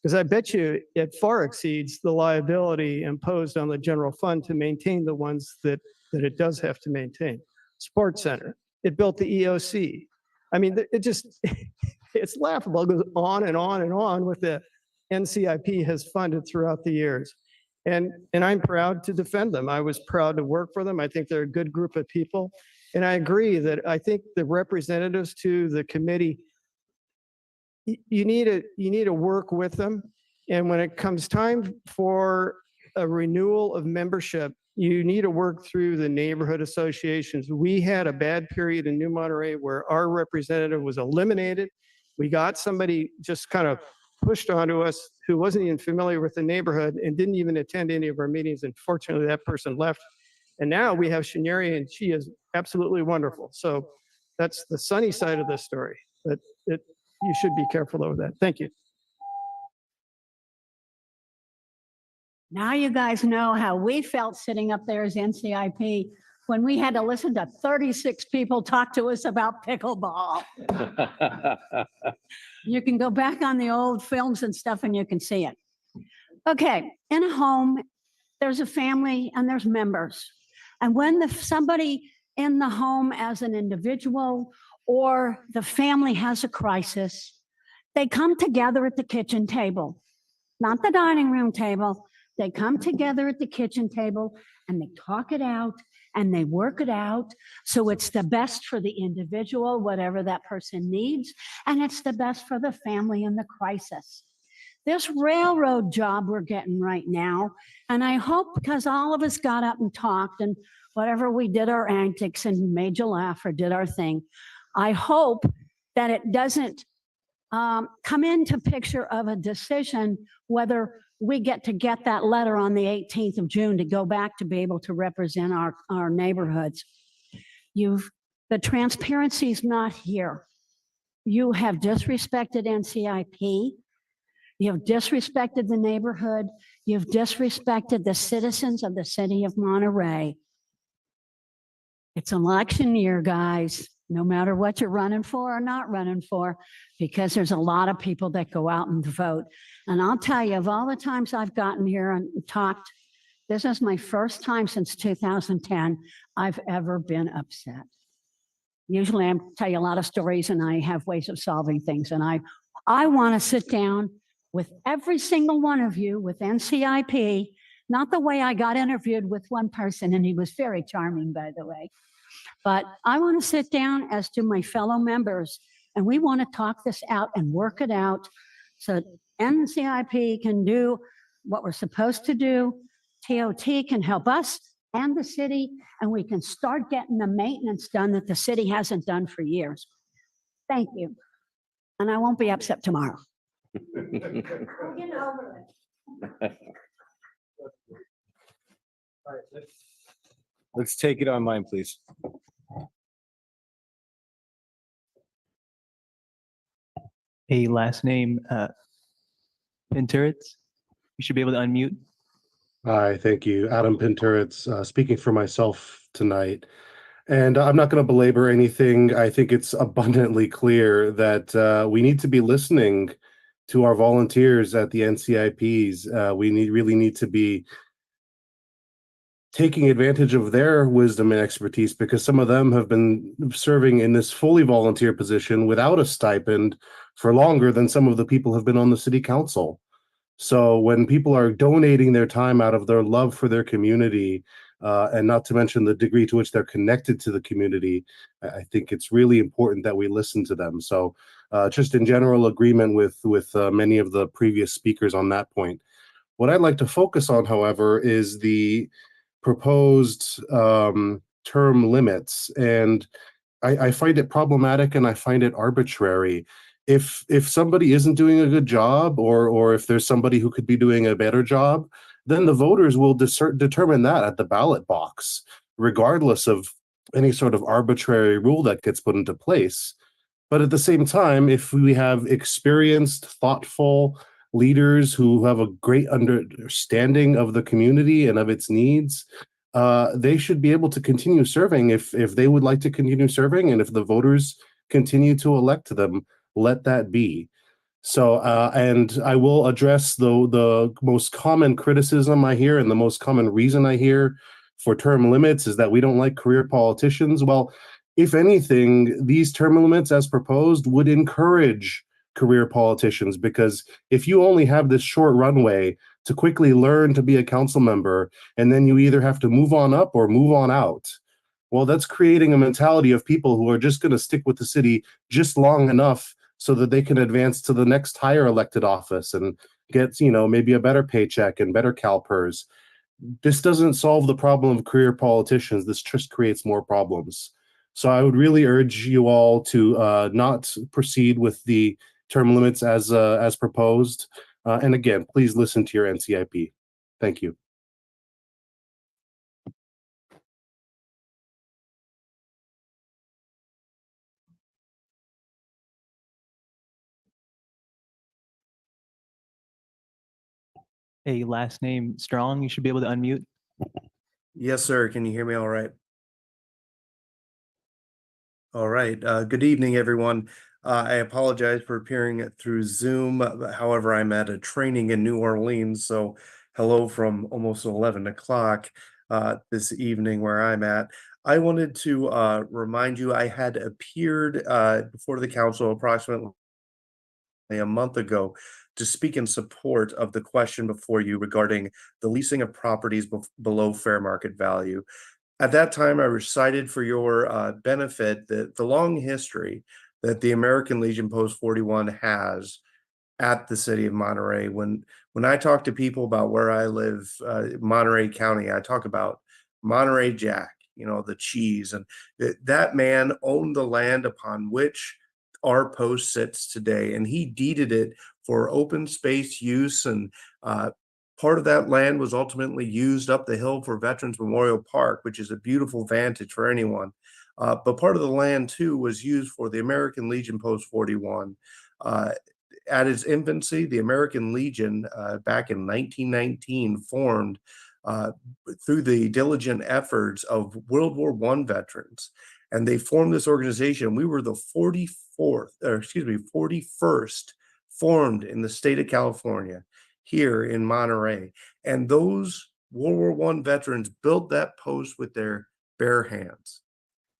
Because I bet you it far exceeds the liability imposed on the general fund to maintain the ones that it does have to maintain. Sports Center, it built the EOC. I mean, it's laughable. It goes on and on and on with the NCIP has funded throughout the years. And I'm proud to defend them. I was proud to work for them. I think they're a good group of people. And I agree that I think the representatives to the committee, you need to work with them. And when it comes time for a renewal of membership, you need to work through the neighborhood associations. We had a bad period in New Monterey where our representative was eliminated. We got somebody just kind of pushed onto us who wasn't even familiar with the neighborhood and didn't even attend any of our meetings. And fortunately, that person left. And now we have Shaneri, and she is absolutely wonderful. So that's the sunny side of this story. But you should be careful over that. Thank you. Now you guys know how we felt sitting up there as NCIP when we had to listen to 36 people talk to us about pickleball. You can go back on the old films and stuff and you can see it. Okay, in a home, there's a family and there's members. And when somebody in the home as an individual or the family has a crisis, they come together at the kitchen table, not the dining room table. They come together at the kitchen table and they talk it out and they work it out. So it's the best for the individual, whatever that person needs, and it's the best for the family in the crisis. This railroad job we're getting right now, and I hope because all of us got up and talked and whatever we did our antics and made you laugh or did our thing, I hope that it doesn't come into picture of a decision whether we get that letter on the 18th of June to go back to be able to represent our neighborhoods. The transparency is not here. You have disrespected NCIP. You have disrespected the neighborhood. You've disrespected the citizens of the city of Monterey. It's election year, guys, no matter what you're running for or not running for, because there's a lot of people that go out and vote. And I'll tell you, of all the times I've gotten here and talked, this is my first time since 2010 I've ever been upset. Usually I tell you a lot of stories and I have ways of solving things. And I want to sit down with every single one of you with NCIP, not the way I got interviewed with one person, and he was very charming, by the way. But I want to sit down as do my fellow members, and we want to talk this out and work it out so NCIP can do what we're supposed to do. TOT can help us and the city, and we can start getting the maintenance done that the city hasn't done for years. Thank you. And I won't be upset tomorrow. Let's take it online, please. A last name, Pinteritz. You should be able to unmute. Hi, thank you. Adam Pinteritz, speaking for myself tonight. And I'm not going to belabor anything. I think it's abundantly clear that we need to be listening to our volunteers at the NCIPs. We really need to be taking advantage of their wisdom and expertise, because some of them have been serving in this fully volunteer position without a stipend for longer than some of the people have been on the city council. So when people are donating their time out of their love for their community, and not to mention the degree to which they're connected to the community, I think it's really important that we listen to them. So just in general agreement with many of the previous speakers on that point. What I'd like to focus on, however, is the proposed term limits. And I find it problematic and I find it arbitrary. If somebody isn't doing a good job, or if there's somebody who could be doing a better job, then the voters will determine that at the ballot box, regardless of any sort of arbitrary rule that gets put into place. But at the same time, if we have experienced, thoughtful leaders who have a great understanding of the community and of its needs, they should be able to continue serving if they would like to continue serving, and if the voters continue to elect them, let that be. So, and I will address the most common criticism I hear, and the most common reason I hear for term limits is that we don't like career politicians. Well, if anything, these term limits as proposed would encourage career politicians, because if you only have this short runway to quickly learn to be a council member, and then you either have to move on up or move on out, well, that's creating a mentality of people who are just going to stick with the city just long enough so that they can advance to the next higher elected office and get, maybe a better paycheck and better CalPERS. This doesn't solve the problem of career politicians. This just creates more problems. So I would really urge you all to not proceed with the term limits as proposed. And again, please listen to your NCIP. Thank you. A last name Strong, you should be able to unmute. Yes, sir. Can you hear me all right? All right. Good evening, everyone. I apologize for appearing through Zoom. However, I'm at a training in New Orleans. So hello from almost 11 o'clock this evening where I'm at. I wanted to remind you I had appeared before the council approximately a month ago to speak in support of the question before you regarding the leasing of properties below fair market value. At that time, I recited for your benefit the long history that the American Legion Post 41 has at the city of Monterey. When I talk to people about where I live, Monterey County, I talk about Monterey Jack, the cheese, and that man owned the land upon which our post sits today, and he deeded it for open space use, and part of that land was ultimately used up the hill for Veterans Memorial Park, which is a beautiful vantage for anyone. But part of the land too was used for the American Legion Post 41. At its infancy, the American Legion back in 1919 formed through the diligent efforts of World War I veterans. And they formed this organization. We were the 41st formed in the state of California, here in Monterey. And those World War I veterans built that post with their bare hands.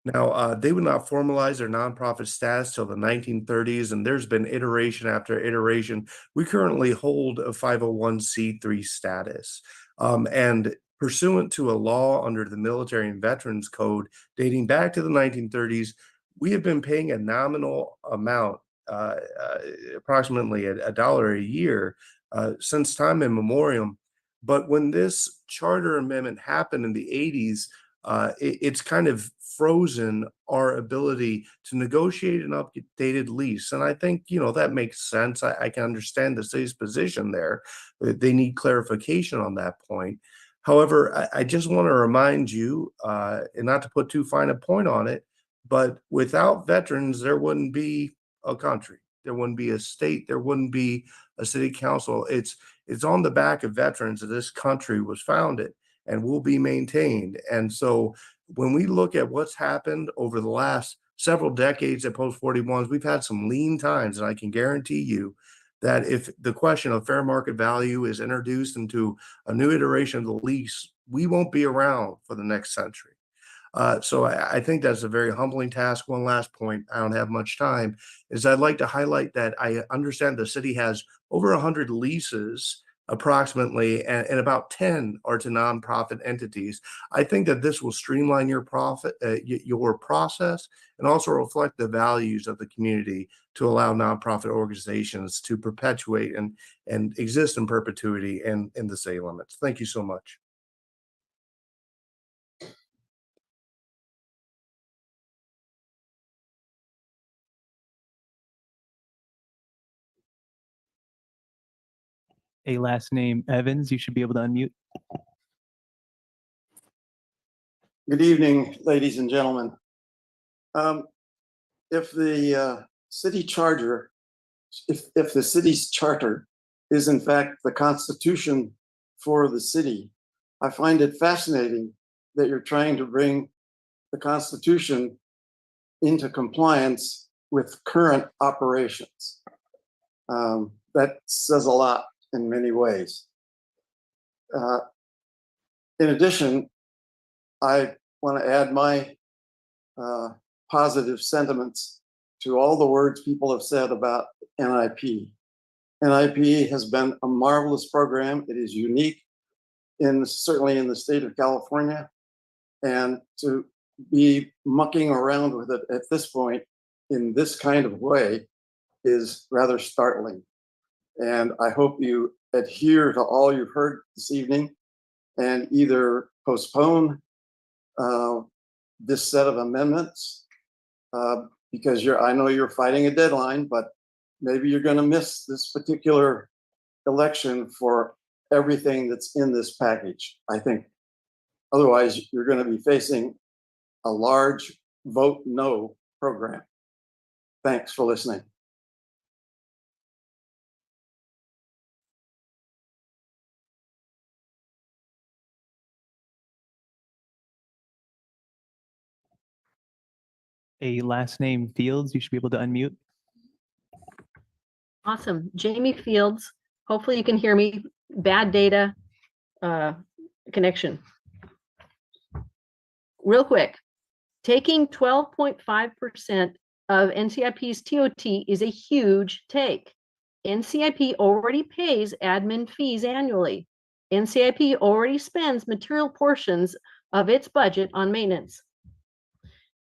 Now, they would not formalize their nonprofit status till the 1930s, and there's been iteration after iteration. We currently hold a 501c3 status. And pursuant to a law under the Military and Veterans Code dating back to the 1930s, we have been paying a nominal amount, approximately $1 a year, since time immemorial. But when this charter amendment happened in the 80s, it's kind of frozen our ability to negotiate an updated lease. And I think, that makes sense. I can understand the city's position there. They need clarification on that point. However, I just want to remind you, and not to put too fine a point on it, but without veterans, there wouldn't be a country. There wouldn't be a state. There wouldn't be a city council. It's on the back of veterans that this country was founded and will be maintained. And so when we look at what's happened over the last several decades at Post 41s, we've had some lean times, and I can guarantee you that if the question of fair market value is introduced into a new iteration of the lease, we won't be around for the next century. So I think that's a very humbling task. One last point, I don't have much time, is I'd like to highlight that I understand the city has over 100 leases approximately, and about 10 are to nonprofit entities. I think that this will streamline your process and also reflect the values of the community to allow nonprofit organizations to perpetuate and exist in perpetuity in the city limits. Thank you so much. A last name Evans, you should be able to unmute. Good evening, ladies and gentlemen. If the city charter, if the city's charter is in fact the constitution for the city, I find it fascinating that you're trying to bring the Constitution into compliance with current operations. That says a lot in many ways. In addition, I want to add my positive sentiments to all the words people have said about NIP. NIP has been a marvelous program. It is unique certainly in the state of California, and to be mucking around with it at this point in this kind of way is rather startling. And I hope you adhere to all you've heard this evening and either postpone this set of amendments because I know you're fighting a deadline, but maybe you're going to miss this particular election for everything that's in this package. I think otherwise you're going to be facing a large vote no program. Thanks for listening. A last name Fields, you should be able to unmute. Awesome. Jamie Fields. Hopefully you can hear me. Bad data connection. Real quick, taking 12.5% of NCIP's TOT is a huge take. NCIP already pays admin fees annually. NCIP already spends material portions of its budget on maintenance.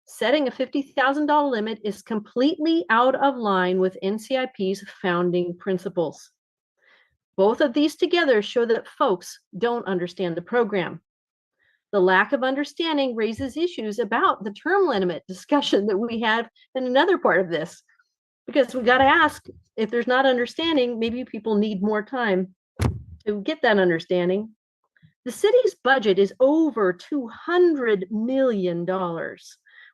Setting a $50,000 limit is completely out of line with NCIP's founding principles. Both of these together show that folks don't understand the program. The lack of understanding raises issues about the term limit discussion that we had in another part of this, because we got to ask, if there's not understanding, maybe people need more time to get that understanding. The city's budget is over $200 million.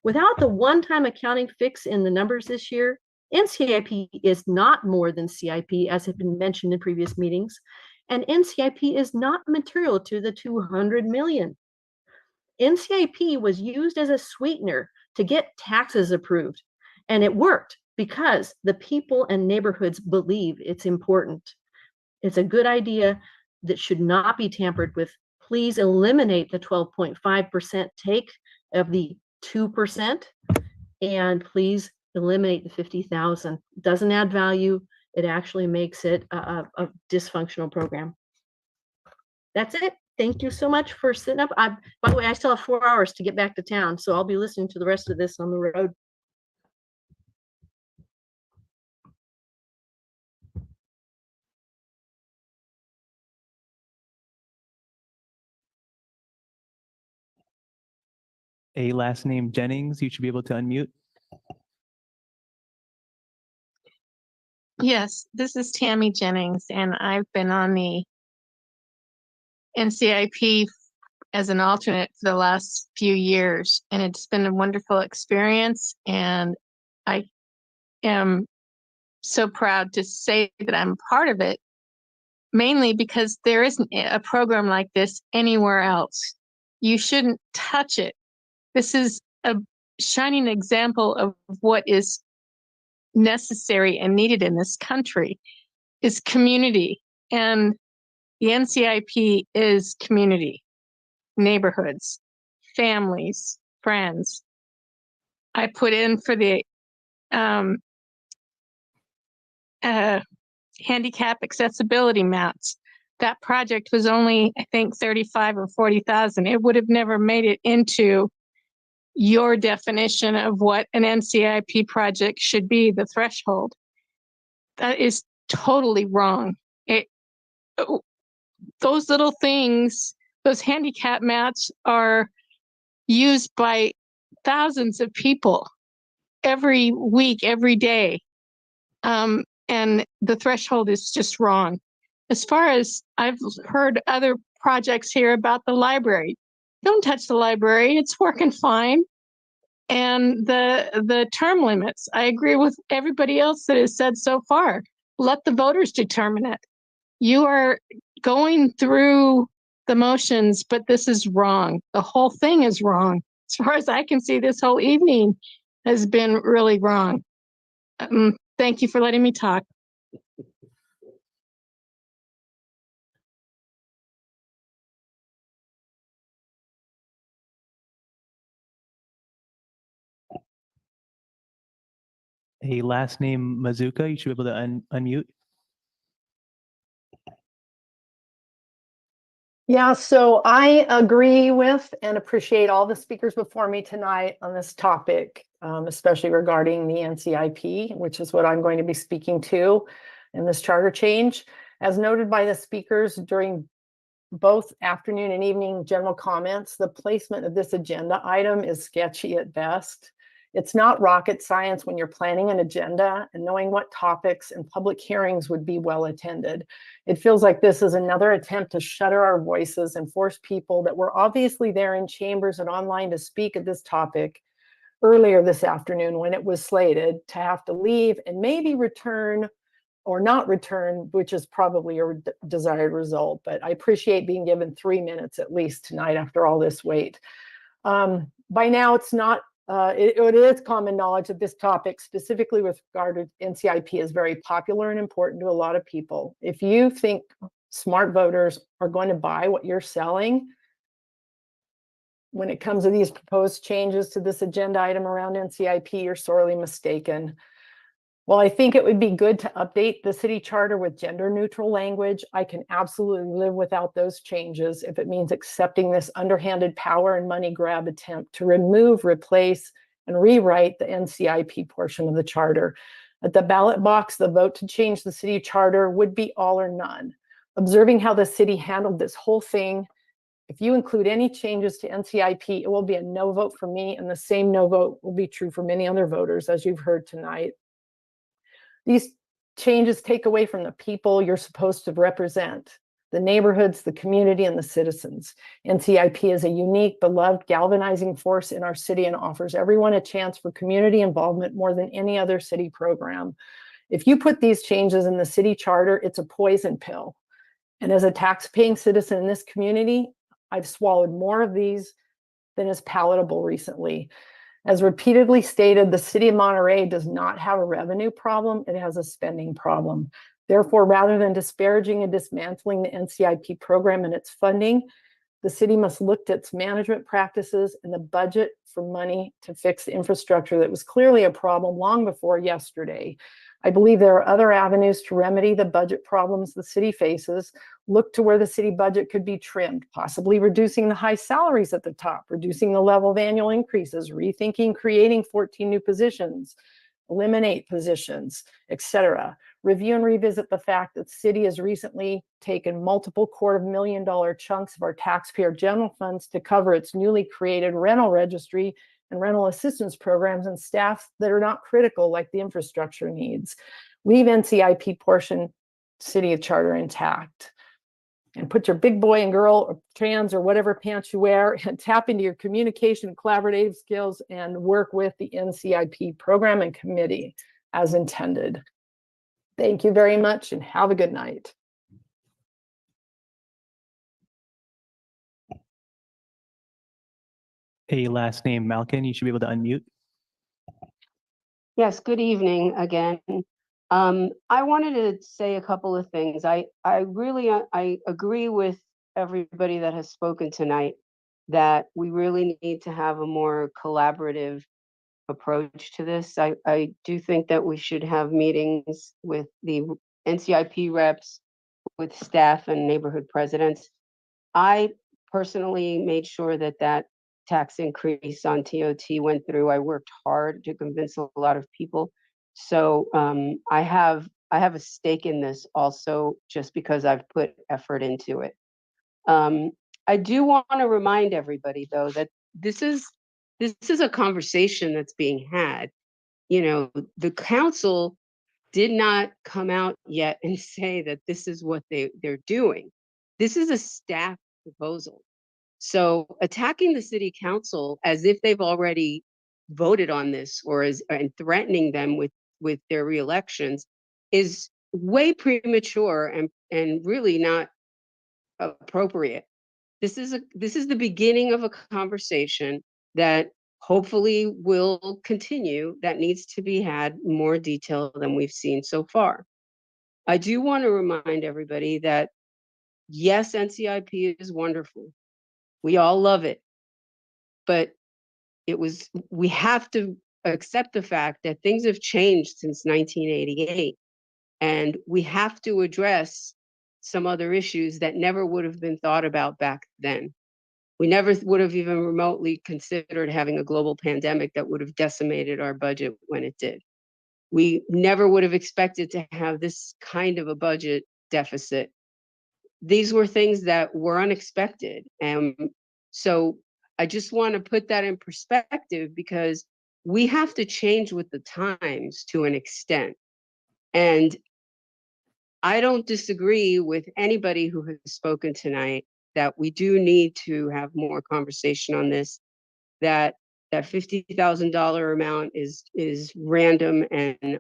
Without the one-time accounting fix in the numbers this year, NCIP is not more than CIP, as has been mentioned in previous meetings, and NCIP is not material to the $200 million. NCIP was used as a sweetener to get taxes approved, and it worked because the people and neighborhoods believe it's important. It's a good idea that should not be tampered with. Please eliminate the 12.5% take of the 2%, and please eliminate the 50,000. Doesn't add value. It actually makes it a dysfunctional program. That's it. Thank you so much for sitting up. By the way, I still have 4 hours to get back to town, so I'll be listening to the rest of this on the road. A last name Jennings, you should be able to unmute. Yes, this is Tammy Jennings, and I've been on the NCIP as an alternate for the last few years, and it's been a wonderful experience. And I am so proud to say that I'm part of it, mainly because there isn't a program like this anywhere else. You shouldn't touch it. This is a shining example of what is necessary and needed in this country is community. And the NCIP is community, neighborhoods, families, friends. I put in for the handicap accessibility mats. That project was only, I think, 35 or 40,000. It would have never made it into your definition of what an NCIP project should be, the threshold. That is totally wrong. Those little things, those handicap mats are used by thousands of people every week, every day. And the threshold is just wrong. As far as I've heard other projects here about the library, don't touch the library, it's working fine. And the term limits, I agree with everybody else that has said so far. Let the voters determine it. You are going through the motions, but this is wrong. The whole thing is wrong. As far as I can see, this whole evening has been really wrong. Thank you for letting me talk. A last name Mazuka, you should be able to unmute. Yeah, so I agree with and appreciate all the speakers before me tonight on this topic, especially regarding the NCIP, which is what I'm going to be speaking to in this charter change. As noted by the speakers during both afternoon and evening general comments, the placement of this agenda item is sketchy at best. It's not rocket science when you're planning an agenda and knowing what topics and public hearings would be well attended. It feels like this is another attempt to shutter our voices and force people that were obviously there in chambers and online to speak at this topic earlier this afternoon when it was slated to have to leave and maybe return or not return, which is probably a desired result. But I appreciate being given 3 minutes at least tonight after all this wait. By now, it's not, it is common knowledge that this topic, specifically with regard to NCIP, is very popular and important to a lot of people. If you think smart voters are going to buy what you're selling when it comes to these proposed changes to this agenda item around NCIP, you're sorely mistaken. While I think it would be good to update the city charter with gender neutral language, I can absolutely live without those changes if it means accepting this underhanded power and money grab attempt to remove, replace, and rewrite the NCIP portion of the charter. At the ballot box, the vote to change the city charter would be all or none. Observing how the city handled this whole thing, if you include any changes to NCIP, it will be a no vote for me, and the same no vote will be true for many other voters, as you've heard tonight. These changes take away from the people you're supposed to represent, the neighborhoods, the community, and the citizens. NCIP is a unique, beloved, galvanizing force in our city and offers everyone a chance for community involvement more than any other city program. If you put these changes in the city charter, it's a poison pill. And as a tax-paying citizen in this community, I've swallowed more of these than is palatable recently. As repeatedly stated, the city of Monterey does not have a revenue problem, it has a spending problem. Therefore, rather than disparaging and dismantling the NCIP program and its funding, the city must look at its management practices and the budget for money to fix the infrastructure that was clearly a problem long before yesterday. I believe there are other avenues to remedy the budget problems the city faces. Look to where the city budget could be trimmed, possibly reducing the high salaries at the top, reducing the level of annual increases, rethinking creating 14 new positions, eliminate positions, etc. Review and revisit the fact that the city has recently taken multiple $250,000 chunks of our taxpayer general funds to cover its newly created rental registry and rental assistance programs and staff that are not critical like the infrastructure needs. Leave NCIP portion city charter intact and put your big boy and girl or trans or whatever pants you wear and tap into your communication and collaborative skills and work with the NCIP program and committee as intended. Thank you very much and have a good night. A last name Malkin, you should be able to unmute. Yes, good evening again. I wanted to say a couple of things. I agree with everybody that has spoken tonight that we really need to have a more collaborative approach to this. I do think that we should have meetings with the NCIP reps, with staff and neighborhood presidents. I personally made sure that that tax increase on TOT went through. I worked hard to convince a lot of people. So I have a stake in this also, just because I've put effort into it. I do want to remind everybody though that this is a conversation that's being had. You know, the council did not come out yet and say that this is what they're doing. This is a staff proposal. So attacking the city council as if they've already voted on this or and threatening them with their reelections is way premature and really not appropriate. This is the beginning of a conversation that hopefully will continue, that needs to be had more detail than we've seen so far. I do want to remind everybody that yes, NCIP is wonderful. We all love it, but we have to accept the fact that things have changed since 1988, and we have to address some other issues that never would have been thought about back then. We never would have even remotely considered having a global pandemic that would have decimated our budget when it did. We never would have expected to have this kind of a budget deficit. These were things that were unexpected. And so I just want to put that in perspective, because we have to change with the times to an extent. And I don't disagree with anybody who has spoken tonight that we do need to have more conversation on this, that that $50,000 amount is random and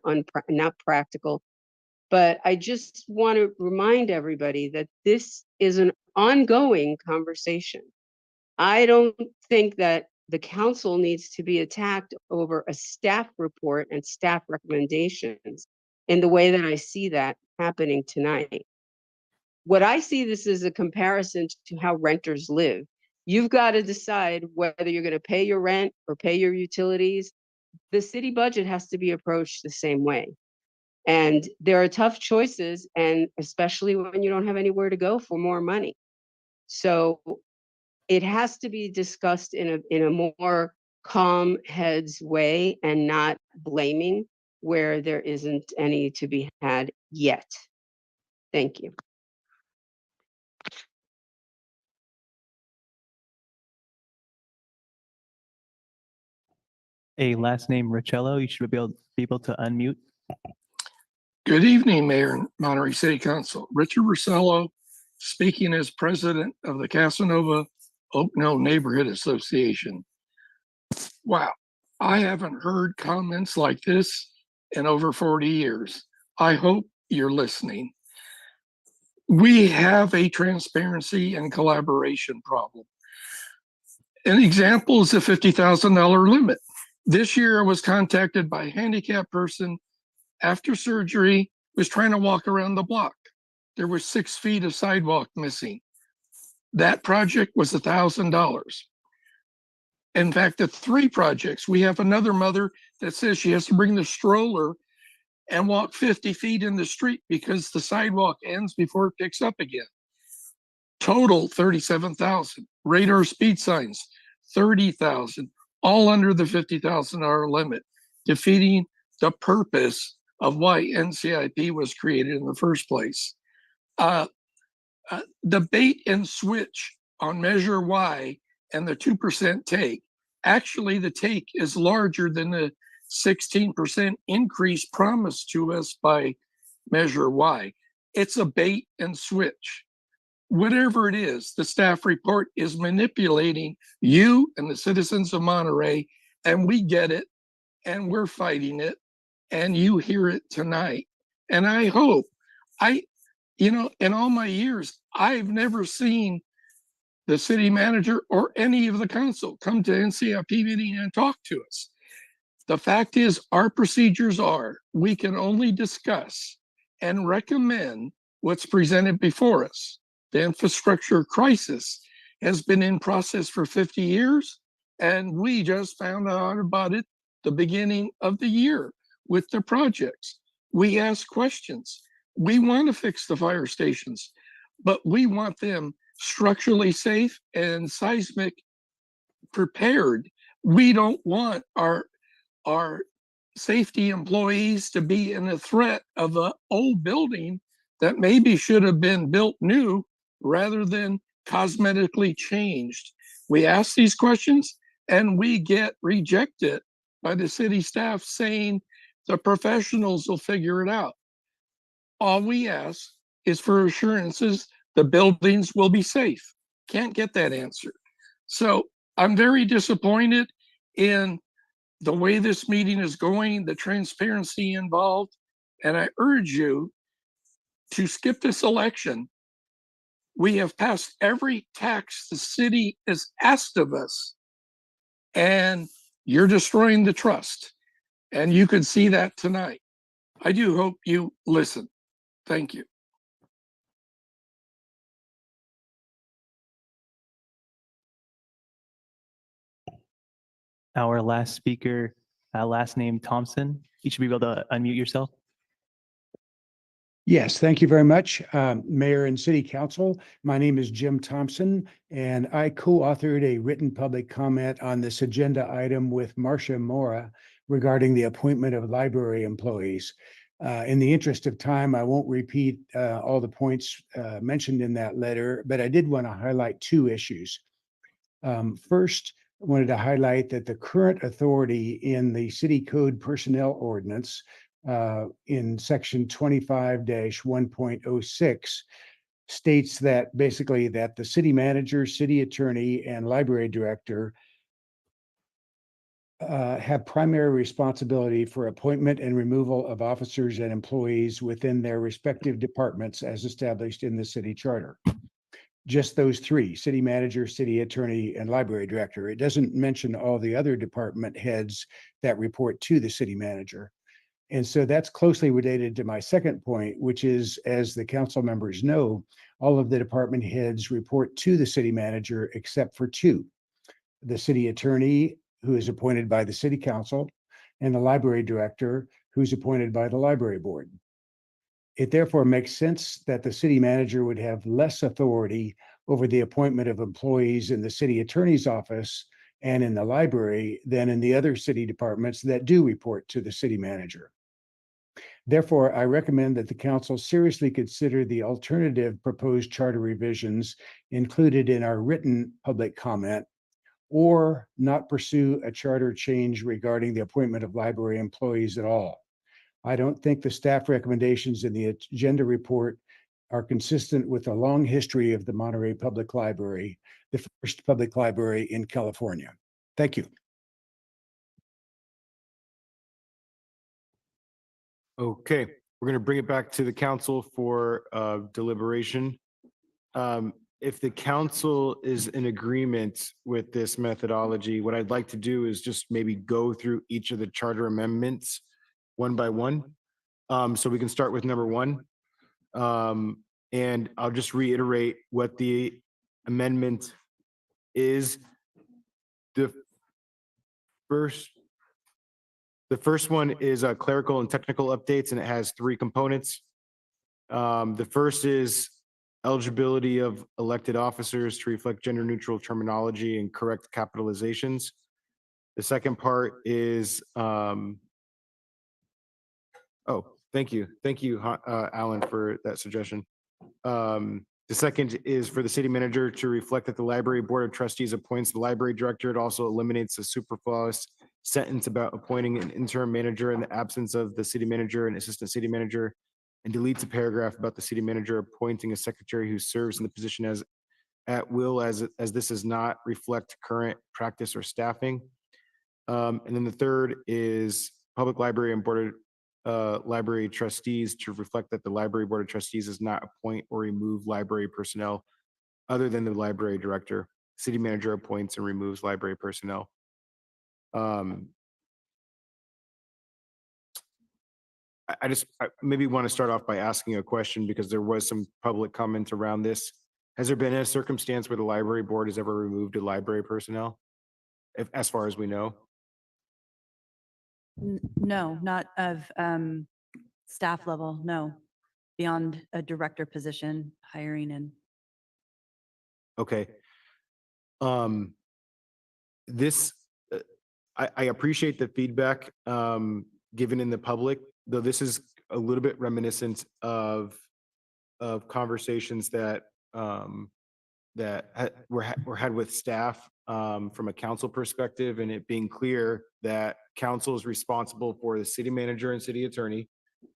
not practical. But I just want to remind everybody that this is an ongoing conversation. I don't think that the council needs to be attacked over a staff report and staff recommendations in the way that I see that happening tonight. What I see this as a comparison to how renters live. You've got to decide whether you're going to pay your rent or pay your utilities. The city budget has to be approached the same way. And there are tough choices, and especially when you don't have anywhere to go for more money. So it has to be discussed in a more calm heads way and not blaming where there isn't any to be had yet. Thank you. A last name Richello, you should be able to unmute. Good evening, Mayor and Monterey City Council. Richard Rosello, speaking as president of the Casanova Oakno Neighborhood Association. Wow, I haven't heard comments like this in over 40 years. I hope you're listening. We have a transparency and collaboration problem. An example is the $50,000 limit. This year I was contacted by a handicapped person after surgery, was trying to walk around the block. There was 6 feet of sidewalk missing. That project was $1,000. In fact, the 3 projects, we have another mother that says she has to bring the stroller and walk 50 feet in the street because the sidewalk ends before it picks up again. Total $37,000. Radar speed signs, $30,000, all under the $50,000 limit, defeating the purpose of why NCIP was created in the first place. The bait and switch on Measure Y and the 2% take, actually the take is larger than the 16% increase promised to us by Measure Y. It's a bait and switch. Whatever it is, the staff report is manipulating you and the citizens of Monterey, and we get it, and we're fighting it, and you hear it tonight. And I hope, in all my years, I've never seen the city manager or any of the council come to NCIP meeting and talk to us. The fact is, our procedures are, we can only discuss and recommend what's presented before us. The infrastructure crisis has been in process for 50 years, and we just found out about it the beginning of the year with the projects. We ask questions. We want to fix the fire stations, but we want them structurally safe and seismic prepared. We don't want our safety employees to be in a threat of an old building that maybe should have been built new rather than cosmetically changed. We ask these questions and we get rejected by the city staff saying the professionals will figure it out. All we ask is for assurances the buildings will be safe. Can't get that answer. So I'm very disappointed in the way this meeting is going, the transparency involved, and I urge you to skip this election. We have passed every tax the city has asked of us, and you're destroying the trust. And you can see that tonight. I do hope you listen. Thank you. Our last speaker, last name Thompson. You should be able to unmute yourself. Yes, thank you very much, Mayor and City Council. My name is Jim Thompson, and I co-authored a written public comment on this agenda item with Marcia Mora regarding the appointment of library employees. In the interest of time, I won't repeat all the points mentioned in that letter, but I did want to highlight 2 issues. First, wanted to highlight that the current authority in the city code personnel ordinance in section 25-1.06 states that basically that the city manager, city attorney, and library director have primary responsibility for appointment and removal of officers and employees within their respective departments as established in the city charter. Just those three: city manager, city attorney, and library director. It doesn't mention all the other department heads that report to the city manager. And so that's closely related to my second point, which is, as the council members know, all of the department heads report to the city manager except for two: the city attorney, who is appointed by the city council, and the library director, who's appointed by the library board. It therefore makes sense that the city manager would have less authority over the appointment of employees in the city attorney's office and in the library than in the other city departments that do report to the city manager. Therefore, I recommend that the council seriously consider the alternative proposed charter revisions included in our written public comment, or not pursue a charter change regarding the appointment of library employees at all. I don't think the staff recommendations in the agenda report are consistent with a long history of the Monterey Public Library, the first public library in California. Thank you. Okay, we're going to bring it back to the council for deliberation. If the council is in agreement with this methodology, what I'd like to do is just maybe go through each of the charter amendments one by one. So we can start with number one. And I'll just reiterate what the amendment is. The first one is clerical and technical updates, and it has three components. The first is eligibility of elected officers to reflect gender neutral terminology and correct capitalizations. The second part is, oh, thank you. Thank you, Alan, for that suggestion. The second is for the city manager to reflect that the library board of trustees appoints the library director. It also eliminates the superfluous sentence about appointing an interim manager in the absence of the city manager and assistant city manager, and deletes a paragraph about the city manager appointing a secretary who serves in the position as at will, as this does not reflect current practice or staffing. And then the third is public library and board of library trustees to reflect that the library board of trustees does not appoint or remove library personnel other than the library director. City manager appoints and removes library personnel. I maybe want to start off by asking a question, because there was some public comment around this. Has there been a circumstance where the library board has ever removed a library personnel, as far as we know? No, not of staff level, no. Beyond a director position, hiring and. Okay. This, I appreciate the feedback given in the public, though this is a little bit reminiscent of conversations that were had with staff from a council perspective, and it being clear that council is responsible for the city manager and city attorney,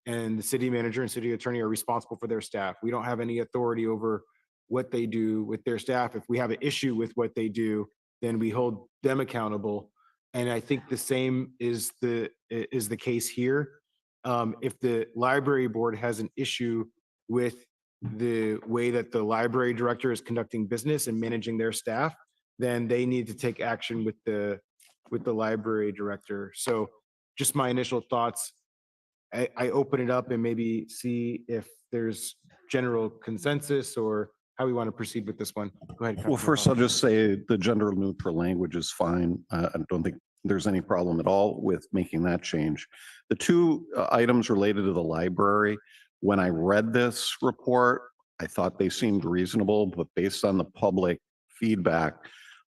and the city manager and city attorney are responsible for their staff. We don't have any authority over what they do with their staff. If we have an issue with what they do, then we hold them accountable. And I think the same is the case here. If the library board has an issue with the way that the library director is conducting business and managing their staff, then they need to take action with the library director. So just my initial thoughts. I open it up and maybe see if there's general consensus or how we want to proceed with this one. Go ahead. Well, first I'll just say the gender neutral language is fine. I don't think there's any problem at all with making that change. The two items related to the library, when I read this report, I thought they seemed reasonable, but based on the public feedback,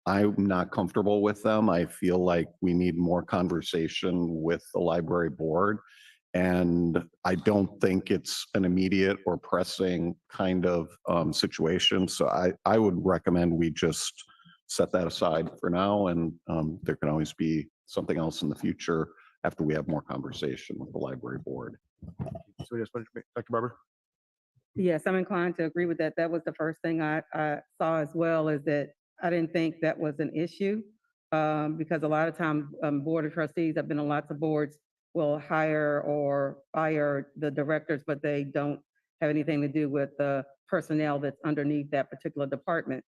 I'm not comfortable with them. I feel like we need more conversation with the library board. And I don't think it's an immediate or pressing kind of situation. So I would recommend we just set that aside for now, and there can always be something else in the future after we have more conversation with the library board. So just Dr. Barber. Yes, I'm inclined to agree with that. That was the first thing I saw as well, is that I didn't think that was an issue. Because a lot of times, board of trustees, I've been on lots of boards, will hire or fire the directors, but they don't have anything to do with the personnel that's underneath that particular department.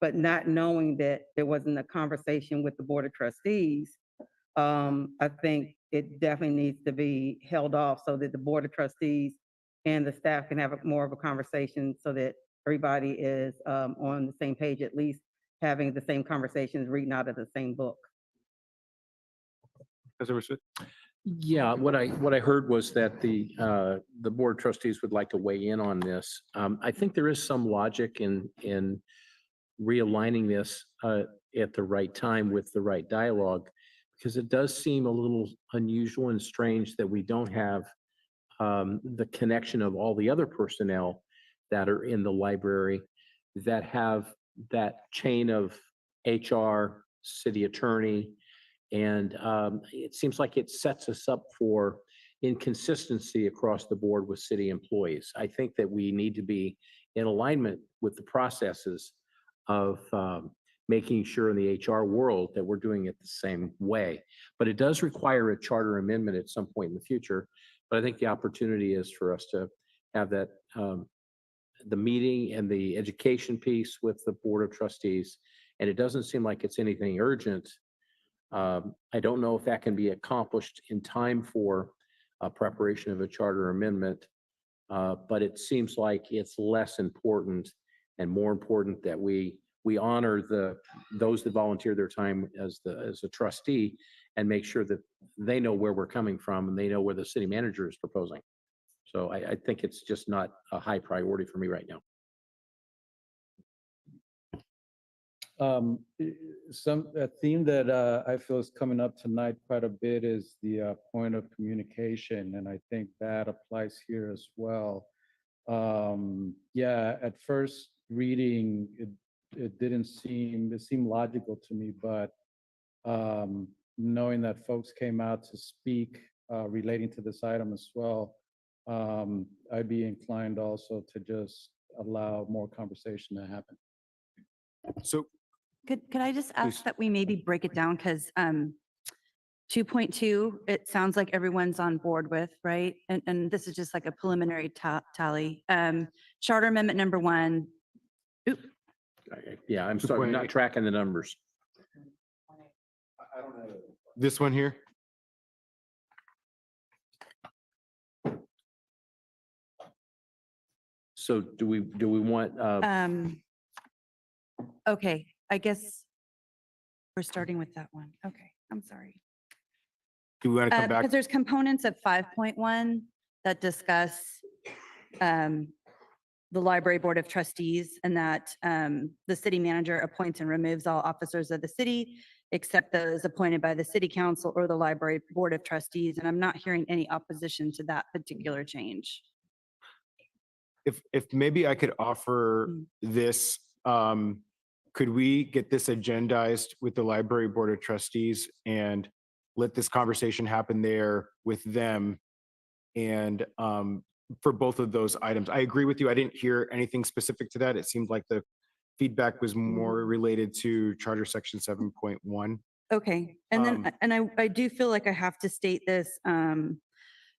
But not knowing that there wasn't a conversation with the board of trustees, I think it definitely needs to be held off so that the board of trustees and the staff can have more of a conversation so that everybody is on the same page, at least having the same conversations, reading out of the same book. Yeah, what I heard was that the board of trustees would like to weigh in on this. I think there is some logic in realigning this at the right time with the right dialogue, because it does seem a little unusual and strange that we don't have the connection of all the other personnel that are in the library that have that chain of HR, city attorney, and it seems like it sets us up for inconsistency across the board with city employees. I think that we need to be in alignment with the processes of making sure in the HR world that we're doing it the same way. But it does require a charter amendment at some point in the future. But I think the opportunity is for us to have that the meeting and the education piece with the board of trustees. And it doesn't seem like it's anything urgent. I don't know if that can be accomplished in time for preparation of a charter amendment, but it seems like it's less important and more important that we honor those that volunteer their time as a trustee and make sure that they know where we're coming from and they know where the city manager is proposing. So I think it's just not a high priority for me right now. A theme that I feel is coming up tonight quite a bit is the point of communication, and I think that applies here as well. Yeah, at first reading, it seemed logical to me, but knowing that folks came out to speak relating to this item as well, I'd be inclined also to just allow more conversation to happen. So Could I just ask that we maybe break it down? Because 2.2, it sounds like everyone's on board with, right? And this is just like a preliminary tally. Charter Amendment number 1. Yeah, I'm sorry, I'm not tracking the numbers. This one here. So do we want? Okay, I guess we're starting with that one. Okay, I'm sorry. Do we want to come back? Because there's components of 5.1 that discuss the library board of trustees, and that the city manager appoints and removes all officers of the city except those appointed by the city council or the library board of trustees. And I'm not hearing any opposition to that particular change. If maybe I could offer this, could we get this agendized with the library board of trustees and let this conversation happen there with them? And for both of those items, I agree with you. I didn't hear anything specific to that. It seemed like the feedback was more related to Charter Section 7.1. Okay, and then I do feel like I have to state this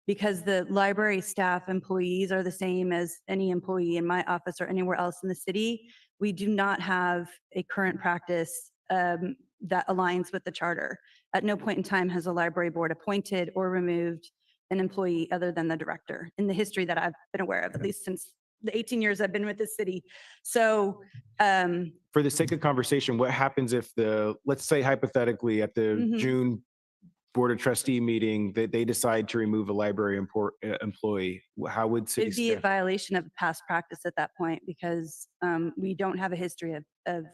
because the library staff employees are the same as any employee in my office or anywhere else in the city. We do not have a current practice that aligns with the charter. At no point in time has a library board appointed or removed an employee other than the director in the history that I've been aware of, at least since the 18 years I've been with the city. So for the sake of conversation, what happens if let's say hypothetically at the June board of trustee meeting that they decide to remove a library employee? How would city it'd be a violation of past practice at that point, because we don't have a history of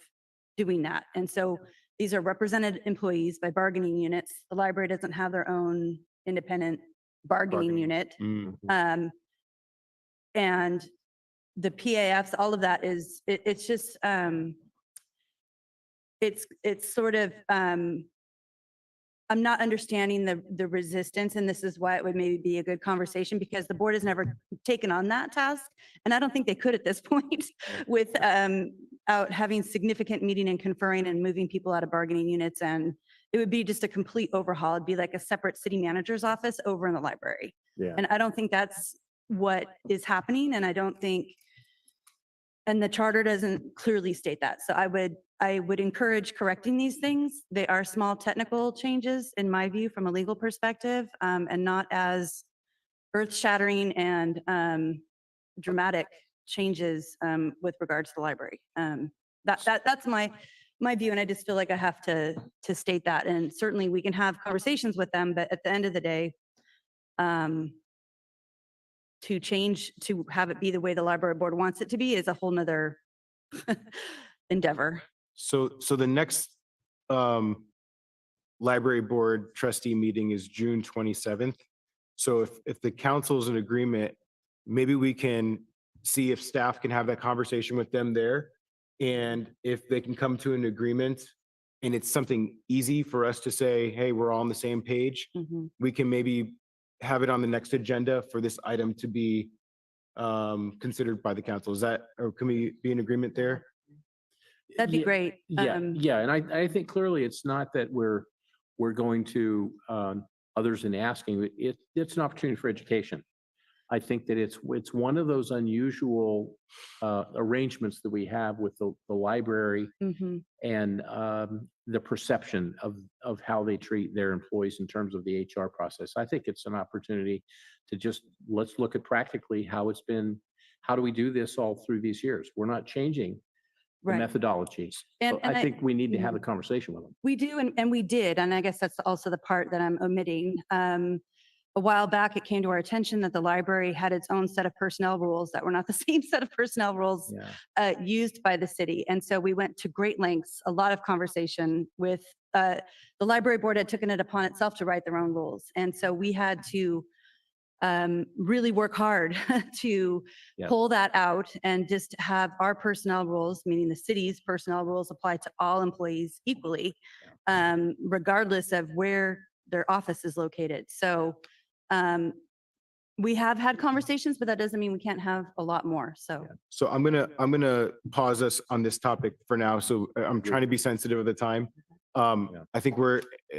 doing that. And so these are represented employees by bargaining units. The library doesn't have their own independent bargaining unit. And the PAFs, all of that it's just, it's sort of, I'm not understanding the resistance, and this is why it would maybe be a good conversation, because the board has never taken on that task. And I don't think they could at this point with, out having significant meeting and conferring and moving people out of bargaining units. And it would be just a complete overhaul. It'd be like a separate city manager's office over in the library. Yeah. And I don't think that's what is happening. And I don't think, and the charter doesn't clearly state that. So I would encourage correcting these things. They are small technical changes, in my view, from a legal perspective, and not as earth-shattering and dramatic changes with regards to the library. That's my view, and I just feel like I have to state that. And certainly we can have conversations with them, but at the end of the day, to change, to have it be the way the library board wants it to be is a whole nother endeavor. So the next library board trustee meeting is June 27th. So if the council is in agreement, maybe we can see if staff can have that conversation with them there. And if they can come to an agreement and it's something easy for us to say, hey, we're all on the same page, we can maybe have it on the next agenda for this item to be considered by the council. Is that, or can we be in agreement there? That'd be great. Yeah, yeah, and I think clearly it's not that we're going to others in asking. It's an opportunity for education. I think that it's one of those unusual arrangements that we have with the library and the perception of how they treat their employees in terms of the HR process. I think it's an opportunity to just, let's look at practically how it's been, how do we do this all through these years? We're not changing the methodologies. And I think we need to have a conversation with them. We do, and we did, and I guess that's also the part that I'm omitting. A while back, it came to our attention that the library had its own set of personnel rules that were not the same set of personnel rules used by the city. And so we went to great lengths, a lot of conversation with, the library board had taken it upon itself to write their own rules. And so we had to really work hard to pull that out and just have our personnel rules, meaning the city's personnel rules, apply to all employees equally, regardless of where their office is located. So we have had conversations, but that doesn't mean we can't have a lot more. So I'm gonna pause us on this topic for now. So I'm trying to be sensitive of the time. I think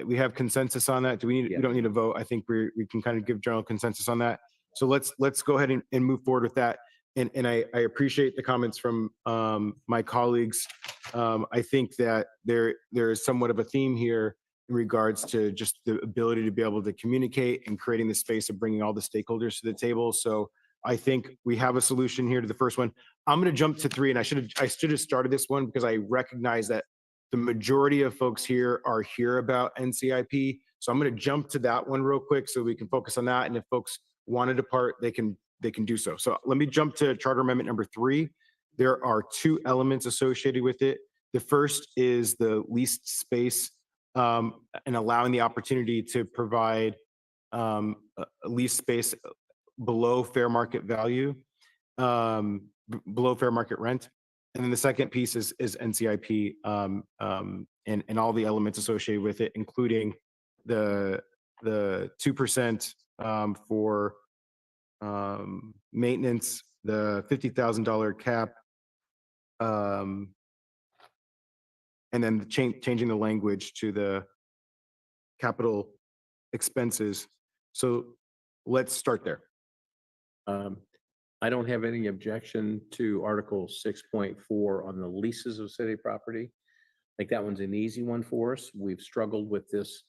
we have consensus on that. We don't need a vote. I think we can kind of give general consensus on that. So let's go ahead and move forward with that. And I appreciate the comments from my colleagues. I think that there is somewhat of a theme here in regards to just the ability to be able to communicate and creating the space of bringing all the stakeholders to the table. So I think we have a solution here to the first one. I'm going to jump to 3, and I should have started this one because I recognize that the majority of folks here are here about NCIP. So I'm going to jump to that one real quick so we can focus on that. And if folks want to depart, they can do so. So let me jump to Charter Amendment number 3. There are 2 elements associated with it. The first is the leased space and allowing the opportunity to provide a lease space below fair market value, below fair market rent. And then the second piece is NCIP and all the elements associated with it, including the 2% for maintenance, the $50,000 cap, and then changing the language to the capital expenses. So let's start there. I don't have any objection to Article 6.4 on the leases of city property. I think that one's an easy one for us. We've struggled with this,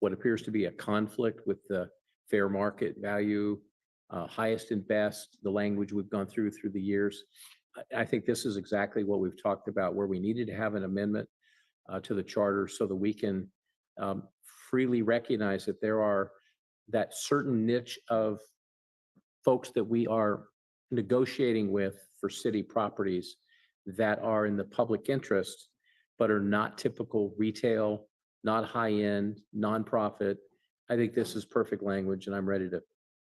what appears to be a conflict with the fair market value, highest and best, the language we've gone through the years. I think this is exactly what we've talked about, where we needed to have an amendment to the charter so that we can freely recognize that there are that certain niche of folks that we are negotiating with for city properties that are in the public interest, but are not typical retail, not high-end, nonprofit. I think this is perfect language, and I'm ready to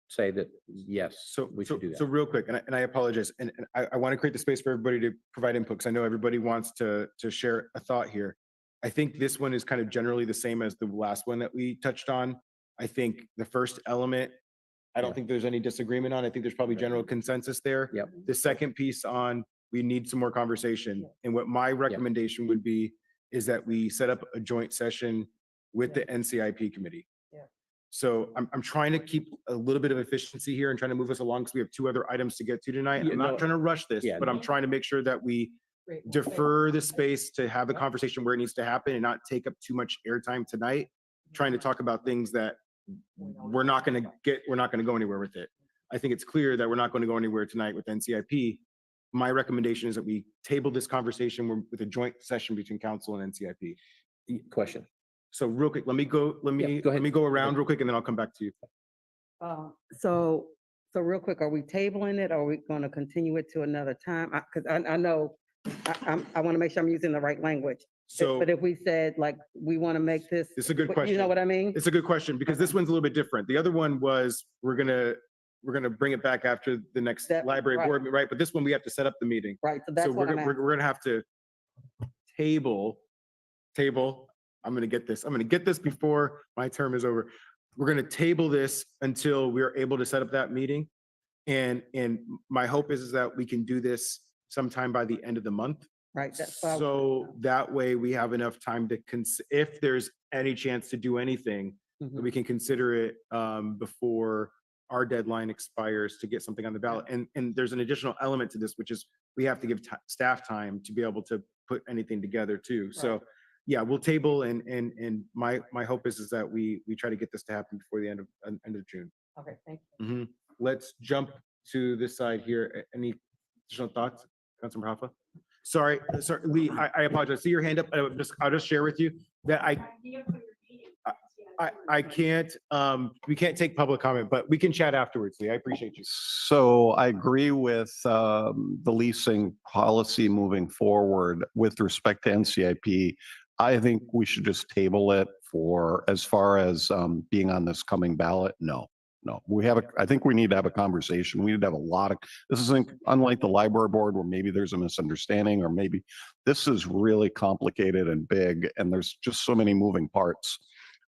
say that, yes, we should do that. So real quick, and I apologize, and I want to create the space for everybody to provide input, because I know everybody wants to share a thought here. I think this one is kind of generally the same as the last one that we touched on. I think the first element, I don't think there's any disagreement on. I think there's probably general consensus there. Yep. The second piece on, we need some more conversation. And what my recommendation would be is that we set up a joint session with the NCIP committee. So I'm trying to keep a little bit of efficiency here and trying to move us along because we have two other items to get to tonight. Yeah, I'm no, not trying to rush this, yeah, but I'm no. trying to make sure that we defer the space to have the conversation where it needs to happen and not take up too much airtime tonight, trying to talk about things that we're not going to go anywhere with it. I think it's clear that we're not going to go anywhere tonight with NCIP. My recommendation is that we table this conversation with a joint session between council and NCIP. Question. So real quick, let me go around real quick and then I'll come back to you. So real quick, are we tabling it? Or are we going to continue it to another time? Because I know, I want to make sure I'm using the right language. So, But if we said, like, we want to make this. it's a good question. You know what I mean? It's a good question because this one's a little bit different. The other one was, we're gonna bring it back after the next library board, right? But this one, we have to set up the meeting. Right, so that's what I'm asking. We're gonna have to table. I'm gonna get this before my term is over. We're gonna table this until we're able to set up that meeting. And my hope is that we can do this sometime by the end of the month. Right. That's what I was- So that way we have enough time to if there's any chance to do anything, we can consider it before our deadline expires to get something on the ballot. And there's an additional element to this, which is we have to give staff time to be able to put anything together too. So yeah, we'll table and my hope is that we try to get this to happen before the end of June. Okay, thank you. Let's jump to this side here. Any additional thoughts, Councilmember Hoffa? Sorry, Lee, I apologize. See your hand up. I'll just share with you that I can't, we can't take public comment, but we can chat afterwards, Lee. I appreciate you. So I agree with the leasing policy moving forward with respect to NCIP. I think we should just table it for as far as being on this coming ballot. No, I think we need to have a conversation. We need to have this isn't unlike the library board where maybe there's a misunderstanding or maybe this is really complicated and big and there's just so many moving parts.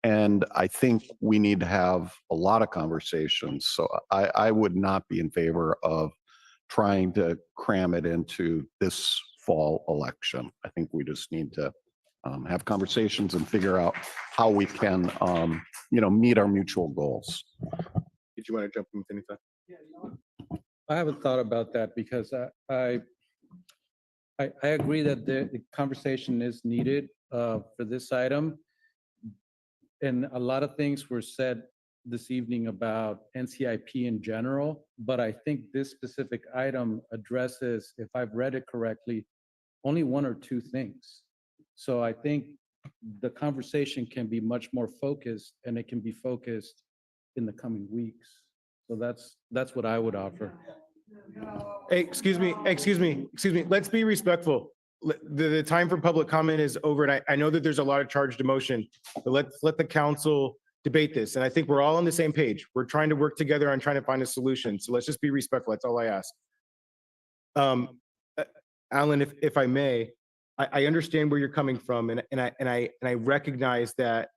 And I think we need to have a lot of conversations. So I would not be in favor of trying to cram it into this fall election. I think we just need to have conversations and figure out how we can, meet our mutual goals. Did you want to jump in with anything? I haven't thought about that because I agree that the conversation is needed for this item. And a lot of things were said this evening about NCIP in general, but I think this specific item addresses, if I've read it correctly, only one or two things. So I think the conversation can be much more focused and it can be focused in the coming weeks. So that's what I would offer. Hey, excuse me. Let's be respectful. The time for public comment is over, and I know that there's a lot of charged emotion, but let's let the council debate this. And I think we're all on the same page. We're trying to work together on trying to find a solution. So let's just be respectful. That's all I ask. Alan, if I may, I understand where you're coming from, and I recognize that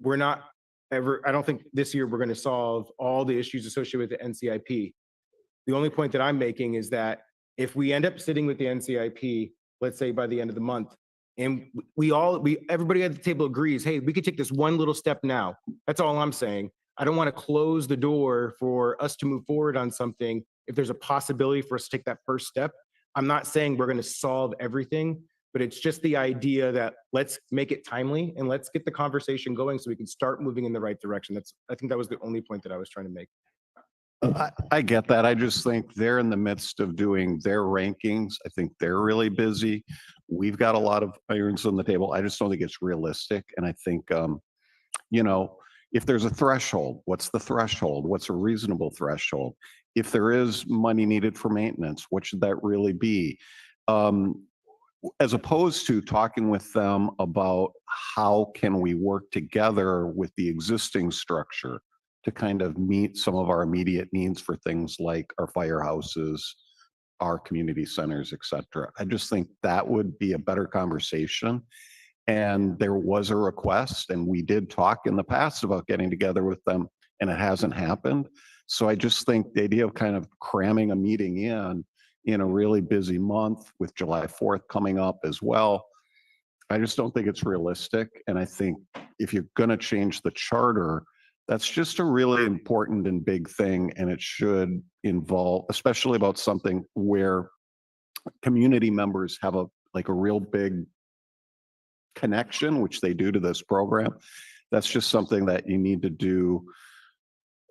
we're not ever. I don't think this year we're going to solve all the issues associated with the NCIP. The only point that I'm making is that if we end up sitting with the NCIP, let's say by the end of the month, and everybody at the table agrees, hey, we could take this one little step now. That's all I'm saying. I don't want to close the door for us to move forward on something if there's a possibility for us to take that first step. I'm not saying we're going to solve everything, but it's just the idea that let's make it timely and let's get the conversation going so we can start moving in the right direction. I think that was the only point that I was trying to make. I get that. I just think they're in the midst of doing their rankings. I think they're really busy. We've got a lot of irons on the table. I just don't think it's realistic. And I think, if there's a threshold, what's the threshold? What's a reasonable threshold? If there is money needed for maintenance, what should that really be? As opposed to talking with them about how can we work together with the existing structure to kind of meet some of our immediate needs for things like our firehouses, our community centers, et cetera. I just think that would be a better conversation. And there was a request, and we did talk in the past about getting together with them, and it hasn't happened. So I just think the idea of kind of cramming a meeting in a really busy month with July 4th coming up as well, I just don't think it's realistic. And I think if you're going to change the charter, that's just a really important and big thing. And it should involve, especially about something where community members have a real big connection, which they do to this program. That's just something that you need to do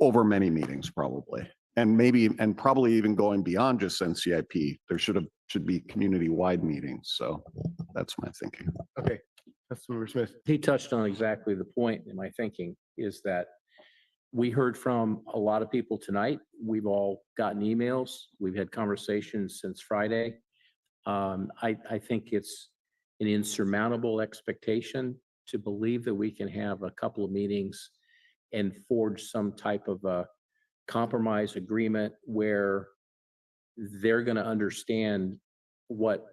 over many meetings probably. And probably even going beyond just NCIP. There should be community-wide meetings. So that's my thinking. Okay, Councilmember Smith. He touched on exactly the point in my thinking, is that we heard from a lot of people tonight. We've all gotten emails. We've had conversations since Friday. I think it's an insurmountable expectation to believe that we can have a couple of meetings and forge some type of a compromise agreement where they're going to understand what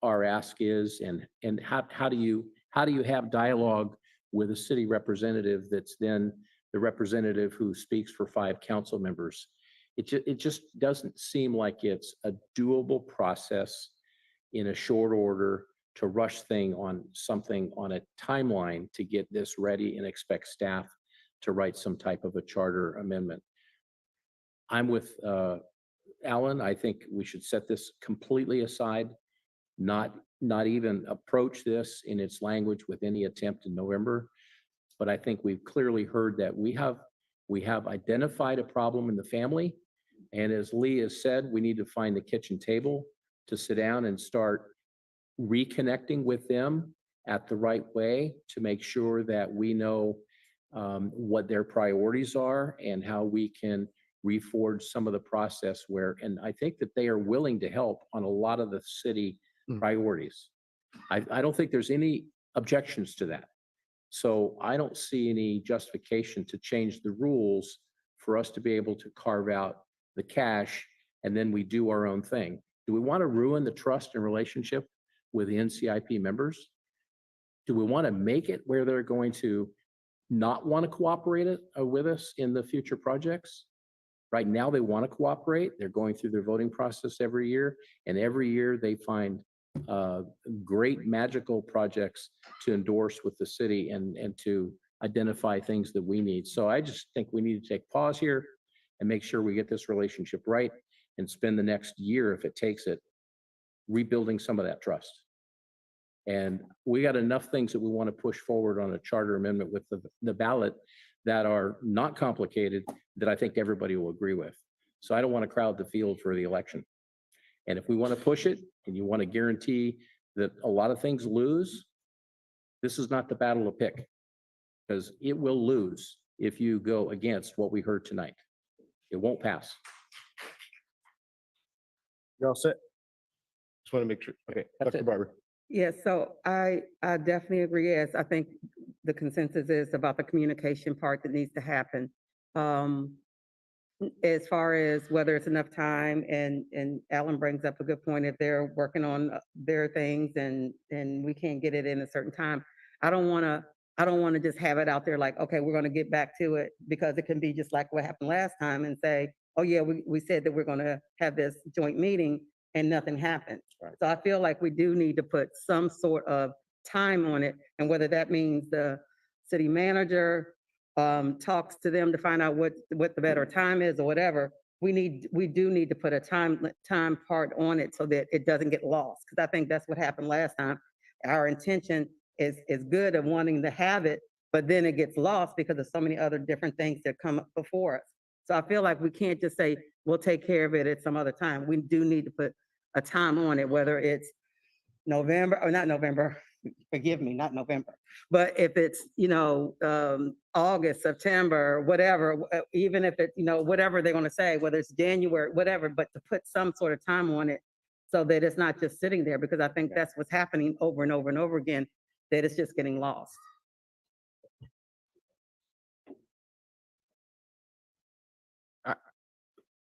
our ask is, and how do you have dialogue with a city representative that's then the representative who speaks for 5 council members. It just doesn't seem like it's a doable process in a short order to rush something on a timeline to get this ready and expect staff to write some type of a charter amendment. I'm with Alan. I think we should set this completely aside, not even approach this in its language with any attempt in November. But I think we've clearly heard that we have identified a problem in the family. And as Lee has said, we need to find the kitchen table to sit down and start reconnecting with them at the right way to make sure that we know what their priorities are and how we can reforge some of the process and I think that they are willing to help on a lot of the city priorities. I don't think there's any objections to that. So I don't see any justification to change the rules for us to be able to carve out the cash and then we do our own thing. Do we want to ruin the trust and relationship with the NCIP members? Do we want to make it where they're going to not want to cooperate with us in the future projects? Right now, they want to cooperate. They're going through their voting process every year, and every year they find great magical projects to endorse with the city and to identify things that we need. So I just think we need to take pause here and make sure we get this relationship right and spend the next year, if it takes it, rebuilding some of that trust. And we got enough things that we want to push forward on a charter amendment with the ballot that are not complicated that I think everybody will agree with. So I don't want to crowd the field for the election. And if we want to push it and you want to guarantee that a lot of things lose, this is not the battle to pick, because it will lose if you go against what we heard tonight. It won't pass. You're all set? Just want to make sure. Okay, Dr. Barber. Yes, so I definitely agree. Yes, I think the consensus is about the communication part that needs to happen. As far as whether it's enough time, and Alan brings up a good point, if they're working on their things and we can't get it in a certain time, I don't want to just have it out there like, okay, we're going to get back to it, because it can be just like what happened last time and say, oh yeah, we said that we're going to have this joint meeting and nothing happened. Right. So I feel like we do need to put some sort of time on it, and whether that means the city manager talks to them to find out what the better time is or whatever. We do need to put a time part on it so that it doesn't get lost, because I think that's what happened last time. Our intention is good of wanting to have it, but then it gets lost because of so many other different things that come up before us. So I feel like we can't just say we'll take care of it at some other time. We do need to put a time on it, whether it's November or not November, forgive me, not November, but if it's, August, September, whatever, even if it, whatever they're going to say, whether it's January, whatever, but to put some sort of time on it so that it's not just sitting there, because I think that's what's happening over and over and over again, that it's just getting lost.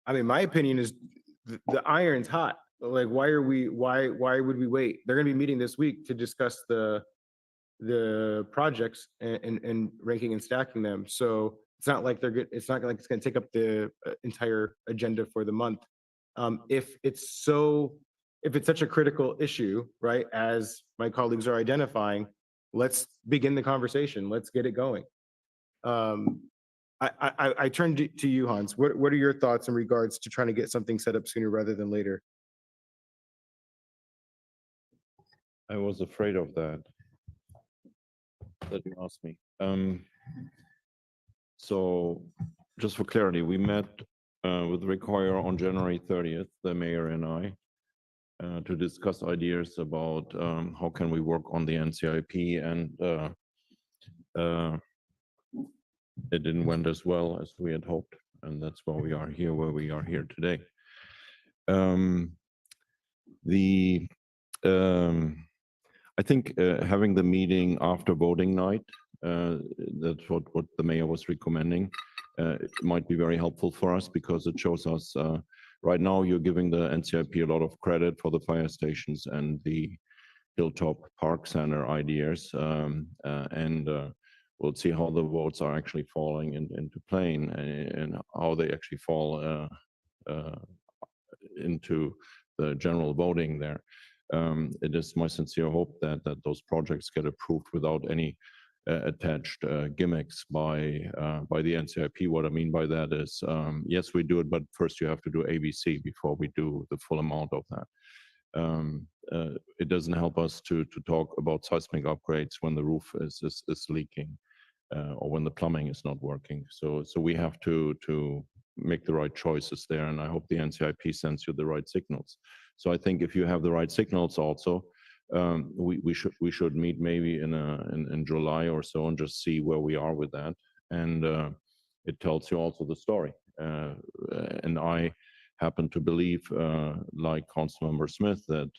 I mean, my opinion is the iron's hot. Like, why would we wait? They're gonna be meeting this week to discuss the the projects and ranking and stacking them. So it's not like they're good. It's not like it's going to take up the entire agenda for the month. If it's such a critical issue, right, as my colleagues are identifying, let's begin the conversation. Let's get it going. I turn to you, Hans. What are your thoughts in regards to trying to get something set up sooner rather than later? I was afraid of that you asked me. So just for clarity, we met with Rick Hoyer on January 30th, the mayor and I, to discuss ideas about how can we work on the NCIP, and it didn't went as well as we had hoped, and that's why we are here where we are here today. I think having the meeting after voting night, that's what the mayor was recommending. It might be very helpful for us because it shows us right now you're giving the NCIP a lot of credit for the fire stations and the Hilltop Park Center ideas, and we'll see how the votes are actually falling into plane and how they actually fall into the general voting there. It is my sincere hope that those projects get approved without any attached gimmicks by the NCIP. What I mean by that is, yes, we do it, but first you have to do ABC before we do the full amount of that. It doesn't help us to talk about seismic upgrades when the roof is leaking or when the plumbing is not working. So we have to make the right choices there, and I hope the NCIP sends you the right signals. So I think if you have the right signals also, we should meet maybe in July or so and just see where we are with that. And it tells you also the story. And I happen to believe, like Councilmember Smith, that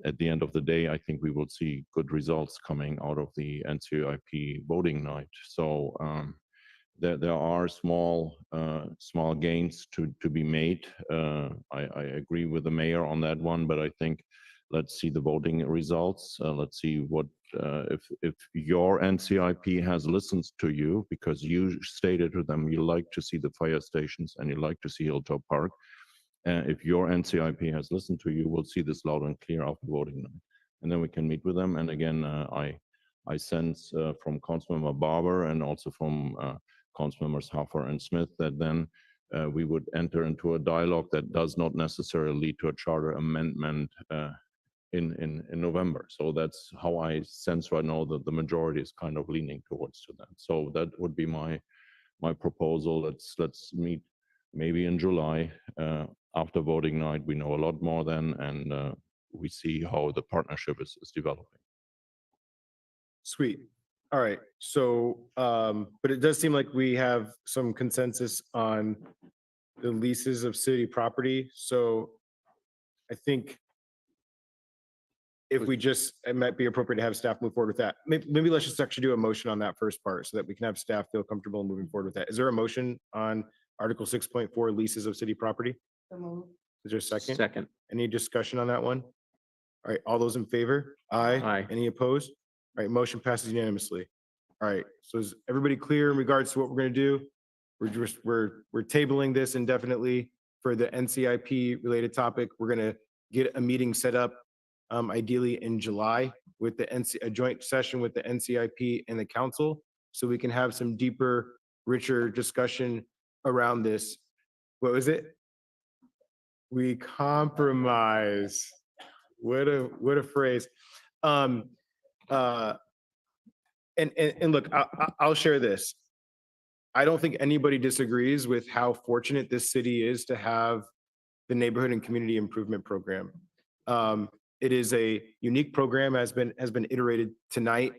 at the end of the day, I think we will see good results coming out of the NCIP voting night. So there are small gains to be made. I agree with the mayor on that one, but I think let's see the voting results. Let's see what if your NCIP has listened to you, because you stated to them you like to see the fire stations and you like to see Hilltop Park. If your NCIP has listened to you, we'll see this loud and clear after voting night, and then we can meet with them. And again, I sense from Councilmember Barber and also from Councilmembers Hoffer and Smith that then we would enter into a dialogue that does not necessarily lead to a charter amendment in November. So that's how I sense right now that the majority is kind of leaning towards to that. So that would be my proposal. Let's meet maybe in July after voting night. We know a lot more then, and we see how the partnership is developing. Sweet. All right. So, but it does seem like we have some consensus on the leases of city property. So I think if we just, it might be appropriate to have staff move forward with that. Maybe let's just actually do a motion on that first part so that we can have staff feel comfortable moving forward with that. Is there a motion on Article 6.4 leases of city property? Is there a second? Second. Any discussion on that one? All right, all those in favor? Aye. Aye. Any opposed? All right, motion passes unanimously. All right, so is everybody clear in regards to what we're going to do? We're tabling this indefinitely for the NCIP related topic. We're going to get a meeting set up ideally in July with a joint session with the NCIP and the council, so we can have some deeper, richer discussion around this. What was it? We compromise. What a phrase. And look, I'll share this. I don't think anybody disagrees with how fortunate this city is to have the Neighborhood and Community Improvement Program. It is a unique program, has been iterated tonight.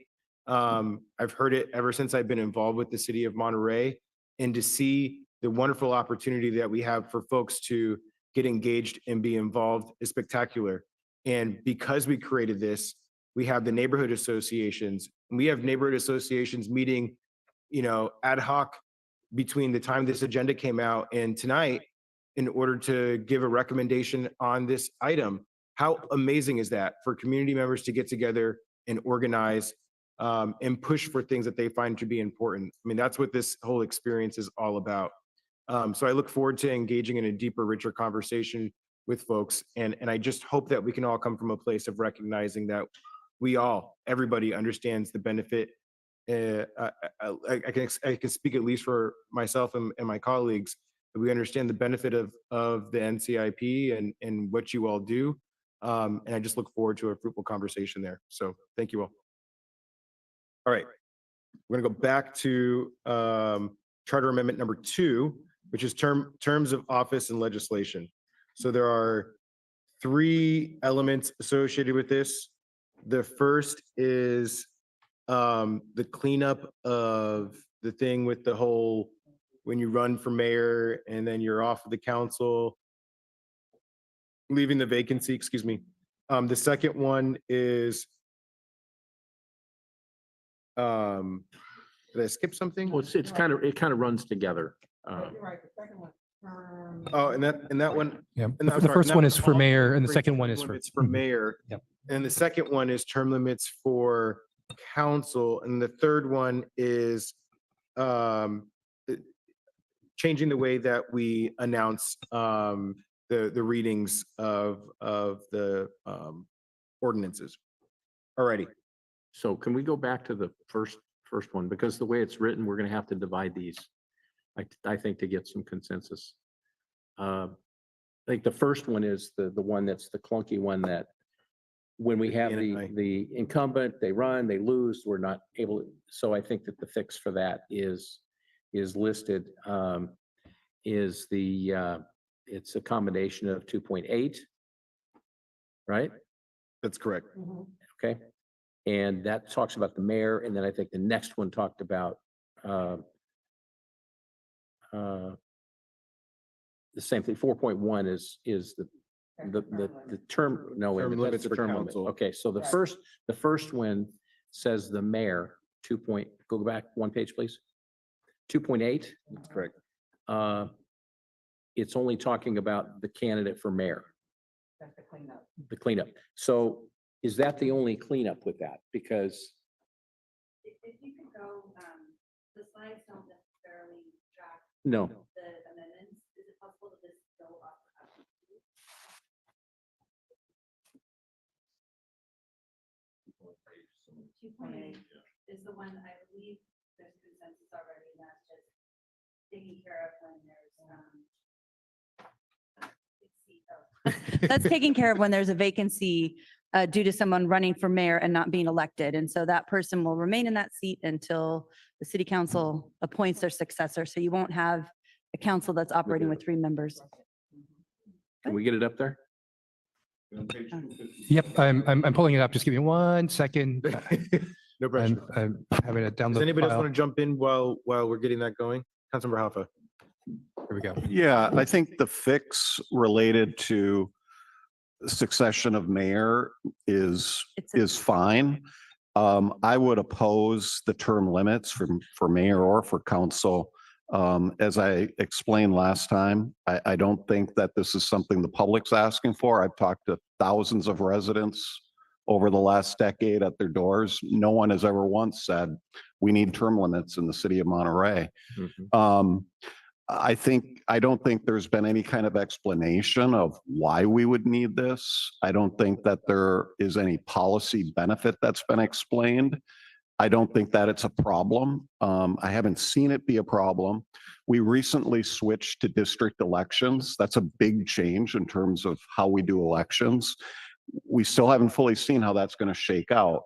I've heard it ever since I've been involved with the city of Monterey, and to see the wonderful opportunity that we have for folks to get engaged and be involved is spectacular. And because we created this, we have the neighborhood associations, and we have neighborhood associations meeting, ad hoc between the time this agenda came out and tonight in order to give a recommendation on this item. How amazing is that for community members to get together and organize and push for things that they find to be important. I mean, that's what this whole experience is all about. So I look forward to engaging in a deeper, richer conversation with folks. And I just hope that we can all come from a place of recognizing that everybody understands the benefit. I can speak at least for myself and my colleagues, that we understand the benefit of the NCIP and what you all do. And I just look forward to a fruitful conversation there. So thank you all. All right, we're gonna go back to Charter Amendment number 2, which is terms of office and legislation. So there are 3 elements associated with this. The first is the cleanup of the thing with the whole, when you run for mayor and then you're off of the council, leaving the vacancy, excuse me. The second one is, did I skip something? Well, it kind of runs together. Oh, and that one. Yeah, and the first one is for mayor and the second one is for. It's for mayor. Yep. And the second one is term limits for council. And the third one is changing the way that we announce the readings of the ordinances. Alrighty. So can we go back to the first one? Because the way it's written, we're going to have to divide these, I think, to get some consensus. I think the first one is the one that's the clunky one, that when we have the incumbent, they run, they lose, we're not able. So I think that the fix for that is listed, it's a combination of 2.8, right? That's correct. Okay. And that talks about the mayor. And then I think the next one talked about the same thing. 4.1 is the term, no, Term that's limits the for term limit. council. Okay, so the first one says the mayor, go back one page, please. 2.8. That's correct. It's only talking about the candidate for mayor. The cleanup. So is that the only cleanup with that? Because If you could go, the slides don't necessarily track no, the amendments. Is it possible to just go up? 2.8 is the one I believe there's consensus already, and that's just taking care of when there's that's taking care of when there's a vacancy due to someone running for mayor and not being elected. And so that person will remain in that seat until the city council appoints their successor. So you won't have a council that's operating with 3 members. can we get it up there? Yep, I'm pulling it up. Just give me 1 second. No pressure. I'm having a download. Does anybody else file. want to jump in while we're getting that going? Councilmember Hoffa. Here we go. Yeah, I think the fix related to succession of mayor is fine. I would oppose the term limits for mayor or for council. As I explained last time, I don't think that this is something the public's asking for. I've talked to thousands of residents over the last decade at their doors. No one has ever once said, we need term limits in the city of Monterey. I don't think there's been any kind of explanation of why we would need this. I don't think that there is any policy benefit that's been explained. I don't think that it's a problem. I haven't seen it be a problem. We recently switched to district elections. That's a big change in terms of how we do elections. We still haven't fully seen how that's going to shake out.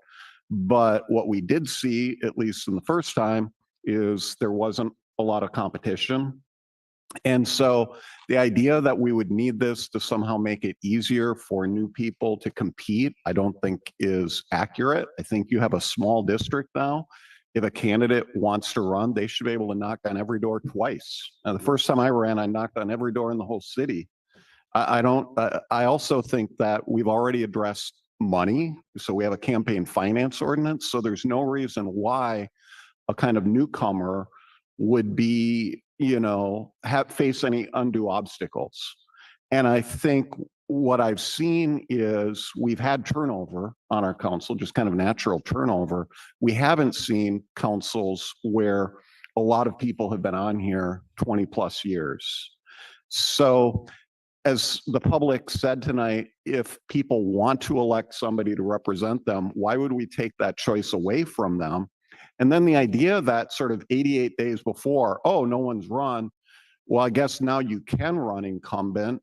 But what we did see, at least in the first time, is there wasn't a lot of competition. And so the idea that we would need this to somehow make it easier for new people to compete, I don't think is accurate. I think you have a small district now. If a candidate wants to run, they should be able to knock on every door twice. Now, the first time I ran, I knocked on every door in the whole city. I also think that we've already addressed money. So we have a campaign finance ordinance. So there's no reason why a kind of newcomer would be, face any undue obstacles. And I think what I've seen is we've had turnover on our council, just kind of natural turnover. We haven't seen councils where a lot of people have been on here 20 plus years. So as the public said tonight, if people want to elect somebody to represent them, why would we take that choice away from them? And then the idea that sort of 88 days before, oh, no one's run. Well, I guess now you can run incumbent.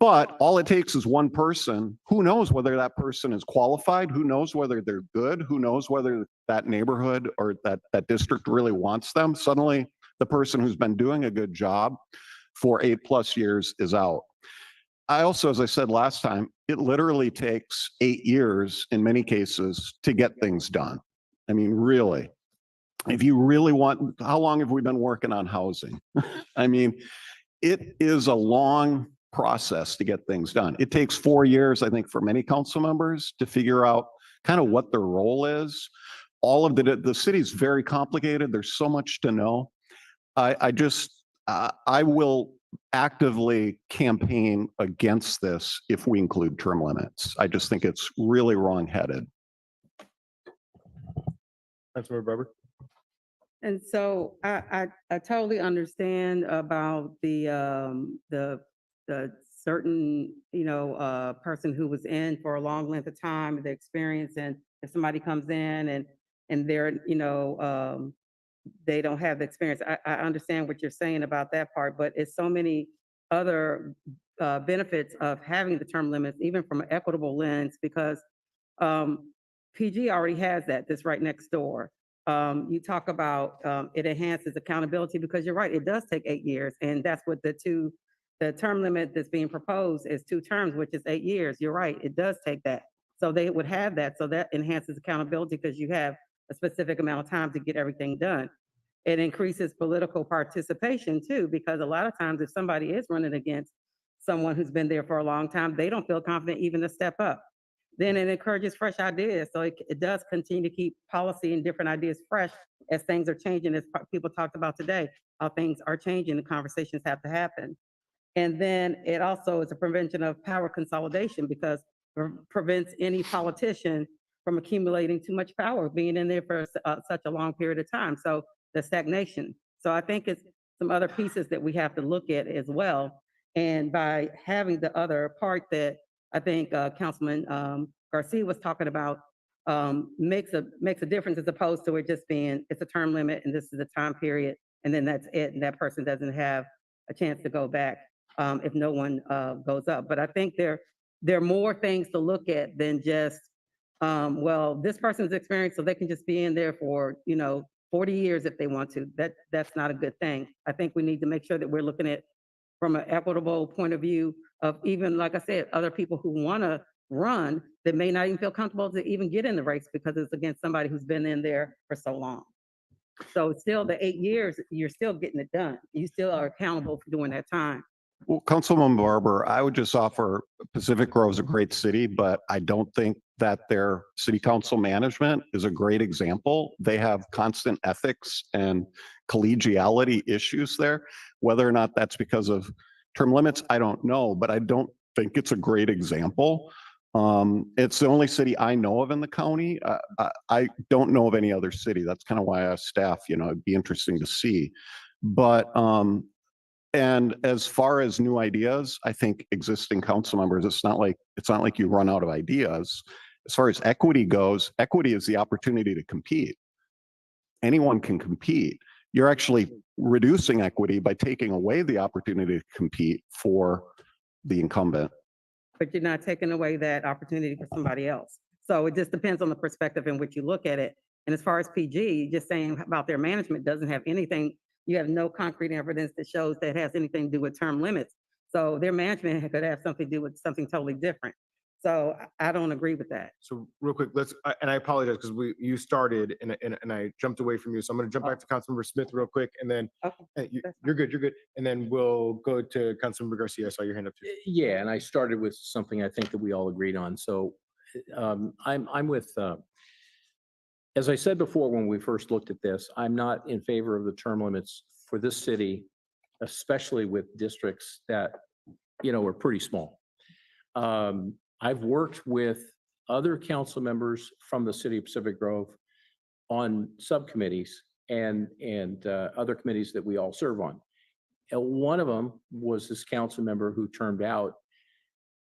But all it takes is one person. Who knows whether that person is qualified? Who knows whether they're good? Who knows whether that neighborhood or that district really wants them? Suddenly, the person who's been doing a good job for 8+ years is out. I also, as I said last time, it literally takes 8 years in many cases to get things done. I mean, really, if you really want, how long have we been working on housing? I mean, it is a long process to get things done. It takes 4 years, I think, for many council members to figure out kind of what their role is. All of the city's very complicated. There's so much to know. I will actively campaign against this if we include term limits. I just think it's really wrong-headed. Councilmember Barber. And so I totally understand about the certain, person who was in for a long length of time, the experience, and if somebody comes in and they're, they don't have the experience. I understand what you're saying about that part, but it's so many other benefits of having the term limits, even from an equitable lens, because PG already has that. That's right next door. You talk about it enhances accountability, because you're right, it does take 8 years, and that's what the term limit that's being proposed is 2 terms, which is 8 years. You're right, it does take that. So they would have that, so that enhances accountability because you have a specific amount of time to get everything done. It increases political participation too, because a lot of times if somebody is running against someone who's been there for a long time, they don't feel confident even to step up. Then it encourages fresh ideas. So it does continue to keep policy and different ideas fresh as things are changing, as people talked about today, how things are changing, the conversations have to happen. And then it also is a prevention of power consolidation, because it prevents any politician from accumulating too much power, being in there for such a long period of time. So the stagnation. So I think it's some other pieces that we have to look at as well. And by having the other part that I think Councilman Garcia was talking about, makes a difference, as opposed to it just being, it's a term limit and this is a time period and then that's it, and that person doesn't have a chance to go back if no one goes up. But I think there are more things to look at than just, well, this person's experience, so they can just be in there for 40 years if they want to. That's not a good thing. I think we need to make sure that we're looking at from an equitable point of view of, even, like I said, other people who want to run that may not even feel comfortable to even get in the race because it's against somebody who's been in there for so long. So still the 8 years, you're still getting it done. You still are accountable for doing that time. Well, Councilman Barber, I would just offer Pacific Grove is a great city, but I don't think that their city council management is a great example. They have constant ethics and collegiality issues there. Whether or not that's because of term limits, I don't know, but I don't think it's a great example. It's the only city I know of in the county. I don't know of any other city. That's kind of why I asked staff, it'd be interesting to see. But and as far as new ideas, I think existing council members, it's not like you run out of ideas. As far as equity goes, equity is the opportunity to compete. Anyone can compete. You're actually reducing equity by taking away the opportunity to compete for the incumbent. But you're not taking away that opportunity for somebody else. So it just depends on the perspective in which you look at it. And as far as PG, just saying about their management doesn't have anything, you have no concrete evidence that shows that has anything to do with term limits. So their management could have something to do with something totally different. So I don't agree with that. So real quick, and I apologize because you started and I jumped away from you. So I'm going to jump back to Councilmember Smith real quick, and then you're good. And then we'll go to Councilmember Garcia. I saw your hand up too. Yeah, and I started with something I think that we all agreed on. So I'm with, as I said before when we first looked at this, I'm not in favor of the term limits for this city, especially with districts that, are pretty small. I've worked with other council members from the city of Pacific Grove on subcommittees and other committees that we all serve on. And one of them was this council member who turned out,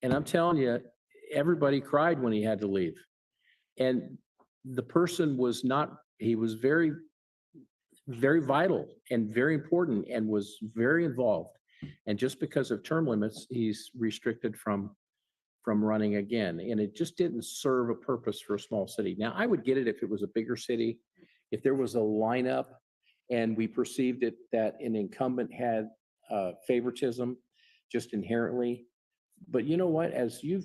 and I'm telling you, everybody cried when he had to leave. And the person was not, he was very, very vital and very important and was very involved. And just because of term limits, he's restricted from running again. And it just didn't serve a purpose for a small city. Now, I would get it if it was a bigger city, if there was a lineup and we perceived it that an incumbent had favoritism just inherently. But you know what, as you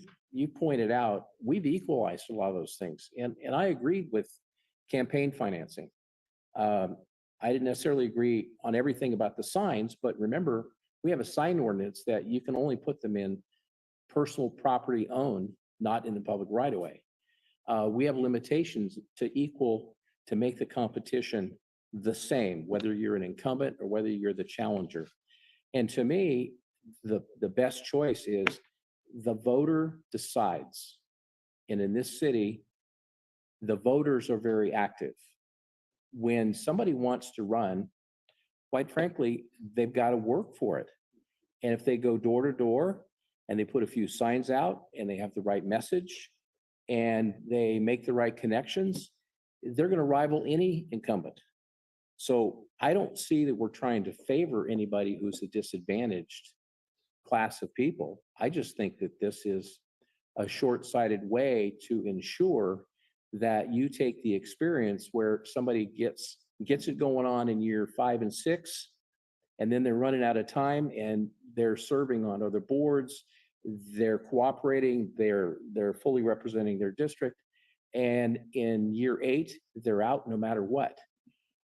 pointed out, we've equalized a lot of those things. And I agreed with campaign financing. I didn't necessarily agree on everything about the signs, but remember, we have a sign ordinance that you can only put them in personal property owned, not in the public right of way. We have limitations to make the competition the same, whether you're an incumbent or whether you're the challenger. And to me, the best choice is the voter decides. And in this city, the voters are very active. When somebody wants to run, quite frankly, they've got to work for it. And if they go door to door and they put a few signs out and they have the right message and they make the right connections, they're going to rival any incumbent. So I don't see that we're trying to favor anybody who's a disadvantaged class of people. I just think that this is a short-sighted way to ensure that you take the experience where somebody gets it going on in year 5 and 6, and then they're running out of time and they're serving on other boards, they're cooperating, they're fully representing their district, and in year 8, they're out no matter what.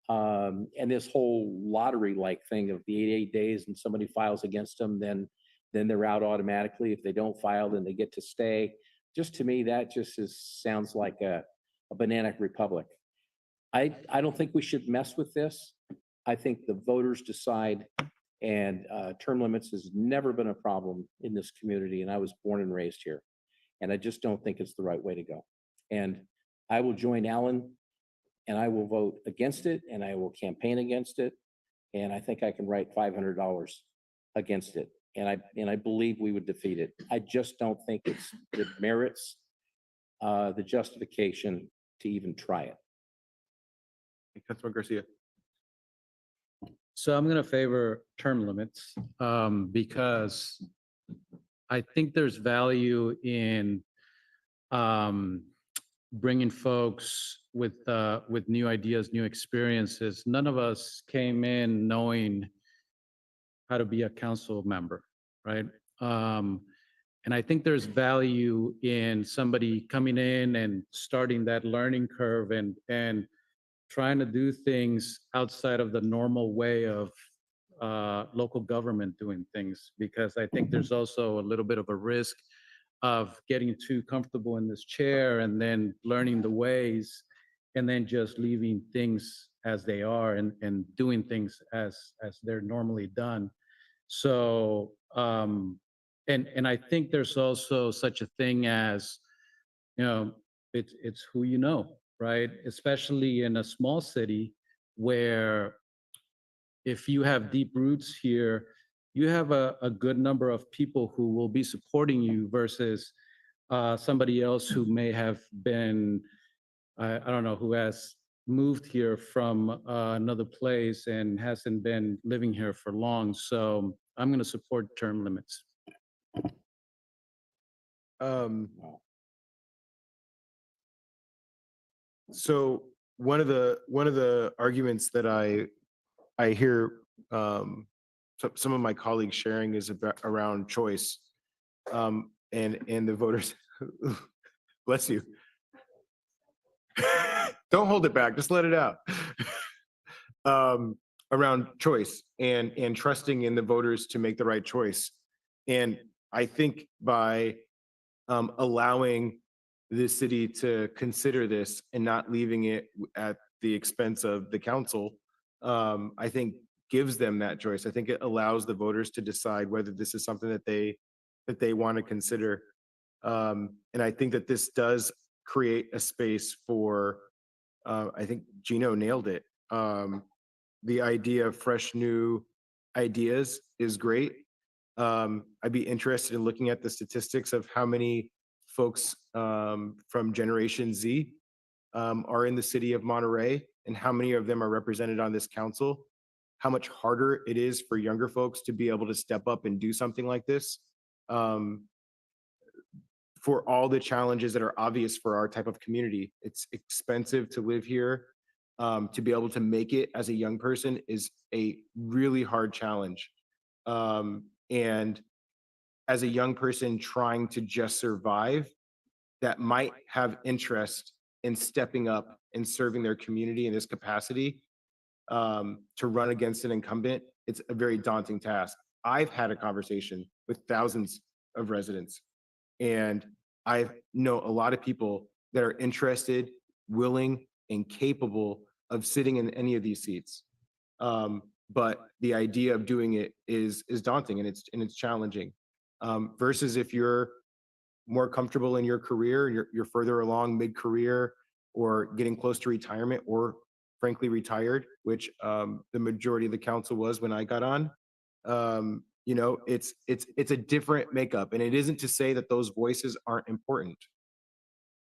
And this whole lottery-like thing of the 88 days and somebody files against them, then they're out automatically. If they don't file, then they get to stay. Just to me, that just sounds like a banana republic. I don't think we should mess with this. I think the voters decide, and term limits has never been a problem in this community, and I was born and raised here. And I just don't think it's the right way to go. And I will join Alan, and I will vote against it, and I will campaign against it. And I think I can write $500 against it. And I believe we would defeat it. I just don't think it merits the justification to even try it. Councilman Garcia. So I'm going to favor term limits because I think there's value in bringing folks with new ideas, new experiences. None of us came in knowing how to be a council member, right? And I think there's value in somebody coming in and starting that learning curve and trying to do things outside of the normal way of local government doing things, because I think there's also a little bit of a risk of getting too comfortable in this chair and then learning the ways and then just leaving things as they are and doing things as they're normally done. So, and I think there's also such a thing as, it's who you know, right? Especially in a small city where if you have deep roots here, you have a good number of people who will be supporting you versus somebody else who may have been, I don't know, who has moved here from another place and hasn't been living here for long. So I'm going to support term limits. So one of the arguments that I hear some of my colleagues sharing is around choice, and the voters. Bless you. Don't hold it back. Just let it out. Around choice and trusting in the voters to make the right choice. And I think by allowing the city to consider this and not leaving it at the expense of the council, I think gives them that choice. I think it allows the voters to decide whether this is something that they want to consider. And I think that this does create a space for, I think Gino nailed it. The idea of fresh new ideas is great. I'd be interested in looking at the statistics of how many folks from Generation Z are in the city of Monterey and how many of them are represented on this council, how much harder it is for younger folks to be able to step up and do something like this. For all the challenges that are obvious for our type of community. It's expensive to live here. To be able to make it as a young person is a really hard challenge. And as a young person trying to just survive, that might have interest in stepping up and serving their community in this capacity, to run against an incumbent, it's a very daunting task. I've had a conversation with thousands of residents, and I know a lot of people that are interested, willing, and capable of sitting in any of these seats. But the idea of doing it is daunting, and it's challenging. Versus if you're more comfortable in your career, you're further along mid-career or getting close to retirement, or frankly retired, which the majority of the council was when I got on. You know, it's a different makeup, and it isn't to say that those voices aren't important.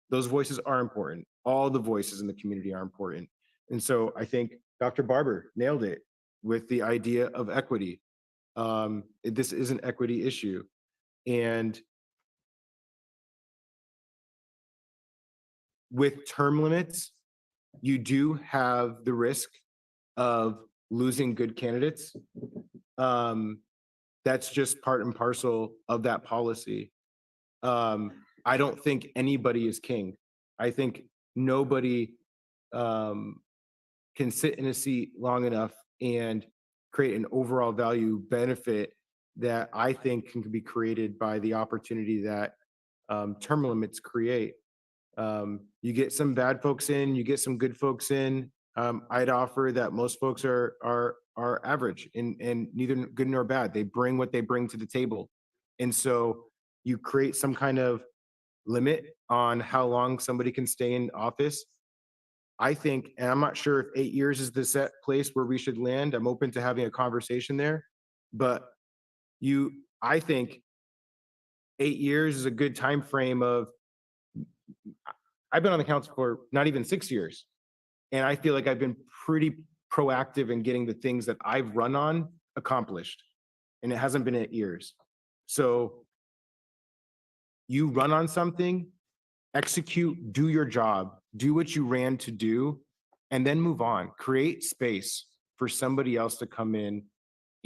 Those voices are important. All the voices in the community are important. And so I think Dr. Barber nailed it with the idea of equity. This is an equity issue. And with term limits, you do have the risk of losing good candidates. That's just part and parcel of that policy. I don't think anybody is king. I think nobody can sit in a seat long enough and create an overall value benefit that I think can be created by the opportunity that term limits create. You get some bad folks in, you get some good folks in. I'd offer that most folks are average and neither good nor bad. They bring what they bring to the table. And so you create some kind of limit on how long somebody can stay in office. I think, and I'm not sure if 8 years is the set place where we should land. I'm open to having a conversation there, but I think 8 years is a good time frame of, I've been on the council for not even 6 years. And I feel like I've been pretty proactive in getting the things that I've run on accomplished. And it hasn't been 8 years. So you run on something, execute, do your job, do what you ran to do, and then move on. Create space for somebody else to come in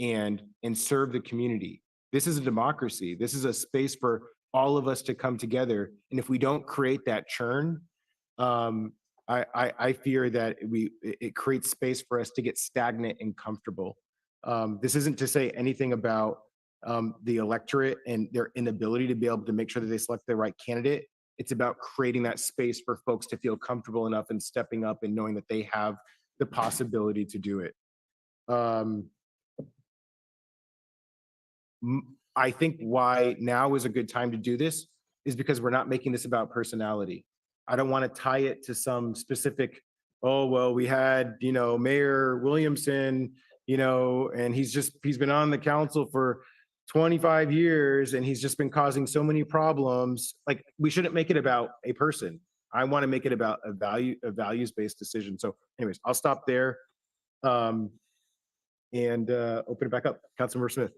and serve the community. This is a democracy. This is a space for all of us to come together. And if we don't create that churn, I fear that it creates space for us to get stagnant and comfortable. This isn't to say anything about the electorate and their inability to be able to make sure that they select the right candidate. It's about creating that space for folks to feel comfortable enough and stepping up and knowing that they have the possibility to do it. I think why now is a good time to do this is because we're not making this about personality. I don't want to tie it to some specific, oh, well, we had, Mayor Williamson, and he's been on the council for 25 years and he's just been causing so many problems. Like, we shouldn't make it about a person. I want to make it about a values-based decision. So anyways, I'll stop there and open it back up. Councilmember Smith.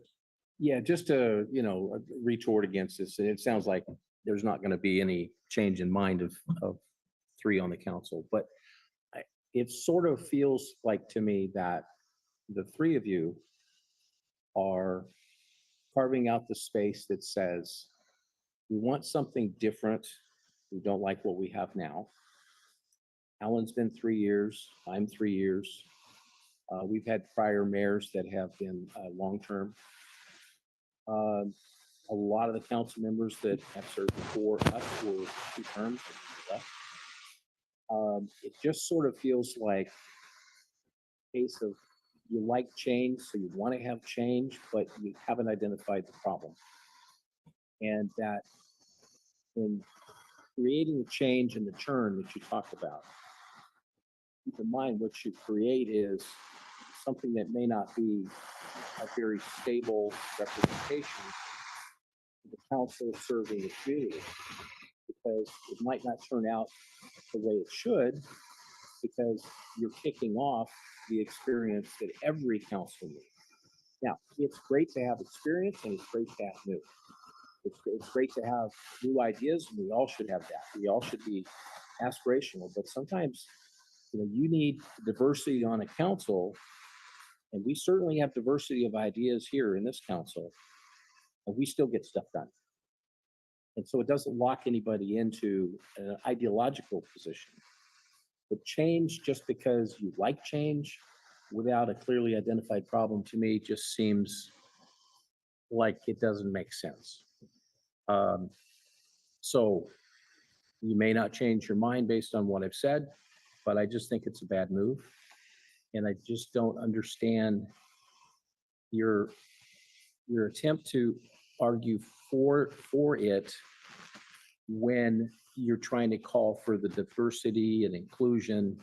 Yeah, just to, retort against this, it sounds like there's not going to be any change in mind of three on the council, but it sort of feels like to me that the three of you are carving out the space that says, we want something different. We don't like what we have now. Alan's been 3 years. I'm 3 years. We've had prior mayors that have been long-term. A lot of the council members that have served before us were 2 terms. It just sort of feels like a case of you like change, so you want to have change, but you haven't identified the problem. And that in creating the change and the churn that you talked about, keep in mind what you create is something that may not be a very stable representation of the council serving the community, because it might not turn out the way it should, because you're kicking off the experience that every council needs. Now, it's great to have experience and it's great to have new. It's great to have new ideas, and we all should have that. We all should be aspirational, but sometimes, you need diversity on a council, and we certainly have diversity of ideas here in this council, and we still get stuff done. And so it doesn't lock anybody into an ideological position. But change, just because you like change without a clearly identified problem, to me just seems like it doesn't make sense. So you may not change your mind based on what I've said, but I just think it's a bad move. And I just don't understand your attempt to argue for it when you're trying to call for the diversity and inclusion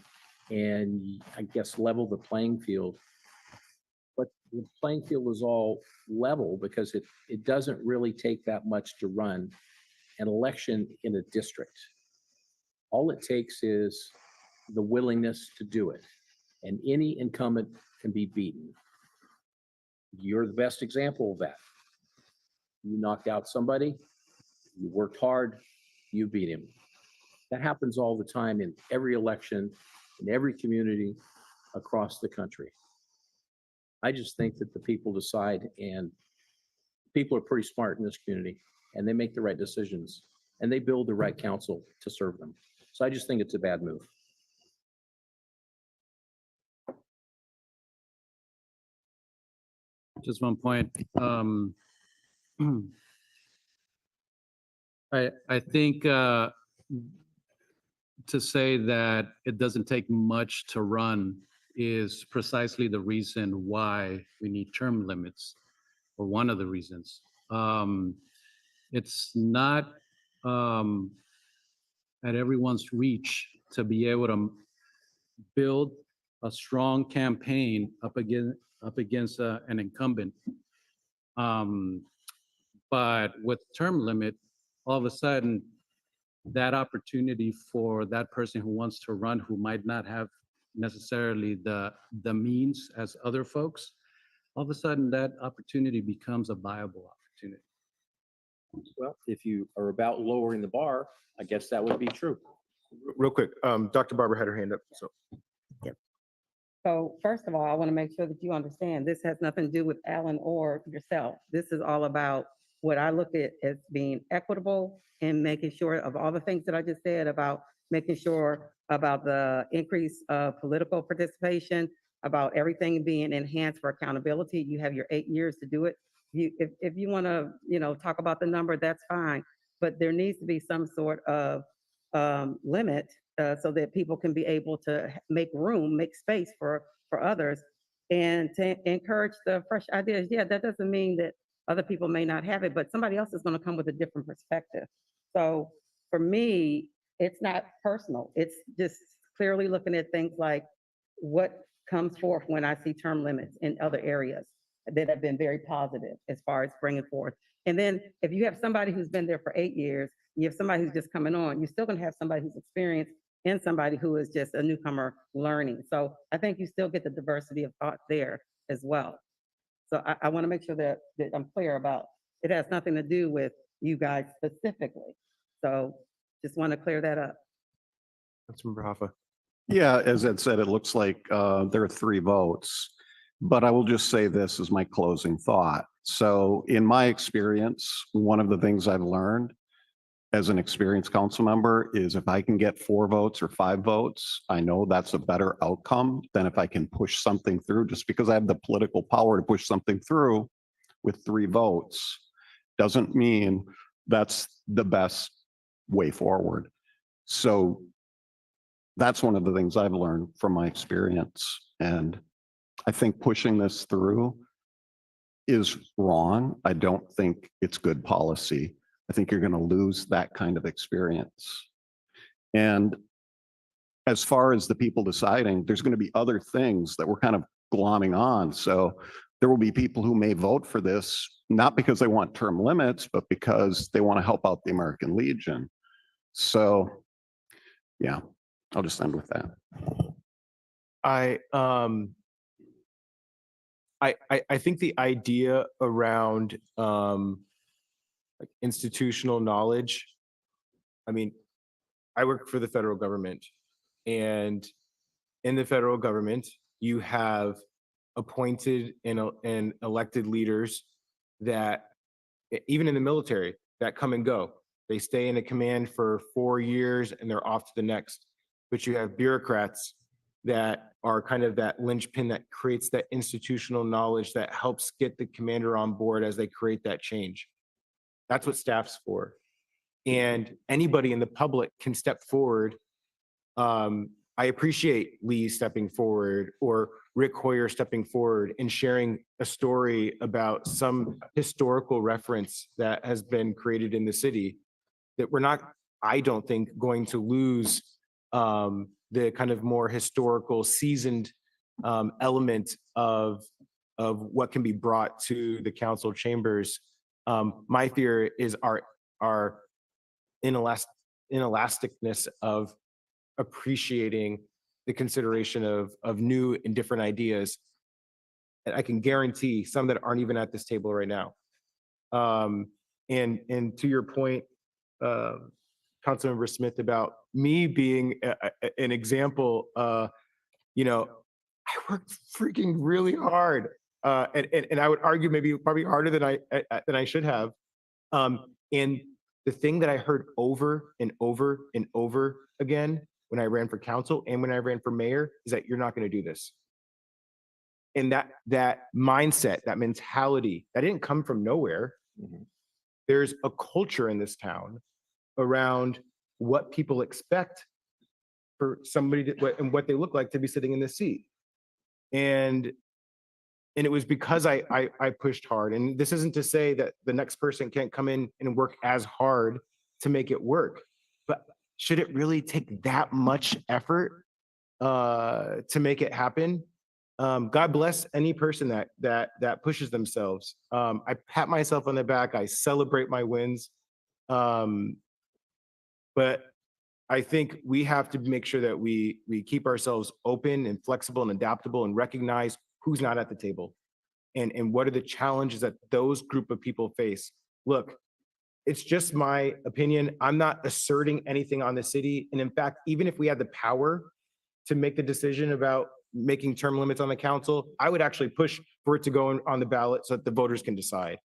and, I guess, level the playing field. But the playing field is all level because it doesn't really take that much to run an election in a district. All it takes is the willingness to do it, and any incumbent can be beaten. You're the best example of that. You knocked out somebody, you worked hard, you beat him. That happens all the time in every election, in every community across the country. I just think that the people decide, and people are pretty smart in this community, and they make the right decisions, and they build the right council to serve them. So I just think it's a bad move. Just one point. I think to say that it doesn't take much to run is precisely the reason why we need term limits, or one of the reasons. It's not at everyone's reach to be able to build a strong campaign up against an incumbent. But with term limit, all of a sudden, that opportunity for that person who wants to run, who might not have necessarily the means as other folks, all of a sudden that opportunity becomes a viable opportunity. Well, if you are about lowering the bar, I guess that would be true. Real quick, Dr. Barber had her hand up, so. So first of all, I want to make sure that you understand, this has nothing to do with Alan or yourself. This is all about what I look at as being equitable and making sure of all the things that I just said about making sure about the increase of political participation, about everything being enhanced for accountability. You have your 8 years to do it. If you want to, talk about the number, that's fine. But there needs to be some sort of limit so that people can be able to make room, make space for others, and to encourage the fresh ideas. Yeah, that doesn't mean that other people may not have it, but somebody else is going to come with a different perspective. So for me, it's not personal. It's just clearly looking at things like what comes forth when I see term limits in other areas that have been very positive as far as bringing forth. And then if you have somebody who's been there for 8 years, you have somebody who's just coming on, you're still going to have somebody who's experienced and somebody who is just a newcomer learning. So I think you still get the diversity of thought there as well. So I want to make sure that I'm clear about, it has nothing to do with you guys specifically. So just want to clear that up. Councilmember Hoffa. Yeah, as Ed said, it looks like there are 3 votes, but I will just say this as my closing thought. So in my experience, one of the things I've learned as an experienced council member is if I can get 4 votes or 5 votes, I know that's a better outcome than if I can push something through. Just because I have the political power to push something through with 3 votes doesn't mean that's the best way forward. So that's one of the things I've learned from my experience. And I think pushing this through is wrong. I don't think it's good policy. I think you're going to lose that kind of experience. And as far as the people deciding, there's going to be other things that we're kind of glomming on. So there will be people who may vote for this, not because they want term limits, but because they want to help out the American Legion. So, yeah, I'll just end with that. I think the idea around like institutional knowledge, I mean, I work for the federal government, and in the federal government, you have appointed and elected leaders that, even in the military, that come and go. They stay in a command for 4 years and they're off to the next. But you have bureaucrats that are kind of that linchpin that creates that institutional knowledge that helps get the commander on board as they create that change. That's what staff's for. And anybody in the public can step forward. I appreciate Lee stepping forward or Rick Hoyer stepping forward and sharing a story about some historical reference that has been created in the city that we're not, I don't think, going to lose the kind of more historical, seasoned element of what can be brought to the council chambers. My fear is our inelasticness of appreciating the consideration of new and different ideas. And I can guarantee some that aren't even at this table right now. And to your point, Councilmember Smith, about me being an example, you know, I worked freaking really hard. And I would argue probably harder than I should have. And the thing that I heard over and over and over again when I ran for council and when I ran for mayor is that you're not going to do this. And that mindset, that mentality, that didn't come from nowhere. There's a culture in this town around what people expect for somebody and what they look like to be sitting in this seat. And it was because I pushed hard. And this isn't to say that the next person can't come in and work as hard to make it work. But should it really take that much effort to make it happen? God bless any person that pushes themselves. I pat myself on the back. I celebrate my wins. But I think we have to make sure that we keep ourselves open and flexible and adaptable and recognize who's not at the table and what are the challenges that those group of people face. Look, it's just my opinion. I'm not asserting anything on the city. And in fact, even if we had the power to make the decision about making term limits on the council, I would actually push for it to go on the ballot so that the voters can decide.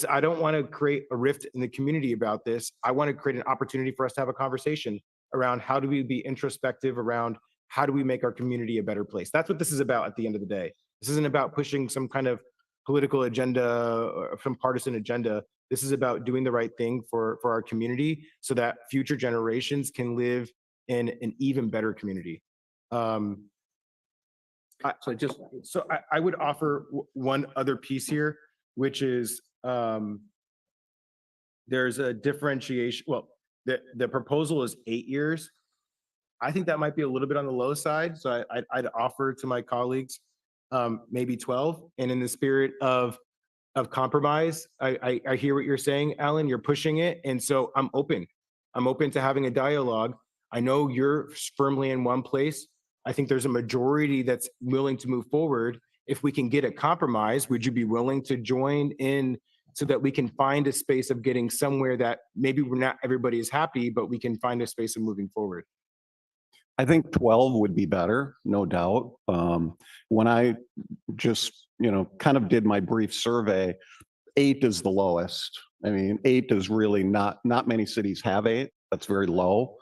I don't want to create a rift in the community about this. I want to create an opportunity for us to have a conversation around how do we be introspective around how do we make our community a better place. That's what this is about at the end of the day. This isn't about pushing some kind of political agenda or some partisan agenda. This is about doing the right thing for our community so that future generations can live in an even better community. I would offer one other piece here, which is there's a differentiation. Well, the proposal is 8 years. I think that might be a little bit on the low side. So I'd offer to my colleagues maybe 12. And in the spirit of compromise, I hear what you're saying, Alan. You're pushing it, and so I'm open. I'm open to having a dialogue. I know you're firmly in one place. I think there's a majority that's willing to move forward. If we can get a compromise, would you be willing to join in so that we can find a space of getting somewhere that maybe we're not everybody is happy, but we can find a space of moving forward? I think 12 would be better, no doubt. When I just, kind of did my brief survey, 8 is the lowest. I mean, 8 is really not many cities have 8. That's very low.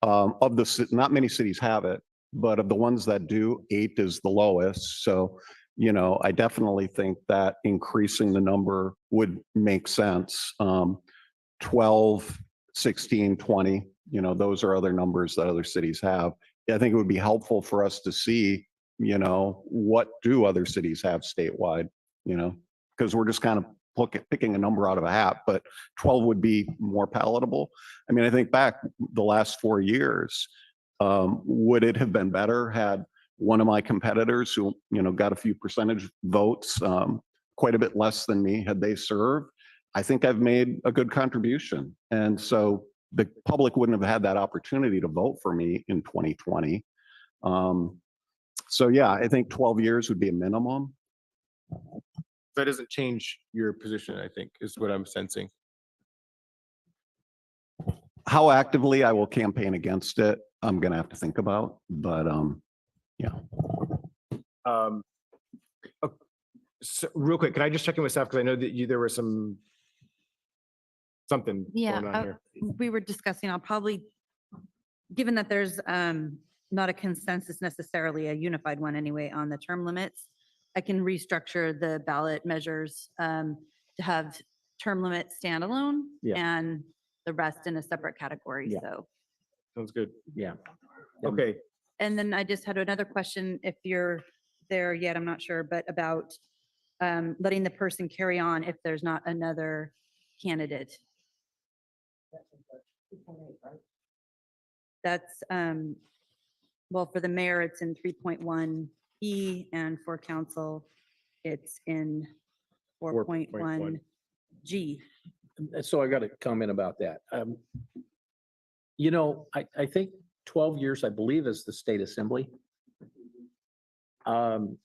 Not many cities have it, but of the ones that do, 8 is the lowest. So, I definitely think that increasing the number would make sense. 12, 16, 20, those are other numbers that other cities have. I think it would be helpful for us to see, what do other cities have statewide, because we're just kind of picking a number out of a hat, but 12 would be more palatable. I mean, I think back the last 4 years, would it have been better had one of my competitors who, got a few percentage votes, quite a bit less than me, had they served? I think I've made a good contribution. And so the public wouldn't have had that opportunity to vote for me in 2020. So yeah, I think 12 years would be a minimum. That doesn't change your position, I think, is what I'm sensing. How actively I will campaign against it, I'm gonna have to think about, but yeah. So real quick, can I just check in with staff? Because I know that there was something going on here. We were discussing, I'll probably, given that there's not a consensus necessarily, a unified one anyway, on the term limits, I can restructure the ballot measures to have term limits standalone and the rest in a separate category, so. Sounds good. Yeah. Okay. And then I just had another question, if you're there yet, I'm not sure, but about letting the person carry on if there's not another candidate. That's, well, for the mayor, it's in 3.1E, and for council, it's in 4.1G. So I got a comment about that. I think 12 years, I believe, is the state assembly. 12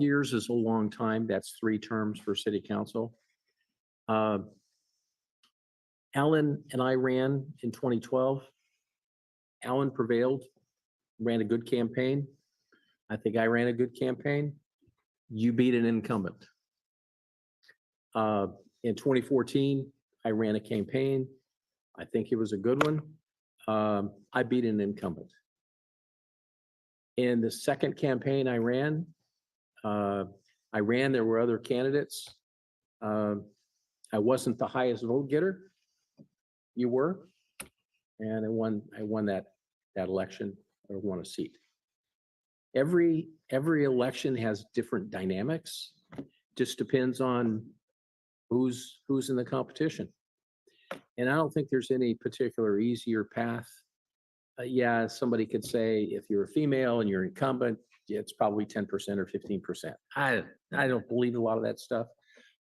years is a long time. That's 3 terms for city council. Alan and I ran in 2012. Alan prevailed, ran a good campaign. I think I ran a good campaign. You beat an incumbent. In 2014, I ran a campaign. I think it was a good one. I beat an incumbent. In the second campaign I ran, there were other candidates. I wasn't the highest vote getter. You were. And I won that election, or won a seat. Every election has different dynamics. Just depends on who's in the competition. And I don't think there's any particular easier path. Yeah, somebody could say if you're a female and you're incumbent, it's probably 10% or 15%. I don't believe a lot of that stuff.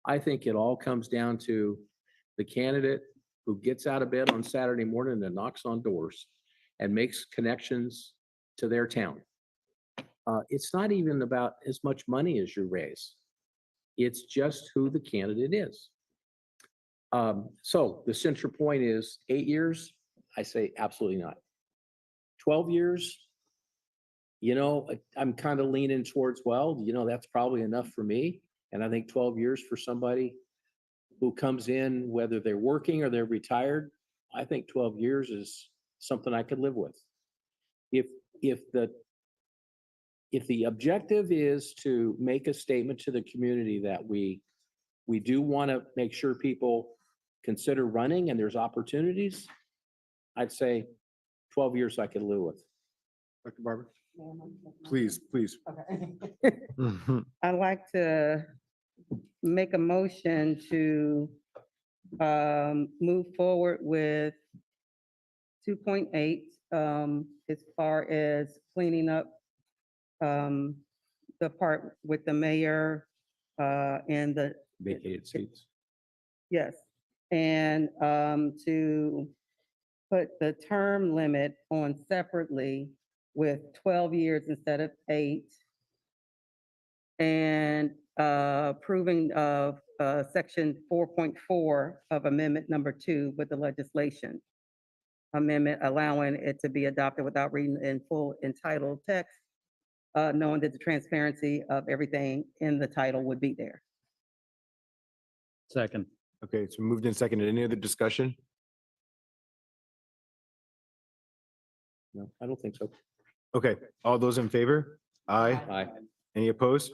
I think it all comes down to the candidate who gets out of bed on Saturday morning and knocks on doors and makes connections to their town. It's not even about as much money as you raise. It's just who the candidate is. So the central point is 8 years. I say absolutely not. 12 years, I'm kind of leaning towards, that's probably enough for me. And I think 12 years for somebody who comes in, whether they're working or they're retired, I think 12 years is something I could live with. If the objective is to make a statement to the community that we do want to make sure people consider running and there's opportunities, I'd say 12 years I could live with. Dr. Barber? Please. I'd like to make a motion to move forward with 2.8 as far as cleaning up the part with the mayor and the Vacated seats. yes, and to put the term limit on separately with 12 years instead of 8, and approving of section 4.4 of amendment number 2 with the legislation amendment, allowing it to be adopted without reading in full entitled text, knowing that the transparency of everything in the title would be there. Second. Okay, so moved and seconded. Any other discussion? No, I don't think so. Okay, all those in favor? Aye. Aye. Any opposed?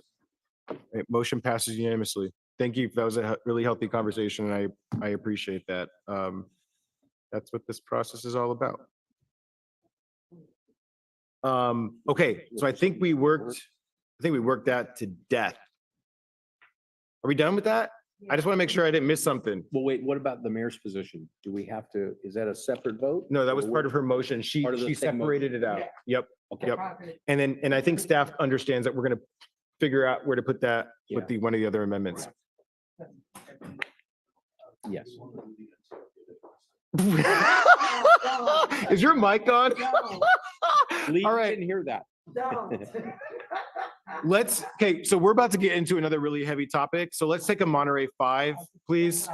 Right, motion passes unanimously. Thank you. That was a really healthy conversation, and I appreciate that. That's what this process is all about. Okay, so I think we worked that to death. Are we done with that? I just want to make sure I didn't miss something. Well, wait, what about the mayor's position? Do we have to, is that a separate vote? No, that was Or part what- of her motion. She Part of the same motion. separated it out. Yep, Okay. yep. And then, and I think staff understands that we're gonna figure out where to put that Yeah. with one of the other amendments. Yes. Is your mic on? Lee, All you right. didn't hear that. Okay, so we're about to get into another really heavy topic. So let's take a Monterey 5, please.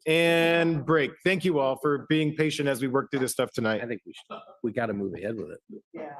And break. Thank you all for being patient as we work through this stuff tonight. I think we got to move ahead with it. Yeah.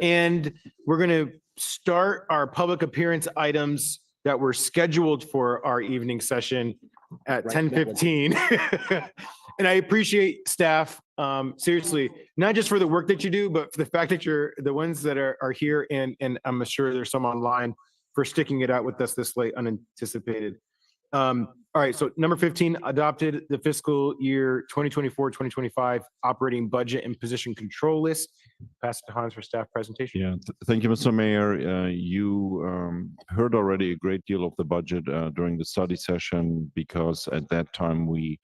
and we're going to start our public appearance items that were scheduled for our evening session at Right, 10:15. And I appreciate staff, seriously, not just for the work that you do, but for the fact that you're the ones that are here, and I'm sure there's some online, for sticking it out with us this late unanticipated. All right, so number 15, adopted the fiscal year 2024-2025 operating budget and position control list. Pass it to Hans for staff presentation. Yeah, thank you, Mr. Mayor. You heard already a great deal of the budget during the study session, because at that time we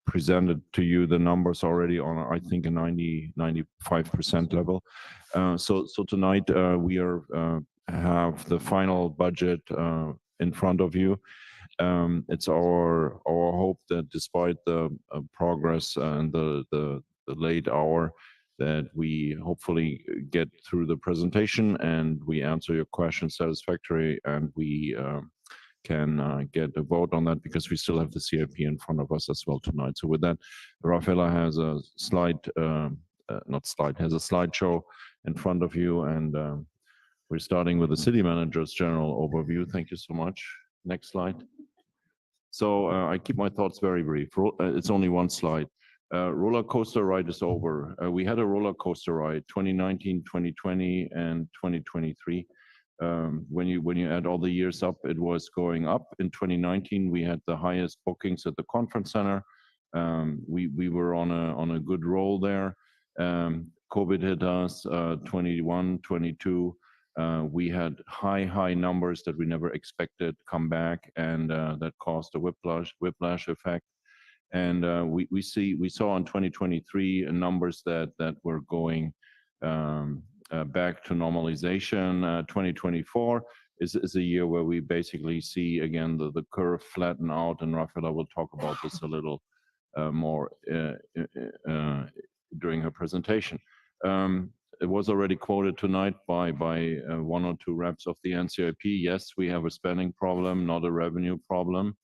presented to you the numbers already on, I think, a 95% level. So tonight we have the final budget in front of you. It's our hope that despite the progress and the late hour, that we hopefully get through the presentation and we answer your questions satisfactory, and we can get a vote on that, because we still have the CIP in front of us as well tonight. So with that, Rafaela has a has a slideshow in front of you, and we're starting with the city manager's general overview. Thank you so much. Next slide. So I keep my thoughts very brief. It's only one slide. Roller coaster ride is over. We had a roller coaster ride 2019, 2020, and 2023. When you add all the years up, it was going up. In 2019, we had the highest bookings at the conference center. We were on a good roll there. COVID hit us, 21, 22. We had high numbers that we never expected come back, and that caused a whiplash effect. And we saw in 2023 numbers that were going back to normalization. 2024 is a year where we basically see again the curve flatten out, and Rafaela will talk about this a little more during her presentation. It was already quoted tonight by one or two reps of the NCIP. Yes, we have a spending problem, not a revenue problem.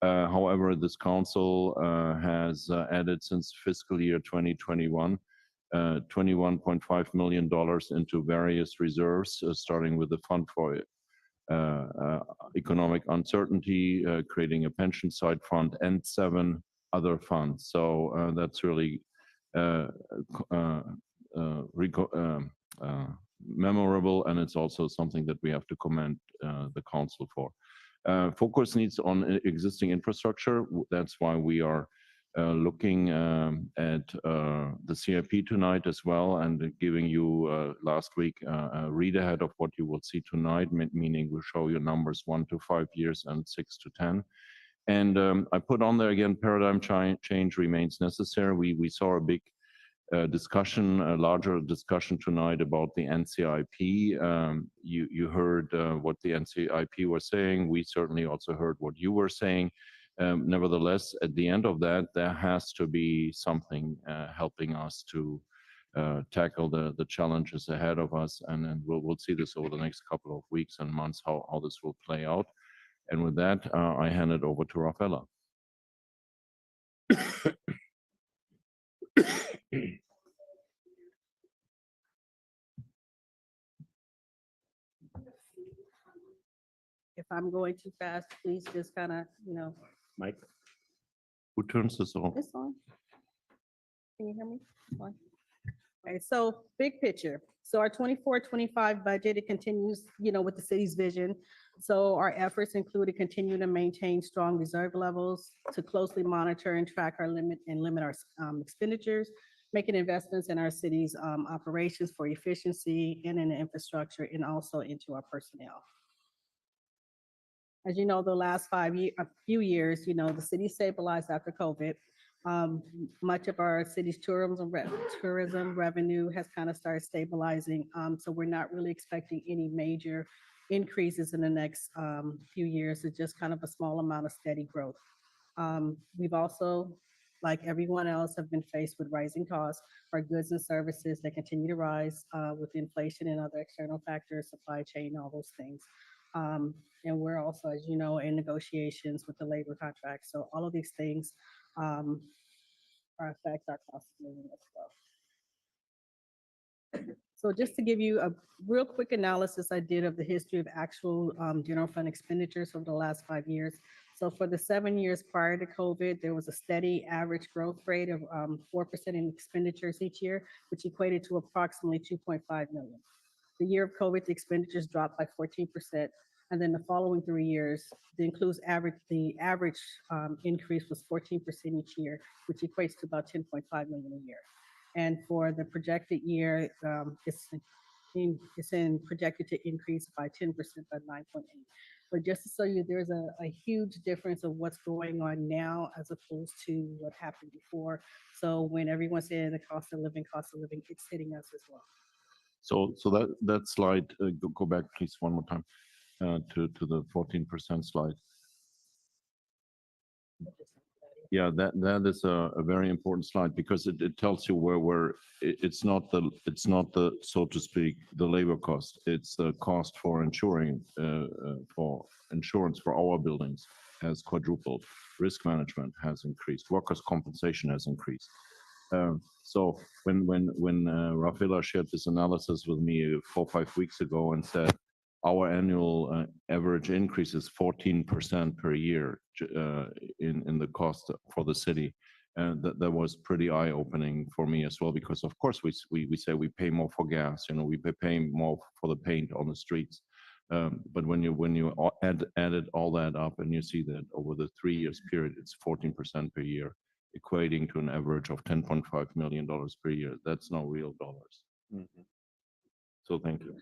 However, this council has added since fiscal year 2021 $21.5 million into various reserves, starting with the Fund for Economic Uncertainty, creating a pension side fund, and 7 other funds. So that's really memorable, and it's also something that we have to commend the council for. Focus needs on existing infrastructure. That's why we are looking at the CIP tonight as well, and giving you last week a read ahead of what you will see tonight, meaning we'll show you numbers 1 to 5 years and 6 to 10. And I put on there again, paradigm change remains necessary. We saw a big discussion, a larger discussion tonight about the NCIP. You heard what the NCIP was saying. We certainly also heard what you were saying. Nevertheless, at the end of that, there has to be something helping us to tackle the challenges ahead of us. And then we'll see this over the next couple of weeks and months, how this will play out. And with that, I hand it over to Rafaela. If I'm going too fast, please just kind of, Mike, who turns this on? It's on. Can you hear me? It's on. Okay, so big picture. So our 24-25 budget, it continues, with the city's vision. So our efforts include to continue to maintain strong reserve levels, to closely monitor and track our limit our expenditures, making investments in our city's operations for efficiency and in the infrastructure, and also into our personnel. As you know, the last a few years, the city stabilized after COVID. Much of our city's tourism revenue has kind of started stabilizing. So we're not really expecting any major increases in the next few years. It's just kind of a small amount of steady growth. We've also, like everyone else, have been faced with rising costs for goods and services that continue to rise with inflation and other external factors, supply chain, all those things. And we're also, as you know, in negotiations with the labor contract. So all of these things affect our cost of living as well. So just to give you a real quick analysis I did of the history of actual general fund expenditures over the last 5 years. So for the 7 years prior to COVID, there was a steady average growth rate of 4% in expenditures each year, which equated to approximately 2.5 million. The year of COVID, the expenditures dropped by 14%. And then the following 3 years, the average increase was 14% each year, which equates to about 10.5 million a year. And for the projected year, it's projected to increase by 10% by 9.8. But just to show you, there's a huge difference of what's going on now as opposed to what happened before. So when everyone's saying the cost of living, it's hitting us as well. So that slide, go back please one more time to the 14% slide. Yeah, that is a very important slide because it tells you where it's not the so to speak the labor cost. It's the cost for insuring for insurance for our buildings has quadrupled. Risk management has increased. Workers' compensation has increased. So when Rafaela shared this analysis with me 4 or 5 weeks ago and said our annual average increase is 14% per year in the cost for the city, and that was pretty eye-opening for me as well, because of course we say we pay more for gas, we pay more for the paint on the streets, but when you added all that up and you see that over the 3 years period it's 14% per year, equating to an average of $10.5 million per year. That's no real dollars. So thank you.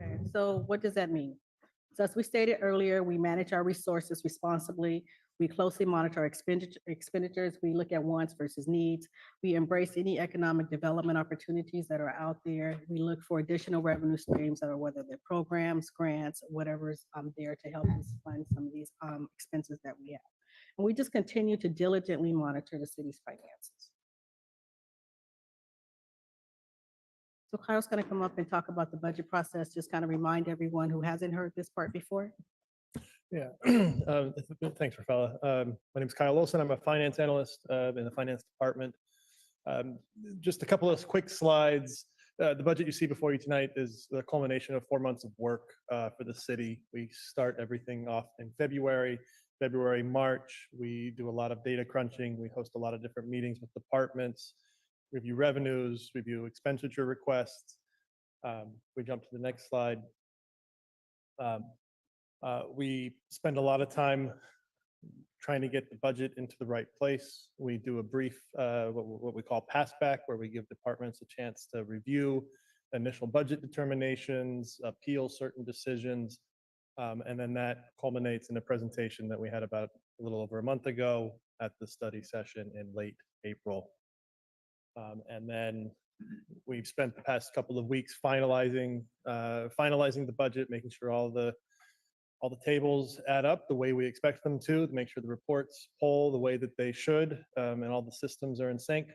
Okay, so what does that mean? So as we stated earlier, we manage our resources responsibly. We closely monitor our expenditures. We look at wants versus needs. We embrace any economic development opportunities that are out there. We look for additional revenue streams that are, whether they're programs, grants, whatever's there to help us fund some of these expenses that we have. And we just continue to diligently monitor the city's finances. So Kyle's going to come up and talk about the budget process, just kind of remind everyone who hasn't heard this part before. Yeah, thanks, Rafaela. My name is Kyle Olson. I'm a finance analyst in the finance department. Just a couple of quick slides. The budget you see before you tonight is the culmination of 4 months of work for the city. We start everything off in February, March. We do a lot of data crunching. We host a lot of different meetings with departments, review revenues, review expenditure requests. We jump to the next slide. We spend a lot of time trying to get the budget into the right place. We do a brief, what we call pass back, where we give departments a chance to review initial budget determinations, appeal certain decisions, and then that culminates in a presentation that we had about a little over a month ago at the study session in late April. And then we've spent the past couple of weeks finalizing the budget, making sure all the tables add up the way we expect them to make sure the reports poll the way that they should, and all the systems are in sync.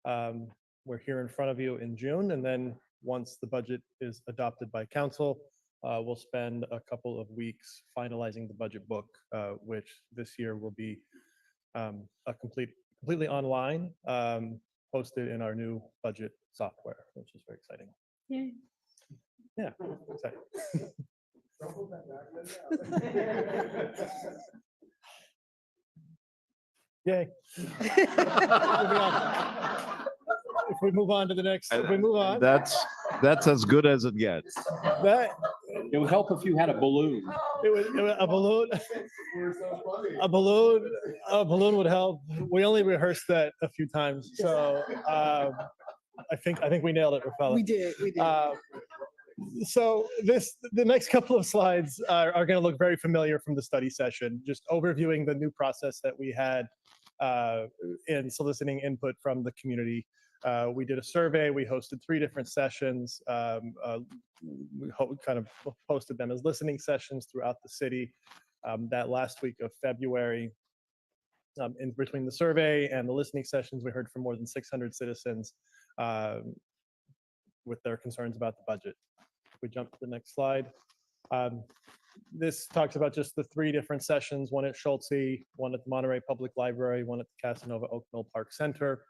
We're here in front of you in June, and then once the budget is adopted by council, we'll spend a couple of weeks finalizing the budget book, which this year will be completely online, posted in our new budget software, which is very exciting. Yay. Yeah, exciting. Yay. If we move on to the next, if we move on. That's as good as it gets. It would help if you had a balloon. A balloon. A balloon would help. We only rehearsed that a few times, so I think we nailed it, Rafaela. We did. So the next couple of slides are going to look very familiar from the study session, just overviewing the new process that we had in soliciting input from the community. We did a survey. We hosted 3 different sessions. We kind of posted them as listening sessions throughout the city. That last week of February, in between the survey and the listening sessions, we heard from more than 600 citizens with their concerns about the budget. If we jump to the next slide. This talks about just the 3 different sessions, one at Schulte, one at the Monterey Public Library, one at the Casanova Oak Mill Park Center.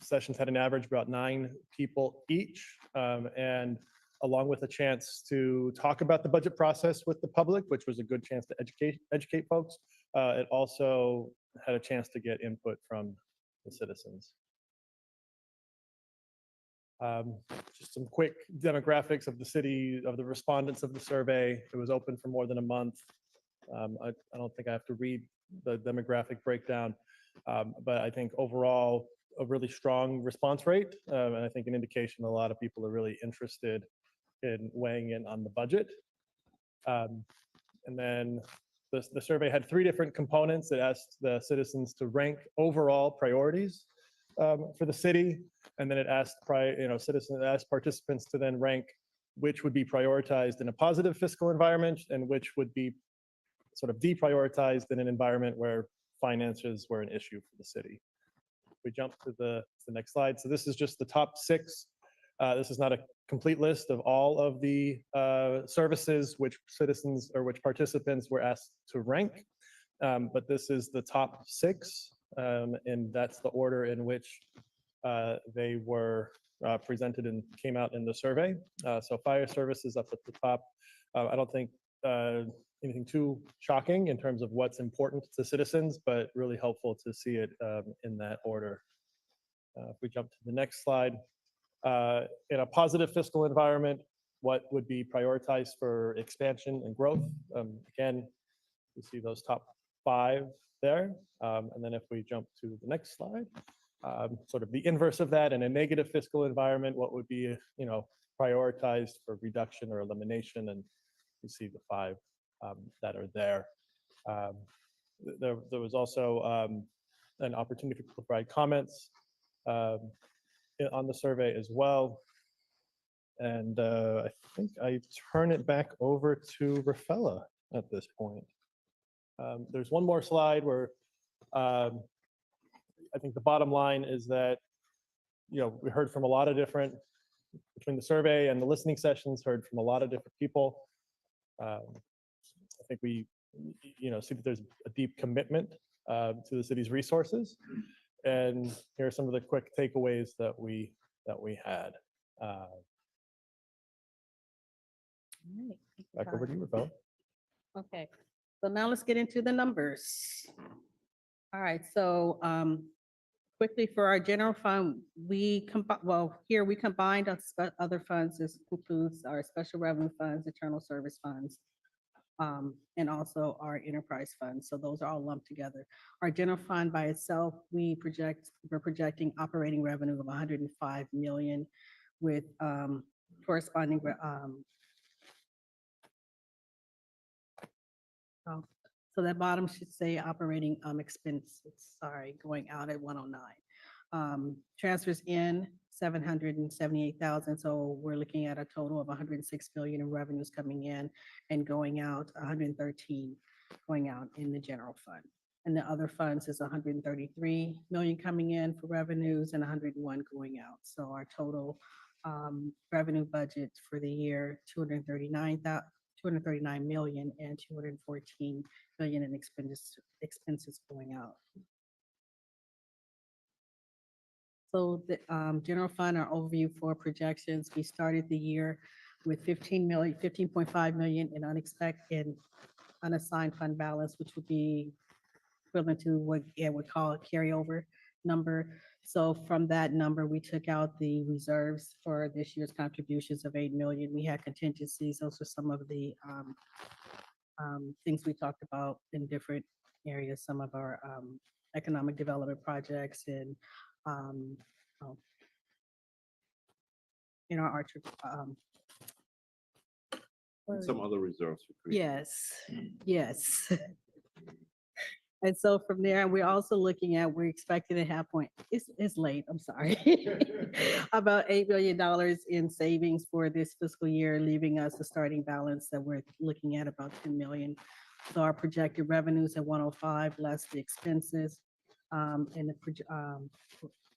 Sessions had an average about 9 people each, and along with a chance to talk about the budget process with the public, which was a good chance to educate folks. It also had a chance to get input from the citizens. Just some quick demographics of the city, of the respondents of the survey. It was open for more than a month. I don't think I have to read the demographic breakdown, but I think overall a really strong response rate, and I think an indication a lot of people are really interested in weighing in on the budget. And then the survey had 3 different components. It asked the citizens to rank overall priorities for the city, and then it asked participants to then rank which would be prioritized in a positive fiscal environment and which would be sort of deprioritized in an environment where finances were an issue for the city. We jump to the next slide. So this is just the top 6. This is not a complete list of all of the services which citizens or which participants were asked to rank, but this is the top 6, and that's the order in which they were presented and came out in the survey. So fire services up at the top. I don't think anything too shocking in terms of what's important to citizens, but really helpful to see it in that order. If we jump to the next slide, in a positive fiscal environment, what would be prioritized for expansion and growth? Again, you see those top 5 there. And then if we jump to the next slide, sort of the inverse of that, in a negative fiscal environment, what would be, prioritized for reduction or elimination? And you see the 5 that are there. There was also an opportunity to provide comments on the survey as well. And I think I turn it back over to Rafaela at this point. There's one more slide where I think the bottom line is that, we heard from a lot of different, between the survey and the listening sessions, heard from a lot of different people. I think we, see that there's a deep commitment to the city's resources. And here are some of the quick takeaways that we had. Back over to you, Rafaela. Okay, so now let's get into the numbers. All right, so quickly for our general fund, we combined other funds. This includes our special revenue funds, internal service funds, and also our enterprise fund. So those are all lumped together. Our general fund by itself, we're projecting operating revenue of 105 million with corresponding so that bottom should say operating expenses, going out at 109. Transfers in 778,000. So we're looking at a total of 106 million in revenues coming in and going out 113 going out in the general fund. And the other funds is 133 million coming in for revenues and 101 going out. So our total revenue budget for the year, 239 million and 214 million in expenses going out. So the general fund, our overview for projections, we started the year with 15.5 million in unassigned fund balance, which would be equivalent to what it would call a carryover number. So from that number, we took out the reserves for this year's contributions of 8 million. We had contingencies. Those are some of the things we talked about in different areas, some of our economic development projects and in our Archer. Some other reserves. Yes, yes. And so from there, we're also looking at, we're expecting to have it's late, I'm sorry, about $8 million in savings for this fiscal year, leaving us a starting balance that we're looking at about 10 million. So our projected revenues at 105 less the expenses and the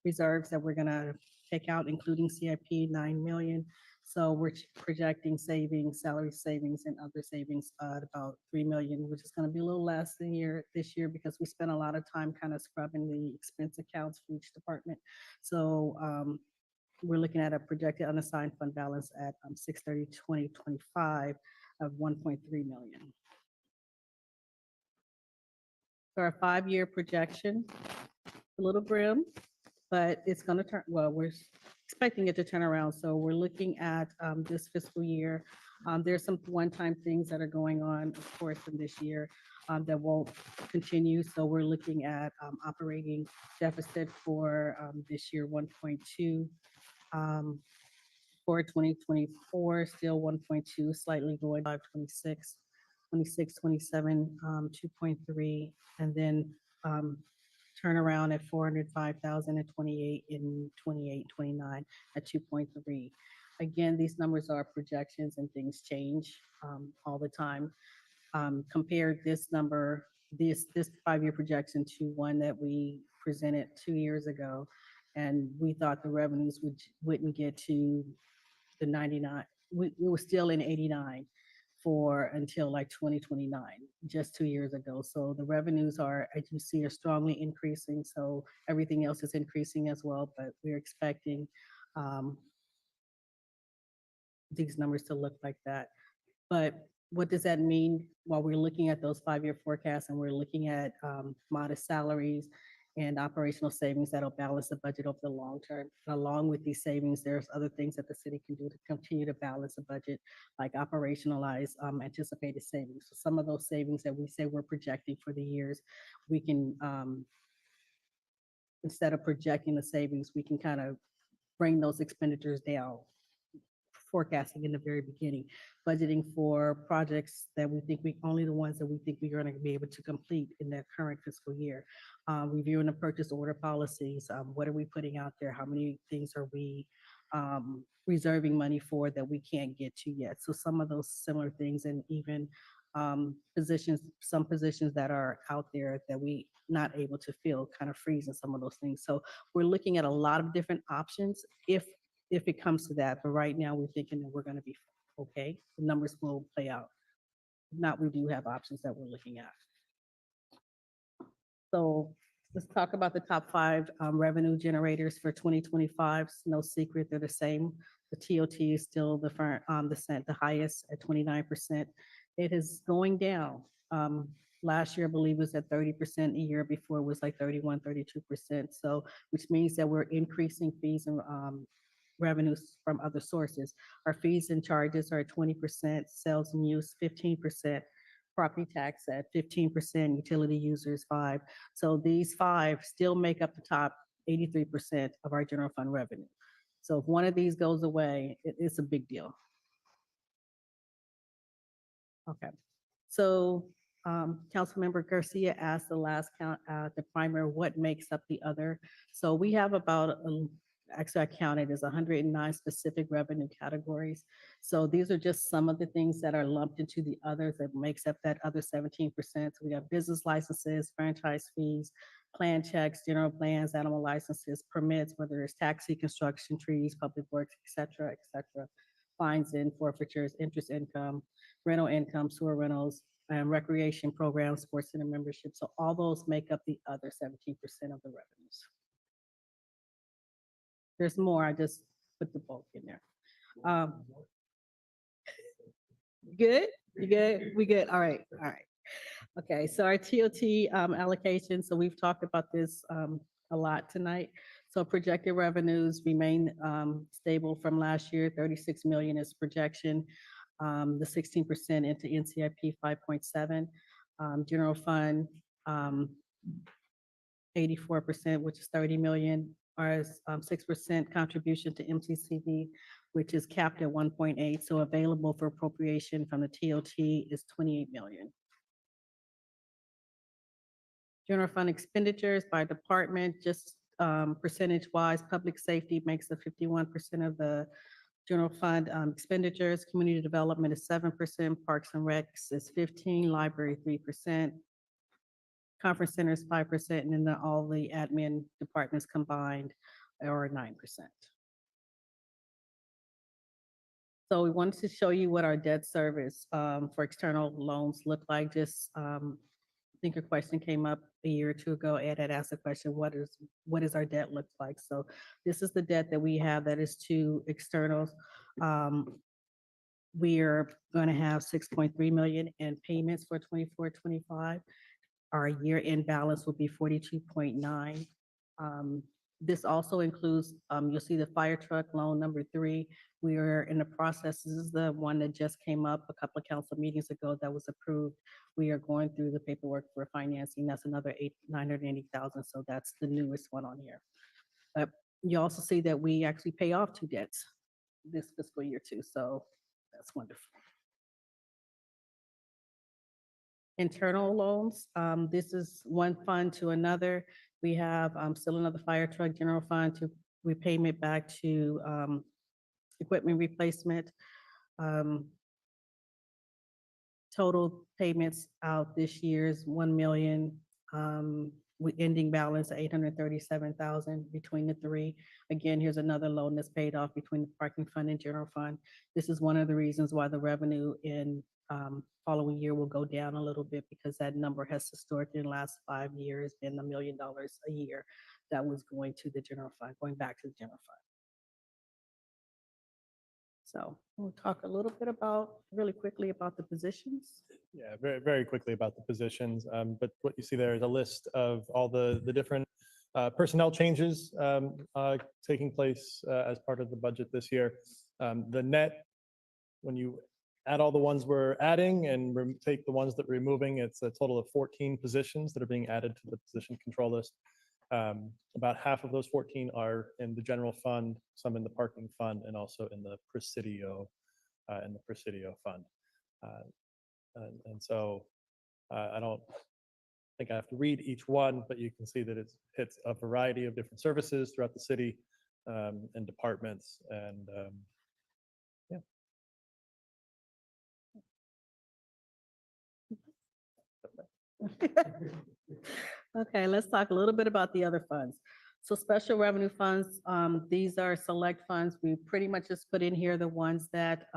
reserves that we're gonna take out, including CIP, 9 million. So we're projecting savings, salary savings and other savings at about 3 million, which is gonna be a little less than this year because we spent a lot of time kind of scrubbing the expense accounts for each department. So we're looking at a projected unassigned fund balance at 6/30/2025 of 1.3 million. So our 5-year projection, a little grim, but it's gonna turn, well, we're expecting it to turn around. So we're looking at this fiscal year. There's some one-time things that are going on, of course, in this year that won't continue. So we're looking at operating deficit for this year, 1.2. For 2024, still 1.2, slightly going 526, 26, 27, 2.3, and then turn around at 405,000 and 28 in 28, 29 at 2.3. Again, these numbers are projections and things change all the time. Compare this number, this 5-year projection to one that we presented 2 years ago, and we thought the revenues wouldn't get to the 99. We were still in 89 for until like 2029, just 2 years ago. So the revenues are, as you see, are strongly increasing. So everything else is increasing as well, but we're expecting these numbers to look like that. But what does that mean while we're looking at those 5-year forecasts and we're looking at modest salaries and operational savings that'll balance the budget over the long term? And along with these savings, there's other things that the city can do to continue to balance the budget, like operationalize anticipated savings. So some of those savings that we say we're projecting for the years, we can, instead of projecting the savings, we can kind of bring those expenditures down, forecasting in the very beginning, budgeting for projects that we think only the ones that we think we're going to be able to complete in the current fiscal year. Reviewing the purchase order policies. What are we putting out there? How many things are we reserving money for that we can't get to yet? So some of those similar things, and even some positions that are out there that we not able to fill, kind of freezing some of those things. So we're looking at a lot of different options if it comes to that. But right now, we're thinking that we're going to be okay. The numbers will play out. If not, we do have options that we're looking at. So let's talk about the top 5 revenue generators for 2025. It's no secret, they're the same. The TOT is still the highest at 29%. It is going down. Last year, I believe, was at 30%. A year before, it was like 31, 32%. So, which means that we're increasing fees and revenues from other sources. Our fees and charges are at 20%, sales and use 15%, property tax at 15%, utility users 5%. So these 5 still make up the top 83% of our general fund revenue. So if one of these goes away, it's a big deal. Okay, so Councilmember Garcia asked the last count, the primary, what makes up the other? So we have about actually I counted as 109 specific revenue categories. So these are just some of the things that are lumped into the others that makes up that other 17%. So we have business licenses, franchise fees, plan checks, general plans, animal licenses, permits, whether it's taxi, construction, trees, public works, et cetera, fines and forfeitures, interest income, rental income, sewer rentals, and recreation programs, sports center membership. So all those make up the other 17% of the revenues. There's more, I just put the bulk in there. Good? You good? We good? All right, all right. Okay, so our TOT allocation, so we've talked about this a lot tonight. So projected revenues remain stable from last year, 36 million is projection. The 16% into NCIP 5.7. General fund 84%, which is 30 million. Our 6% contribution to MCCV, which is capped at 1.8. So available for appropriation from the TOT is 28 million. General fund expenditures by department, just percentage-wise, public safety makes up 51% of the general fund expenditures. Community development is 7%. Parks and Recs is 15%. Library 3%. Conference centers 5%, and then all the admin departments combined are 9%. So we wanted to show you what our debt service for external loans look like. Just I think your question came up a year or two ago. Ed had asked the question, what is our debt look like? So this is the debt that we have that is to externals. We are going to have 6.3 million in payments for 24-25. Our year-end balance will be 42.9. This also includes, you'll see the fire truck loan number 3. We are in the process. This is the one that just came up a couple of council meetings ago that was approved. We are going through the paperwork for financing. That's another 980,000. So that's the newest one on here. But you also see that we actually pay off 2 debts this fiscal year too. So that's wonderful. Internal loans, this is one fund to another. We have still another fire truck general fund to repayment back to equipment replacement. Total payments out this year is 1 million. With ending balance of 837,000 between the 3. Again, here's another loan that's paid off between the parking fund and general fund. This is one of the reasons why the revenue in following year will go down a little bit, because that number has historically in the last 5 years been $1 million a year that was going to the general fund, going back to the general fund. So we'll talk a little bit really quickly about the positions. Yeah, very, very quickly about the positions. But what you see there is a list of all the different personnel changes taking place as part of the budget this year. The net, when you add all the ones we're adding and take the ones that we're removing, it's a total of 14 positions that are being added to the position control list. About half of those 14 are in the general fund, some in the parking fund, and also in the Presidio fund. And so I don't think I have to read each one, but you can see that it hits a variety of different services throughout the city and departments. And yeah. Okay, let's talk a little bit about the other funds. So special revenue funds, these are select funds. We pretty much just put in here the ones that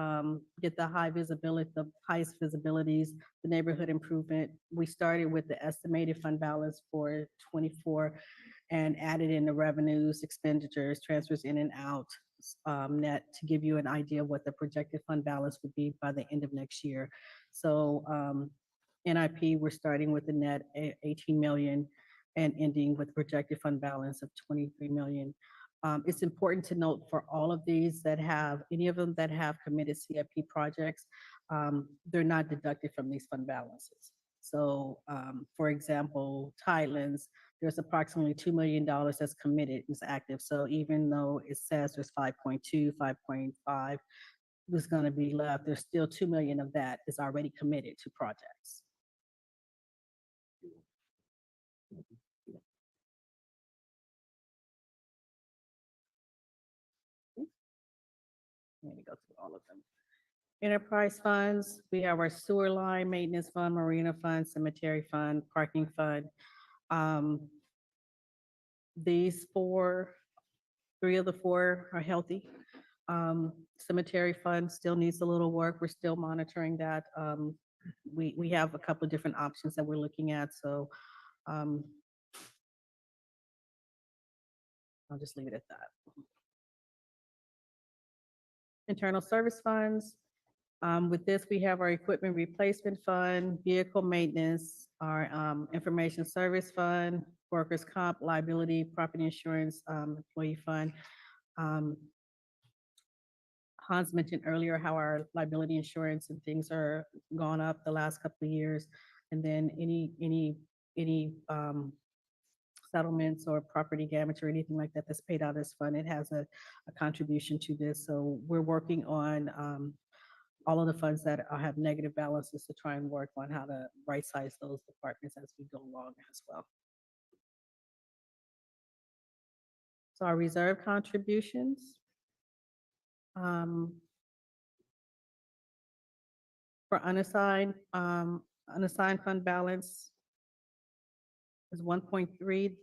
get the high visibility, the highest visibilities, the neighborhood improvement. We started with the estimated fund balance for 24 and added in the revenues, expenditures, transfers in and out, net, to give you an idea of what the projected fund balance would be by the end of next year. So NIP, we're starting with the net 18 million and ending with projected fund balance of 23 million. It's important to note for all of these that have, any of them that have committed CIP projects, they're not deducted from these fund balances. So for example, Tidelands, there's approximately $2 million that's committed, is active. So even though it says there's 5.2, 5.5 was going to be left, there's still 2 million of that is already committed to projects. Let me go through all of them. Enterprise funds, we have our sewer line maintenance fund, marina fund, cemetery fund, parking fund. These 3 of the 4 are healthy. Cemetery fund still needs a little work. We're still monitoring that. We have a couple of different options that we're looking at. So I'll just leave it at that. Internal service funds. With this, we have our equipment replacement fund, vehicle maintenance, our information service fund, workers' comp, liability, property insurance, employee fund. Hans mentioned earlier how our liability insurance and things are gone up the last couple of years. And then any settlements or property damage or anything like that that's paid out of this fund, it has a contribution to this. So we're working on all of the funds that have negative balances to try and work on how to right size those departments as we go along as well. So our reserve contributions. For unassigned fund balance is 1.3.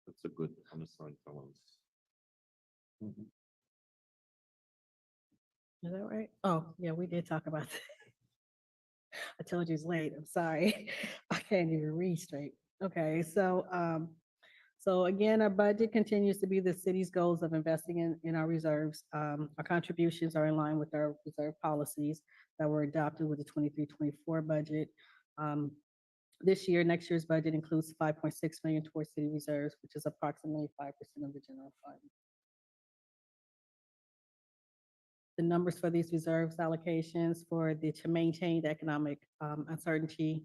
That's a good unassigned balance. Is that right? Oh, yeah, we did talk about that. I told you it's late. I'm sorry. I can't even read straight. Okay, so again, our budget continues to be the city's goals of investing in our reserves. Our contributions are in line with our reserve policies that were adopted with the 23-24 budget. Um, This year, next year's budget includes 5.6 million towards city reserves, which is approximately 5% of the general fund. The numbers for these reserves allocations for the to maintain the economic uncertainty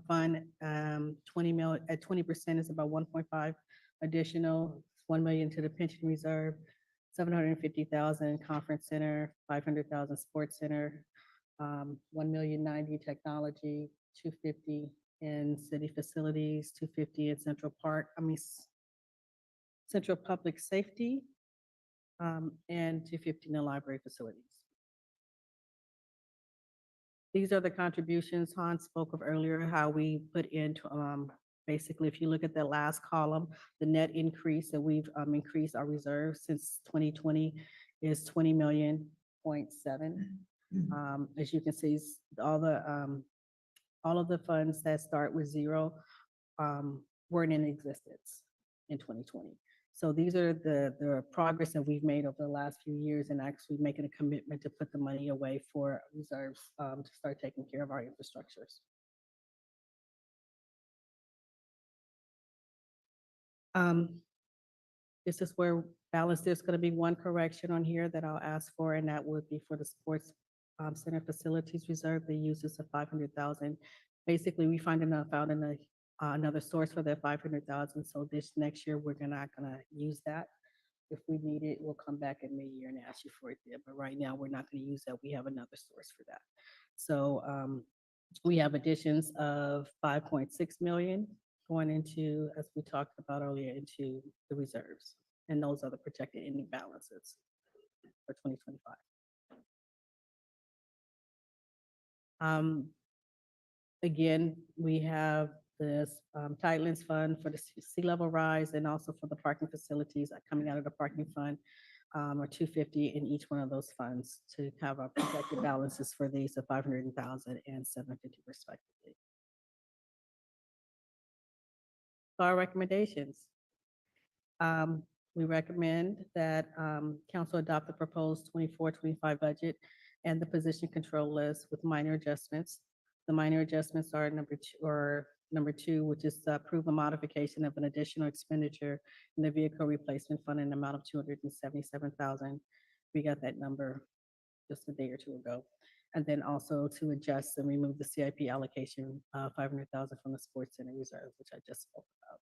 fund, 20 mil at 20% is about 1.5 additional, 1 million to the pension reserve, 750,000 conference center, 500,000 sports center, 1,090,000 technology, 250 in city facilities, 250 in Central Park, Central Public Safety, and 250 in the library facilities. These are the contributions Hans spoke of earlier, how we put into, basically, if you look at the last column, the net increase that we've increased our reserves since 2020 is 20.7 million. As you can see, all of the funds that start with zero weren't in existence in 2020. So these are the progress that we've made over the last few years and actually making a commitment to put the money away for reserves to start taking care of our infrastructures. This is where balance, there's going to be one correction on here that I'll ask for, and that would be for the sports center facilities reserve. The uses of 500,000. Basically, we found another source for that 500,000. So this next year, we're not going to use that. If we need it, we'll come back in mid-year and ask you for it there. But right now, we're not going to use that. We have another source for that. So we have additions of 5.6 million going into, as we talked about earlier, into the reserves. And those are the projected ending balances for 2025. Again, we have this Tidelands Fund for the sea level rise and also for the parking facilities coming out of the parking fund, or 250 in each one of those funds to have our projected balances for these of 500,000 and 750 respectively. So our recommendations. We recommend that council adopt the proposed 24-25 budget and the position control list with minor adjustments. The minor adjustments are number two, which is to approve a modification of an additional expenditure in the vehicle replacement fund in the amount of 277,000. We got that number just a day or two ago. And then also to adjust and remove the CIP allocation, 500,000 from the sports center reserve, which I just spoke about.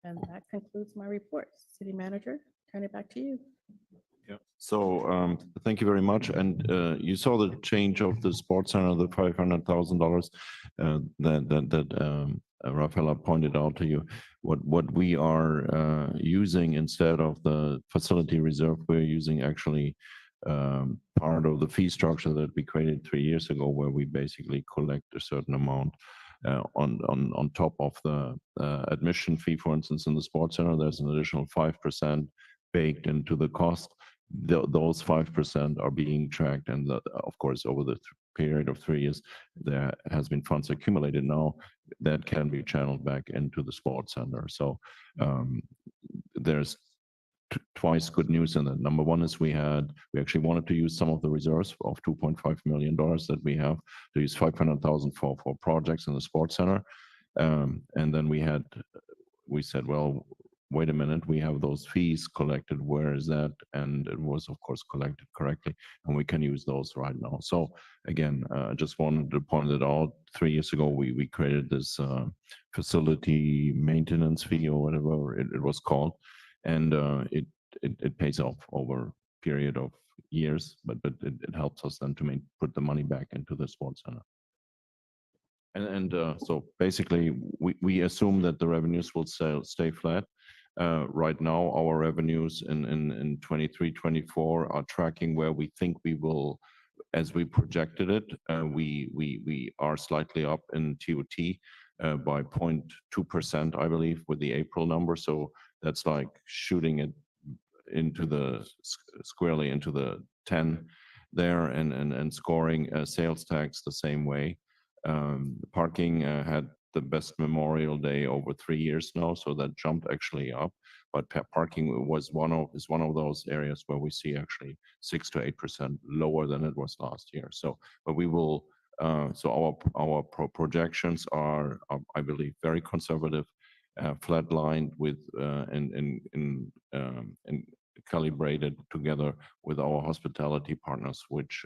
And that concludes my report. City Manager, turn it back to you. Yeah. So thank you very much. And you saw the change of the sports center, the $500,000 that Rafaela pointed out to you. What we are using instead of the facility reserve, we're using actually part of the fee structure that we created 3 years ago, where we basically collect a certain amount on top of the admission fee. For instance, in the sports center, there's an additional 5% baked into the cost. Those 5% are being tracked, and of course, over the period of 3 years, there has been funds accumulated now that can be channeled back into the sports center. So there's twice good news in that. Number one is we actually wanted to use some of the reserves of $2.5 million that we have to use 500,000 for projects in the sports center. And then we said, well, wait a minute, we have those fees collected. Where is that? And it was, of course, collected correctly, and we can use those right now. So again, I just wanted to point it out. 3 years ago, we created this facility maintenance fee, or whatever it was called. And it pays off over a period of years, but it helps us then to put the money back into the sports center. And so basically, we assume that the revenues will stay flat. Right now, our revenues in 23-24 are tracking where we think we will, as we projected it. We are slightly up in TOT by 0.2%, I believe, with the April number. So that's like shooting it into the squarely into the 10 there and scoring sales tax the same way. Parking had the best Memorial Day over 3 years now, so that jumped actually up. But parking is one of those areas where we see actually 6 to 8% lower than it was last year. So, but we will. So our projections are, I believe, very conservative, flatlined with and calibrated together with our hospitality partners, which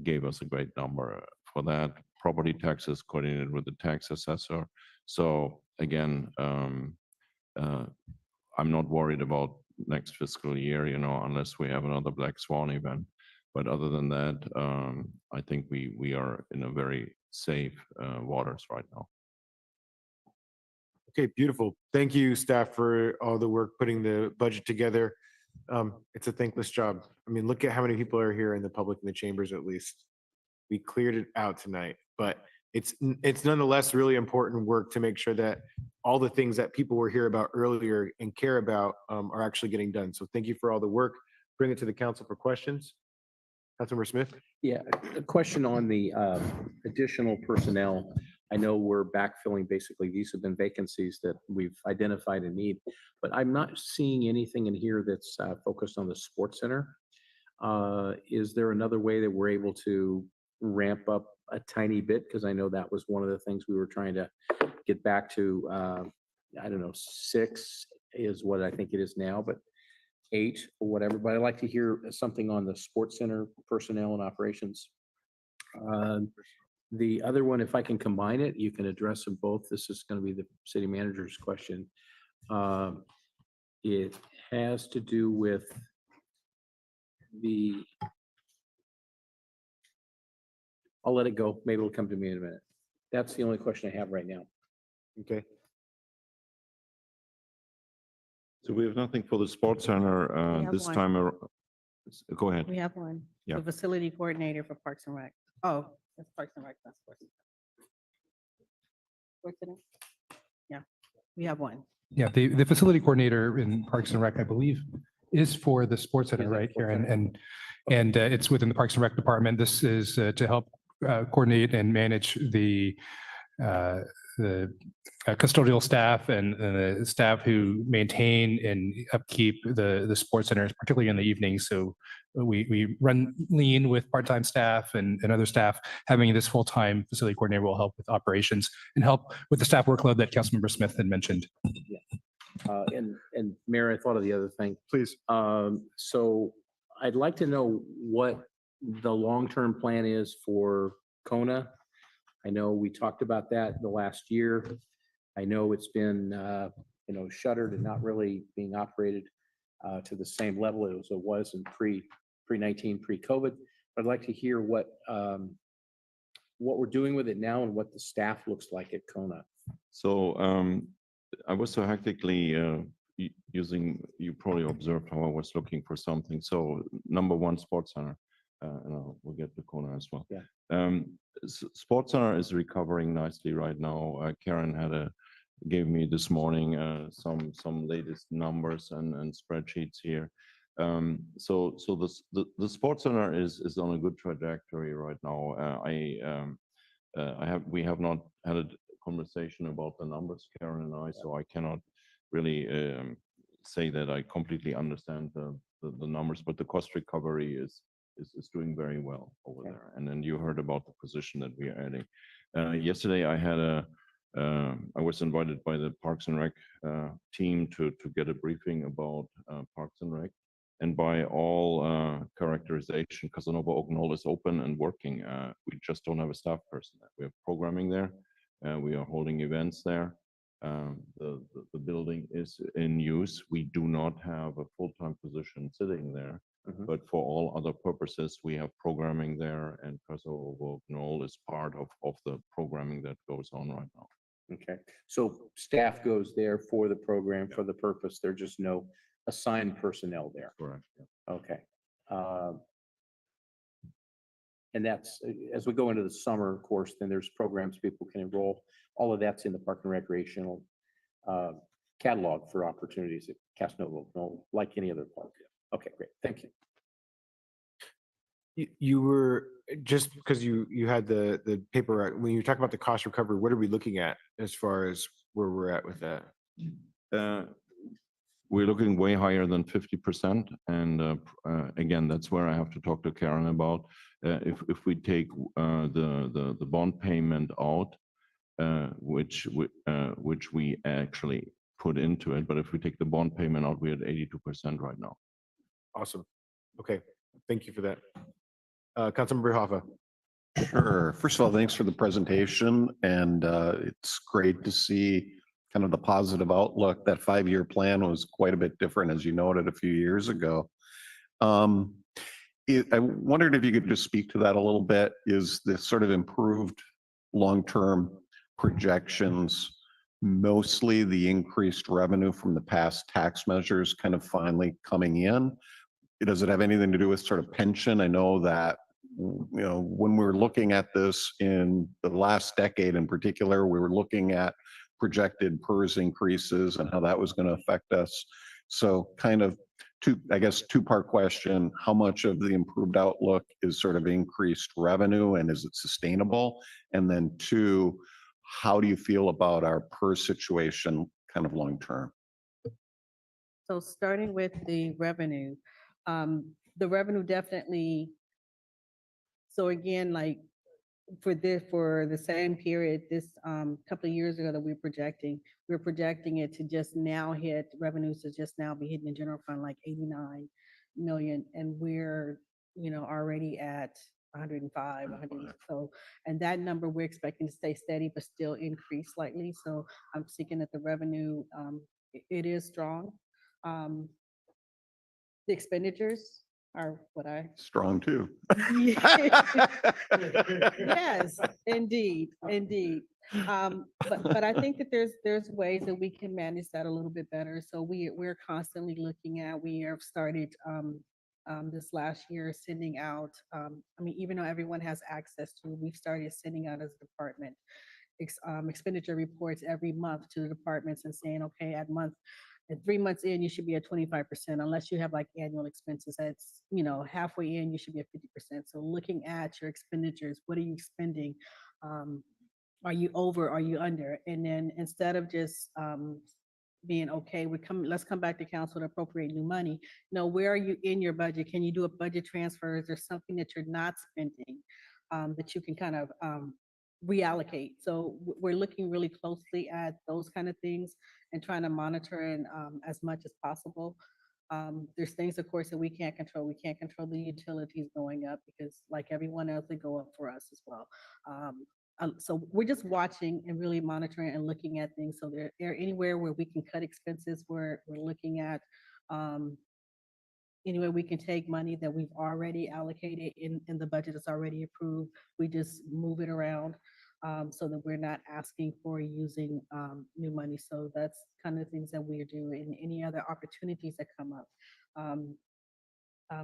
gave us a great number for that. Property taxes coordinated with the tax assessor. So again, I'm not worried about next fiscal year, unless we have another black swan event. But other than that, I think we are in a very safe waters right now. Okay, beautiful. Thank you, staff, for all the work putting the budget together. It's a thankless job. I mean, look at how many people are here in the public in the chambers, at least. We cleared it out tonight, but it's nonetheless really important work to make sure that all the things that people were here about earlier and care about are actually getting done. So thank you for all the work. Bring it to the council for questions. Councilmember Smith? Yeah, a question on the additional personnel. I know we're backfilling, basically, these have been vacancies that we've identified a need, but I'm not seeing anything in here that's focused on the sports center. Is there another way that we're able to ramp up a tiny bit? Because I know that was one of the things we were trying to get back to. I don't know, 6 is what I think it is now, but 8 or whatever. But I'd like to hear something on the sports center personnel and operations. The other one, if I can combine it, you can address them both. This is going to be the city manager's question. It has to do with I'll let it go. Maybe it'll come to me in a minute. That's the only question I have right now. Okay. So we have nothing for the sports center this one. time. Go ahead. We have one. Yeah. The facility coordinator for Parks and Rec. Oh, that's Parks and Rec, not sports. Sports center? Yeah, we have one. Yeah, the facility coordinator in Parks and Rec, I believe, is for the sports center, right, Karen? And it's within the Parks and Rec department. This is to help coordinate and manage the custodial staff and the staff who maintain and upkeep the sports centers, particularly in the evenings. So we run lean with part-time staff and other staff. Having this full-time facility coordinator will help with operations and help with the staff workload that Councilmember Smith had mentioned. Yeah. And Mayor, I thought of the other thing. Please. So I'd like to know what the long-term plan is for Kona. I know we talked about that the last year. I know it's been, shuttered and not really being operated to the same level as it was in pre-19, pre-COVID. I'd like to hear what we're doing with it now and what the staff looks like at Kona. So I was so hectically using, you probably observed how I was looking for something. So number one, sports center. And we'll get to Kona as well. Yeah. Sports center is recovering nicely right now. Karen gave me this morning some latest numbers and spreadsheets here. So the sports center is on a good trajectory right now. We have not had a conversation about the numbers, Karen and I, so I cannot really say that I completely understand the numbers, but the cost recovery is doing very well over there. And then you heard about the position that we are adding. Yesterday, I was invited by the Parks and Rec team to get a briefing about Parks and Rec. And by all characterization, Casanova Oak Knoll is open and working. We just don't have a staff person. We have programming there. We are holding events there. The building is in use. We do not have a full-time position sitting there. But for all other purposes, we have programming there, and Casanova Oak Knoll is part of the programming that goes on right now. Okay, so staff goes there for the program, for the purpose. There's just no assigned personnel there. Correct. Yeah. Okay. And that's, as we go into the summer, of course, then there's programs people can enroll. All of that's in the Park and Recreational catalog for opportunities that Casanova will, like any other park. Okay, great. Thank you. You were, just because you had the paper, when you talk about the cost recovery, what are we looking at as far as where we're at with that? We're looking way higher than 50%. And again, that's where I have to talk to Karen about. If we take the bond payment out, which we actually put into it, but if we take the bond payment out, we're at 82% right now. Awesome. Okay, thank you for that. Councilmember Hoffa. Sure. First of all, thanks for the presentation. And it's great to see kind of the positive outlook. That 5-year plan was quite a bit different, as you noted a few years ago. I wondered if you could just speak to that a little bit. Is this sort of improved long-term projections mostly the increased revenue from the past tax measures kind of finally coming in? Does it have anything to do with sort of pension? I know that, when we were looking at this in the last decade in particular, we were looking at projected PERS increases and how that was going to affect us. So kind of two-part question: how much of the improved outlook is sort of increased revenue, and is it sustainable? And then two, how do you feel about our PERS situation kind of long-term? So starting with the revenue definitely, so again, like for the same period, this couple of years ago that we're projecting it to just now hit revenues to just now be hitting the general fund like 89 million, and we're already at 105, 100. So, and that number we're expecting to stay steady but still increase slightly. So I'm thinking that the revenue it is strong. The expenditures are what I strong too. Yes, indeed. But I think that there's ways that we can manage that a little bit better. So we're constantly looking at. We have started this last year sending out. Even though everyone has access to, we've started sending out as a department expenditure reports every month to the departments and saying, okay, at 3 months in, you should be at 25%, unless you have like annual expenses. That's, halfway in, you should be at 50%. So looking at your expenditures, what are you spending? Are you over? Are you under? And then instead of just being okay, let's come back to council to appropriate new money. No, where are you in your budget? Can you do a budget transfer? Is there something that you're not spending that you can kind of reallocate? So we're looking really closely at those kind of things and trying to monitor and as much as possible. There's things, of course, that we can't control. We can't control the utilities going up because, like everyone else, they go up for us as well. So we're just watching and really monitoring and looking at things. So there anywhere where we can cut expenses, we're looking at anywhere we can take money that we've already allocated in the budget that's already approved. We just move it around so that we're not asking for using new money. So that's kind of things that we're doing. Any other opportunities that come up.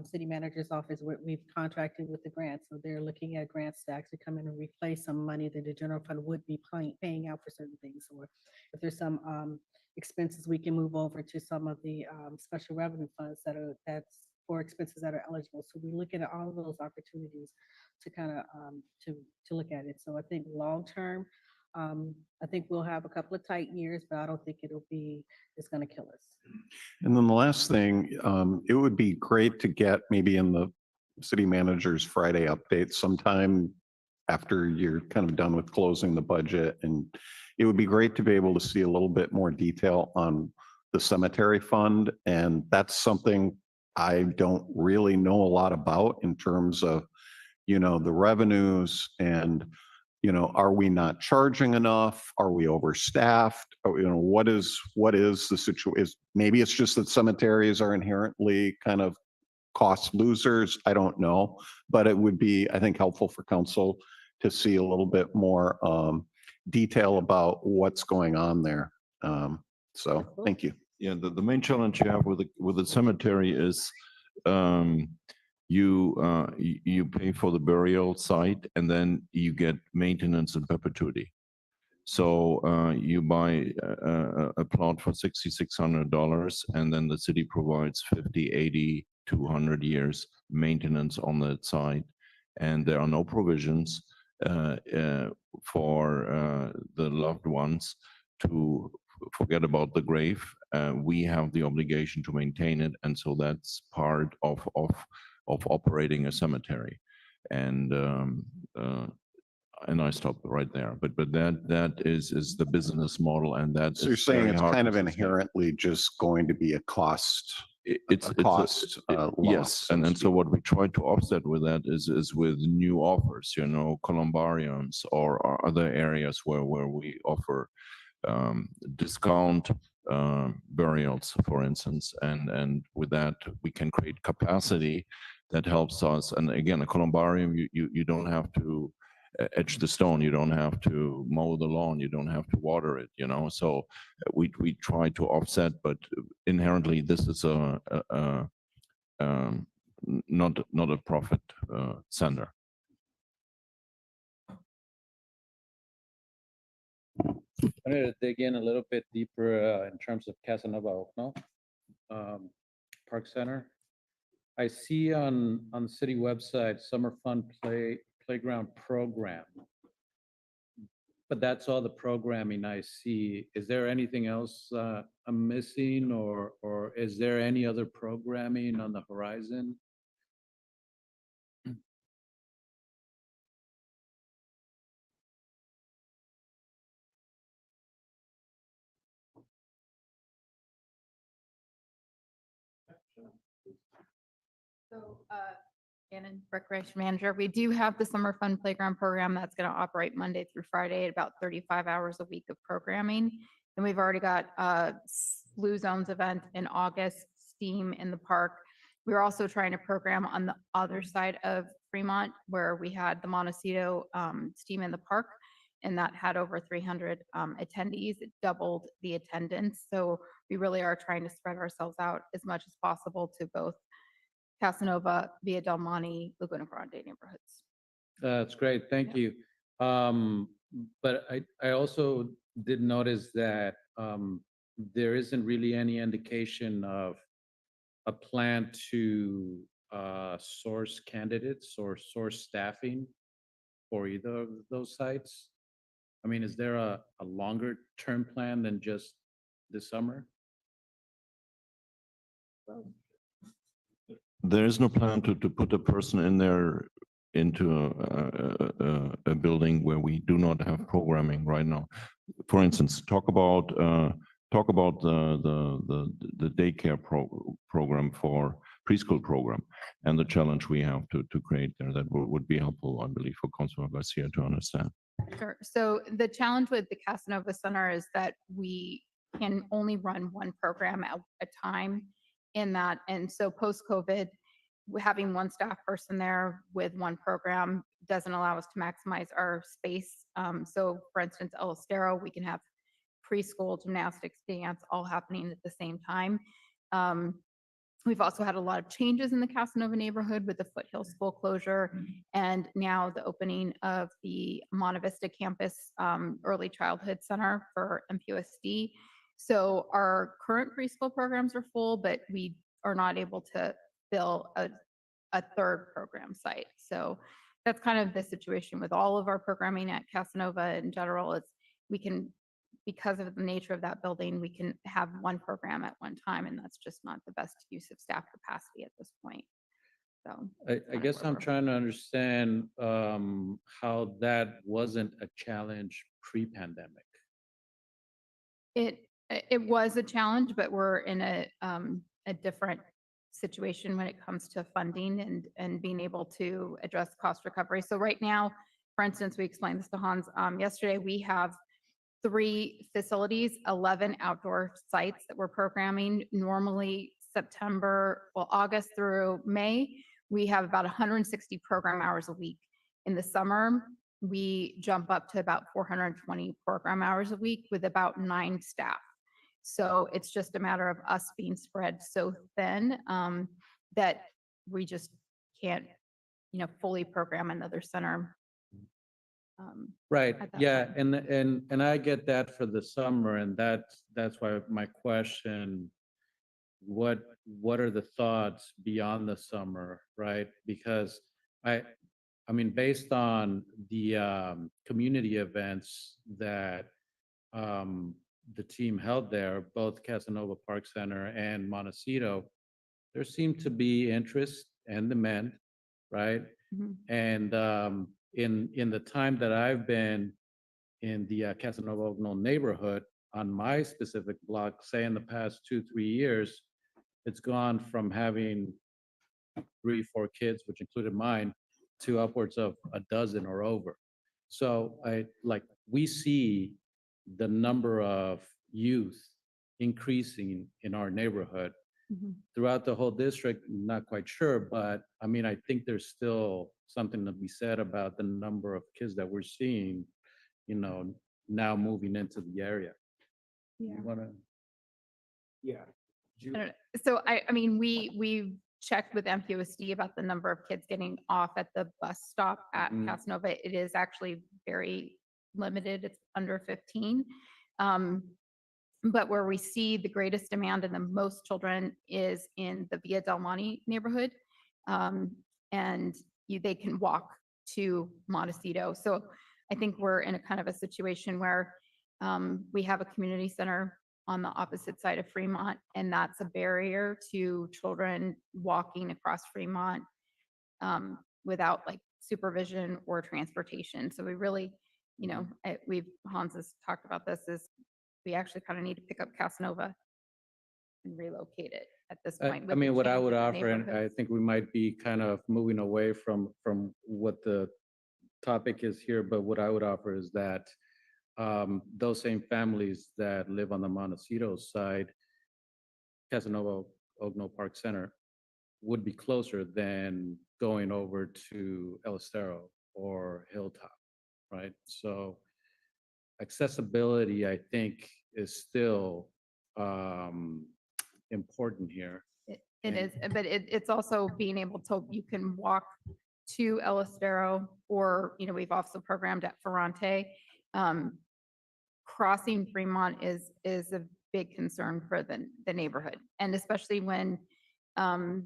City manager's office, we've contracted with the grants, so they're looking at grants to actually come in and replace some money that the general fund would be paying out for certain things. Or if there's some expenses, we can move over to some of the special revenue funds that's for expenses that are eligible. So we're looking at all of those opportunities to kind of to look at it. So I think long term, I think we'll have a couple of tight years, but I don't think it's going to kill us. And then the last thing, it would be great to get maybe in the city manager's Friday update sometime after you're kind of done with closing the budget. And it would be great to be able to see a little bit more detail on the cemetery fund. And that's something I don't really know a lot about in terms of, the revenues and, are we not charging enough? Are we overstaffed? Or, what is the situation? Maybe it's just that cemeteries are inherently kind of cost losers. I don't know, but it would be, I think, helpful for council to see a little bit more detail about what's going on there. So thank you. Yeah, the main challenge you have with the cemetery is you pay for the burial site and then you get maintenance in perpetuity. So you buy a plot for $6,600 and then the city provides 50, 80, 200 years maintenance on that site. And there are no provisions for the loved ones to forget about the grave. We have the obligation to maintain it. And so that's part of operating a cemetery. And I stopped right there. But that is the business model, and that So you're is saying very it's hard kind to of sustain. inherently just going to be a cost, It's a it's cost loss. yes, so and to so speak. what we try to offset with that is with new offers, columbariums or other areas where we offer discount burials, for instance, and with that we can create capacity that helps us. And again, a columbarium, you don't have to etch the stone, you don't have to mow the lawn, you don't have to water it, so we try to offset, but inherently this is not a profit center. I wanted to dig in a little bit deeper in terms of Casanova Okno Park Center. I see on the city website, Summer Fun Playground Program. But that's all the programming I see. Is there anything else I'm missing, or is there any other programming on the horizon? So, Shannon, Recreation Manager, we do have the Summer Fun Playground Program that's going to operate Monday through Friday at about 35 hours a week of programming. And we've already got Blue Zones event in August, STEAM in the park. We're also trying to program on the other side of Fremont, where we had the Montecito STEAM in the park, and that had over 300 attendees. It doubled the attendance. So we really are trying to spread ourselves out as much as possible to both Casanova, Via Del Monte, Laguna Grande neighborhoods. That's great, thank you. But I also did notice that there isn't really any indication of a plan to source candidates or source staffing for either of those sites. I mean, is there a longer term plan than just this summer? There is no plan to put a person in there into a building where we do not have programming right now. For instance, talk about the daycare program for preschool program and the challenge we have to create there. That would be helpful, I believe, for Councilor Garcia to understand. Sure. So the challenge with the Casanova Center is that we can only run one program at a time in that. And so post-COVID, having one staff person there with one program doesn't allow us to maximize our space. So for instance, El Estero, we can have preschool, gymnastics, dance, all happening at the same time. We've also had a lot of changes in the Casanova neighborhood with the Foothill School closure and now the opening of the Monte Vista campus early childhood center for MPUSD. So our current preschool programs are full, but we are not able to fill a third program site. So that's kind of the situation with all of our programming at Casanova in general. Is we can, because of the nature of that building, we can have one program at one time, and that's just not the best use of staff capacity at this point. So I guess I'm trying to understand how that wasn't a challenge pre-pandemic. It was a challenge, but we're in a different situation when it comes to funding and being able to address cost recovery. So right now, for instance, we explained this to Hans yesterday, we have 3 facilities, 11 outdoor sites that we're programming. Normally August through May, we have about 160 program hours a week. In the summer, we jump up to about 420 program hours a week with about 9 staff. So it's just a matter of us being spread so thin that we just can't, fully program another center Right, at that yeah, time. and I get that for the summer, and that's why my question, what are the thoughts beyond the summer, right? Because I, I mean, based on the community events that the team held there, both Casanova Park Center and Montecito, there seemed to be interest and demand, right? Mhm. And in the time that I've been in the Casanova Ognal neighborhood on my specific block, say in the past 2, 3 years, it's gone from having 3, 4 kids, which included mine, to upwards of a dozen or over. So we see the number of youth increasing in our neighborhood. Mhm. Throughout the whole district, not quite sure, but I mean, I think there's still something to be said about the number of kids that we're seeing, now moving into the area. Yeah. You wanna? Yeah. I don't know. So I mean, we've checked with MPOSD about the number of kids getting off at the bus stop at Mhm. Casanova. It is actually very limited. It's under 15. But where we see the greatest demand and the most children is in the Via Del Monte neighborhood. And they can walk to Montecito. So I think we're in a kind of a situation where we have a community center on the opposite side of Fremont, and that's a barrier to children walking across Fremont without like supervision or transportation. So we really, Hans has talked about this, is we actually kind of need to pick up Casanova and relocate it at this point. I with the mean, what I change would in the offer, and I neighborhoods. think we might be kind of moving away from what the topic is here, but what I would offer is that those same families that live on the Montecito side, Casanova Ognal Park Center, would be closer than going over to El Estero or Hilltop, right? So accessibility, I think, is still important here. It is, but it's also being able to, you can walk to El Estero, or, we've also programmed at Ferrante. Crossing Fremont is a big concern for the neighborhood. And especially when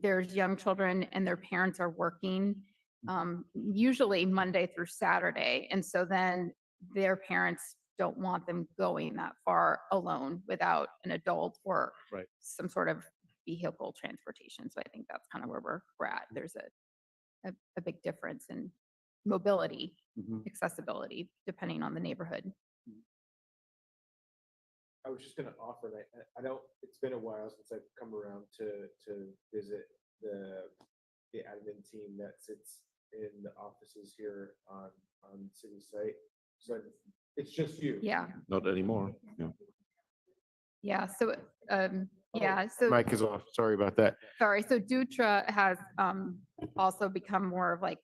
there's young children and their parents are working, usually Monday through Saturday. And so then their parents don't want them going that far alone without an adult or Right. some sort of vehicle transportation. So I think that's kind of where we're at. There's a big difference in mobility, Mhm. accessibility, depending on the neighborhood. I was just gonna offer, and I don't, it's been a while since I've come around to visit the admin team that sits in the offices here on city site. So it's just you. Yeah. Not anymore. Yeah. Yeah. So, yeah. So Mic is off. Sorry about that. sorry. So Dutra has also become more of like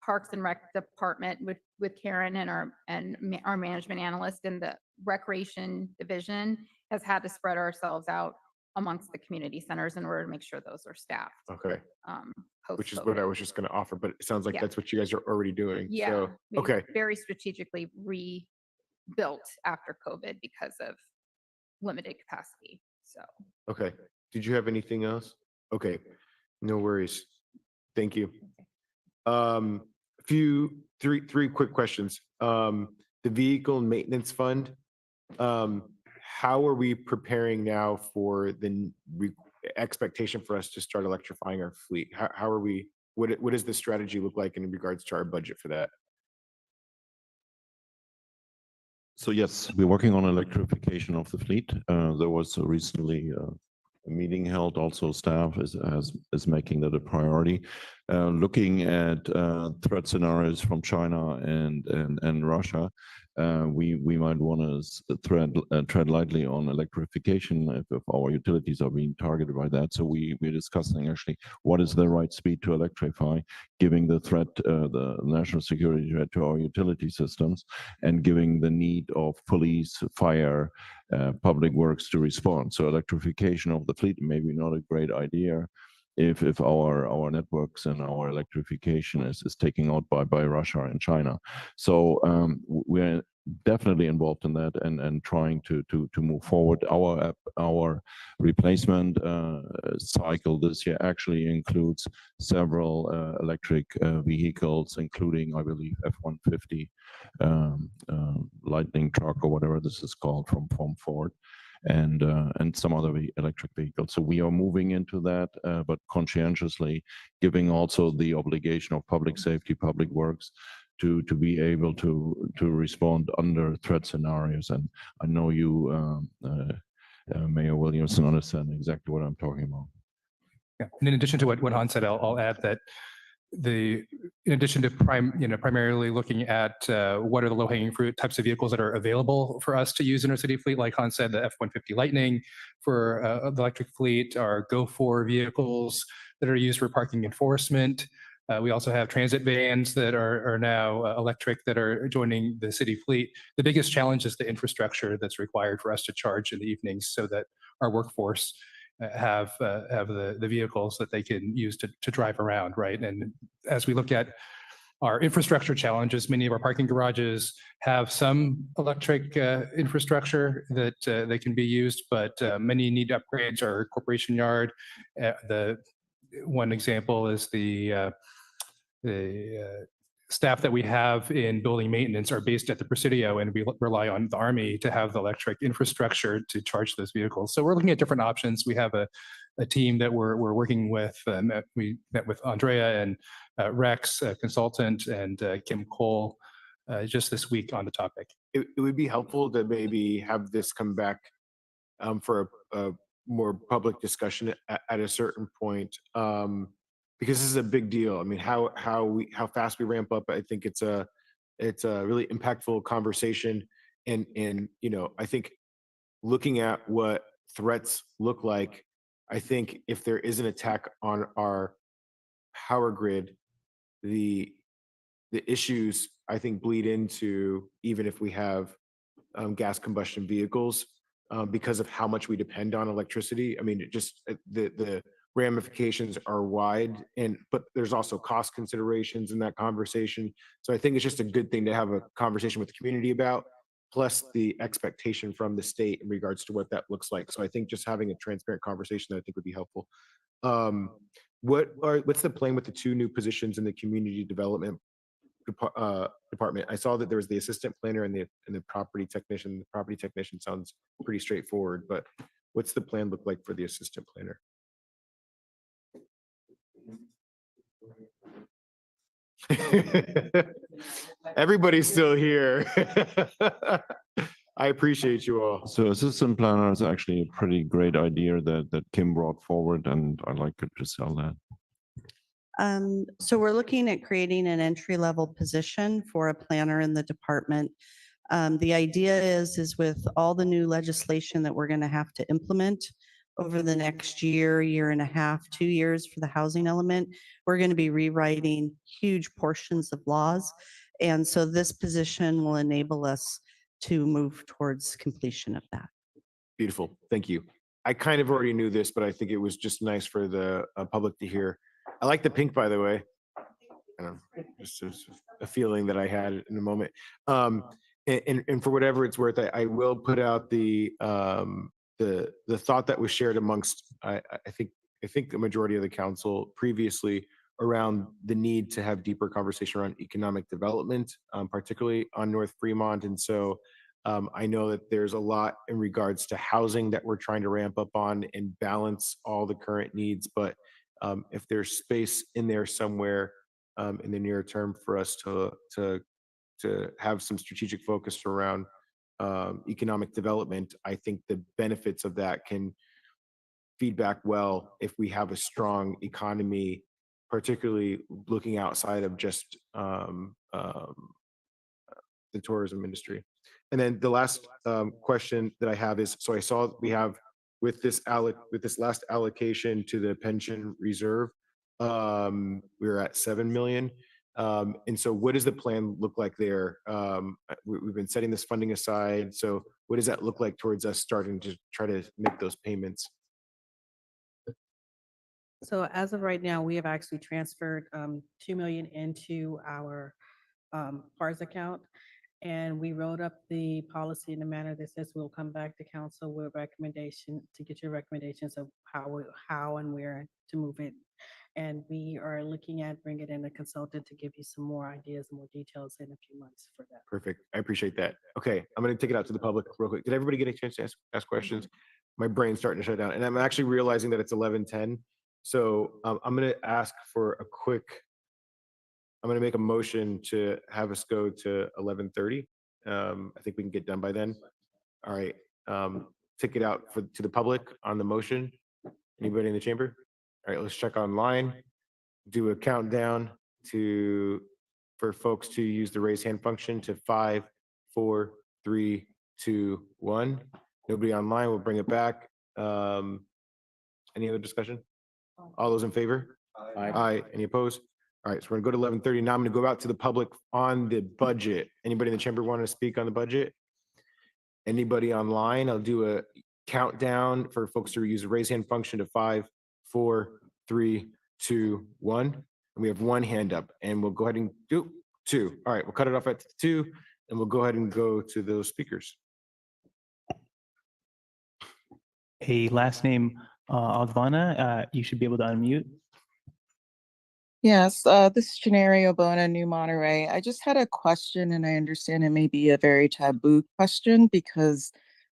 Parks and Rec department with Karen and our management analyst, and the recreation division has had to spread ourselves out amongst the community centers in order to make sure those are staffed. Okay. Which is what I post-COVID. was just gonna offer, but it sounds like Yeah. that's what you guys are already doing. Yeah. So, we okay. Very strategically rebuilt after COVID because of limited capacity. So. Okay. Did you have anything else? Okay. No worries. Thank you. Three quick questions. The vehicle maintenance fund, how are we preparing now for the expectation for us to start electrifying our fleet? How are we, what does the strategy look like in regards to our budget for that? So yes, we're working on electrification of the fleet. There was recently a meeting held. Also, staff is making that a priority. Looking at threat scenarios from China and Russia, we might want to tread lightly on electrification if our utilities are being targeted by that. So we're discussing actually what is the right speed to electrify, giving the threat, the national security threat to our utility systems, and giving the need of police, fire, public works to respond. So electrification of the fleet may be not a great idea if our networks and our electrification is taken out by Russia and China. So we're definitely involved in that and trying to move forward. Our replacement cycle this year actually includes several electric vehicles, including, I believe, F-150 Lightning truck or whatever this is called from Ford, and some other electric vehicles. So we are moving into that, but conscientiously giving also the obligation of public safety, public works to be able to respond under threat scenarios. And I know you, Mayor Williamson, understand exactly what I'm talking about. Yeah. And in addition to what Hans said, I'll add that in addition to primarily looking at what are the low-hanging fruit types of vehicles that are available for us to use in our city fleet, like Hans said, the F-150 Lightning for the electric fleet, our Go4 vehicles that are used for parking enforcement. We also have transit vans that are now electric that are joining the city fleet. The biggest challenge is the infrastructure that's required for us to charge in the evenings so that our workforce have the vehicles that they can use to drive around, right? And as we look at our infrastructure challenges, many of our parking garages have some electric infrastructure that they can be used, but many need upgrades. Our Corporation Yard, the one example is the staff that we have in building maintenance are based at the Presidio, and we rely on the Army to have the electric infrastructure to charge those vehicles. So we're looking at different options. We have a team that we're working with. We met with Andrea and Rex, a consultant, and Kim Cole just this week on the topic. It would be helpful to maybe have this come back for a more public discussion at a certain point. Because this is a big deal. I mean, how fast we ramp up, I think it's a really impactful conversation. And you know, I think looking at what threats look like, I think if there is an attack on our power grid, the issues I think bleed into even if we have gas combustion vehicles because of how much we depend on electricity. I mean, it just the ramifications are wide, but there's also cost considerations in that conversation. So I think it's just a good thing to have a conversation with the community about, plus the expectation from the state in regards to what that looks like. So I think just having a transparent conversation, I think, would be helpful. What's the plan with the two new positions in the community development department? I saw that there was the assistant planner and the property technician. The property technician sounds pretty straightforward, but what's the plan look like for the assistant planner? Everybody's still here. I appreciate you all. So assistant planner is actually a pretty great idea that Kim brought forward, and I'd like to sell that. So we're looking at creating an entry-level position for a planner in the department. The idea is with all the new legislation that we're going to have to implement over the next year and a half, 2 years for the housing element, we're going to be rewriting huge portions of laws. And so this position will enable us to move towards completion of that. Beautiful. Thank you. I kind of already knew this, but I think it was just nice for the public to hear. I like the pink, by the way. Just a feeling that I had in a moment. And for whatever it's worth, I will put out the thought that was shared amongst I think the majority of the council previously around the need to have deeper conversation around economic development, particularly on North Fremont. And so I know that there's a lot in regards to housing that we're trying to ramp up on and balance all the current needs. But if there's space in there somewhere in the near term for us to have some strategic focus around economic development, I think the benefits of that can feedback well if we have a strong economy, particularly looking outside of just the tourism industry. And then the last question that I have is, so I saw we have with this last allocation to the pension reserve, we're at 7 million. And so what does the plan look like there? We've been setting this funding aside. So what does that look like towards us starting to try to make those payments? So as of right now, we have actually transferred 2 million into our PARS account. And we wrote up the policy in a manner that says we'll come back to council with recommendation to get your recommendations of how and where to move it. And we are looking at bringing in a consultant to give you some more ideas, more details in a few months for that. Perfect. I appreciate that. Okay, I'm going to take it out to the public real quick. Did everybody get a chance to ask questions? My brain's starting to shut down, and I'm actually realizing that it's 11:10. So I'm going to ask for a quick. I'm going to make a motion to have us go to 11:30. I think we can get done by then. All right. Take it out to the public on the motion. Anybody in the chamber? All right, let's check online. Do a countdown for folks to use the raise hand function to 5, 4, 3, 2, 1. Nobody online, we'll bring it back. Any other discussion? All those in favor? Aye. Any opposed? All right, so we're gonna go to 11:30. Now I'm gonna go out to the public on the budget. Anybody in the chamber want to speak on the budget? Anybody online? I'll do a countdown for folks to use the raise hand function to 5, 4, 3, 2, 1. And we have one hand up, and we'll go ahead and do 2. All right, we'll cut it off at 2, and we'll go ahead and go to those speakers. A last name, Ogvana, you should be able to unmute. Yes, this is Janari Obona, New Monterey. I just had a question, and I understand it may be a very taboo question because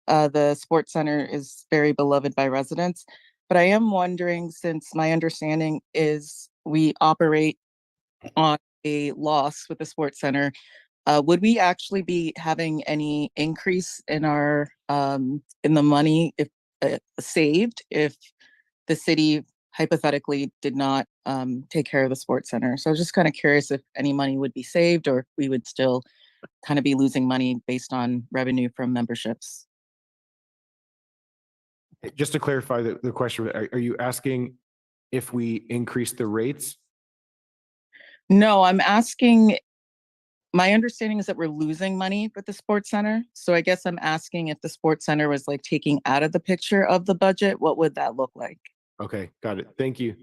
the sports center is very beloved by residents. But I am wondering, since my understanding is we operate on a loss with the sports center, would we actually be having any increase in our in the money if saved if the city hypothetically did not take care of the sports center? So I was just kind of curious if any money would be saved or if we would still kind of be losing money based on revenue from memberships. Just to clarify the question, are you asking if we increase the rates? No, I'm asking, my understanding is that we're losing money with the sports center. So I guess I'm asking if the sports center was like taking out of the picture of the budget, what would that look like? Okay, got it. Thank you.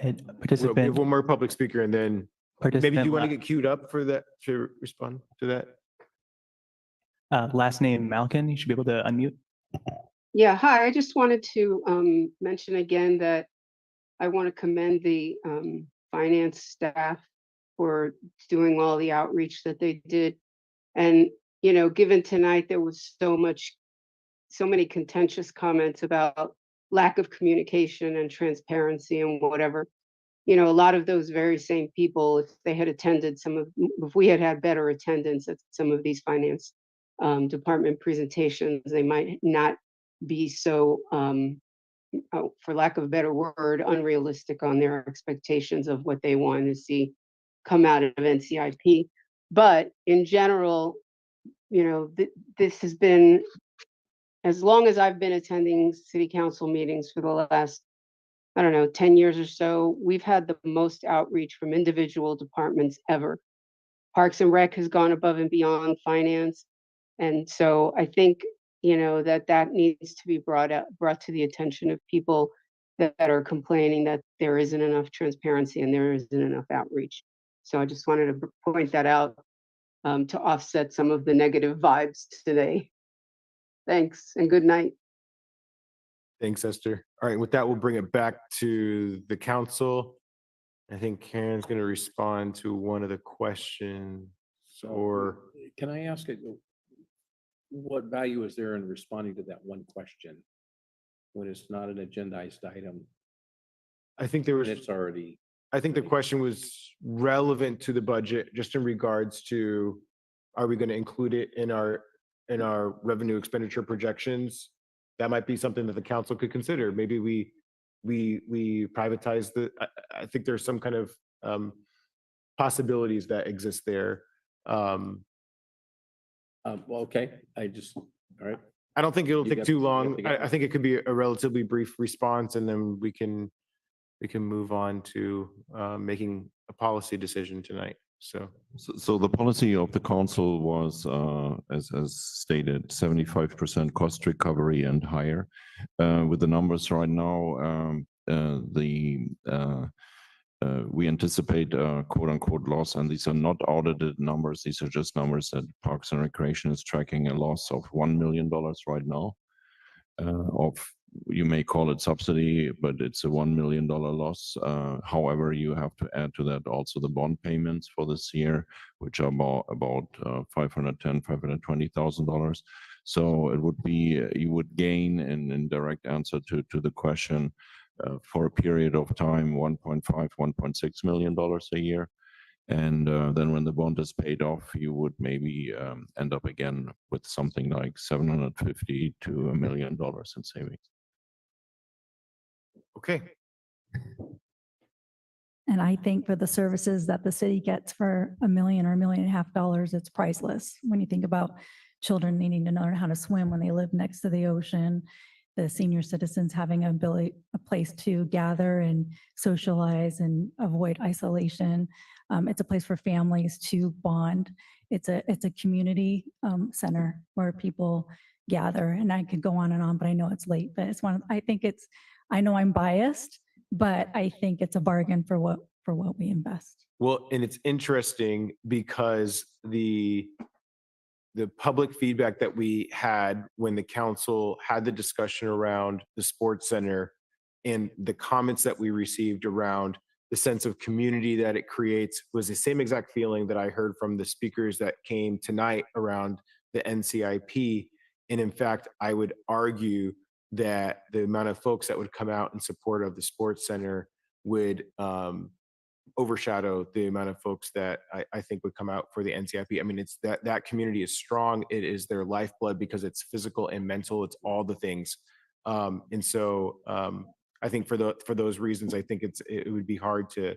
We have one more public speaker, and then maybe do you want to get queued up for that to respond to that? Last name Malkin, you should be able to unmute. Yeah, hi. I just wanted to mention again that I want to commend the finance staff for doing all the outreach that they did. And, you know, given tonight, there was so many contentious comments about lack of communication and transparency and whatever. You know, a lot of those very same people, if they had attended if we had had better attendance at some of these finance department presentations, they might not be so, for lack of a better word, unrealistic on their expectations of what they want to see come out of NCIP. But in general, you know, this has been, as long as I've been attending city council meetings for the last, I don't know, 10 years or so, we've had the most outreach from individual departments ever. Parks and Rec has gone above and beyond finance. And so I think, you know, that needs to be brought to the attention of people that are complaining that there isn't enough transparency and there isn't enough outreach. So I just wanted to point that out to offset some of the negative vibes today. Thanks and good night. Thanks, Esther. All right, with that, we'll bring it back to the council. I think Karen's going to respond to one of the questions. Or can I ask it? What value is there in responding to that one question when it's not an agendized item? I think there was. It's already. I think the question was relevant to the budget, just in regards to, are we going to include it in our revenue expenditure projections? That might be something that the council could consider. Maybe we privatize I think there's some kind of possibilities that exist there. Well, okay. All right. I don't think it'll take too long. I think it could be a relatively brief response, and then we can move on to making a policy decision tonight. So the policy of the council was, as stated, 75% cost recovery and higher. With the numbers right now, we anticipate a quote unquote loss, and these are not audited numbers. These are just numbers that Parks and Recreation is tracking a loss of $1 million right now. You may call it subsidy, but it's a $1 million loss. However, you have to add to that also the bond payments for this year, which are about $510,000, $520,000. So it would be, you would gain in direct answer to the question, for a period of time, $1.5, $1.6 million a year. And then when the bond is paid off, you would maybe end up again with something like $750,000 to $1 million in savings. Okay. And I think for the services that the city gets for $1 million or $1.5 million, it's priceless. When you think about children needing to learn how to swim when they live next to the ocean, the senior citizens having a place to gather and socialize and avoid isolation. It's a place for families to bond. It's a community center where people gather, and I could go on, but I know it's late. But it's I know I'm biased, but I think it's a bargain for what we invest. Well, and it's interesting because the public feedback that we had when the council had the discussion around the sports center and the comments that we received around the sense of community that it creates was the same exact feeling that I heard from the speakers that came tonight around the NCIP. And in fact, I would argue that the amount of folks that would come out in support of the sports center would overshadow the amount of folks that I think would come out for the NCIP. I mean, it's that community is strong. It is their lifeblood because it's physical and mental. It's all the things. And so I think for those reasons, I think it would be hard to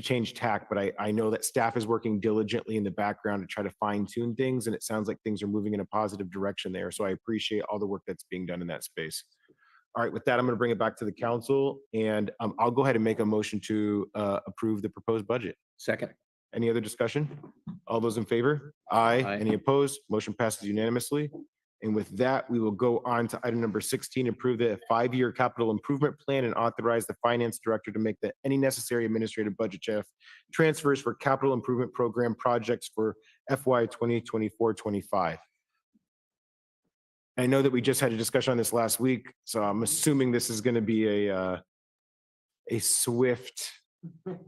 change tack, but I know that staff is working diligently in the background to try to fine tune things. And it sounds like things are moving in a positive direction there. So I appreciate all the work that's being done in that space. All right, with that, I'm going to bring it back to the council, and I'll go ahead and make a motion to approve the proposed budget. Second. Any other discussion? All those in favor? Aye. Aye. Any opposed? Motion passes unanimously. And with that, we will go on to item number 16, approve the 5-year capital improvement plan and authorize the finance director to make any necessary administrative budget transfers for capital improvement program projects for FY 2024-25. I know that we just had a discussion on this last week, so I'm assuming this is going to be a swift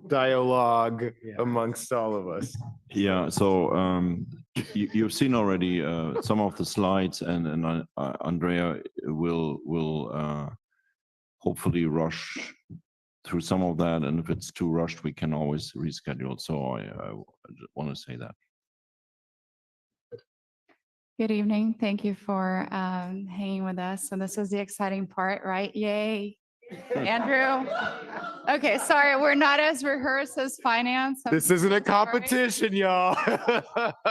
dialogue amongst all of us. Yeah, so you've seen already some of the slides, and Andrea will hopefully rush through some of that, and if it's too rushed, we can always reschedule. So I want to say that. Good evening. Thank you for hanging with us. So this is the exciting part, right? Yay. Andrew. Okay, sorry, we're not as rehearsed as finance. This isn't a competition, y'all. All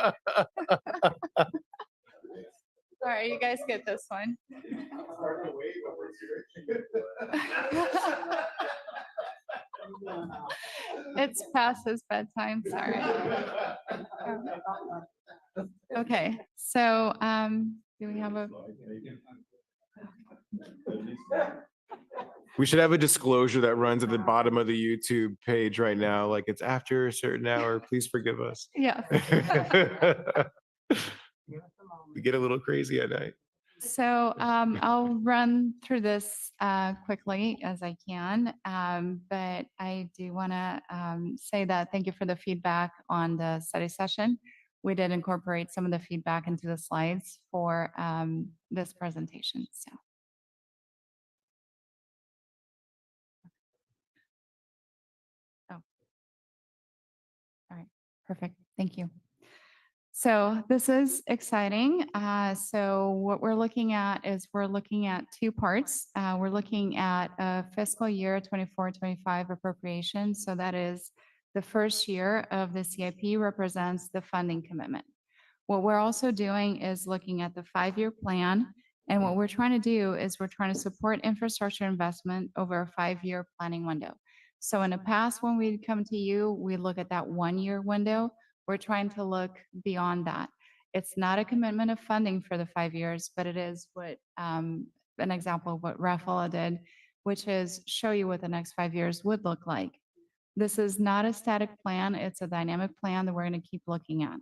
right, you guys get this one. It's past his bedtime, sorry. Okay, so do we have a? We should have a disclosure that runs at the bottom of the YouTube page right now, like it's after a certain hour, please forgive us. Yeah. We get a little crazy at night. So I'll run through this quickly as I can, but I do want to say that thank you for the feedback on the study session. We did incorporate some of the feedback into the slides for this presentation. So. Oh. All right, perfect. Thank you. So this is exciting. So what we're looking at is we're looking at two parts. We're looking at a fiscal year 24-25 appropriation. So that is the first year of the CIP represents the funding commitment. What we're also doing is looking at the 5-year plan. And what we're trying to do is we're trying to support infrastructure investment over a 5-year planning window. So in the past, when we come to you, we look at that 1-year window. We're trying to look beyond that. It's not a commitment of funding for the 5 years, but it is what, an example of what Rafaela did, which is show you what the next 5 years would look like. This is not a static plan. It's a dynamic plan that we're going to keep looking at.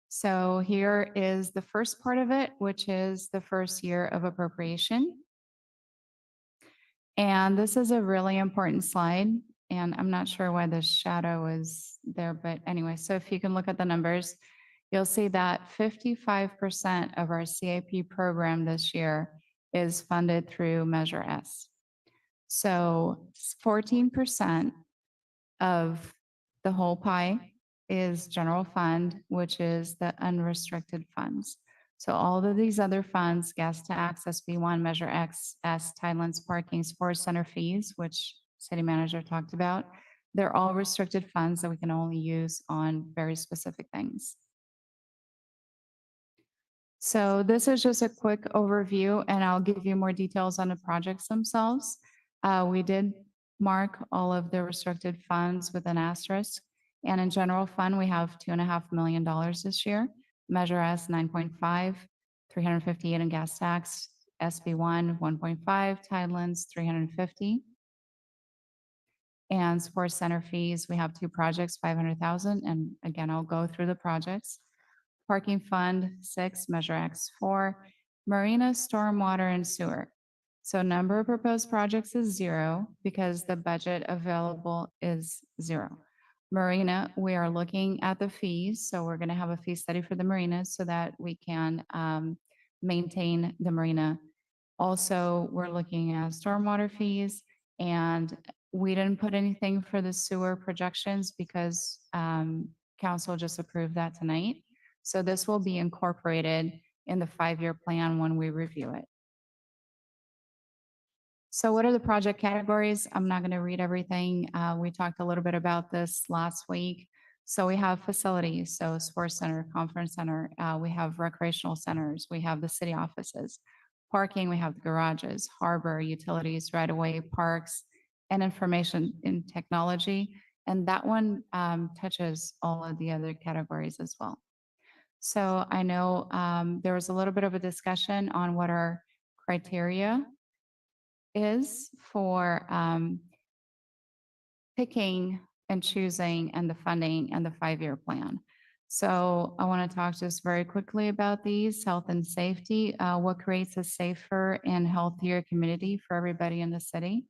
So here is the first part of it, which is the first year of appropriation. And this is a really important slide. And I'm not sure why the shadow is there, but anyway, so if you can look at the numbers, you'll see that 55% of our CIP program this year is funded through Measure S. So 14% of the whole pie is general fund, which is the unrestricted funds. So all of these other funds, gas tax, SB1, Measure X, S, Tidelands parking, sports center fees, which city manager talked about, they're all restricted funds that we can only use on very specific things. So this is just a quick overview, and I'll give you more details on the projects themselves. We did mark all of the restricted funds with an asterisk. And in general fund, we have $2.5 million this year. Measure S 9.5, 358 in gas tax, SB1 1.5, Tidelands 350. And sports center fees, we have 2 projects, 500,000. And again, I'll go through the projects. Parking fund 6, Measure X 4, marina, stormwater, and sewer. So number of proposed projects is 0 because the budget available is 0. Marina, we are looking at the fees. So we're going to have a fee study for the marina so that we can maintain the marina. Also, we're looking at stormwater fees, and we didn't put anything for the sewer projections because council just approved that tonight. So this will be incorporated in the 5-year plan when we review it. So what are the project categories? I'm not going to read everything. We talked a little bit about this last week. So we have facilities, so sports center, conference center. We have recreational centers. We have the city offices. Parking, we have the garages, harbor, utilities, right-of-way, parks, and information in technology. And that one touches all of the other categories as well. So I know there was a little bit of a discussion on what our criteria is for picking and choosing and the funding and the 5-year plan. So I want to talk just very quickly about these: health and safety, what creates a safer and healthier community for everybody in the city?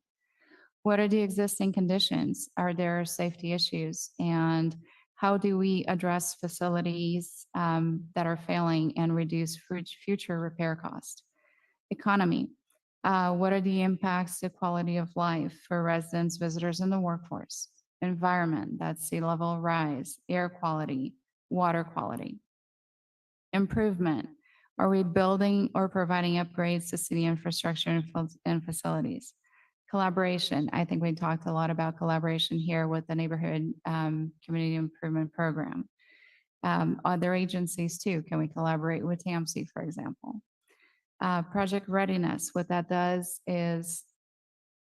What are the existing conditions? Are there safety issues? And how do we address facilities that are failing and reduce future repair costs? Economy. What are the impacts to quality of life for residents, visitors, and the workforce? Environment, that's sea level rise, air quality, water quality. Improvement. Are we building or providing upgrades to city infrastructure and facilities? Collaboration. I think we talked a lot about collaboration here with the neighborhood community improvement program. Other agencies too. Can we collaborate with TAMC, for example? Project readiness. What that does is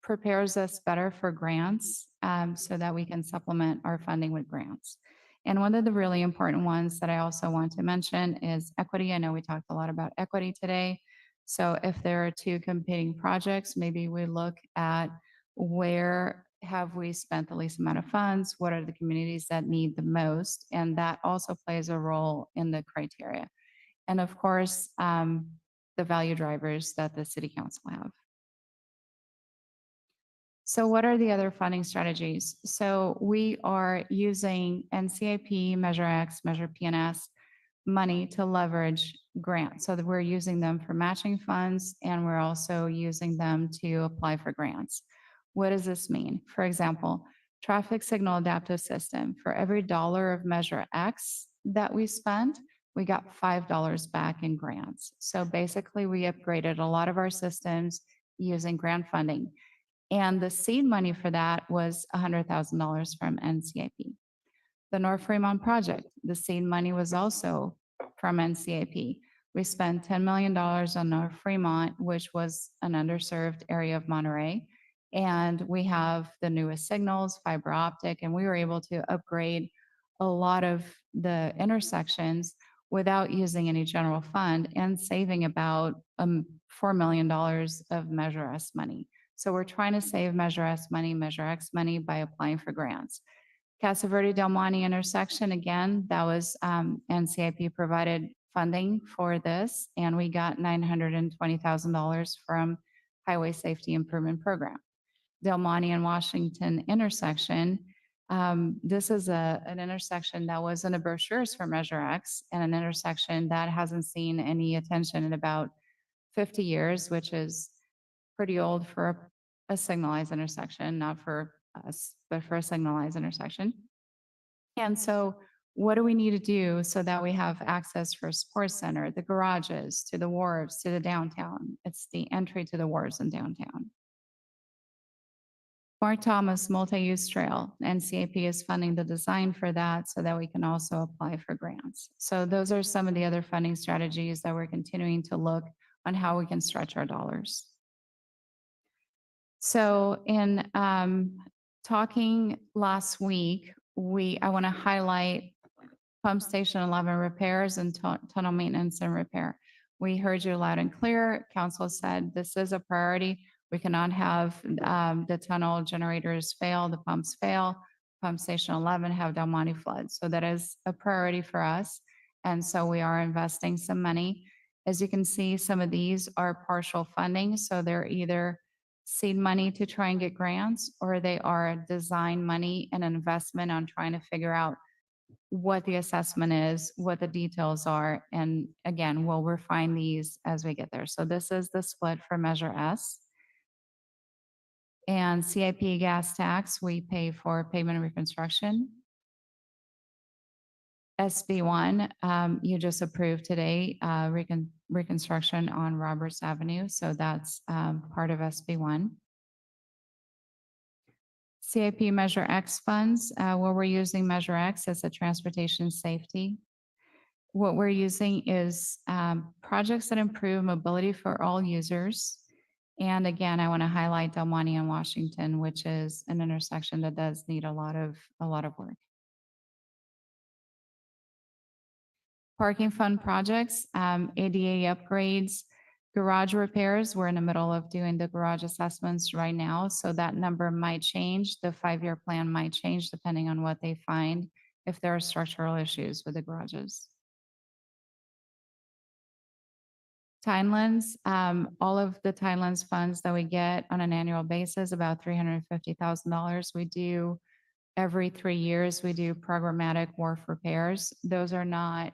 prepares us better for grants so that we can supplement our funding with grants. And one of the really important ones that I also want to mention is equity. I know we talked a lot about equity today. So if there are 2 competing projects, maybe we look at where have we spent the least amount of funds? What are the communities that need the most? And that also plays a role in the criteria. And of course, the value drivers that the city council have. So what are the other funding strategies? So we are using NCIP, Measure X, Measure PNS money to leverage grants. So that we're using them for matching funds, and we're also using them to apply for grants. What does this mean? For example, traffic signal adaptive system. For every $1 of Measure X that we spent, we got $5 back in grants. So basically we upgraded a lot of our systems using grant funding. And the seed money for that was $100,000 from NCIP. The North Fremont project, the seed money was also from NCIP. We spent $10 million on North Fremont, which was an underserved area of Monterey. And we have the newest signals, fiber optic, and we were able to upgrade a lot of the intersections without using any general fund and saving about $4 million of Measure S money. So we're trying to save Measure S money, Measure X money by applying for grants. Casa Verde Del Monte intersection, again, that was NCIP provided funding for this, and we got $920,000 from Highway Safety Improvement Program. Del Monte and Washington intersection, this is an intersection that was in the brochures for Measure X, and an intersection that hasn't seen any attention in about 50 years, which is pretty old for a signalized intersection, not for us, but for a signalized intersection. And so what do we need to do so that we have access for a sports center, the garages, to the wharves, to the downtown? It's the entry to the wharves in downtown. Mark Thomas Multi-Use Trail, NCAP is funding the design for that so that we can also apply for grants. So those are some of the other funding strategies that we're continuing to look on how we can stretch our dollars. So in talking last week, I want to highlight pump station 11 repairs and tunnel maintenance and repair. We heard you loud and clear. Council said this is a priority. We cannot have the tunnel generators fail, the pumps fail, pump station 11 have Del Monte flood. So that is a priority for us. And so we are investing some money. As you can see, some of these are partial funding. So they're either seed money to try and get grants, or they are design money and investment on trying to figure out what the assessment is, what the details are. And again, we'll refine these as we get there. So this is the split for Measure S. And CIP gas tax, we pay for pavement and reconstruction. SB1, you just approved today, reconstruction on Roberts Avenue. So that's part of SB1. CIP Measure X funds, where we're using Measure X as a transportation safety. What we're using is projects that improve mobility for all users. And again, I want to highlight Del Monte and Washington, which is an intersection that does need a lot of work. Parking fund projects, ADA upgrades, garage repairs. We're in the middle of doing the garage assessments right now, so that number might change. The 5-year plan might change depending on what they find, if there are structural issues with the garages. Tidelands, all of the Tidelands funds that we get on an annual basis, about $350,000. We do every 3 years, we do programmatic wharf repairs. Those are not,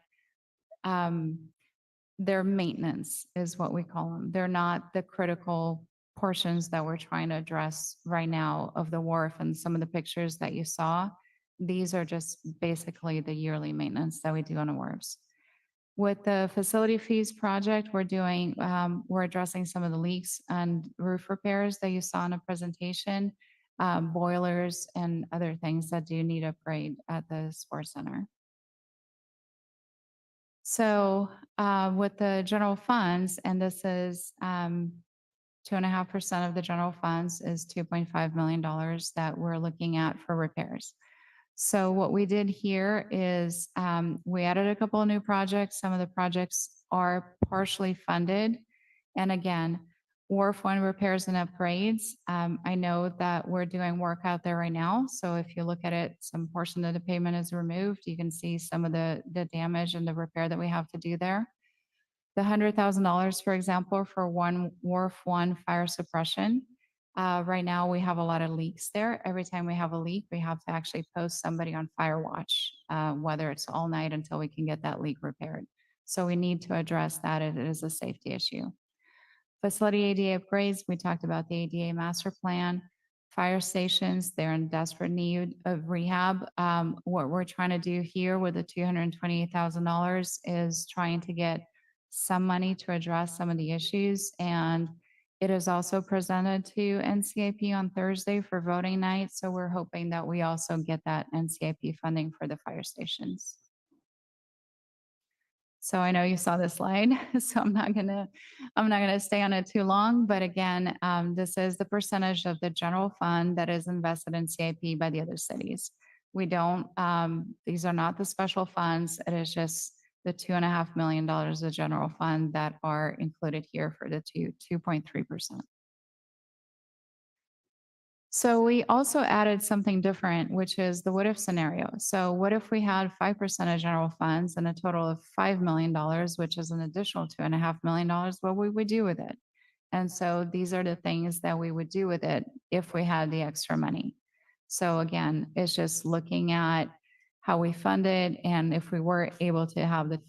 they're maintenance is what we call them. They're not the critical portions that we're trying to address right now of the wharf, and some of the pictures that you saw. These are just basically the yearly maintenance that we do on the wharves. With the facility fees project, we're addressing some of the leaks and roof repairs that you saw in a presentation, boilers and other things that do need upgrade at the sports center. So with the general funds, and this is 2.5% of the general funds is $2.5 million that we're looking at for repairs. So what we did here is we added a couple of new projects. Some of the projects are partially funded. And again, Wharf 1 repairs and upgrades. I know that we're doing work out there right now. So if you look at it, some portion of the pavement is removed. You can see some of the damage and the repair that we have to do there. The $100,000, for example, for Wharf 1 fire suppression. Right now, we have a lot of leaks there. Every time we have a leak, we have to actually post somebody on fire watch, whether it's all night until we can get that leak repaired. So we need to address that. It is a safety issue. Facility ADA upgrades, we talked about the ADA master plan. Fire stations, they're in desperate need of rehab. What we're trying to do here with the $228,000 is trying to get some money to address some of the issues. And it is also presented to NCIP on Thursday for voting night. So we're hoping that we also get that NCIP funding for the fire stations. So I know you saw this slide, so I'm not gonna stay on it too long. But again, this is the percentage of the general fund that is invested in CIP by the other cities. We don't, these are not the special funds. It is just the $2.5 million of general fund that are included here for the 2.3%. So we also added something different, which is the what if scenario. So what if we had 5% of general funds and a total of $5 million, which is an additional $2.5 million, what we would do with it? And so these are the things that we would do with it if we had the extra money. So again, it's just looking at how we fund it, and if we were able to have the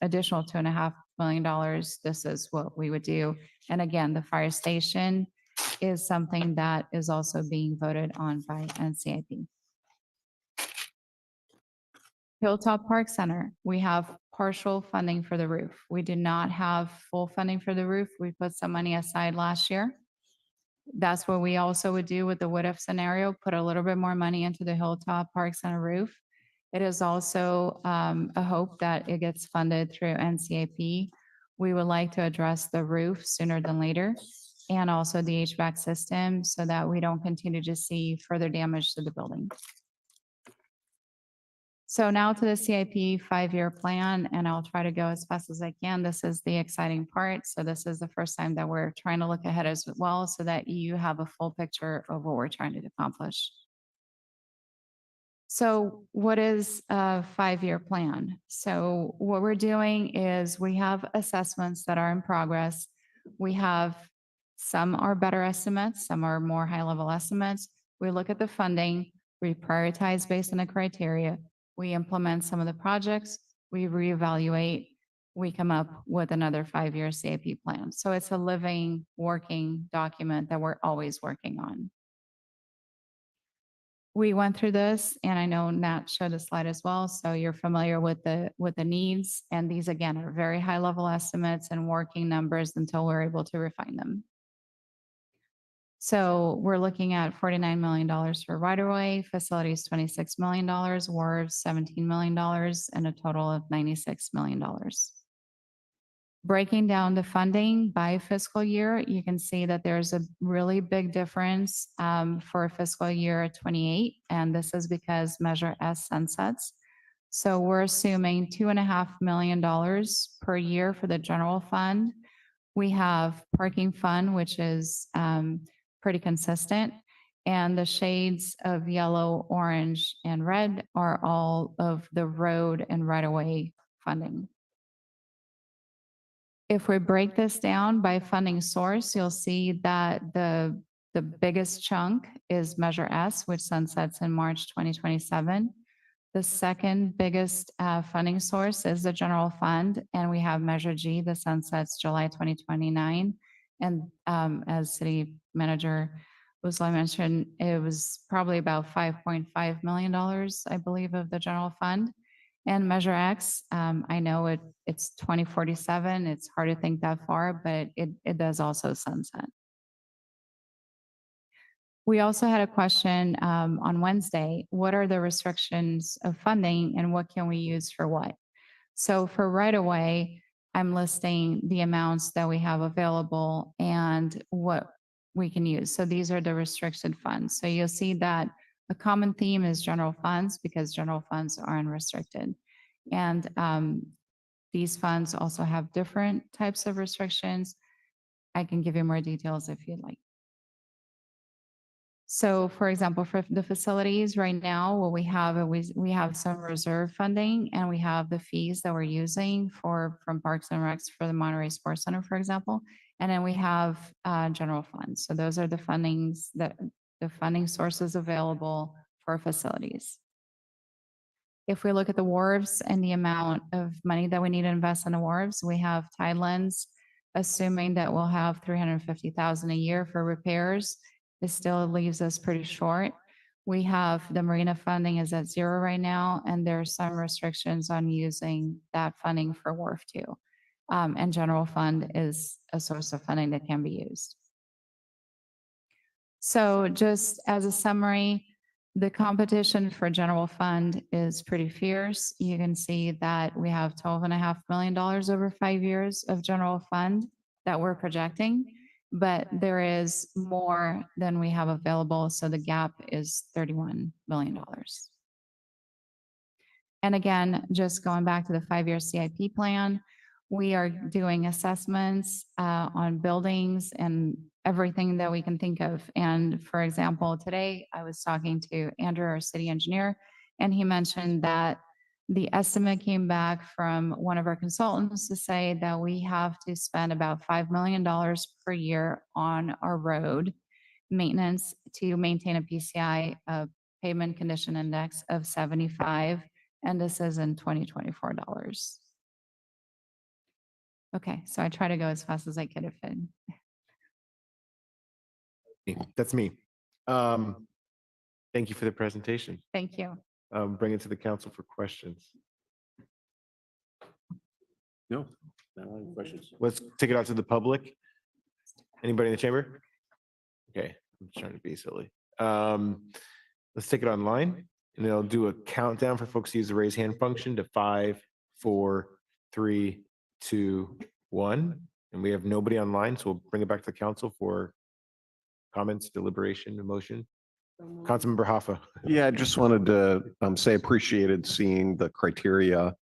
additional $2.5 million, this is what we would do. And again, the fire station is something that is also being voted on by NCIP. Hilltop Park Center, we have partial funding for the roof. We do not have full funding for the roof. We put some money aside last year. That's what we also would do with the what if scenario, put a little bit more money into the Hilltop Park Center roof. It is also a hope that it gets funded through NCIP. We would like to address the roof sooner than later, and also the HVAC system, so that we don't continue to see further damage to the building. So now to the CIP 5-year plan, and I'll try to go as fast as I can. This is the exciting part. So this is the first time that we're trying to look ahead as well, so that you have a full picture of what we're trying to accomplish. So what is a 5-year plan? So what we're doing is we have assessments that are in progress. We have some are better estimates, some are more high-level estimates. We look at the funding, we prioritize based on the criteria, we implement some of the projects, we reevaluate, we come up with another 5-year CIP plan. So it's a living, working document that we're always working on. We went through this, and I know Nat showed a slide as well, so you're familiar with the needs. And these, again, are very high-level estimates and working numbers until we're able to refine them. So we're looking at $49 million for right-of-way, facilities $26 million, wharves $17 million, and a total of $96 million. Breaking down the funding by fiscal year, you can see that there's a really big difference for fiscal year 28, and this is because Measure S sunsets. So we're assuming $2.5 million per year for the general fund. We have parking fund, which is pretty consistent, and the shades of yellow, orange, and red are all of the road and right-of-way funding. If we break this down by funding source, you'll see that the biggest chunk is Measure S, which sunsets in March 2027. The second biggest funding source is the general fund, and we have Measure G, the sunsets July 2029. And as City Manager Usla mentioned, it was probably about $5.5 million, I believe, of the general fund. And Measure X, I know it's 2047. It's hard to think that far, but it does also sunset. We also had a question on Wednesday. What are the restrictions of funding, and what can we use for what? So for right away, I'm listing the amounts that we have available and what we can use. So these are the restricted funds. So you'll see that a common theme is general funds, because general funds are unrestricted. And these funds also have different types of restrictions. I can give you more details if you'd like. So for example, for the facilities right now, what we have is we have some reserve funding, and we have the fees that we're using from Parks and Recs for the Monterey Sports Center, for example. And then we have general funds. So those are the funding sources available for facilities. If we look at the wharves and the amount of money that we need to invest in the wharves, we have Tidelands, assuming that we'll have $350,000 a year for repairs. It still leaves us pretty short. We have the marina funding is at 0 right now, and there are some restrictions on using that funding for wharf too. And general fund is a source of funding that can be used. So just as a summary, The competition for general fund is pretty fierce. You can see that we have $12.5 million over 5 years of general fund that we're projecting, but there is more than we have available. So the gap is $31 million. And again, just going back to the 5-year CIP plan, we are doing assessments on buildings and everything that we can think of. And for example, today I was talking to Andrew, our city engineer, and he mentioned that the estimate came back from one of our consultants to say that we have to spend about $5 million per year on our road maintenance to maintain a PCI, pavement condition index of 75. And this is in 2024 dollars. Okay, so I try to go as fast as I could if it. That's me. Thank you for the presentation. Thank you. Bring it to the council for questions. No, not any questions. Let's take it out to the public. Anybody in the chamber? Okay, I'm trying to be silly. Let's take it online and I'll do a countdown for folks to use the raise hand function to 5, 4, 3, 2, 1. And we have nobody online, so we'll bring it back to the council for comments, deliberation, emotion. Councilmember Hoffa. Yeah, I just wanted to say appreciated seeing the criteria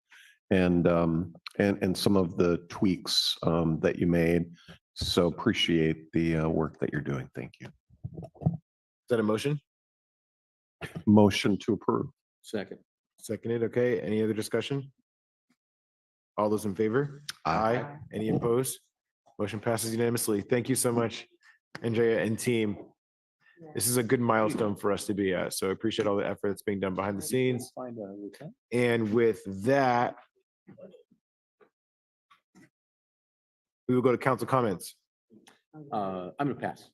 and some of the tweaks that you made. So appreciate the work that you're doing. Thank you. Is that a motion? Motion to approve. Second. Seconded. Okay. Any other discussion? All those in favor? Aye. Any opposed? Motion passes unanimously. Thank you so much, Andrea and team. This is a good milestone for us to be at. So I appreciate all the effort that's being done behind the scenes. And with that, we will go to council comments. I'm gonna pass.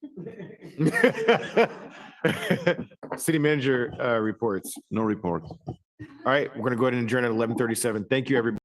City manager reports. No report. All right, we're gonna go ahead and adjourn at 11:37. Thank you, everybody.